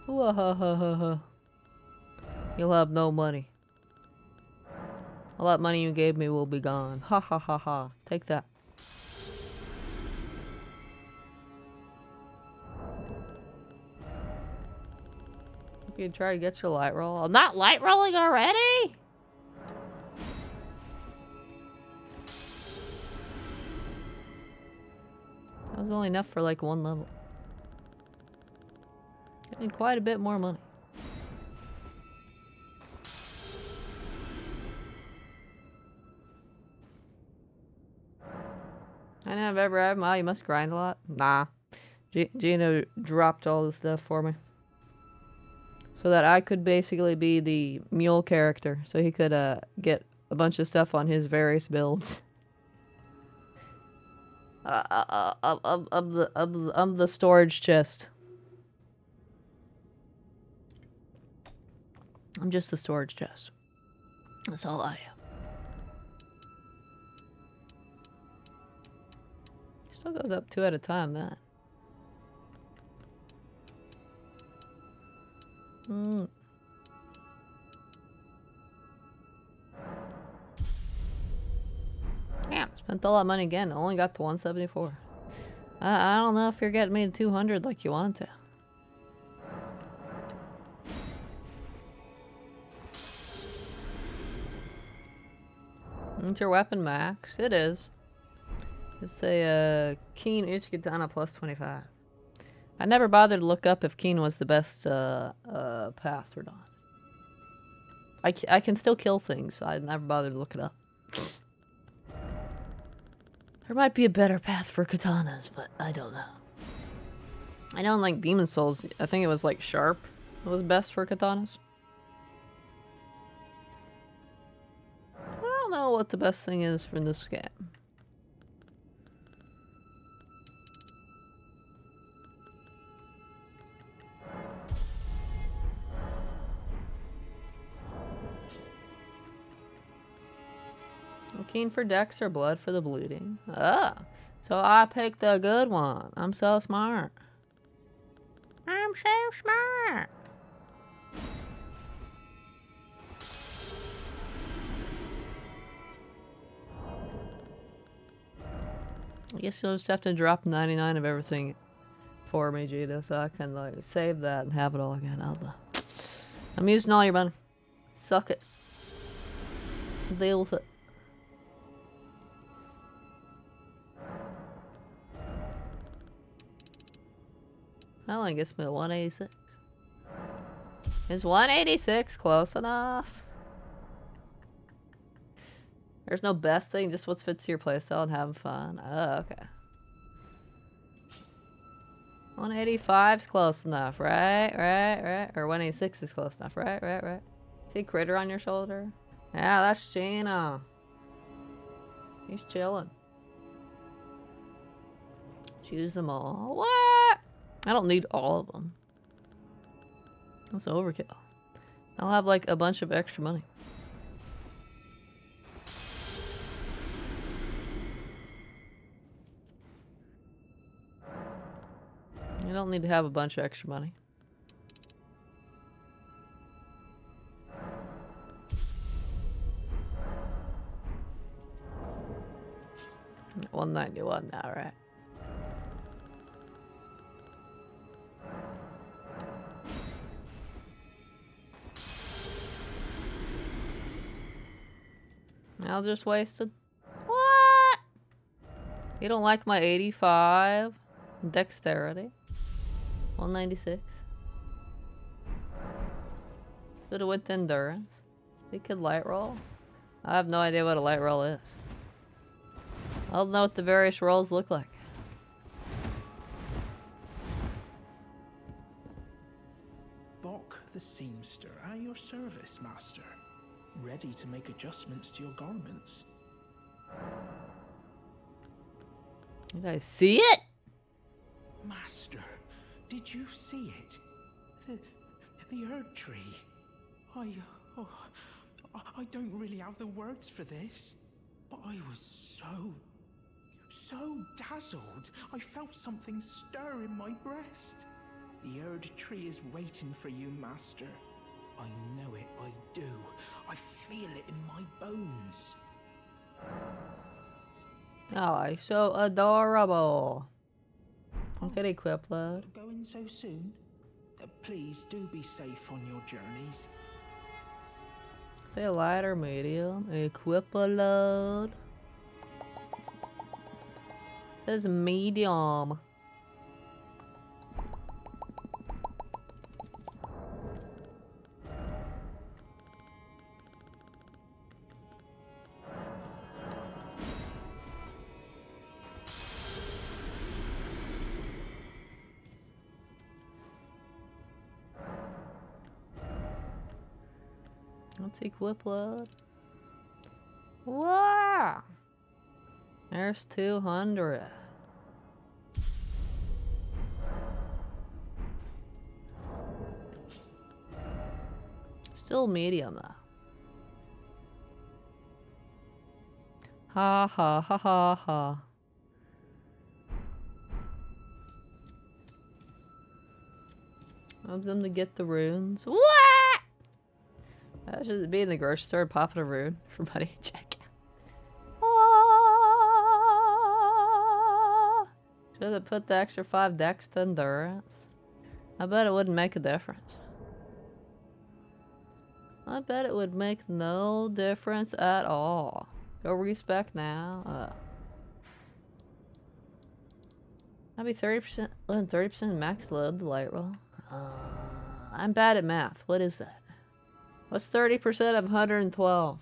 Wahahaha. You'll have no money. All that money you gave me will be gone. Ha ha ha ha. Take that. You can try to get your light roll. I'm not light rolling already? That was only enough for like one level. Getting quite a bit more money. I never ever had. Wow, you must grind a lot. Nah. Gino dropped all the stuff for me. So that I could basically be the mule character. So he could get a bunch of stuff on his various builds. Of the storage chest. I'm just the storage chest. That's all I am. Still goes up 2 at a time, that. Damn, spent all that money again. Only got to 174. I don't know if you're getting me to 200 like you wanted to. Isn't your weapon max? It is. It's a keen each katana plus 25. I never bothered to look up if keen was the best path or not. I can still kill things, so I never bothered to look it up. There might be a better path for katanas, but I don't know. I know in like Demon Souls, I think it was like sharp was best for katanas. I don't know what the best thing is for this game. I'm keen for dex or blood for the bleeding. Ah, so I picked the good one. I'm so smart. I'm so smart. I guess you'll just have to drop 99 of everything for me, Gita, so I can like save that and have it all again. I'm using all your money. Suck it. Deal with it. That only gets me to 186. Is 186 close enough? There's no best thing, just what fits your playstyle and having fun. Oh, okay. 185's close enough, right? Or 186 is close enough, right? See Critter on your shoulder? Yeah, that's Gina. He's chilling. Choose them all. What? I don't need all of them. That's overkill. I'll have like a bunch of extra money. You don't need to have a bunch of extra money. $191 now, right? I'll just wasted. What? You don't like my 85 dexterity? 196. Could have went endurance. We could light roll. I have no idea what a light roll is. I don't know what the various rolls look like. Bok the seamster at your service, master. Ready to make adjustments to your garments. You guys see it? Master, did you see it? The Erd tree. I don't really have the words for this, but I was so dazzled. I felt something stir in my breast. The Erd tree is waiting for you, master. I know it, I do. I feel it in my bones. Oh, so adorable. Okay, equip load. Going so soon? Please do be safe on your journeys. Say light or medium. Equip a load. Says medium. Let's equip load. Wow! There's 200. Still medium though. Ha ha ha ha ha. Helps them to get the runes. What? I should be in the grocery store popping a rune for money to check out. Should have put the extra 5 dex to endurance. I bet it wouldn't make a difference. I bet it would make no difference at all. Go respec now. That'd be 30%. 30% max load the light roll. I'm bad at math. What is that? What's 30% of 112?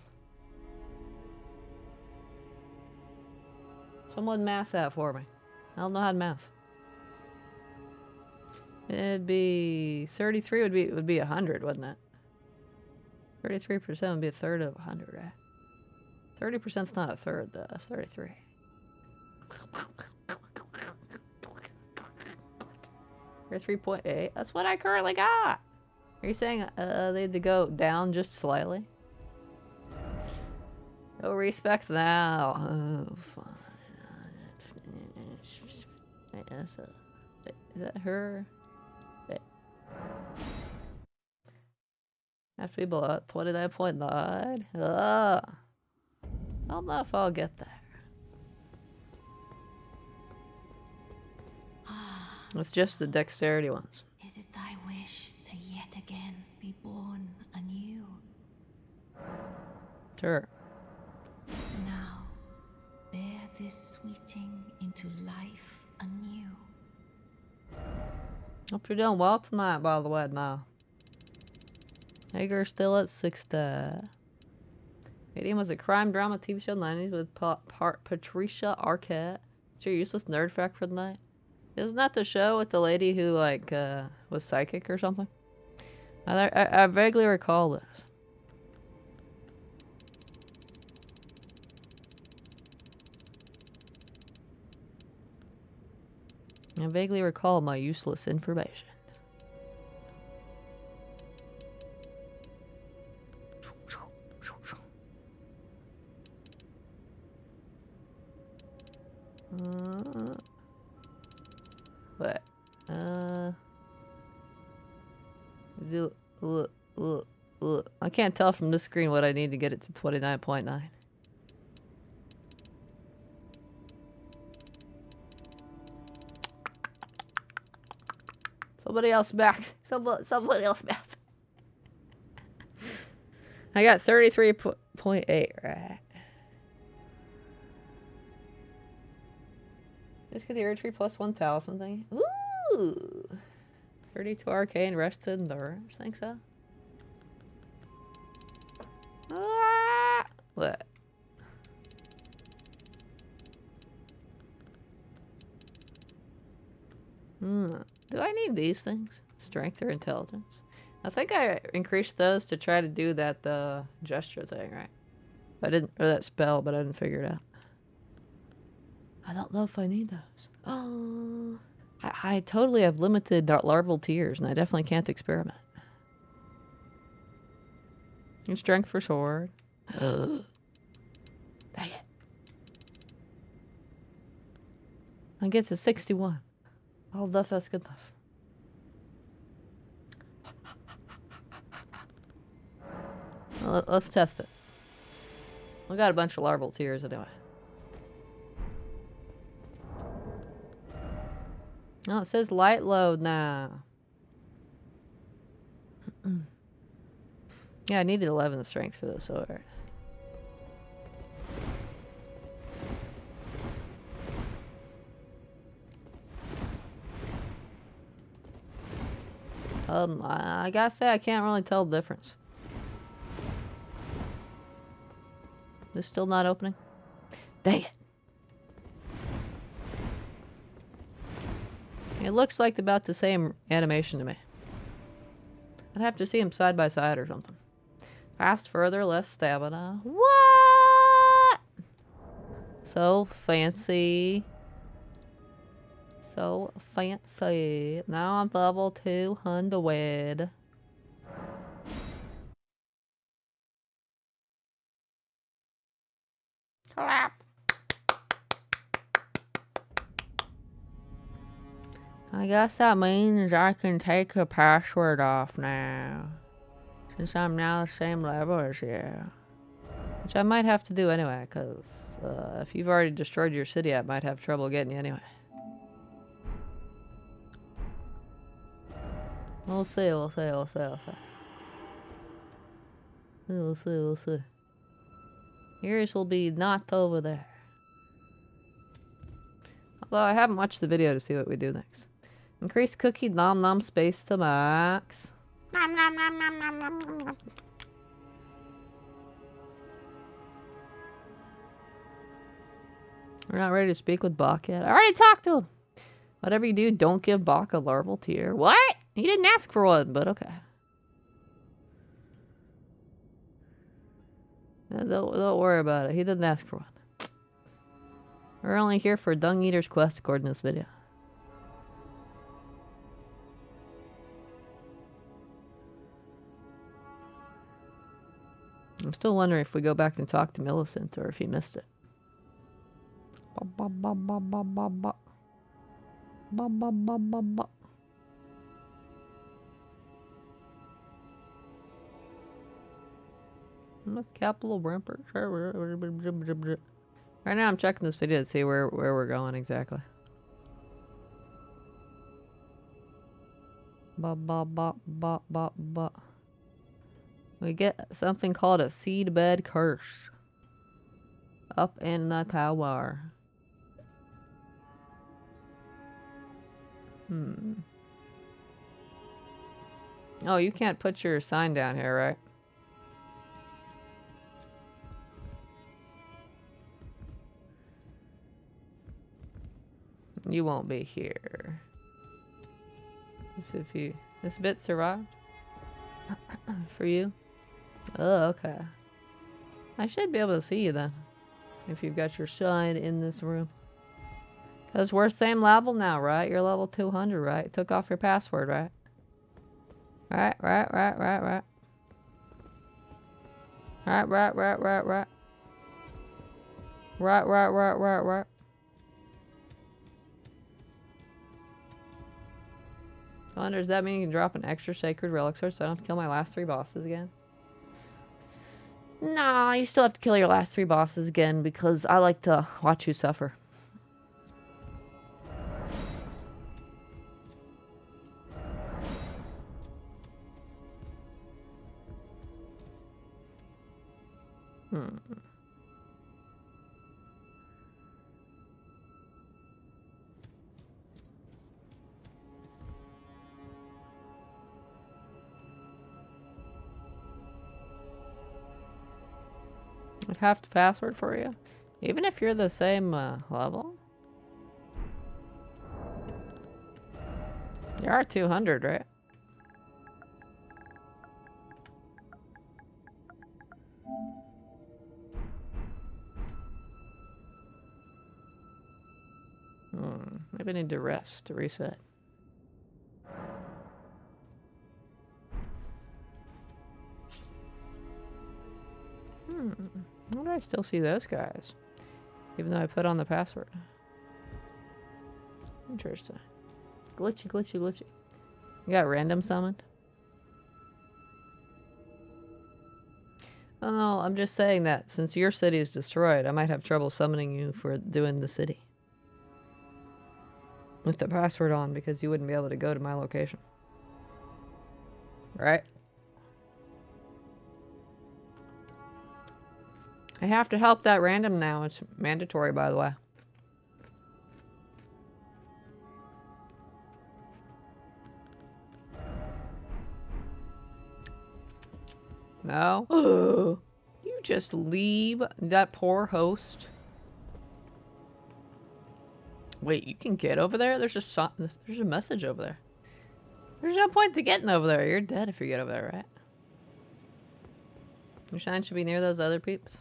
Someone math that for me. I don't know how to math. It'd be 33 would be 100, wouldn't it? 33% would be a third of 100, right? 30%'s not a third, though. That's 33. 3.8. That's what I currently got. Are you saying they had to go down just slightly? No respect now. Oh, fine. Is that her? Have to be below 29.9. I don't know if I'll get there. It's just the dexterity ones. Is it thy wish to yet again be born anew? Sure. Now, bear this sweeting into life anew. Hope you're doing well tonight, by the way, now. Hager's still at 60. Medium was a crime drama TV show in the 90s with Patricia Arquette. It's your useless nerd fact for the night. Isn't that the show with the lady who, like, was psychic or something? I vaguely recall this. I vaguely recall my useless information. What? I can't tell from this screen what I need to get it to 29.9. Somebody else back. Somebody else back. I got 33.8, right? Just get the urge free plus 1,000 thing. Ooh! 32 arcane, rest to endurance. Think so? Ah! What? Do I need these things? Strength or intelligence? I think I increased those to try to do that gesture thing, right? I didn't, or that spell, but I didn't figure it out. I don't know if I need those. Oh, I totally have limited larval tears, and I definitely can't experiment. And strength for sword. Dang it. I get to 61. All enough, that's good enough. Well, let's test it. We got a bunch of larval tears anyway. Oh, it says light load now. Yeah, I needed 11 strength for this sword. I gotta say, I can't really tell the difference. This still not opening? Dang it. It looks like about the same animation to me. I'd have to see them side by side or something. Fast further, less stamina. What? So fancy. So fancy. Now I'm level 200. Clap. I guess that means I can take the password off now. Since I'm now the same level as you. Which I might have to do anyway, because if you've already destroyed your city, I might have trouble getting you anyway. We'll see, we'll see, we'll see, we'll see. We'll see, we'll see. Yours will be not over there. Although I haven't watched the video to see what we do next. Increase cookie nom nom space to max. Nom nom nom nom nom nom nom nom. We're not ready to speak with Bach yet. I already talked to him. Whatever you do, don't give Bach a larval tear. What? He didn't ask for one, but okay. Don't worry about it. He didn't ask for one. We're only here for Dung Eater's quest according to this video. I'm still wondering if we go back and talk to Millicent or if he missed it. Ba ba ba ba ba ba. Ba ba ba ba ba. With capital rampart. Right now I'm checking this video to see where we're going exactly. Ba ba ba ba ba ba. We get something called a seedbed curse. Up in the tower. Oh, you can't put your sign down here, right? You won't be here. This bit survived? For you? Oh, okay. I should be able to see you then. If you've got your sign in this room. Because we're same level now, right? You're level 200, right? Took off your password, right? Right. Right. I wonder, does that mean you can drop an extra sacred relic sword so I don't have to kill my last 3 bosses again? Nah, you still have to kill your last 3 bosses again because I like to watch you suffer. I'd have to password for you. Even if you're the same level? You are 200, right? Maybe I need to rest to reset. Why do I still see those guys? Even though I put on the password. Interesting. Glitchy. You got random summoned? Oh no, I'm just saying that since your city is destroyed, I might have trouble summoning you for doing the city. With the password on, because you wouldn't be able to go to my location. Right? I have to help that random now. It's mandatory, by the way. No? You just leave that poor host. Wait, you can get over there? There's a message over there. There's no point to getting over there. You're dead if you get over there, right? Your sign should be near those other peeps.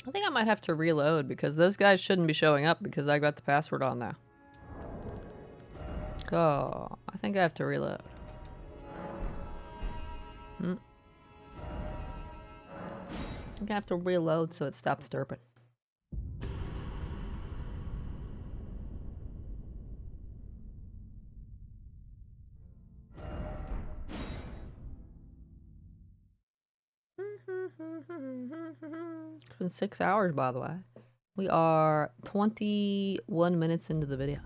I think I might have to reload because those guys shouldn't be showing up because I got the password on now. Oh, I think I have to reload. I think I have to reload so it stops derping. It's been 6 hours, by the way. We are 21 minutes into the video.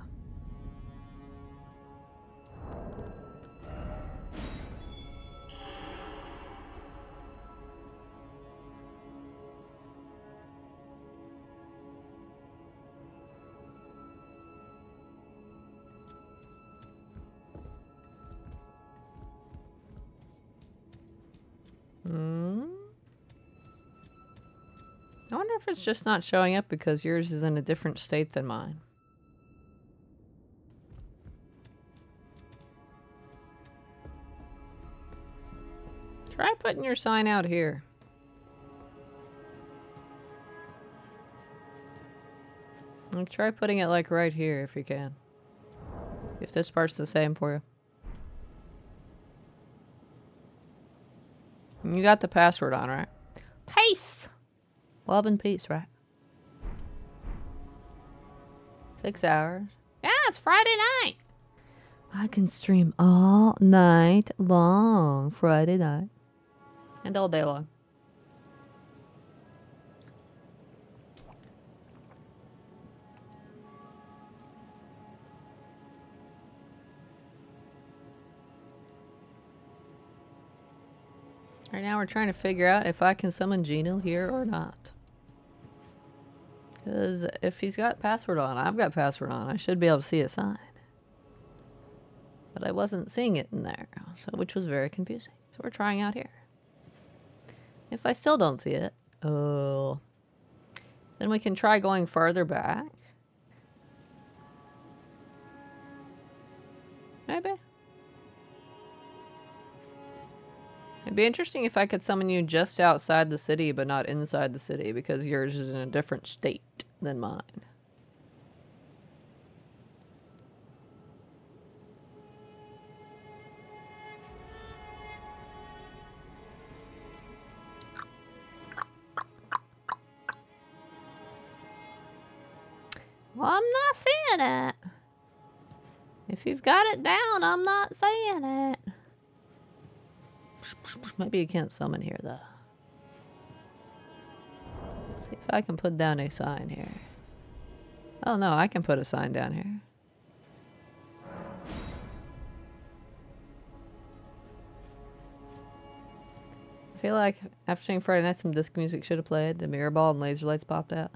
I wonder if it's just not showing up because yours is in a different state than mine. Try putting your sign out here. Like, try putting it like right here if you can. If this part's the same for you. You got the password on, right? Peace! Love and peace, right? 6 hours. Yeah, it's Friday night. I can stream all night long. Friday night. And all day long. Right now we're trying to figure out if I can summon Gino here or not. Because if he's got password on, I've got password on, I should be able to see a sign. But I wasn't seeing it in there, so which was very confusing. So we're trying out here. If I still don't see it, oh, then we can try going farther back. Maybe. It'd be interesting if I could summon you just outside the city, but not inside the city, because yours is in a different state than mine. Well, I'm not seeing it. If you've got it down, I'm not seeing it. Maybe you can't summon here, though. See if I can put down a sign here. Oh, no, I can put a sign down here. I feel like after seeing Friday Night, some disco music should have played. The mirror ball and laser lights popped out.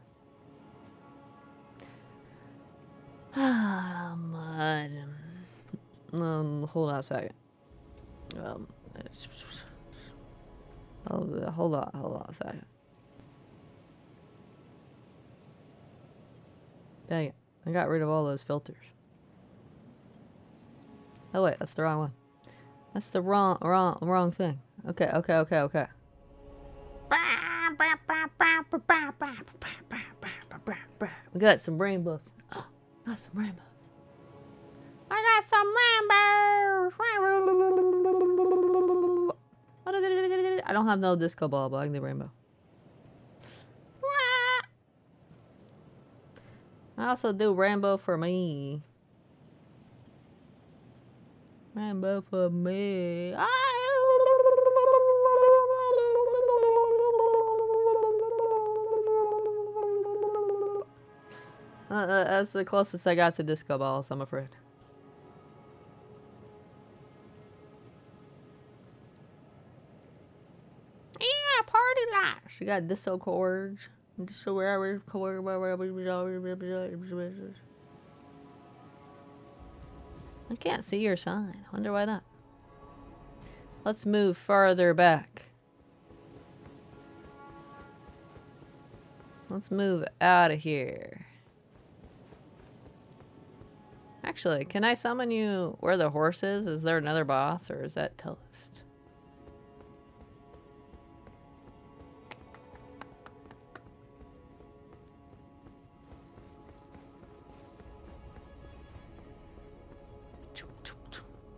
Hold on a second. Hold on a second. Dang it. I got rid of all those filters. Oh wait, that's the wrong one. That's the wrong thing. Okay. We got some rainbows. Oh, got some rainbows. I got some rainbows. I don't have no disco ball, but I can do rainbow. I also do rainbow for me. Rainbow for me. That's the closest I got to disco balls, I'm afraid. Yeah, party lights. You got disco chords. I can't see your sign. Wonder why not. Let's move farther back. Let's move out of here. Actually, can I summon you where the horse is? Is there another boss, or is that Telest?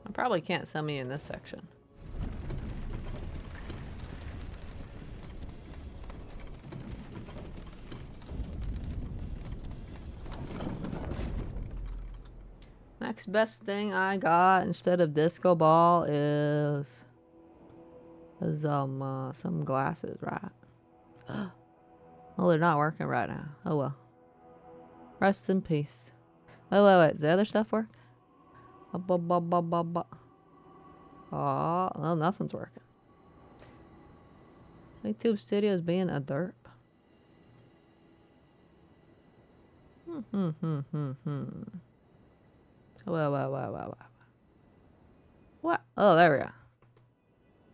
I probably can't summon you in this section. Next best thing I got instead of disco ball is some glasses, right? Oh, they're not working right now. Oh well. Rest in peace. Wait. Does the other stuff work? Oh, well, nothing's working. YouTube Studios being a derp. Well. What? Oh, there we go.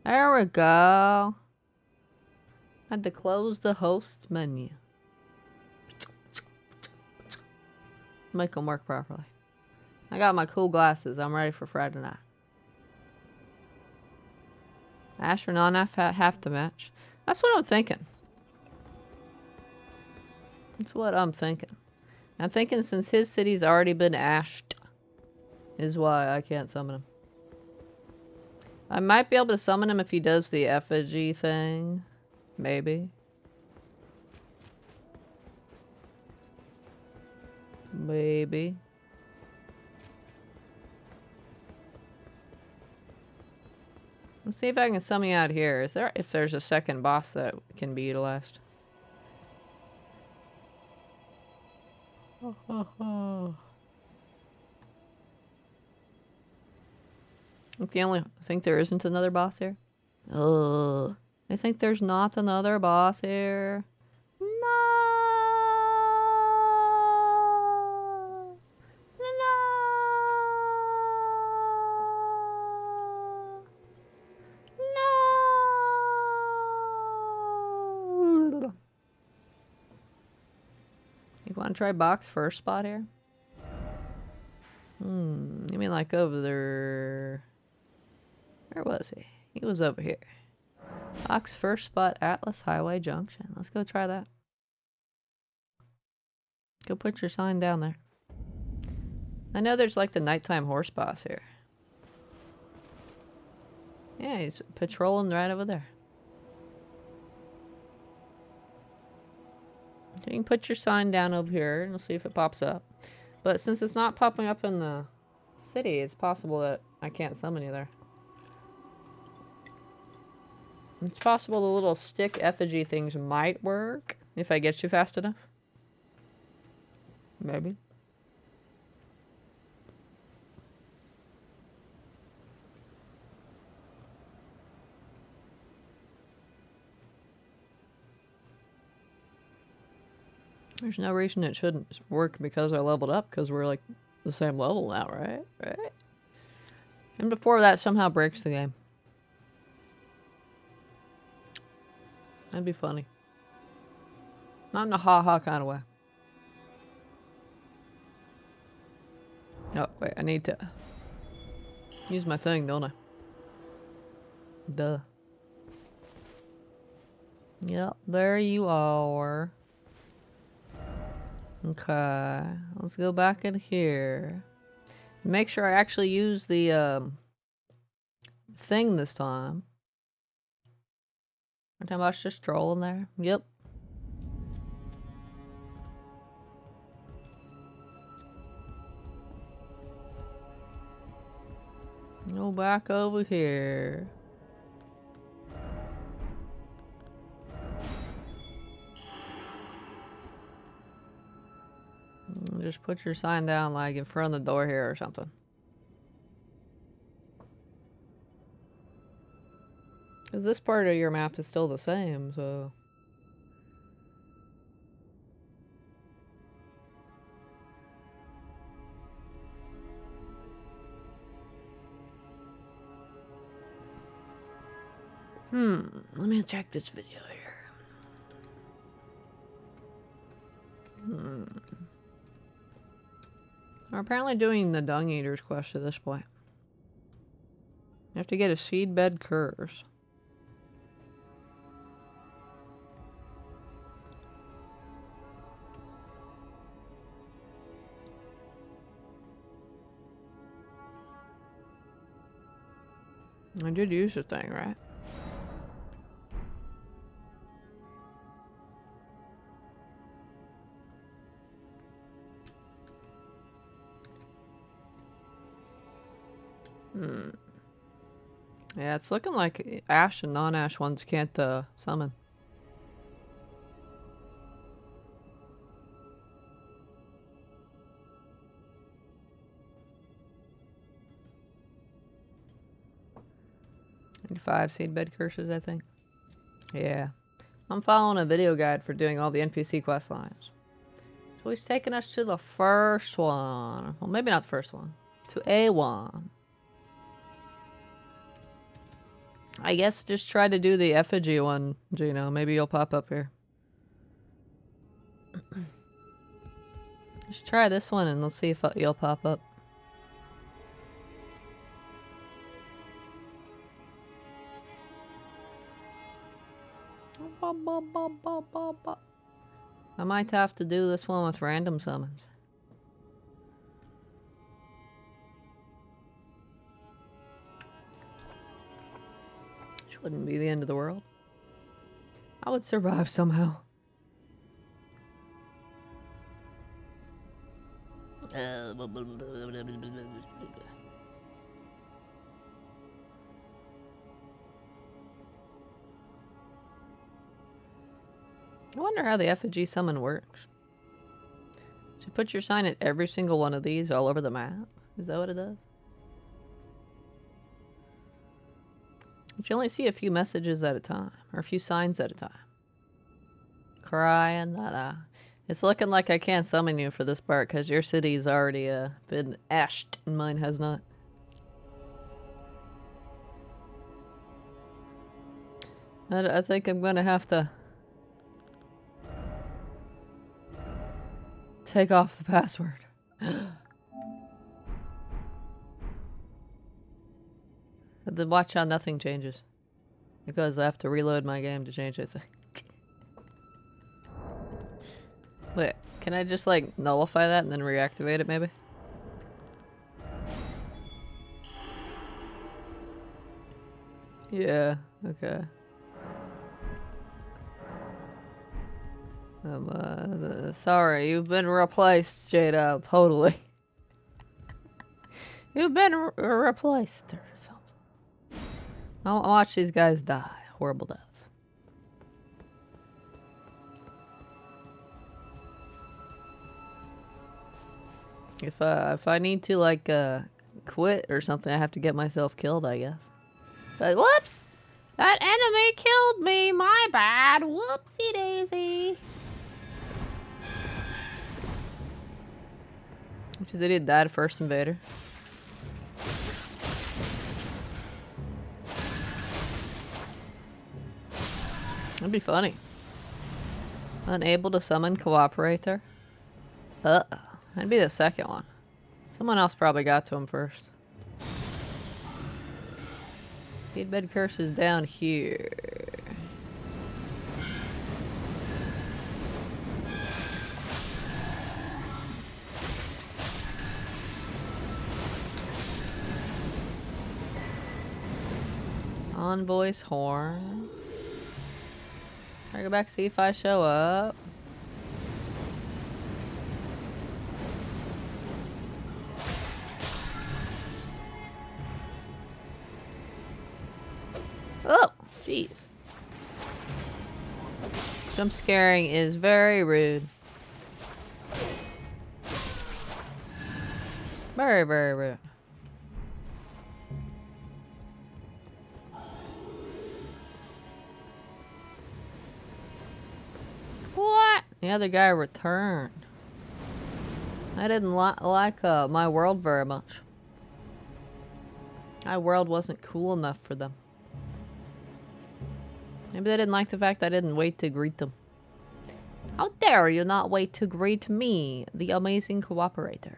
There we go. Had to close the host menu. Make them work properly. I got my cool glasses. I'm ready for Friday night. Ash or non-Ash have to match. That's what I'm thinking. That's what I'm thinking. I'm thinking since his city's already been ashed, is why I can't summon him. I might be able to summon him if he does the effigy thing. Maybe. Maybe. Let's see if I can summon you out here. Is there, if there's a second boss that can be utilized? I think there isn't another boss here. I think there's not another boss here. No! No! No! You want to try box first spot here? You mean like over there? Where was he? He was over here. Box first spot, Atlas Highway Junction. Let's go try that. Go put your sign down there. I know there's like the nighttime horse boss here. Yeah, he's patrolling right over there. So you can put your sign down over here and we'll see if it pops up. But since it's not popping up in the city, it's possible that I can't summon you there. It's possible the little stick effigy things might work if I get you fast enough. Maybe. There's no reason it shouldn't work because I leveled up, because we're like the same level now, right? Right? And before that somehow breaks the game. That'd be funny. Not in a ha-ha kind of way. Oh, wait, I need to use my thing, don't I? Duh. Yep, there you are. Okay, let's go back in here. Make sure I actually use the thing this time. Every time I was just trolling there. Yep. Go back over here. Just put your sign down like in front of the door here or something. Because this part of your map is still the same, so... let me check this video here. We're apparently doing the Dung Eater's quest at this point. You have to get a seedbed curse. I did use the thing, right? Yeah, it's looking like Ash and non-Ash ones can't summon. And 5 seedbed curses, I think. Yeah. I'm following a video guide for doing all the NPC quest lines. So he's taking us to the first one. Well, maybe not the first one. To A1. I guess just try to do the effigy one, Gino. Maybe you'll pop up here. Just try this one and let's see if you'll pop up. I might have to do this one with random summons. Which wouldn't be the end of the world. I would survive somehow. I wonder how the effigy summon works. So you put your sign at every single one of these all over the map? Is that what it does? But you only see a few messages at a time, or a few signs at a time. Crying, it's looking like I can't summon you for this part because your city's already been ashed and mine has not. I think I'm gonna have to take off the password. But then watch how nothing changes. Because I have to reload my game to change anything. Wait, can I just like nullify that and then reactivate it maybe? Yeah, okay. Sorry, you've been replaced, Jada, totally. You've been replaced or something. I'll watch these guys die. Horrible death. If I need to like quit or something, I have to get myself killed, I guess. Like, whoops! That enemy killed me! My bad! Whoopsie daisy! Which is idiot died first invader. That'd be funny. Unable to summon cooperator. That'd be the second one. Someone else probably got to him first. Seedbed curse is down here. Envoy's horn. I go back see if I show up. Oh, jeez. Jump scaring is very rude. Very, very rude. What? The other guy returned. I didn't like my world very much. My world wasn't cool enough for them. Maybe they didn't like the fact I didn't wait to greet them. How dare you not wait to greet me, the amazing cooperator?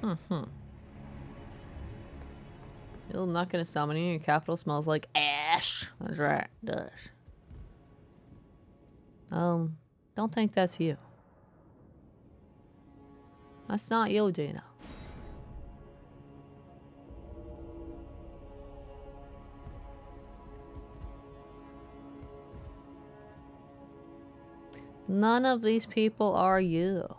You're not gonna summon you. Your capital smells like ash. That's right, it does. Don't think that's you. That's not you, Gina. None of these people are you.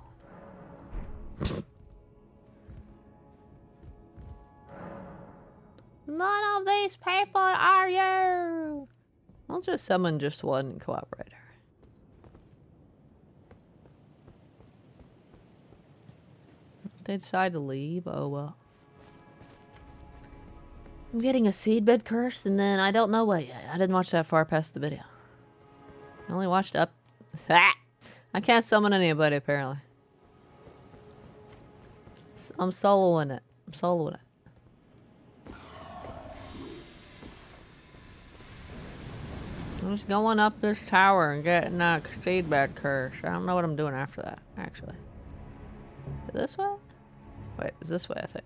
None of these people are you. I'll just summon just one cooperator. They decide to leave. Oh well. I'm getting a seedbed curse, and then I don't know what yet. I didn't watch that far past the video. I only watched up. I can't summon anybody apparently. I'm soloing it. I'm soloing it. I'm just going up this tower and getting a seedbed curse. I don't know what I'm doing after that, actually. This way? Wait, it's this way, I think.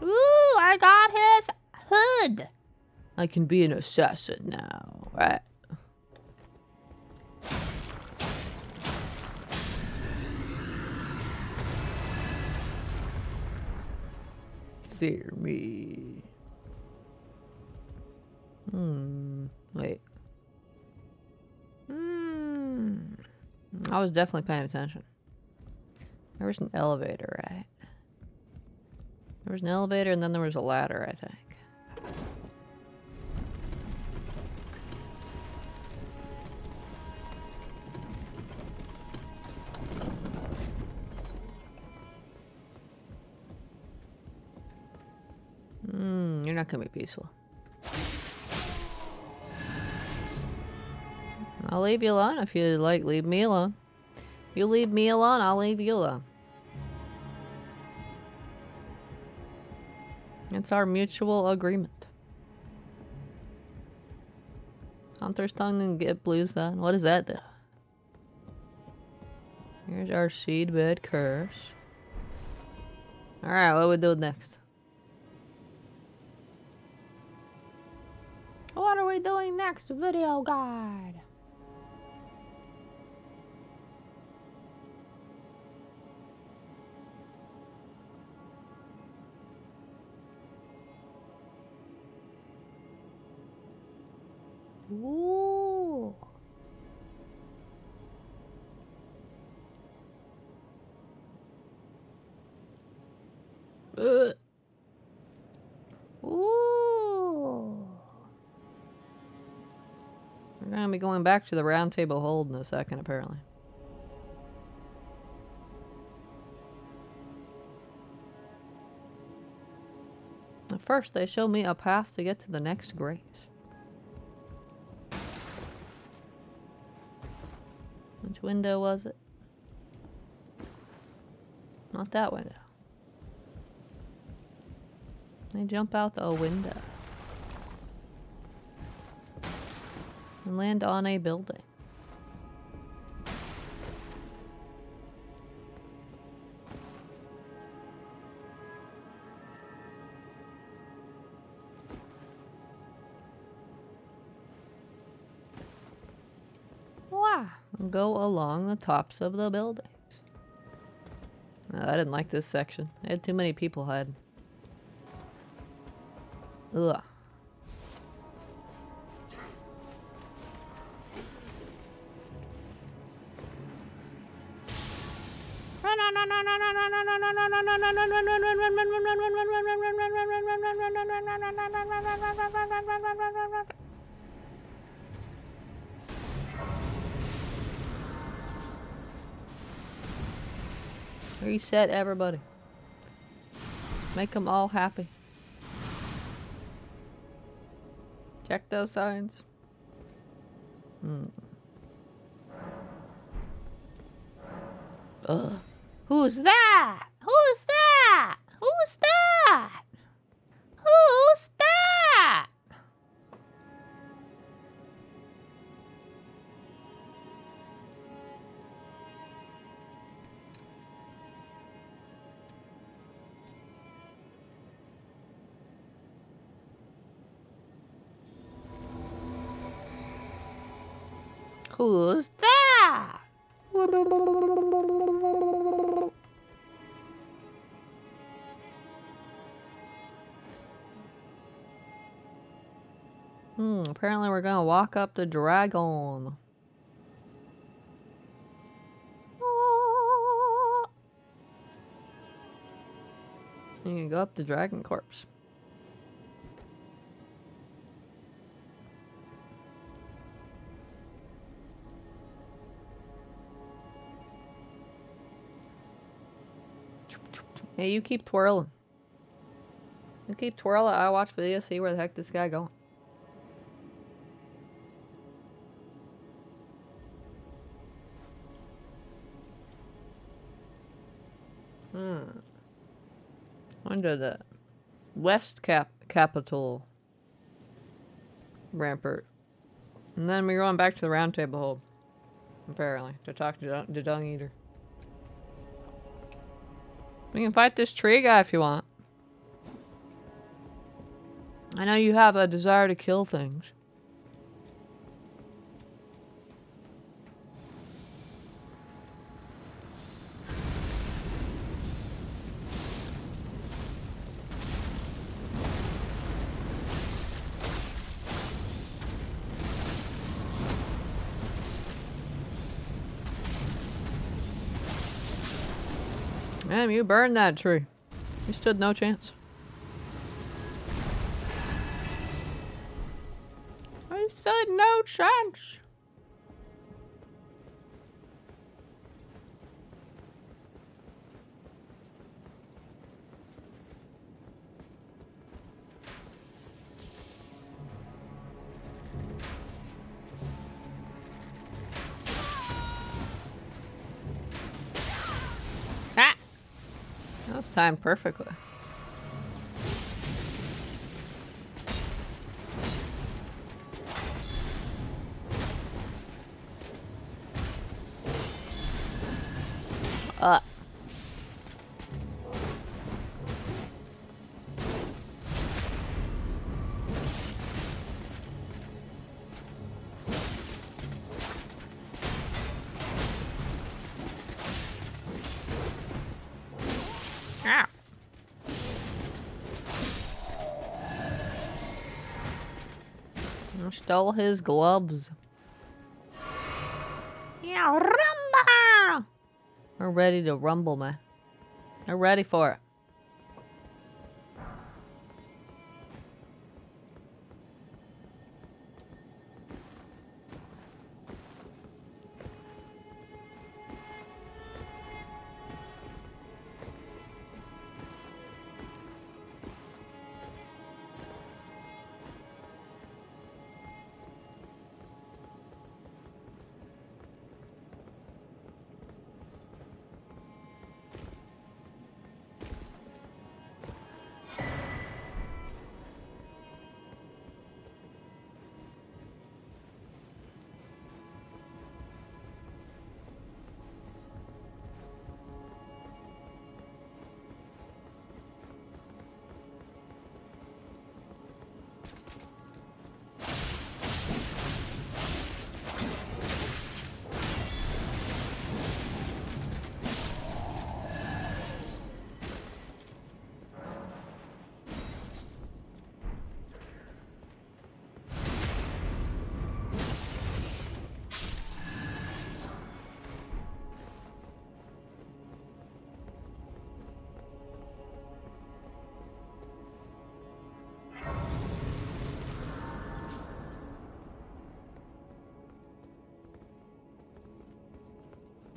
Ooh, I got his hood. I can be an assassin now, right? Fear me. Wait. I was definitely paying attention. There was an elevator, right? There was an elevator and then there was a ladder, I think. You're not gonna be peaceful. I'll leave you alone if you like. Leave me alone. You leave me alone, I'll leave you alone. It's our mutual agreement. Hunter's tongue and get blues then. What does that do? Here's our seedbed curse. Alright, what we do next? What are we doing next? Video guide. Ooh. Ooh. We're gonna be going back to the round table hold in a second, apparently. At first, they show me a path to get to the next grace. Which window was it? Not that window. They jump out the window and land on a building. Wow. And go along the tops of the buildings. I didn't like this section. It had too many people hiding. Ugh. Reset everybody. Make them all happy. Check those signs. Ugh. Who's that? Who's that? Who's that? Who's that? Who's that? Apparently we're gonna walk up the dragon. You can go up the dragon corpse. Hey, you keep twirling. You keep twirling. I watch videos, see where the heck this guy going. Under the West Capital Rampart. And then we're going back to the round table hold. Apparently, to talk to the Dung Eater. We can fight this tree guy if you want. I know you have a desire to kill things. Damn, you burned that tree. You stood no chance. I said no chance. timed perfectly. Ah. I stole his gloves. Yeah, rumba! We're ready to rumble, man. We're ready for it.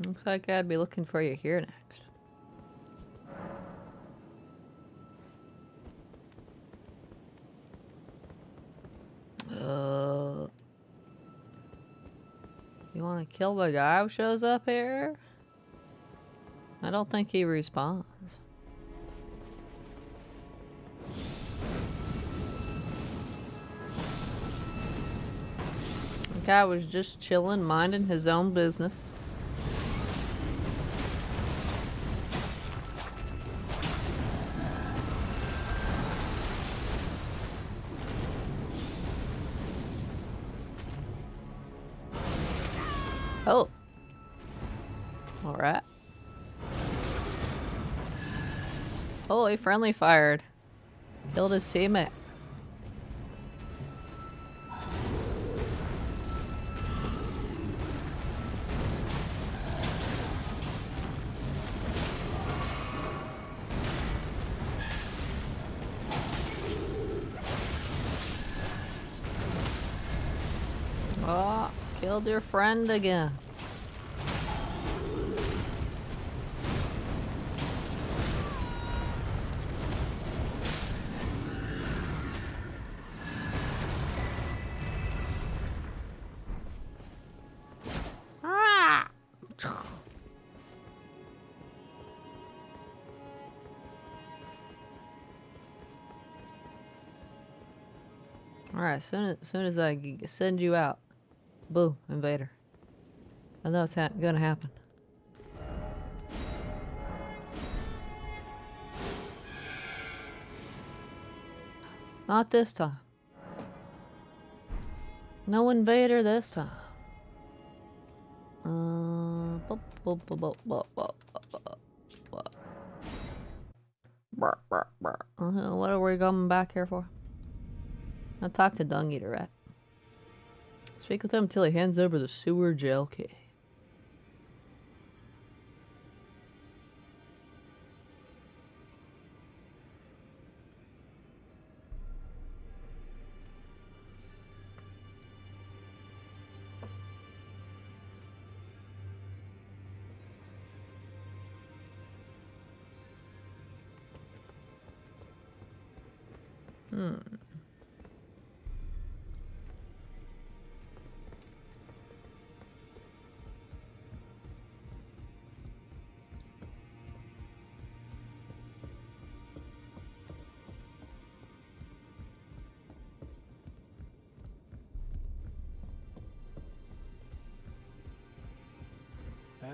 Looks like I'd be looking for you here next. You want to kill the guy who shows up here? I don't think he respawns. The guy was just chilling, minding his own business. Oh. Alright. Oh, he friendly fired. Killed his teammate. Oh, killed your friend again. Ah! Alright, soon as I send you out. Boo, invader. I know it's gonna happen. Not this time. No invader this time. What are we coming back here for? I'll talk to Dung Eater, right? Speak with him until he hands over the sewer jail key.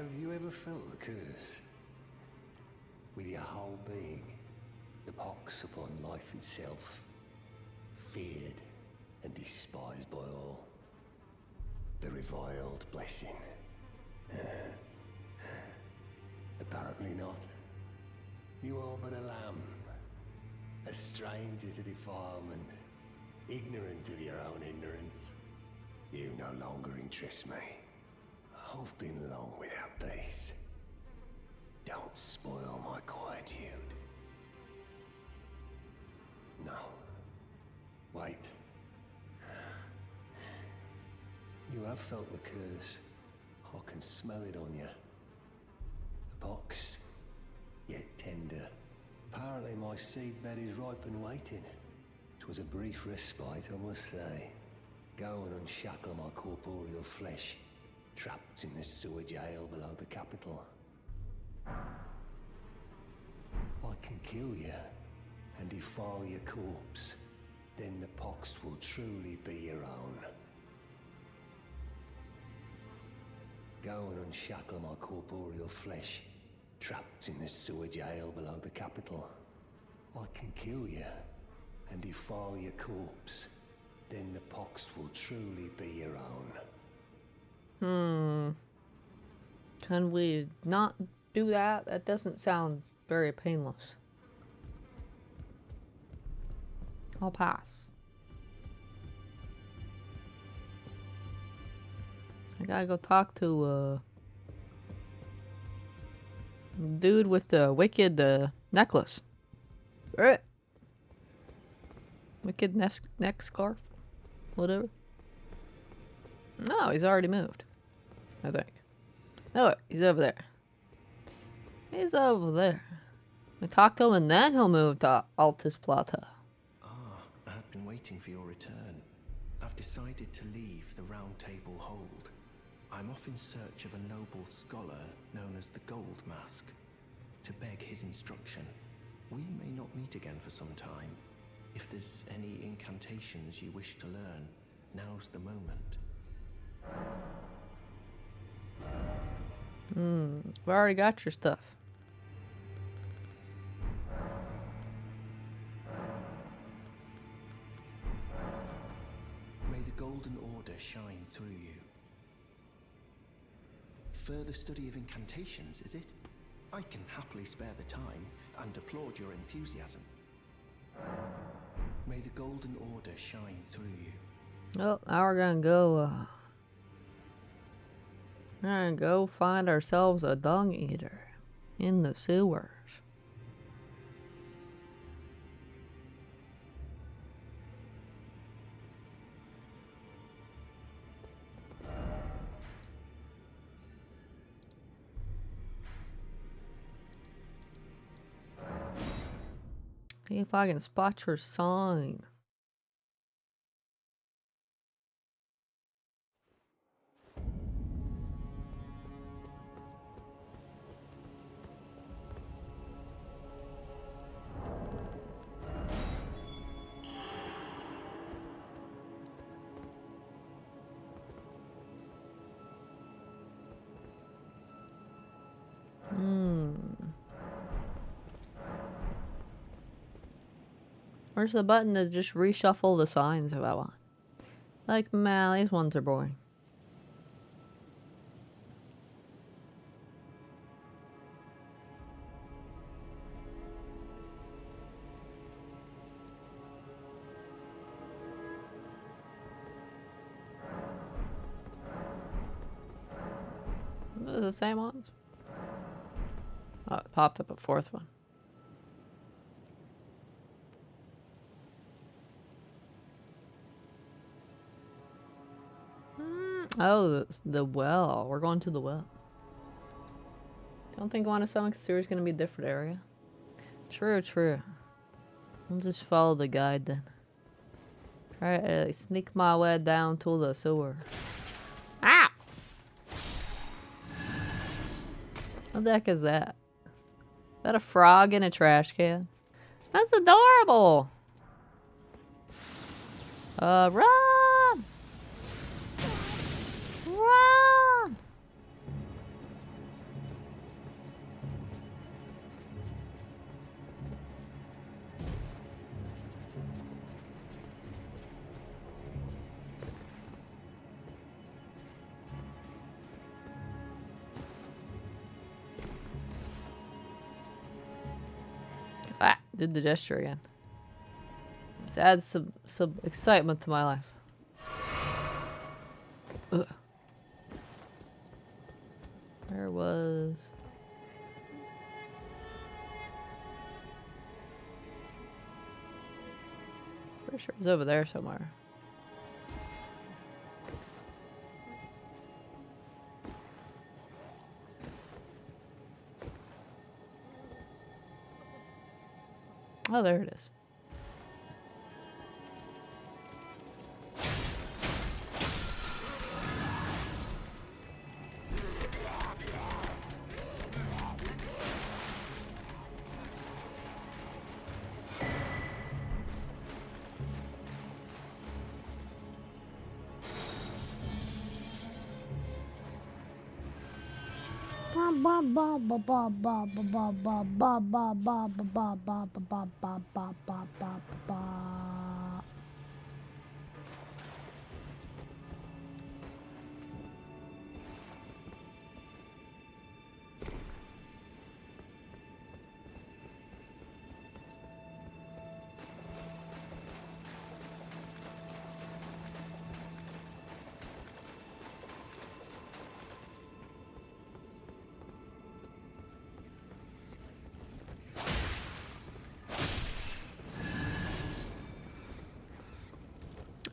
Have you ever felt the curse? With your whole being, the pox upon life itself, feared and despised by all. The reviled blessing. Apparently not. You are but a lamb, a stranger to defilement, ignorant of your own ignorance. You no longer interest me. I've been long without peace. Don't spoil my quietude. No. Wait. You have felt the curse. I can smell it on you. The pox, yet tender. Apparently my seedbed is ripe and waiting. 'Twas a brief respite, I must say. Go and unshackle my corporeal flesh, trapped in the sewer jail below the capital. I can kill you and defile your corpse. Then the pox will truly be your own. Go and unshackle my corporeal flesh, trapped in the sewer jail below the capital. I can kill you and defile your corpse. Then the pox will truly be your own. Can we not do that? That doesn't sound very painless. I'll pass. I gotta go talk to dude with the wicked necklace. Right. Wicked neck scarf. Whatever. No, he's already moved. I think. No, he's over there. He's over there. We talk to him and then he'll move to Altus Plateau. I had been waiting for your return. I've decided to leave the Round Table Hold. I'm off in search of a noble scholar known as the Gold Mask, to beg his instruction. We may not meet again for some time. If there's any incantations you wish to learn, now's the moment. We've already got your stuff. May the Golden Order shine through you. Further study of incantations, is it? I can happily spare the time and applaud your enthusiasm. May the Golden Order shine through you. Well, now we're gonna go find ourselves a dung eater in the sewers. See if I can spot your sign. Where's the button to just reshuffle the signs if I want? Like, man, these ones are boring. Those are the same ones? Oh, it popped up a fourth one. Oh, the well. We're going to the well. Don't think one of Stomach Sewer is going to be a different area. True, true. I'll just follow the guide then. Try to sneak my way down to the sewer. Ow! What the heck is that? Is that a frog in a trash can? That's adorable! Run! Run! did the gesture again. This adds some excitement to my life. Ugh. Where was... Pretty sure it's over there somewhere. Oh, there it is.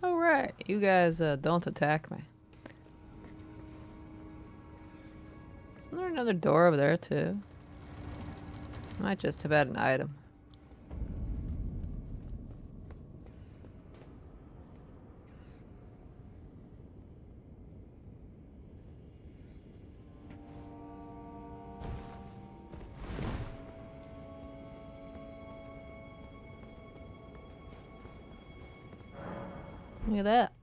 Alright, you guys don't attack me. Isn't there another door over there too? Might just have had an item. Look at that.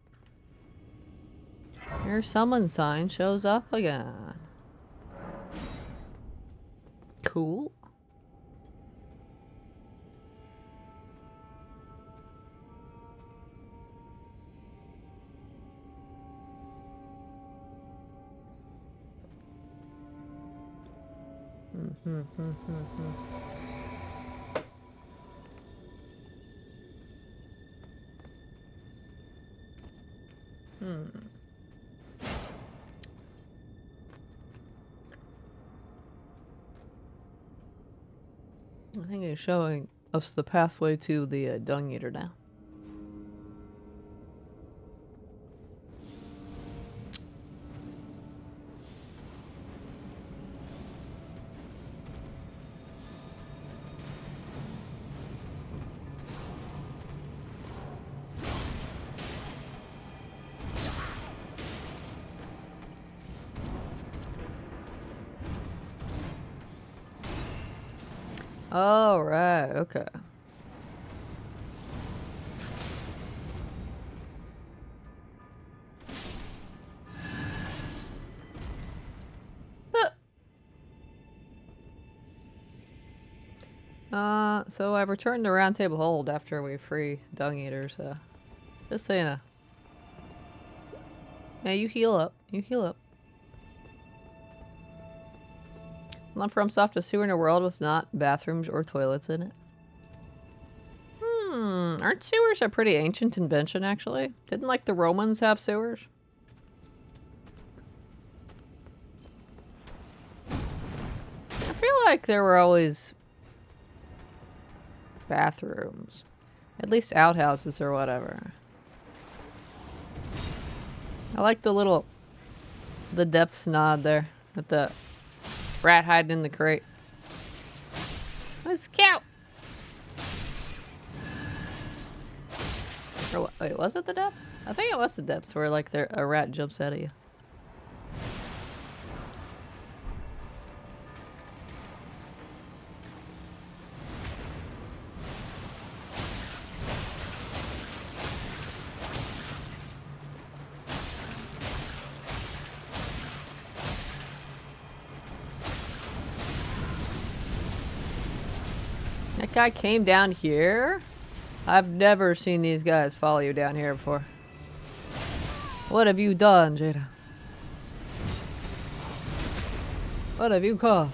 Your summon sign shows up again. Cool. I think it's showing us the pathway to the Dung Eater now. Oh, right, okay. So I returned to Round Table Hold after we free Dung Eaters, just so you know. Yeah, you heal up. You heal up. Not FromSoft, a sewer in a world with not bathrooms or toilets in it. Aren't sewers a pretty ancient invention, actually? Didn't, like, the Romans have sewers? I feel like there were always bathrooms. At least outhouses or whatever. I like the depths nod there with the rat hiding in the crate. Let's scout. Or what, wait, was it the depths? I think it was the depths where like a rat jumps out of you. That guy came down here? I've never seen these guys follow you down here before. What have you done, Jada? What have you caused?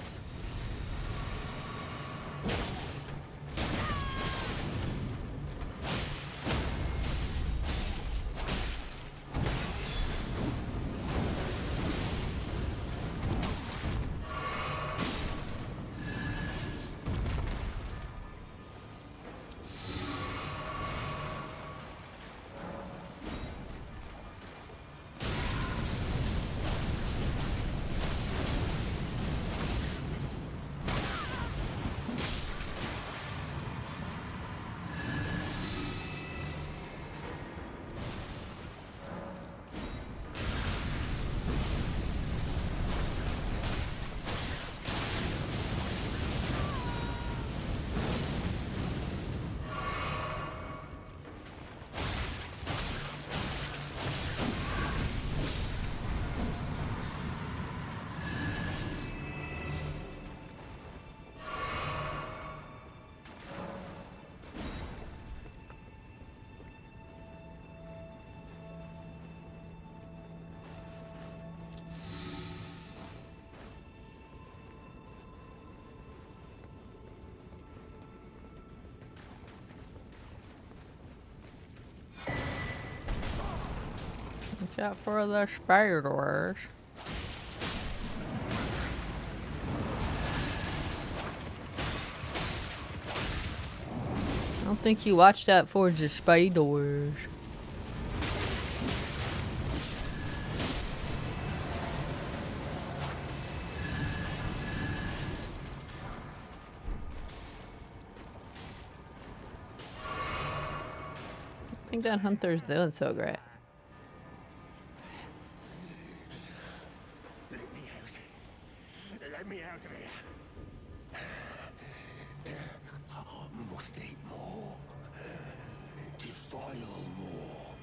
Watch out for the spiders. I don't think you watched out for the spiders. I think that hunter's doing so great. Let me out. Let me out of here. Must eat more. Defile more.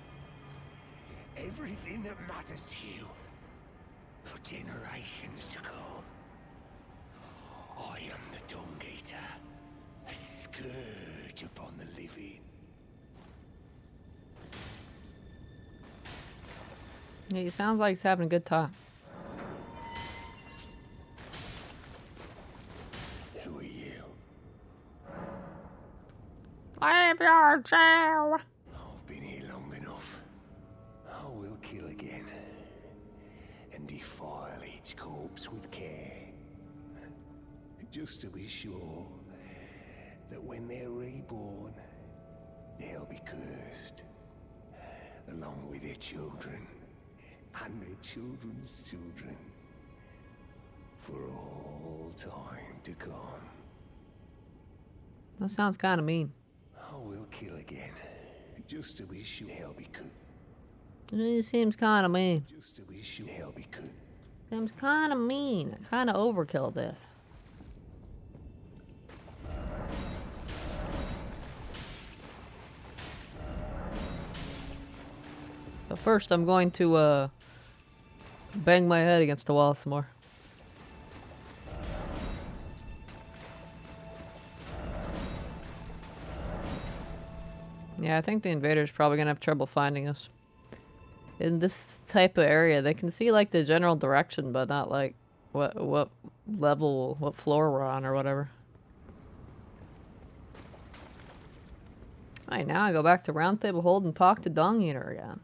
Everything that matters to you. For generations to come. I am the Dung Eater. A scourge upon the living. Yeah, he sounds like he's having a good time. Who are you? Leave your jail! I've been here long enough. I will kill again. And defile each corpse with care. Just to be sure that when they're reborn, they'll be cursed. Along with their children. And their children's children. For all time to come. That sounds kind of mean. I will kill again. Just to be sure they'll be good. It seems kind of mean. Just to be sure they'll be good. Seems kind of mean. Kind of overkill there. But first, I'm going to bang my head against the wall some more. Yeah, I think the invader's probably gonna have trouble finding us. In this type of area, they can see like the general direction, but not like what level, what floor we're on or whatever. Alright, now I go back to Round Table Hold and talk to Dung Eater again.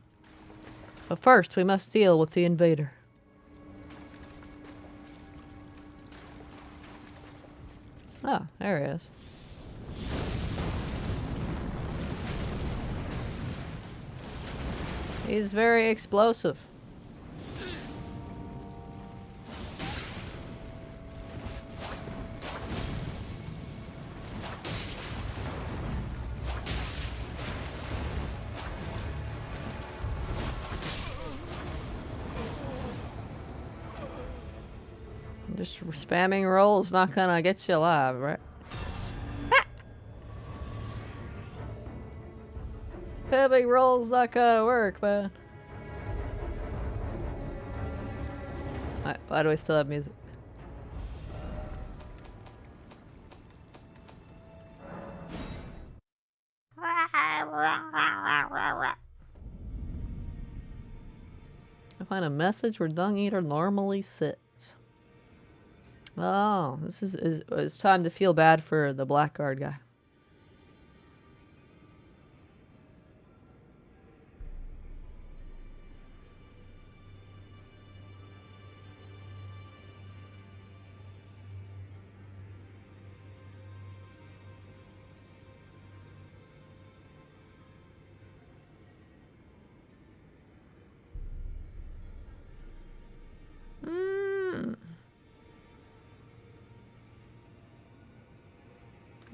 But first, we must deal with the invader. Oh, there he is. He's very explosive. Just spamming roll is not gonna get you alive, right? Spamming roll's not gonna work, man. Alright, why do we still have music? I find a message where Dung Eater normally sits. Oh, this is it's time to feel bad for the blackguard guy.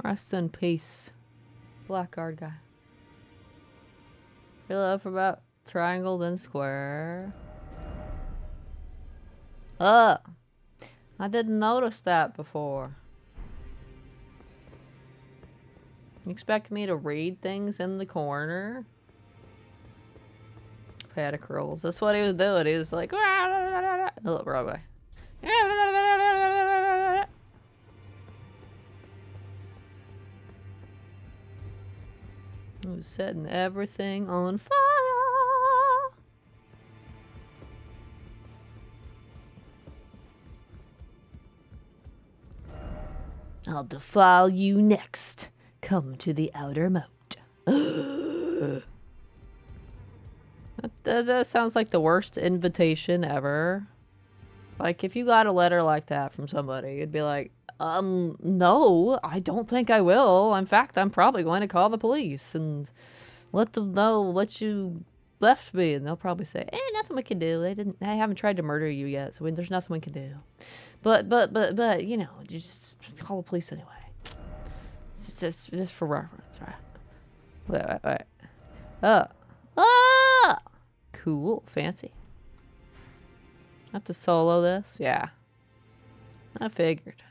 Rest in peace, blackguard guy. Fill up about triangle, then square. I didn't notice that before. You expect me to read things in the corner? Paddock rolls. That's what he was doing. He was like, oh, wrong way. He was setting everything on fire. I'll defile you next. Come to the outer moat. That sounds like the worst invitation ever. Like, if you got a letter like that from somebody, you'd be like, no, I don't think I will. In fact, I'm probably going to call the police and let them know what you left me. And they'll probably say, nothing we can do. They haven't tried to murder you yet, so there's nothing we can do. But, you know, just call the police anyway. It's just for reference, right? Wait. Cool, fancy. Have to solo this? Yeah. I figured.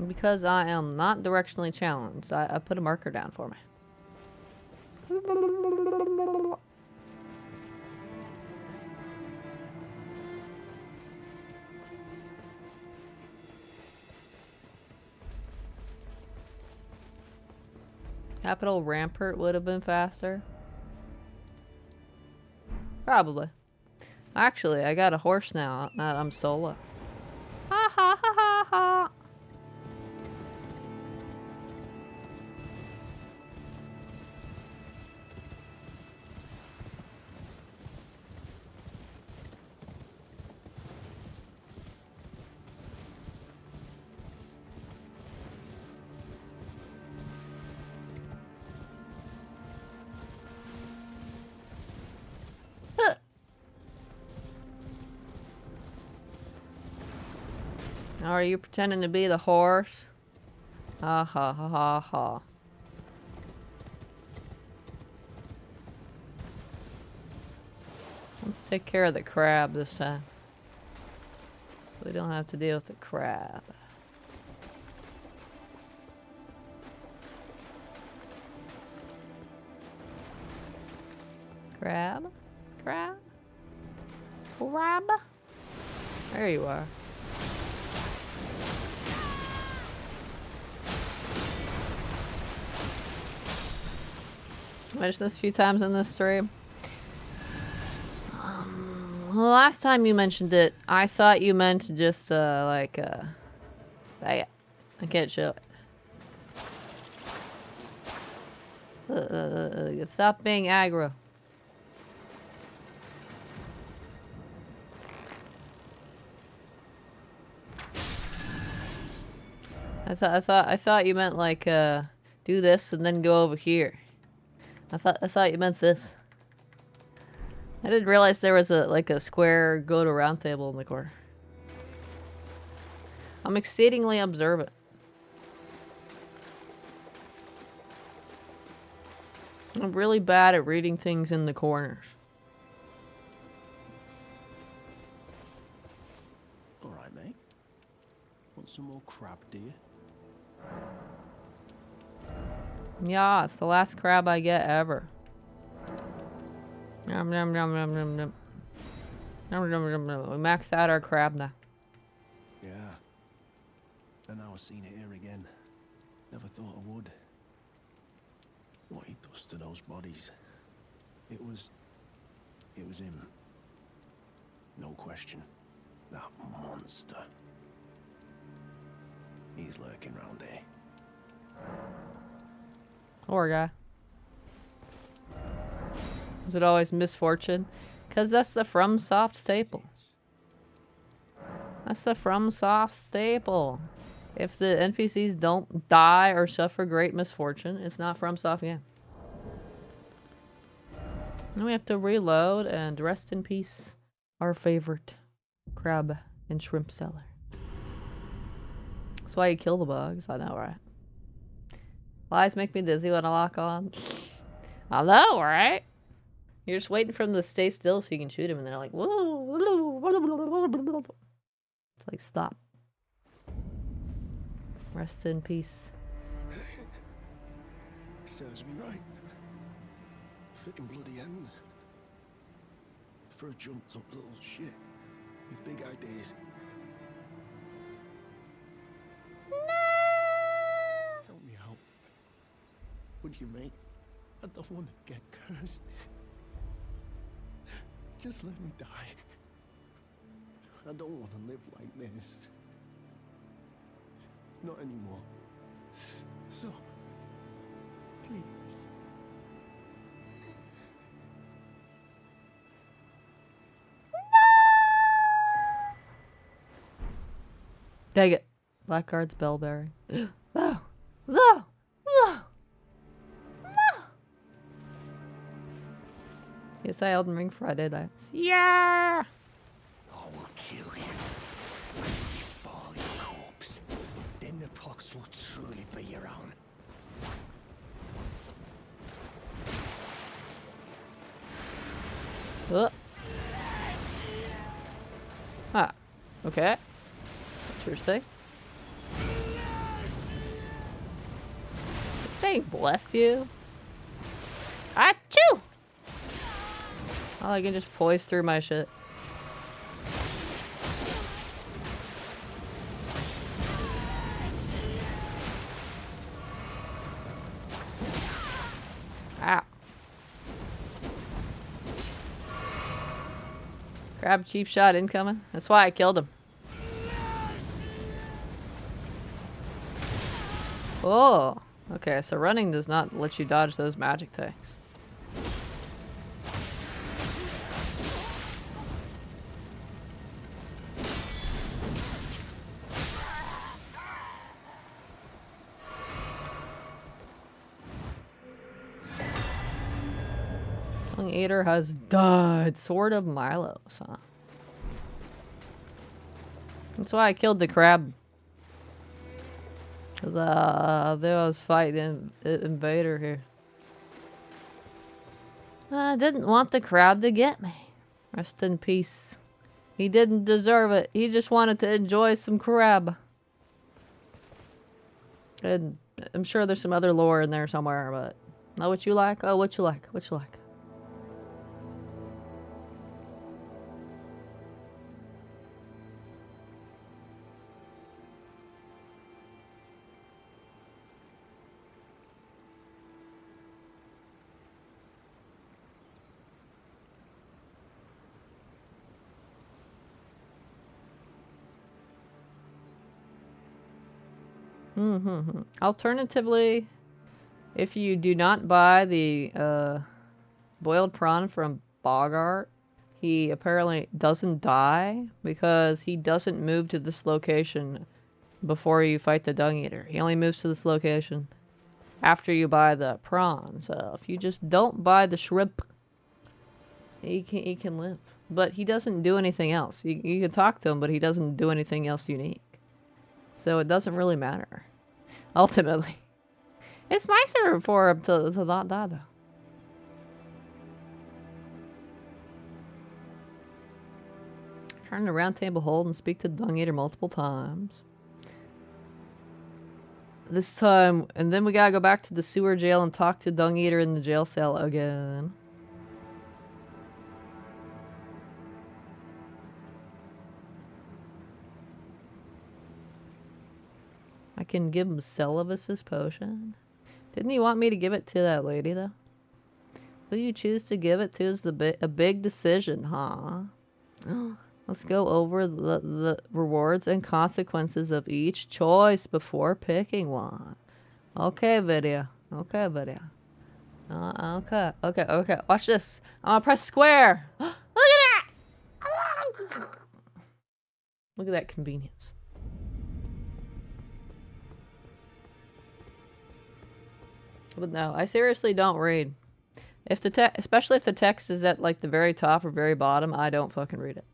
Because I am not directionally challenged, I put a marker down for me. Capital Rampart would have been faster. Probably. Actually, I got a horse now that I'm solo. Ha ha ha ha ha! Are you pretending to be the horse? Ha ha ha ha ha. Let's take care of the crab this time. We don't have to deal with the crab. Crab? Crab? Crab? There you are. I mentioned this a few times in this stream. The last time you mentioned it, I thought you meant just, I can't show it. Stop being aggro. I thought you meant like, do this and then go over here. I thought you meant this. I didn't realize there was a square go to round table in the corner. I'm exceedingly observant. I'm really bad at reading things in the corners. Alright, mate. Want some more crab, do you? Yeah, it's the last crab I get ever. Nom nom nom nom nom nom. Nom nom nom nom. We maxed out our crab now. Yeah. And now I've seen it here again. Never thought I would. What he does to those bodies. It was him. No question. That monster. He's lurking round here. Poor guy. Is it always misfortune? Because that's the FromSoft staple. That's the FromSoft staple. If the NPCs don't die or suffer great misfortune, it's not FromSoft game. Then we have to reload and rest in peace, our favorite crab and shrimp seller. That's why you kill the bugs, I know, right? Lies make me dizzy when I lock on. I know, right? You're just waiting for them to stay still so you can shoot him, and they're like, whoa. It's like, stop. Rest in peace. Serves me right. Fitting bloody end. For a jumped up little shit with big ideas. Help me out. Would you, mate? I don't want to get cursed. Just let me die. I don't want to live like this. Not anymore. So, please. Dang it. Blackguard's bell bearing. No! No! No! No! Yes, I Elden Ring Friday nights. Yeah! I will kill you. Fall your corpse. Then the pox will truly be your own. Ah. Okay. Interesting. It's saying bless you. Achoo! Oh, I can just poise through my shit. Ah. Grab cheap shot incoming. That's why I killed him. Oh. Okay, so running does not let you dodge those magic tanks. Tongue Eater has died. Sword of Milos, huh? That's why I killed the crab. Cause there was fighting invader here. I didn't want the crab to get me. Rest in peace. He didn't deserve it. He just wanted to enjoy some crab. And I'm sure there's some other lore in there somewhere, but know what you like? Oh, what you like? What you like? Alternatively, if you do not buy the boiled prawn from Bogart, he apparently doesn't die because he doesn't move to this location before you fight the Dung Eater. He only moves to this location after you buy the prawn. So if you just don't buy the shrimp, he can live. But he doesn't do anything else. You can talk to him, but he doesn't do anything else unique. So it doesn't really matter. Ultimately. It's nicer for him to not die, though. Turn the round table hold and speak to the Dung Eater multiple times. This time, and then we gotta go back to the sewer jail and talk to Dung Eater in the jail cell again. I can give him Celibace's potion. Didn't he want me to give it to that lady, though? Who you choose to give it to is a big decision, huh? Let's go over the rewards and consequences of each choice before picking one. Okay, video. Okay, video. Okay. Watch this. I'm gonna press square. Look at that! Look at that convenience. But no, I seriously don't read. If the especially if the text is at like the very top or very bottom, I don't fucking read it.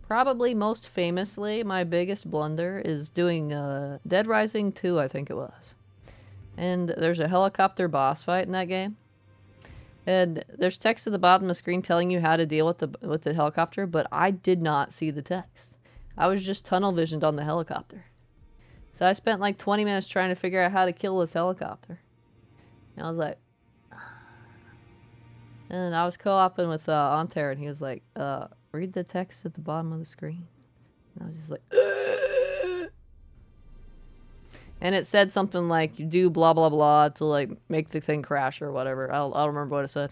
Probably most famously, my biggest blunder is doing Dead Rising 2, I think it was. And there's a helicopter boss fight in that game. And there's text at the bottom of the screen telling you how to deal with the helicopter, but I did not see the text. I was just tunnel visioned on the helicopter. So I spent like 20 minutes trying to figure out how to kill this helicopter. And I was like... And I was co-oping with Anter, and he was like, read the text at the bottom of the screen. And I was just like... And it said something like, you do blah blah blah to like make the thing crash or whatever. I don't remember what it said.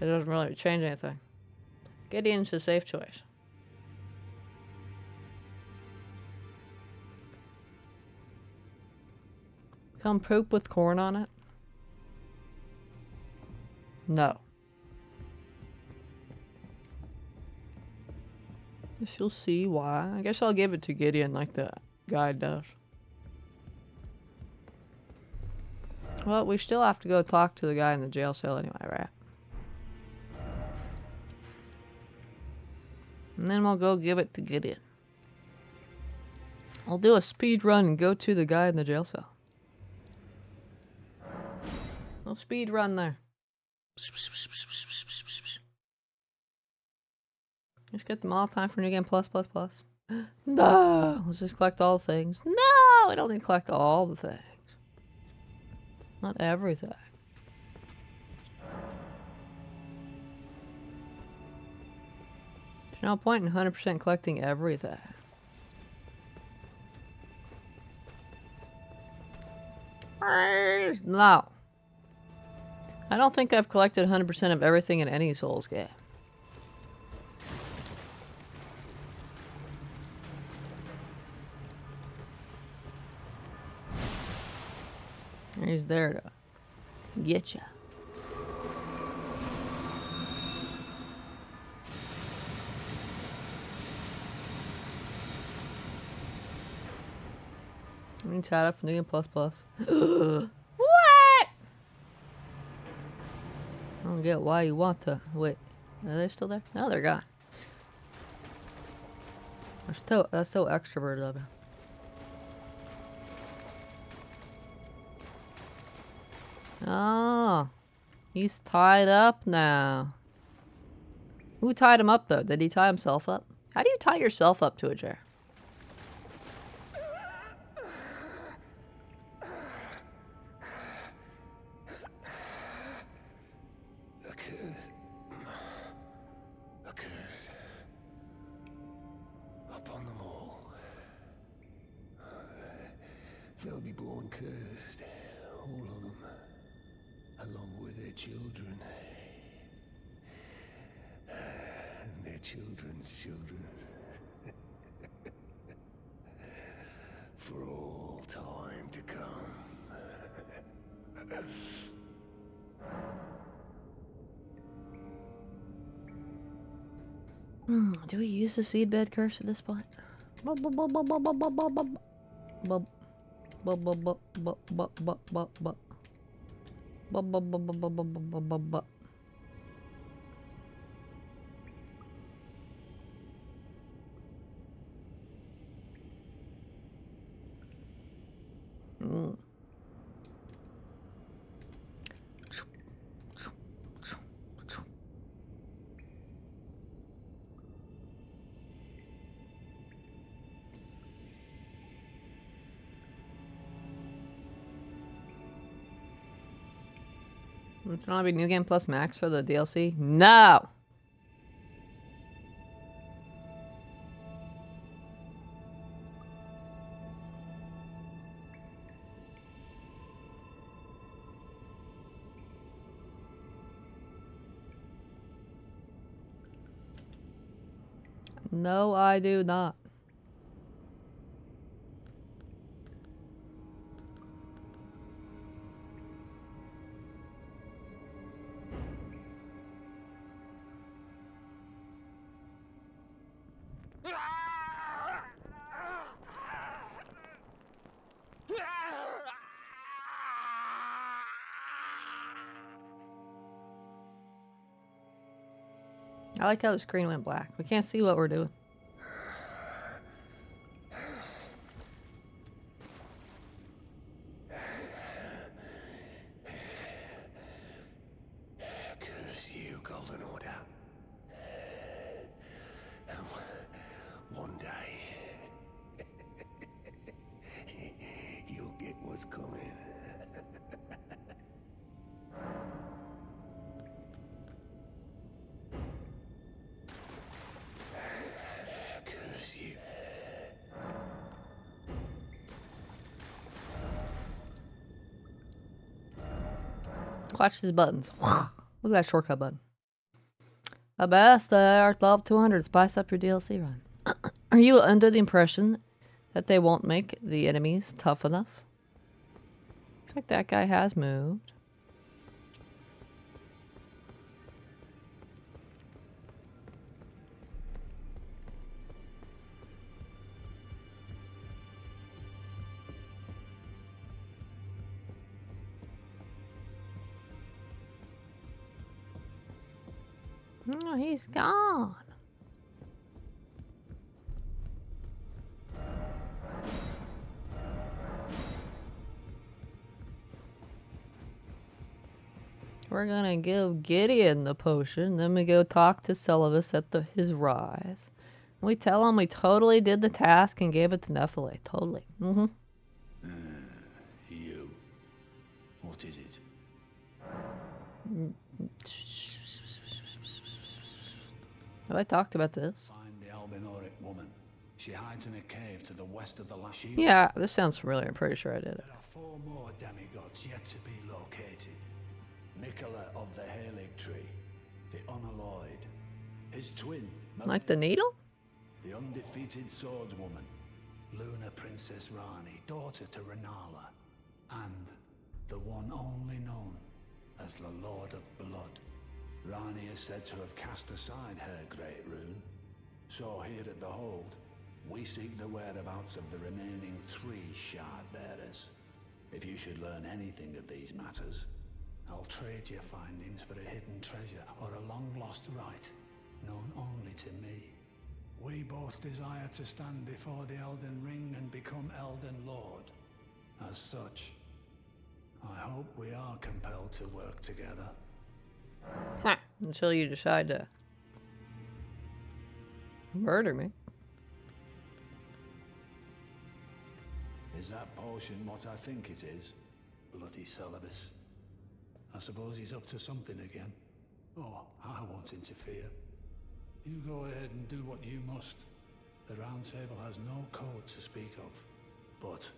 It doesn't really change anything. Gideon's a safe choice. Come poop with corn on it? No. Guess you'll see why. I guess I'll give it to Gideon like the guide does. Well, we still have to go talk to the guy in the jail cell anyway, right? And then we'll go give it to Gideon. I'll do a speed run and go to the guy in the jail cell. No speed run there. Just get them all time for New Game Plus. No! Let's just collect all the things. No! I don't need to collect all the things. Not everything. There's no point in 100% collecting everything. No. I don't think I've collected 100% of everything in any Souls game. He's there to get ya. I'm gonna chat up for New Game Plus. What? I don't get why you want to. Wait, are they still there? No, they're gone. That's so extroverted of him. Oh, he's tied up now. Who tied him up though? Did he tie himself up? How do you tie yourself up to a chair? They'll be born cursed, all of them, along with their children, and their children's children, for all time to come. Do we use the seedbed curse at this point? It's gonna be New Game Plus Max for the DLC? No! No, I do not. I like how the screen went black. We can't see what we're doing. Curse you, Golden Order. One day, you'll get what's coming. Curse you. Watch these buttons. Look at that shortcut button. A bastard. Level 200. Spice up your DLC run. Are you under the impression that they won't make the enemies tough enough? Looks like that guy has moved. Oh, he's gone. We're gonna give Gideon the potion, then we go talk to Celovus at his rise. We tell him we totally did the task and gave it to Nephili. Totally. Mm-hmm. You. What is it? Have I talked about this? Find the albinoric woman. She hides in a cave to the west of the last sheep. Yeah, this sounds familiar. I'm pretty sure I did it. There are 4 more demigods yet to be located. Nicola of the Halig Tree, the Unalloyed, his twin, Like the needle? the undefeated swordswoman, Luna Princess Rani, daughter to Renala, and the one only known as the Lord of Blood. Rani is said to have cast aside her great rune, so here at the Hold, we seek the whereabouts of the remaining 3 shard bearers. If you should learn anything of these matters, I'll trade your findings for a hidden treasure or a long-lost right, known only to me. We both desire to stand before the Elden Ring and become Elden Lord. As such, I hope we are compelled to work together. Until you decide to murder me. Is that potion what I think it is? Bloody Celovus. I suppose he's up to something again. Oh, I won't interfere. You go ahead and do what you must. The Round Table has no code to speak of. But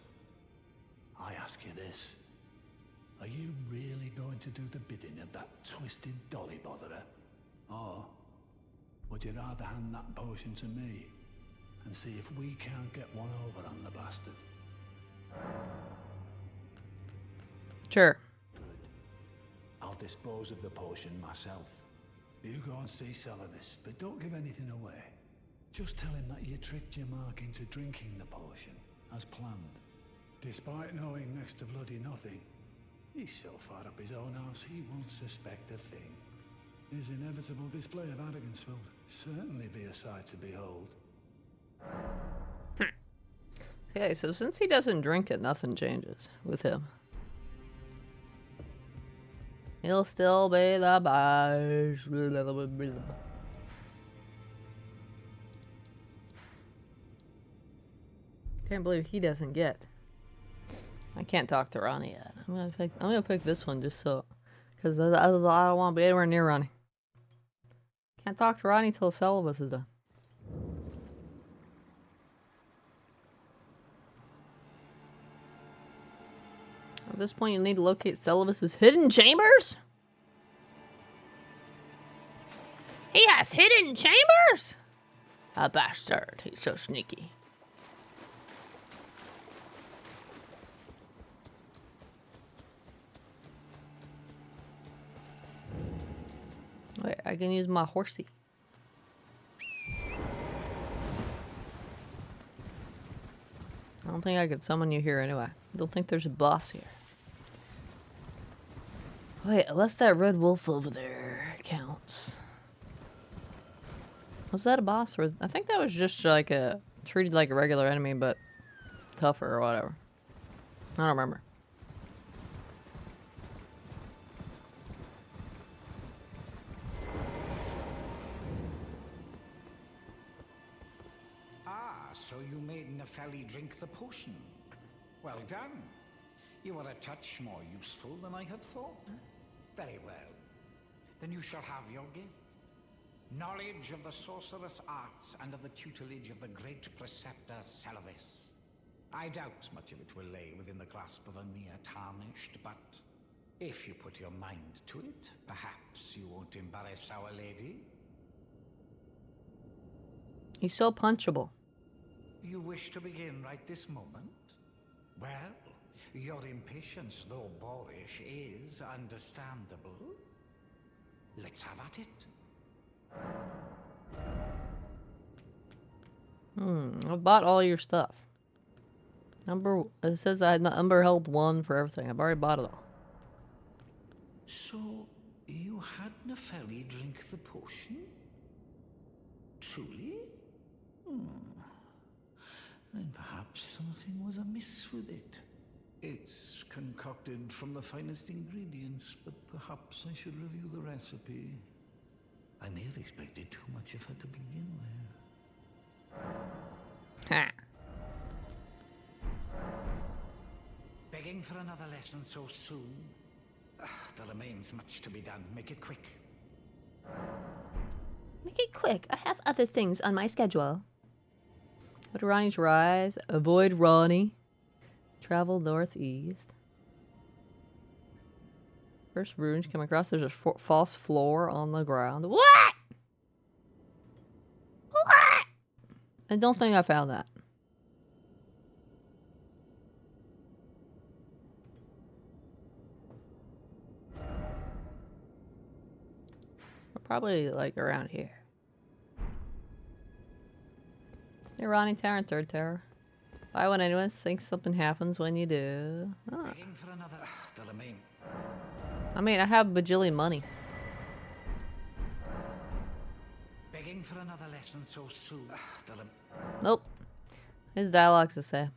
I ask you this. Are you really going to do the bidding of that twisted dolly botherer? Or would you rather hand that potion to me and see if we can't get one over on the bastard? Sure. Good. I'll dispose of the potion myself. You go and see Celovus, but don't give anything away. Just tell him that you tricked your mark into drinking the potion, as planned. Despite knowing next to bloody nothing, he's so far up his own arse he won't suspect a thing. His inevitable display of arrogance will certainly be a sight to behold. Okay, so since he doesn't drink it, nothing changes with him. He'll still be the boss. Can't believe he doesn't get. I can't talk to Ronnie yet. I'm gonna pick this one just so, because I don't want to be anywhere near Ronnie. Can't talk to Ronnie till Celovus is done. At this point, you need to locate Celovus' hidden chambers? He has hidden chambers? A bastard. He's so sneaky. Wait, I can use my horsey. I don't think I could summon you here anyway. I don't think there's a boss here. Wait, unless that red wolf over there counts. Was that a boss? Or I think that was just like treated like a regular enemy, but tougher or whatever. I don't remember. Ah, so you made Nepheli drink the potion. Well done. You are a touch more useful than I had thought. Very well. Then you shall have your gift. Knowledge of the sorcerous arts and of the tutelage of the great preceptor Celovus. I doubt much of it will lay within the grasp of a mere tarnished, but if you put your mind to it, perhaps you won't embarrass Our Lady. He's so punchable. You wish to begin right this moment? Well, your impatience, though boorish, is understandable. Let's have at it. I bought all your stuff. It says I had number held 1 for everything. I've already bought it all. So, you had Nepheli drink the potion? Truly? Then perhaps something was amiss with it. It's concocted from the finest ingredients, but perhaps I should review the recipe. I may have expected too much of her to begin with. Ha! Begging for another lesson so soon? There remains much to be done. Make it quick. Make it quick. I have other things on my schedule. Go to Ronnie's Rise. Avoid Ronnie. Travel northeast. First runes come across. There's a false floor on the ground. What? What? I don't think I found that. We're probably like around here. It's near Ronnie Tower and Third Tower. Buy one anyways. Think something happens when you do. Oh. Begging for another. I mean, I have bajillion money. Begging for another lesson so soon. Nope. His dialogue's the same.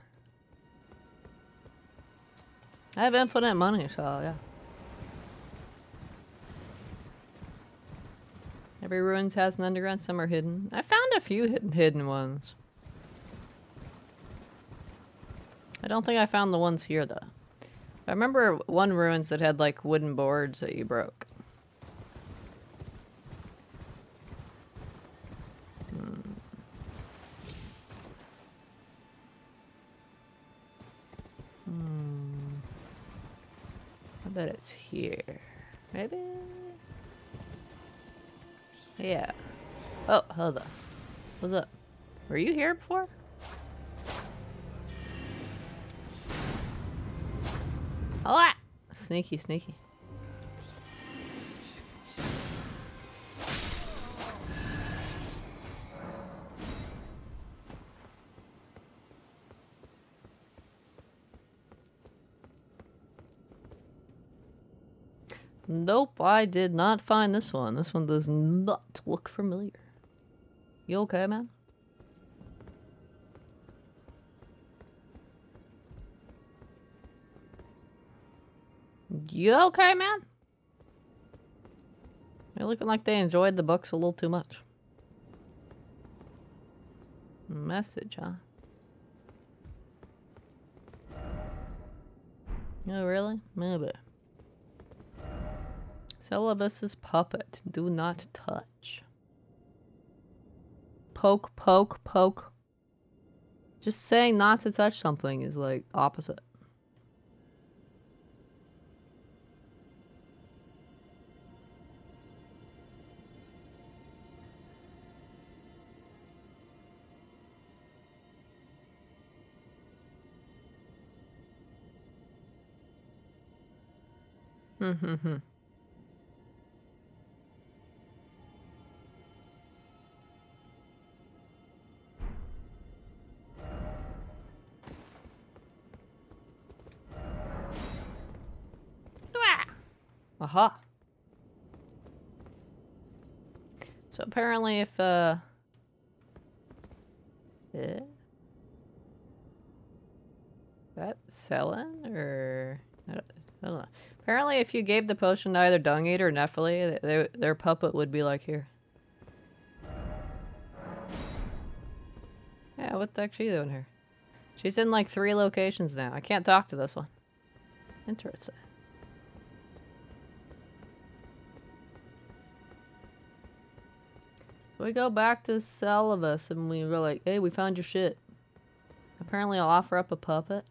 I haven't put in money, so yeah. Every ruins has an underground, some are hidden. I found a few hidden ones. I don't think I found the ones here though. I remember one ruins that had like wooden boards that you broke. I bet it's here. Maybe? Yeah. Oh, hold on. What's up? Were you here before? Ah! Sneaky, sneaky. Nope, I did not find this one. This one does not look familiar. You okay, man? You okay, man? They're looking like they enjoyed the books a little too much. Message, huh? Oh, really? Maybe. Celibus's puppet. Do not touch. Poke, poke, poke. Just saying not to touch something is like opposite. Hmm. Aha. So apparently if, yeah? That selling, or... I don't know. Apparently if you gave the potion to either Dung Eater or Nephili, their puppet would be like here. Yeah, what the heck's she doing here? She's in like 3 locations now. I can't talk to this one. Interesting. We go back to Celibus and we were like, hey, we found your shit. Apparently I'll offer up a puppet.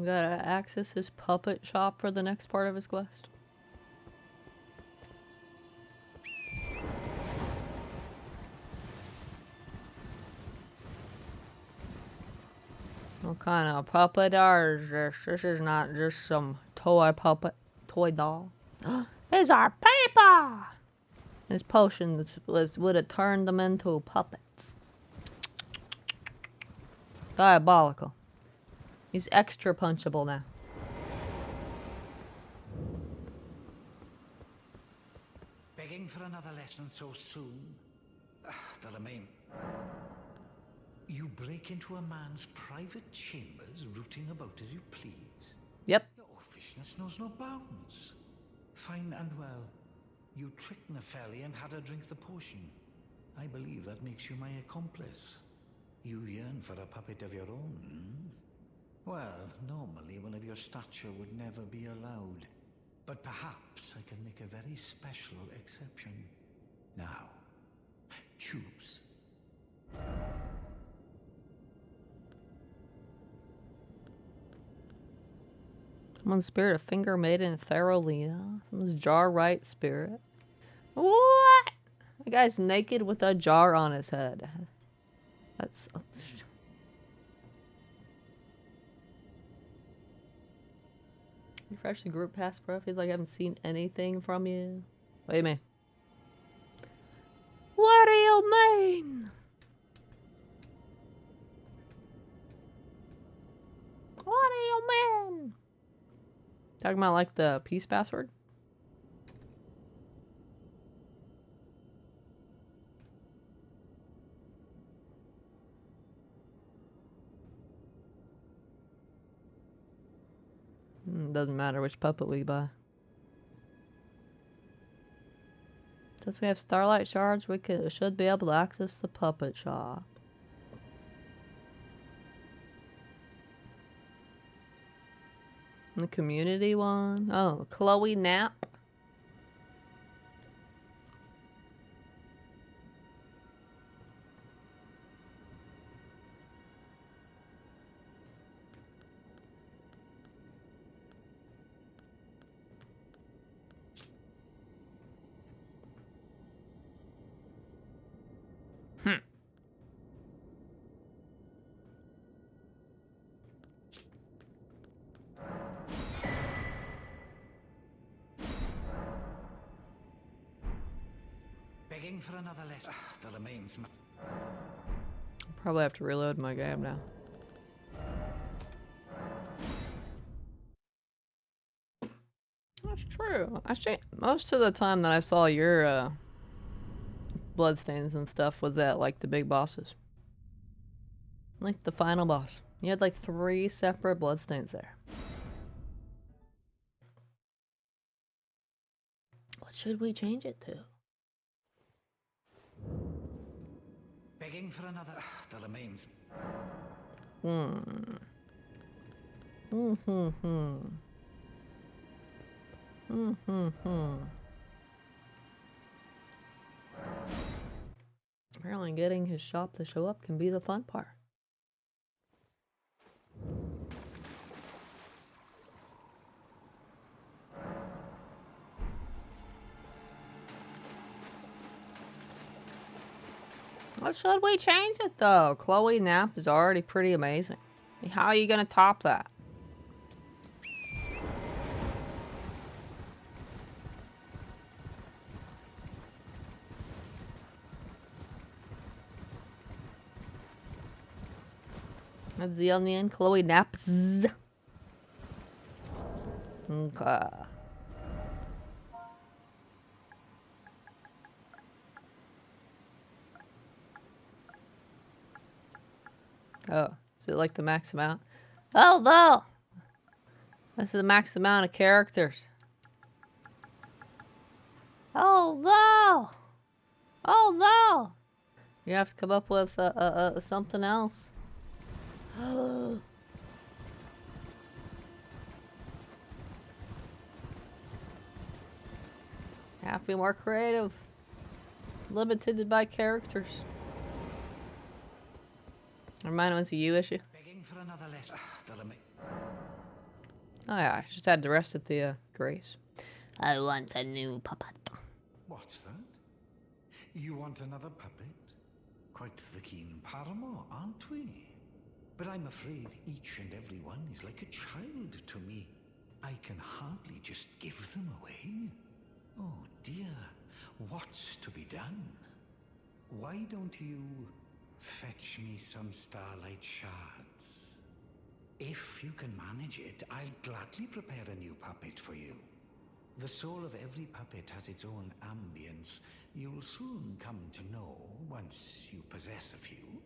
Gotta access his puppet shop for the next part of his quest. What kind of puppet is this? This is not just some toy puppet, toy doll. It's our paper! His potions would have turned them into puppets. Diabolical. He's extra punchable now. Begging for another lesson so soon? That I mean... You break into a man's private chambers, rooting about as you please. Yep. Your offishness knows no bounds. Fine and well. You tricked Nepheli and had her drink the potion. I believe that makes you my accomplice. You yearn for a puppet of your own, hmm? Well, normally one of your stature would never be allowed. But perhaps I can make a very special exception. Now, choose. Someone's spirit, a finger made in Therolina. Someone's jar right spirit. What? The guy's naked with a jar on his head. That's... Refresh the group pass, bro. Feels like I haven't seen anything from you. What do you mean? What do you mean? What do you mean? Talking about like the peace password? Doesn't matter which puppet we buy. Since we have starlight shards, we should be able to access the puppet shop. The community one? Oh, Chloe Knapp. Begging for another lesson. That remains. Probably have to reload my game now. That's true. Actually, most of the time that I saw your bloodstains and stuff was at like the big bosses. Like the final boss. You had like 3 separate bloodstains there. What should we change it to? Begging for another. That remains. Apparently getting his shop to show up can be the fun part. What should we change it though? Chloe Knapp is already pretty amazing. How are you gonna top that? That's the onion, Chloe Knapp's. Okay. Oh, is it like the max amount? Oh no! This is the max amount of characters. Oh no! Oh no! You have to come up with something else. Have to be more creative. Limited by characters. Remind me, it's a you issue. Begging for another letter. Oh yeah, I just had to rest at the Grace. I want a new puppet. What's that? You want another puppet? Quite the keen paramour, aren't we? But I'm afraid each and every one is like a child to me. I can hardly just give them away. Oh dear, what's to be done? Why don't you fetch me some starlight shards? If you can manage it, I'll gladly prepare a new puppet for you. The soul of every puppet has its own ambience. You'll soon come to know once you possess a few.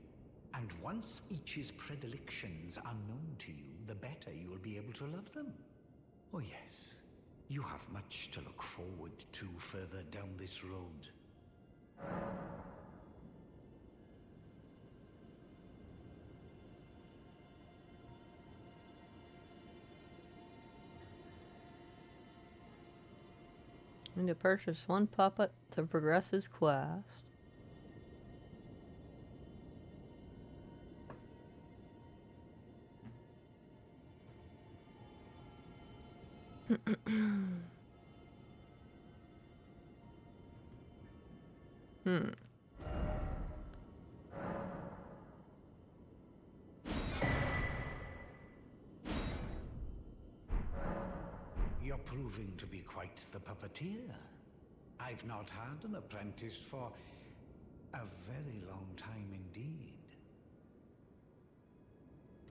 And once each's predilections are known to you, the better you will be able to love them. Oh yes, you have much to look forward to further down this road. Need to purchase one puppet to progress his quest. You're proving to be quite the puppeteer. I've not had an apprentice for a very long time indeed.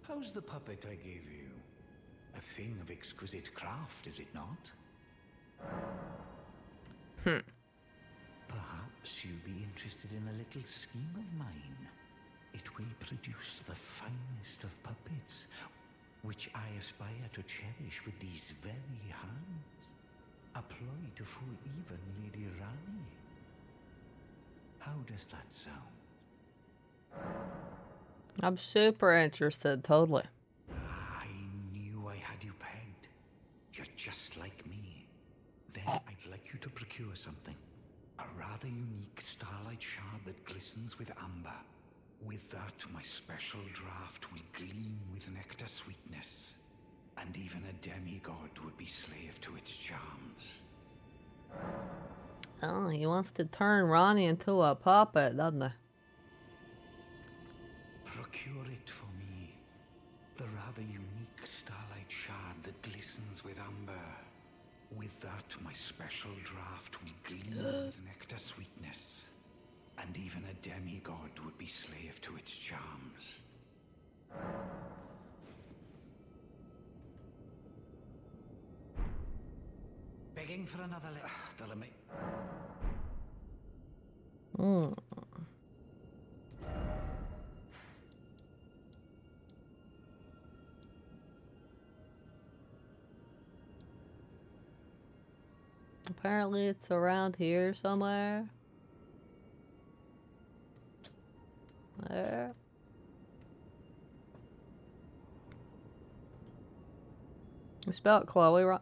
How's the puppet I gave you? A thing of exquisite craft, is it not? Perhaps you'd be interested in a little scheme of mine. It will produce the finest of puppets, which I aspire to cherish with these very hands. A ploy to fool even Lady Rani. How does that sound? I'm super interested, totally. I knew I had you pegged. You're just like me. Then I'd like you to procure something. A rather unique starlight shard that glistens with amber. With that, my special draft will gleam with nectar sweetness. And even a demigod would be slave to its charms. Oh, he wants to turn Ronnie into a puppet, doesn't he? Procure it for me. The rather unique starlight shard that glistens with amber. With that, my special draft will gleam with nectar sweetness. And even a demigod would be slave to its charms. Begging for another letter. Apparently it's around here somewhere. There. I spelled Chloe wrong.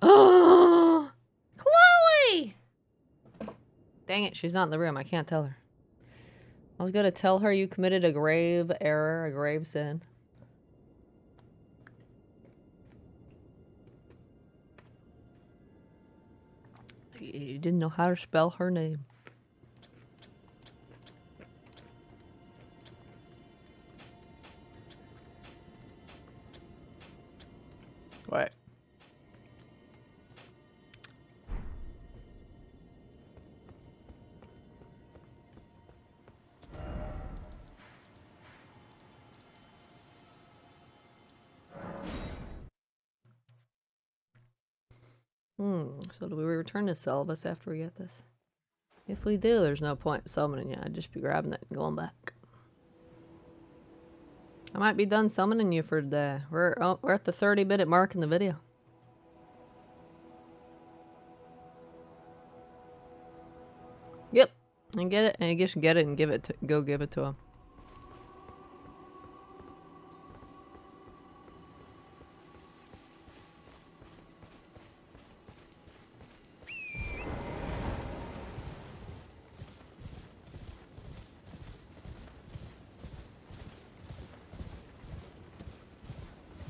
Chloe! Dang it, she's not in the room. I can't tell her. I was gonna tell her you committed a grave error, a grave sin. You didn't know how to spell her name. What? So do we return to Selvus after we get this? If we do, there's no point in summoning you. I'd just be grabbing it and going back. I might be done summoning you for today. We're at the 30-minute mark in the video. Yep, and get it, and you just get it and give it to go give it to him.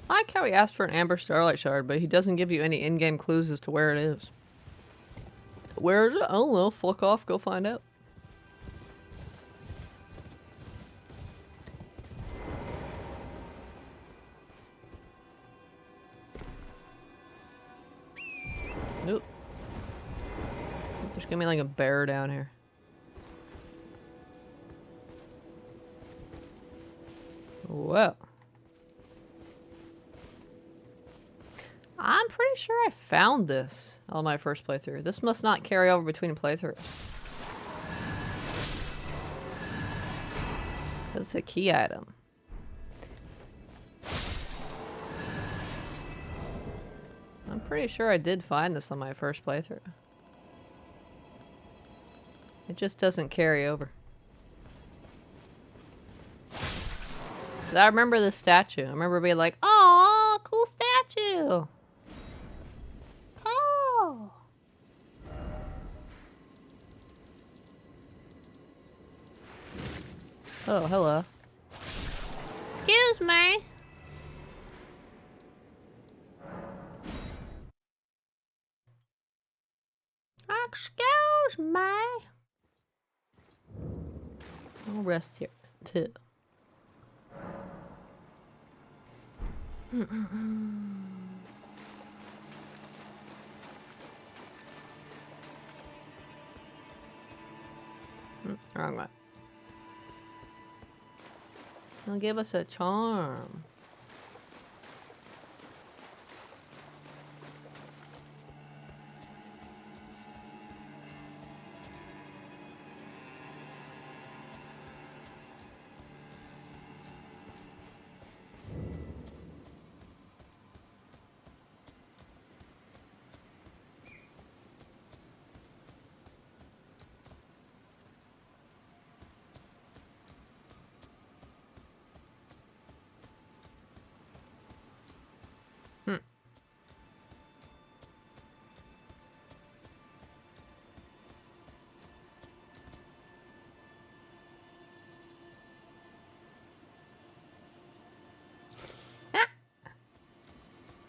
I like how he asked for an Amber Starlight Shard, but he doesn't give you any in-game clues as to where it is. Where is it? I don't know. Fuck off. Go find out. Nope. There's gonna be like a bear down here. Well. I'm pretty sure I found this on my first playthrough. This must not carry over between playthroughs. That's a key item. I'm pretty sure I did find this on my first playthrough. It just doesn't carry over. 'Cause I remember this statue. I remember being like, "Oh, cool statue." Oh. Oh, hello. Excuse me. Excuse me. I'll rest here too. Wrong one. He'll give us a charm.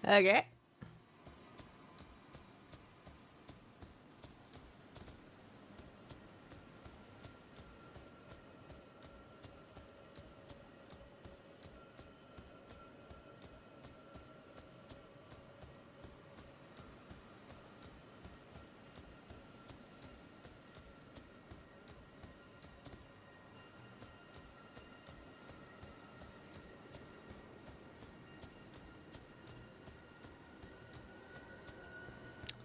Okay.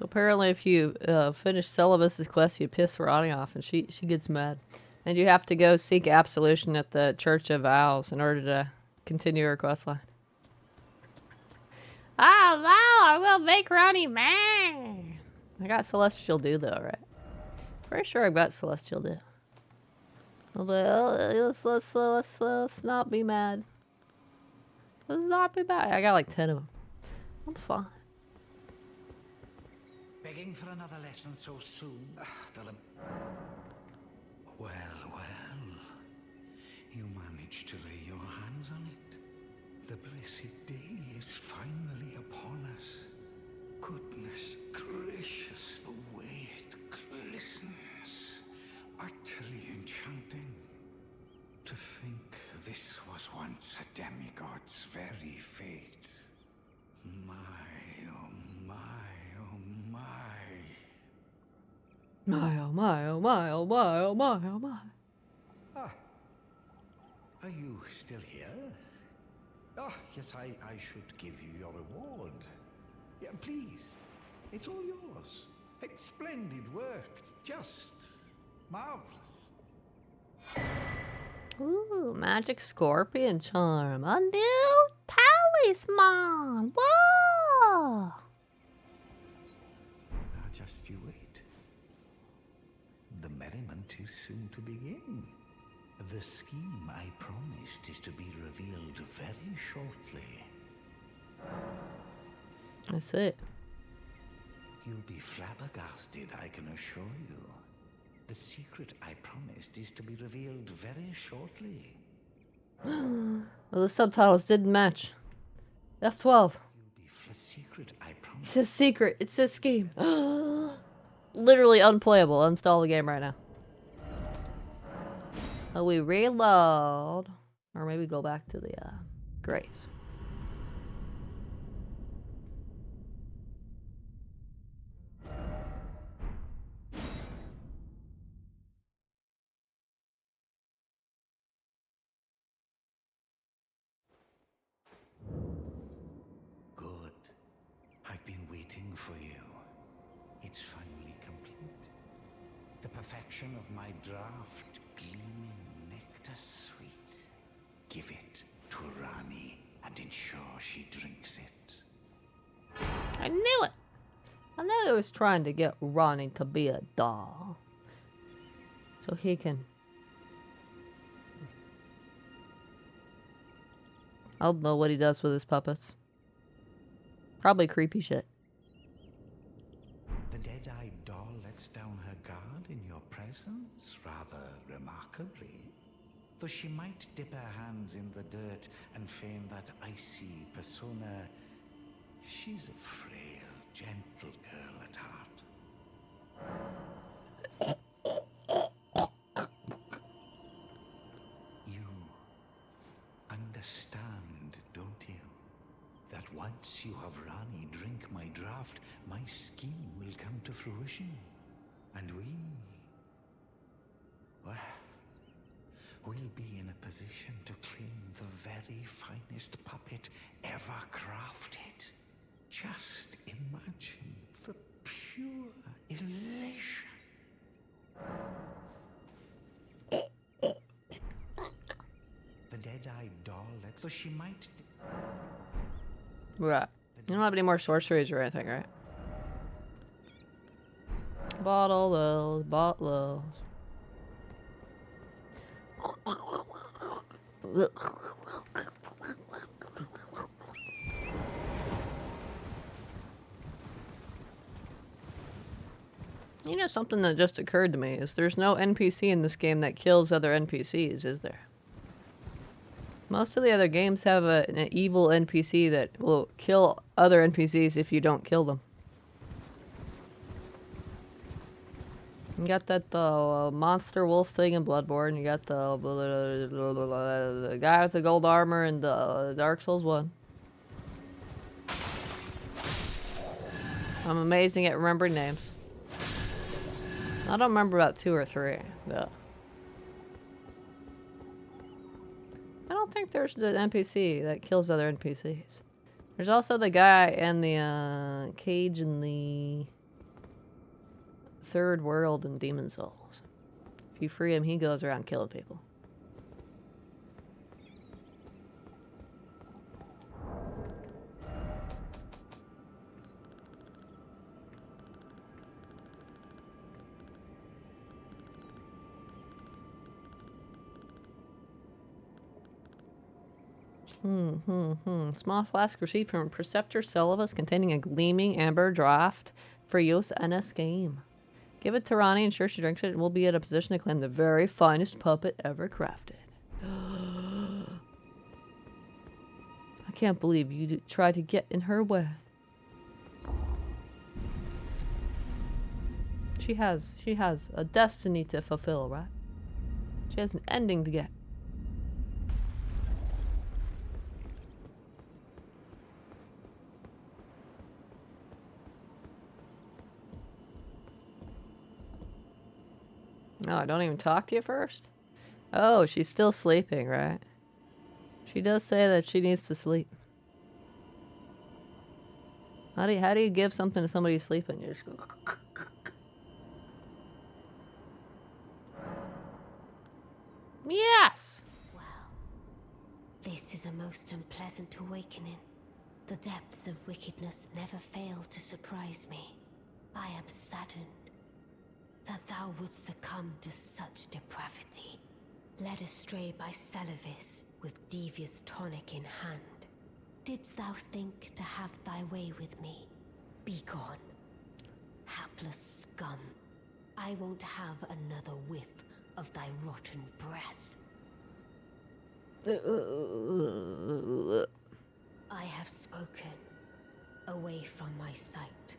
Apparently, if you finish Celibus's quest, you piss Ronnie off, and she gets mad. And you have to go seek absolution at the Church of Vows in order to continue her quest line. Oh no, I will make Ronnie mad. I got Celestial Dew though, right? Pretty sure I've got Celestial Dew. Let's not be mad. Let's not be mad. I got like 10 of them. I'm fine. Begging for another lesson so soon? Well, you managed to lay your hands on it. The blessed day is finally upon us. Goodness gracious, the way it glistens. Utterly enchanting. To think this was once a demigod's very fate. My, oh my, oh my. My, oh my, oh my, oh my, oh my, oh my. Ah, are you still here? Ah, yes, I should give you your reward. Yeah, please, it's all yours. It's splendid work, it's just marvelous. Ooh, magic scorpion charm. A new talisman. Whoa! Now just you wait. The merriment is soon to begin. The scheme I promised is to be revealed very shortly. That's it. You'll be flabbergasted, I can assure you. The secret I promised is to be revealed very shortly. Well, the subtitles didn't match. F12. A secret, I promise. It's a secret. It's a scheme. Literally unplayable. Uninstall the game right now. So we reload. Or maybe go back to the Grace. Good. I've been waiting for you. It's finally complete. The perfection of my draft, gleaming nectar sweet. Give it to Rani and ensure she drinks it. I knew it. I knew he was trying to get Ronnie to be a doll. So he can... I don't know what he does with his puppets. Probably creepy shit. The dead-eyed doll lets down her guard in your presence, rather remarkably. Though she might dip her hands in the dirt and feign that icy persona, she's a frail, gentle girl at heart. You understand, don't you? That once you have Rani drink my draft, my scheme will come to fruition. And we'll be in a position to claim the very finest puppet ever crafted. Just imagine the pure elation. The dead-eyed doll lets... So she might... Right. You don't have any more sorceries or anything, right? Bottle those, bottle those. You know, something that just occurred to me is there's no NPC in this game that kills other NPCs, is there? Most of the other games have an evil NPC that will kill other NPCs if you don't kill them. You got that monster wolf thing in Bloodborne. You got the guy with the gold armor in the Dark Souls 1. I'm amazing at remembering names. I don't remember about 2 or 3. Yeah. I don't think there's an NPC that kills other NPCs. There's also the guy in the cage in the third world in Demon Souls. If you free him, he goes around killing people. Small flask received from Preceptor Syllabus containing a gleaming amber draft for use in a scheme. Give it to Ronnie, ensure she drinks it, and we'll be in a position to claim the very finest puppet ever crafted. I can't believe you tried to get in her way. She has a destiny to fulfill, right? She has an ending to get. No, I don't even talk to you first? Oh, she's still sleeping, right? She does say that she needs to sleep. How do you give something to somebody who's sleeping? You just go... Yes! Well, this is a most unpleasant awakening. The depths of wickedness never fail to surprise me. I am saddened that thou wouldst succumb to such depravity, led astray by Celivis with devious tonic in hand. Didst thou think to have thy way with me? Begone, hapless scum. I won't have another whiff of thy rotten breath. I have spoken. away from my sight.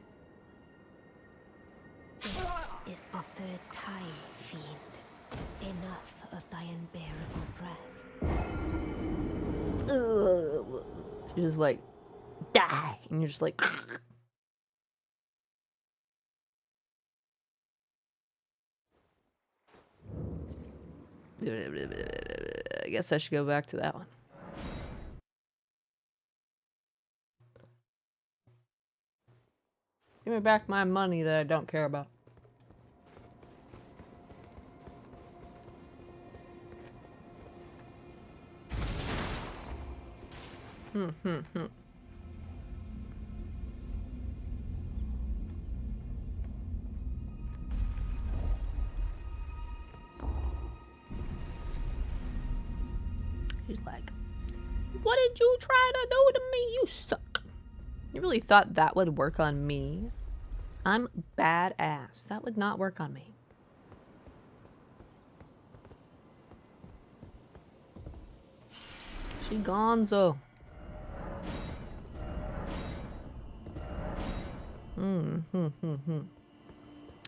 This is the third time, fiend. Enough of thy unbearable breath. Ugh. She's just like, die! And you're just like... I guess I should go back to that one. Give me back my money that I don't care about. She's like, what did you try to do to me? You suck. You really thought that would work on me? I'm badass. That would not work on me. She gonzo.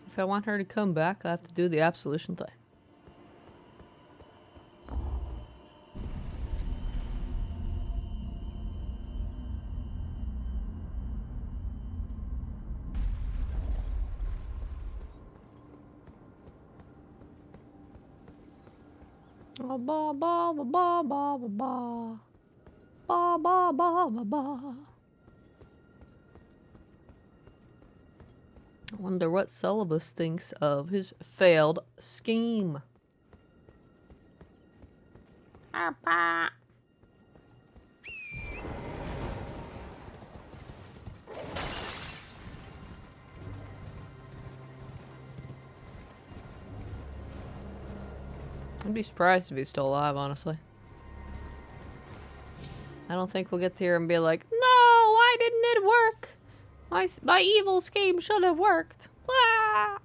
If I want her to come back, I have to do the absolution thing. Ba ba ba ba ba ba ba ba ba ba ba ba. I wonder what Celibus thinks of his failed scheme. Arpa. I'd be surprised if he's still alive, honestly. I don't think we'll get here and be like, no, why didn't it work? My evil scheme should have worked. Ah!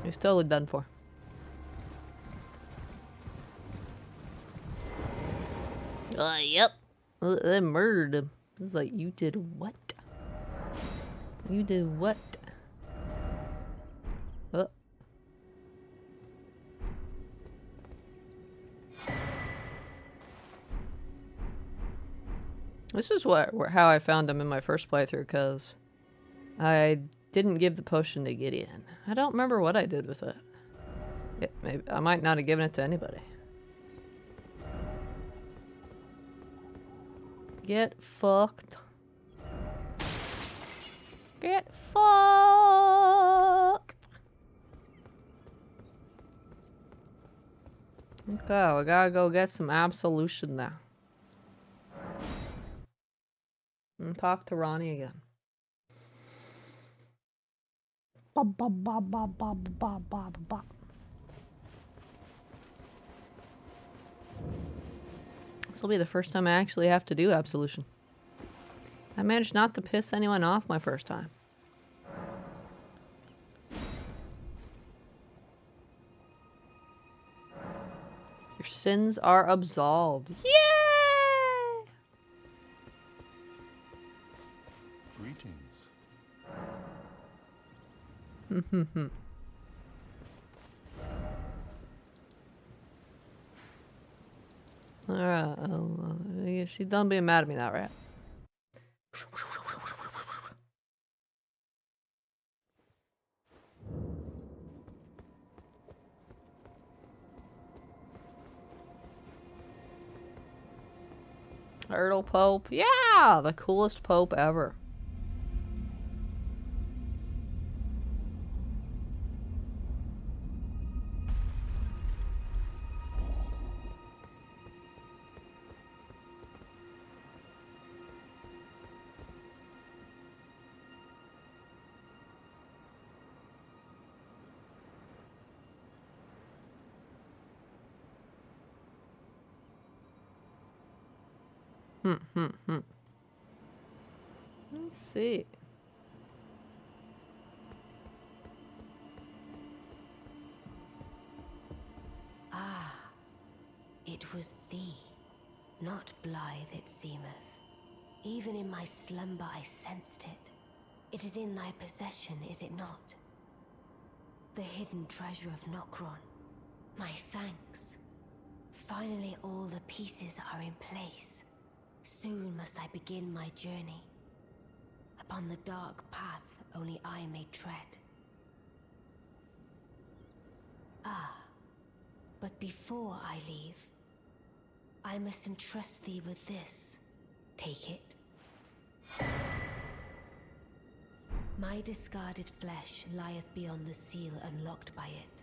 He's totally done for. Yep. They murdered him. It's like, you did what? You did what? Oh. This is how I found him in my first playthrough, because I didn't give the potion to Gideon. I don't remember what I did with it. Maybe I might not have given it to anybody. Get fucked. Get fucked. Okay, we gotta go get some absolution now. And talk to Ronnie again. Ba ba ba ba ba ba ba ba. This will be the first time I actually have to do absolution. I managed not to piss anyone off my first time. Your sins are absolved. Yay! Greetings. Alright, she's done being mad at me now, right? Turtle Pope. Yeah! The coolest Pope ever. Let's see. It was thee, not blithe it seemeth. Even in my slumber I sensed it. It is in thy possession, is it not? The hidden treasure of Nokron. My thanks. Finally all the pieces are in place. Soon must I begin my journey. Upon the dark path only I may tread. Ah, but before I leave, I must entrust thee with this. Take it. My discarded flesh lieth beyond the seal unlocked by it,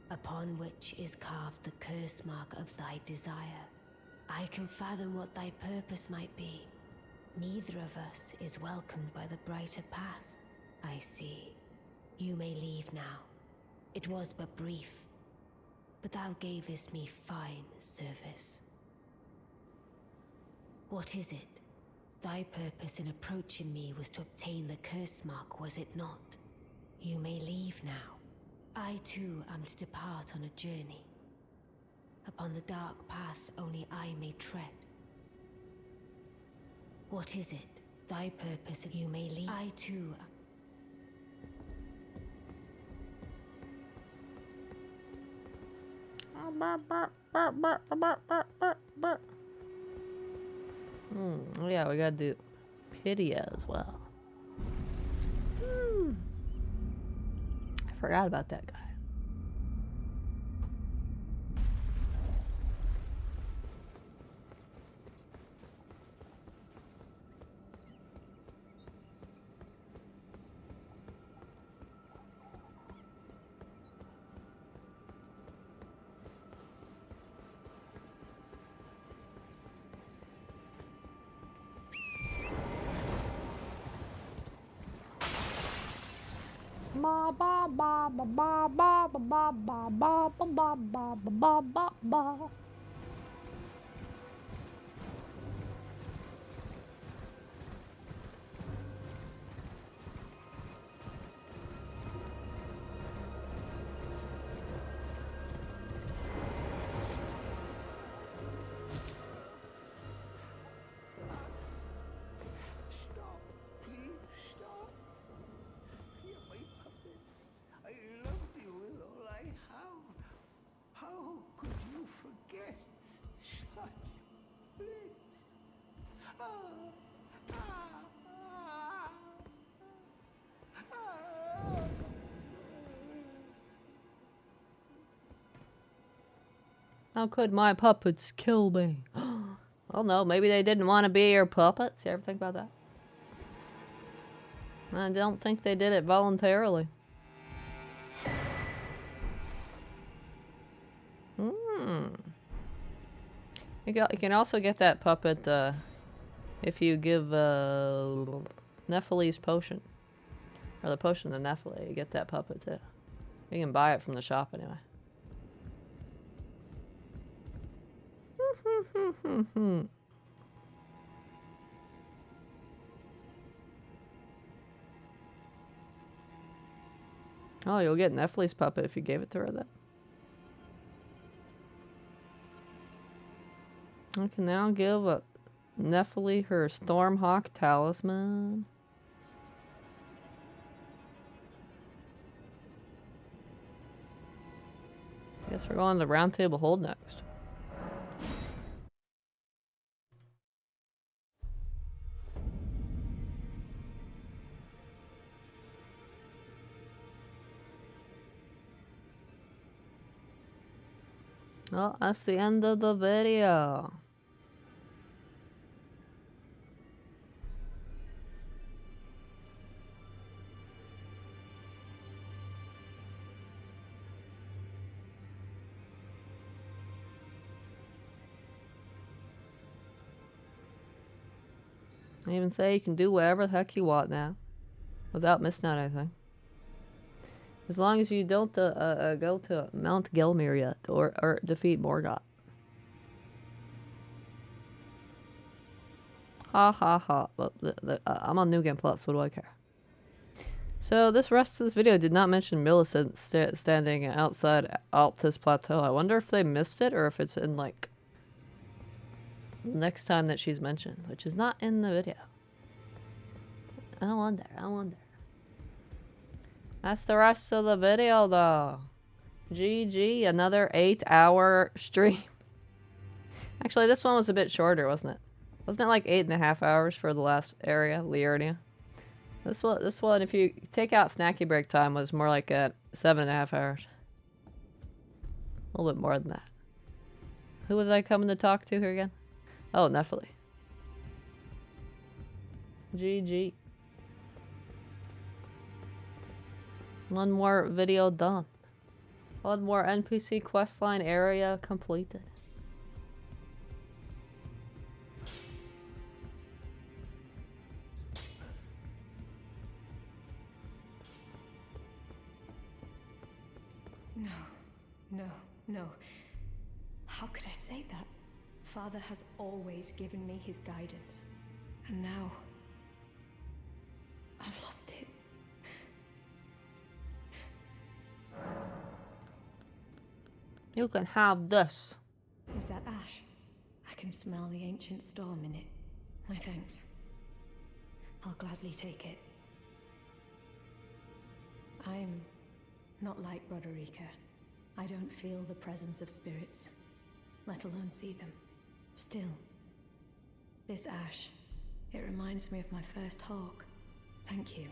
upon which is carved the curse mark of thy desire. I can fathom what thy purpose might be. Neither of us is welcomed by the brighter path, I see. You may leave now. It was but brief, but thou gavest me fine service. What is it? Thy purpose in approaching me was to obtain the curse mark, was it not? You may leave now. I too am to depart on a journey. Upon the dark path only I may tread. What is it? Thy purpose, you may leave. I too Oh yeah, we gotta do Pidia as well. I forgot about that guy. Ba ba ba ba ba ba ba ba ba ba ba ba ba ba ba. Stop, please stop. You're my puppet. I love you with all I have. How could you forget such bliss? Ah, ah, ah, ah. How could my puppets kill me? Well, no, maybe they didn't want to be your puppets. You ever think about that? I don't think they did it voluntarily. You can also get that puppet if you give Nephili's potion. Or the potion to Nephili. You get that puppet too. You can buy it from the shop anyway. Oh, you'll get Nephili's puppet if you gave it to her then. I can now give Nephili her Stormhawk talisman. Guess we're going to Round Table Hold next. Well, that's the end of the video. I even say you can do whatever the heck you want now, without missing out anything. As long as you don't go to Mount Gelmir yet, or defeat Morgoth. Ha ha ha. But I'm on New Game Plus, what do I care? So this rest of this video did not mention Millicent standing outside Altus Plateau. I wonder if they missed it, or if it's in like next time that she's mentioned, which is not in the video. I wonder. That's the rest of the video, though. GG, another 8-hour stream. Actually, this one was a bit shorter, wasn't it? Wasn't it like 8.5 hours for the last area, Liurnia? This one, if you take out snacky break time, was more like at 7.5 hours. A little bit more than that. Who was I coming to talk to here again? Oh, Nephilim. GG. One more video done. One more NPC questline area completed. No. How could I say that? Father has always given me his guidance. And now, I've lost it. You can have this. Is that ash? I can smell the ancient storm in it. My thanks. I'll gladly take it. I'm not like Roderica. I don't feel the presence of spirits, let alone see them. Still, this ash, it reminds me of my first hawk. Thank you.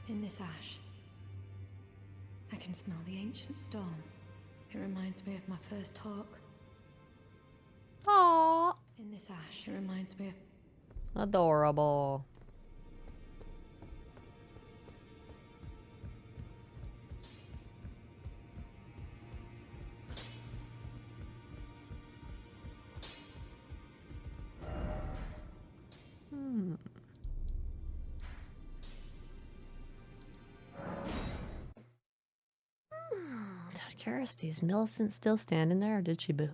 In this ash, I can smell the ancient storm. It reminds me of my first hawk. Aww. In this ash, it reminds me of... Adorable. Out of curiosity, is Millicent still standing there, or did she move?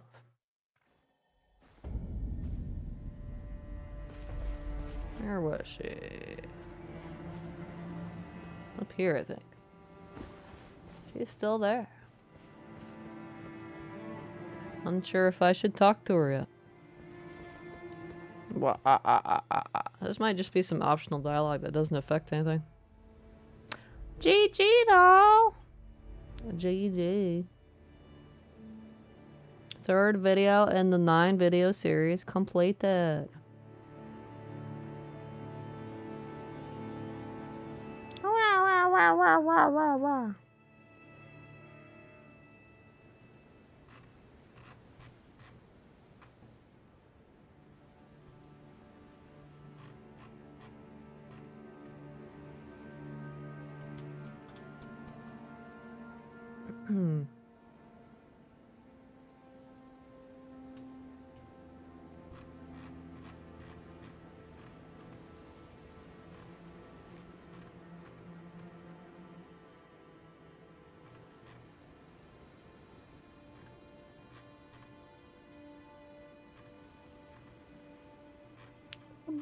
Where was she? Up here, I think. She's still there. Unsure if I should talk to her yet. This might just be some optional dialogue that doesn't affect anything. GG though! GG. Third video in the 9-video series completed.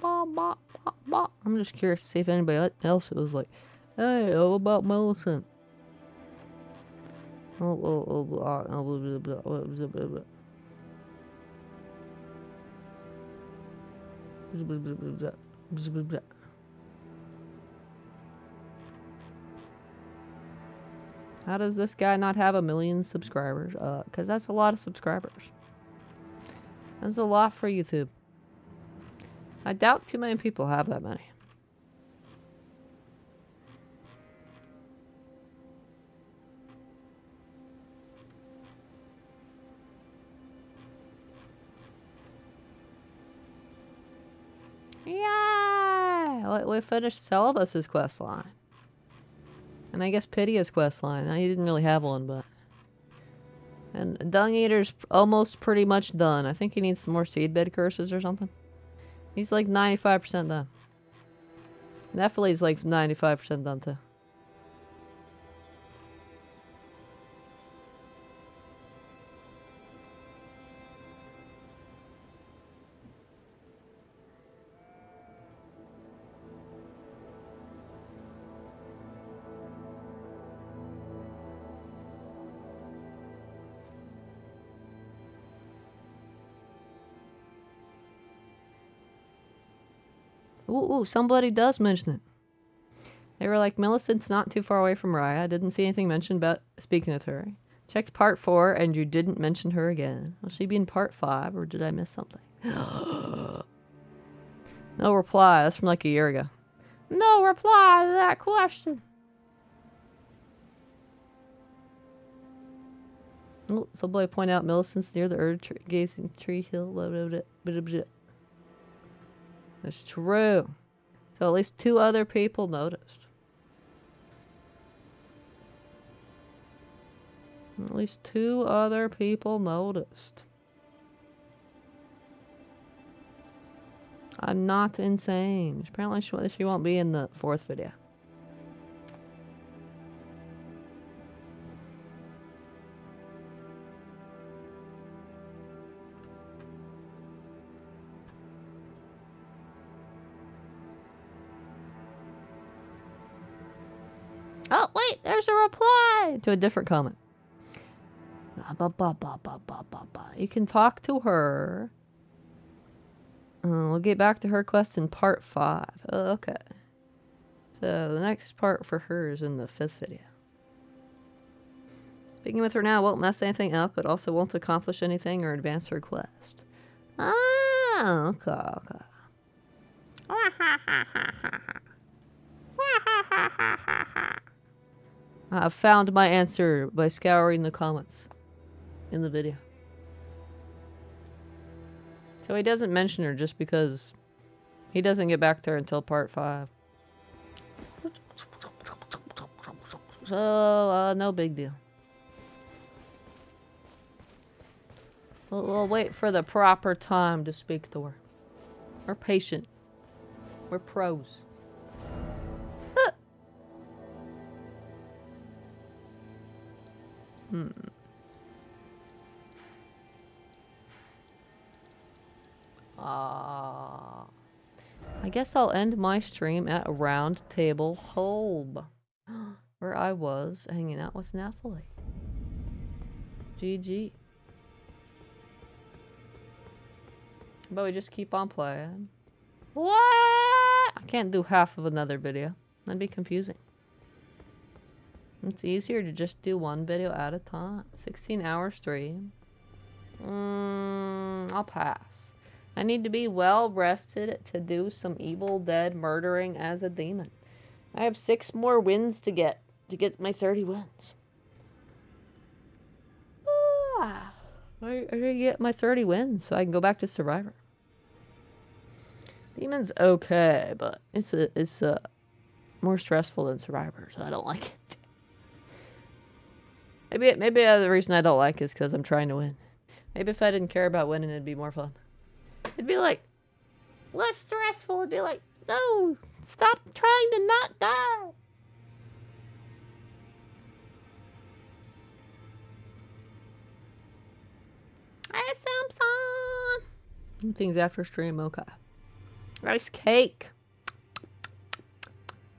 Wow. I'm just curious to see if anybody else was like, hey, how about Millicent? How does this guy not have 1 million subscribers? Because that's a lot of subscribers. That's a lot for YouTube. I doubt too many people have that many. Yeah, we finished Celibus's quest line. And I guess Pity's quest line. He didn't really have one, but... And Dung Eater's almost pretty much done. I think he needs some more seedbed curses or something. He's like 95% done. Nephilim's like 95% done too. Ooh, somebody does mention it. They were like, Millicent's not too far away from Raya. I didn't see anything mentioned about speaking with her. Checked part 4 and you didn't mention her again. Will she be in part 5 or did I miss something? No reply. That's from like a year ago. No reply to that question. Oh, somebody point out Millicent's near the gazing tree hill. Blah, blah, blah, blah, blah. That's true. So at least 2 other people noticed. At least 2 other people noticed. I'm not insane. Apparently she won't be in the 4th video. Oh, wait, there's a reply to a different comment. You can talk to her. We'll get back to her quest in part 5. Oh, okay. So the next part for her is in the 5th video. Speaking with her now won't mess anything up, but also won't accomplish anything or advance her quest. Ah, okay. I've found my answer by scouring the comments in the video. So he doesn't mention her just because he doesn't get back to her until part 5. So, no big deal. We'll wait for the proper time to speak to her. We're patient. We're pros. I guess I'll end my stream at Round Table Hold, where I was hanging out with Nathalie. GG. But we just keep on playing. What? I can't do half of another video. That'd be confusing. It's easier to just do one video at a time. 16-hour stream. I'll pass. I need to be well rested to do some Evil Dead murdering as a demon. I have 6 more wins to get my 30 wins. I gotta get my 30 wins so I can go back to Survivor. Demon's okay, but it's more stressful than Survivor, so I don't like it. Maybe the reason I don't like it is because I'm trying to win. Maybe if I didn't care about winning, it'd be more fun. It'd be like less stressful. It'd be like, no, stop trying to not die. Hey, Samson. Things after stream, okay. Rice cake.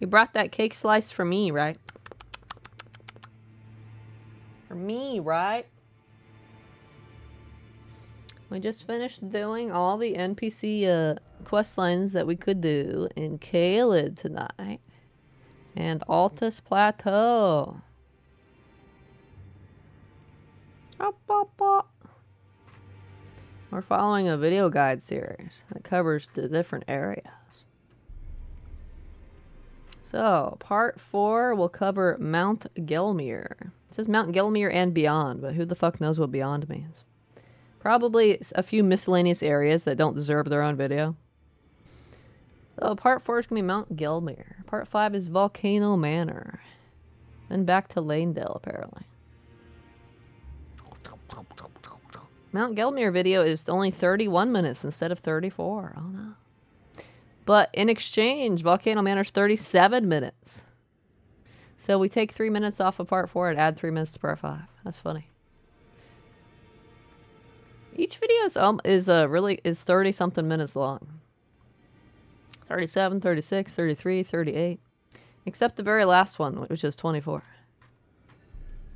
You brought that cake slice for me, right? For me, right? We just finished doing all the NPC quest lines that we could do in Caelid tonight. And Altus Plateau. We're following a video guide series that covers the different areas. So, part 4 will cover Mount Gelmir. It says Mount Gelmir and beyond, but who the fuck knows what beyond means? Probably a few miscellaneous areas that don't deserve their own video. So, part 4 is going to be Mount Gelmir. Part 5 is Volcano Manor. Then back to Lanedale, apparently. Mount Gelmir video is only 31 minutes instead of 34. Oh no. But in exchange, Volcano Manor's 37 minutes. So we take 3 minutes off of part 4 and add 3 minutes to part 5. That's funny. Each video is 30 something minutes long. 37, 36, 33, 38. Except the very last one, which is 24.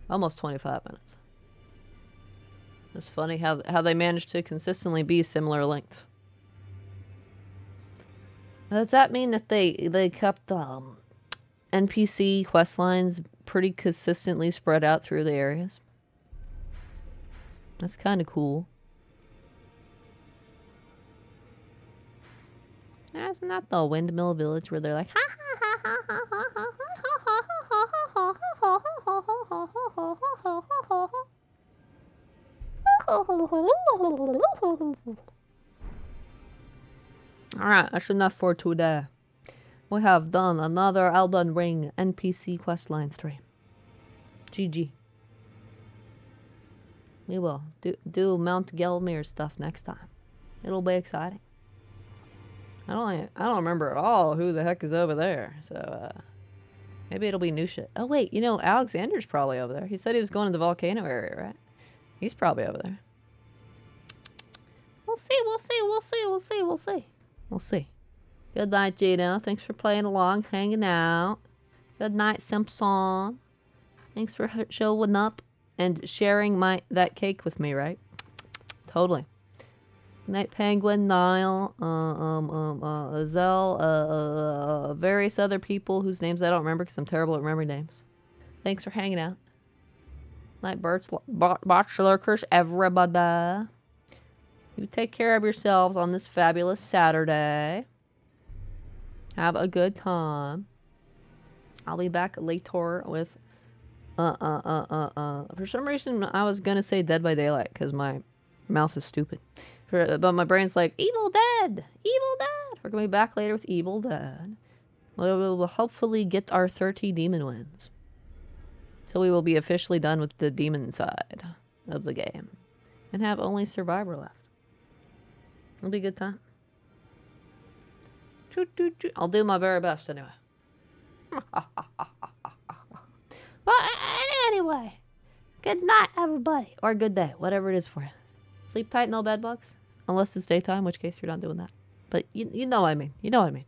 Almost 25 minutes. It's funny how they managed to consistently be similar lengths. Does that mean that they kept NPC quest lines pretty consistently spread out through the areas? That's kind of cool. Isn't that the Windmill Village where they're like, ha ha ha ha ha ha ha ha Alright, that's enough for today. We have done another Elden Ring NPC questline stream. GG. We will do Mount Gelmir stuff next time. It'll be exciting. I don't remember at all who the heck is over there. So maybe it'll be new shit. Oh wait, you know Alexander's probably over there. He said he was going to the volcano area, right? He's probably over there. We'll see, we'll see, we'll see, we'll see, we'll see. We'll see. Good night, Gino. Thanks for playing along, hanging out. Good night, Simpson. Thanks for showing up and sharing that cake with me, right? Totally. Night Penguin, Nile, Zell, various other people whose names I don't remember because I'm terrible at remembering names. Thanks for hanging out. Night Bachelorkers, everybody. You take care of yourselves on this fabulous Saturday. Have a good time. I'll be back later with for some reason I was gonna say Dead by Daylight because my mouth is stupid. But my brain's like, Evil Dead! Evil Dead! We're gonna be back later with Evil Dead. We will hopefully get our 30 demon wins. So we will be officially done with the demon side of the game. And have only Survivor left. It'll be a good time. I'll do my very best anyway. Well, anyway. Good night, everybody. Or good day, whatever it is for you. Sleep tight, no bed bugs. Unless it's daytime, in which case you're not doing that. But you know what I mean. You know what I mean.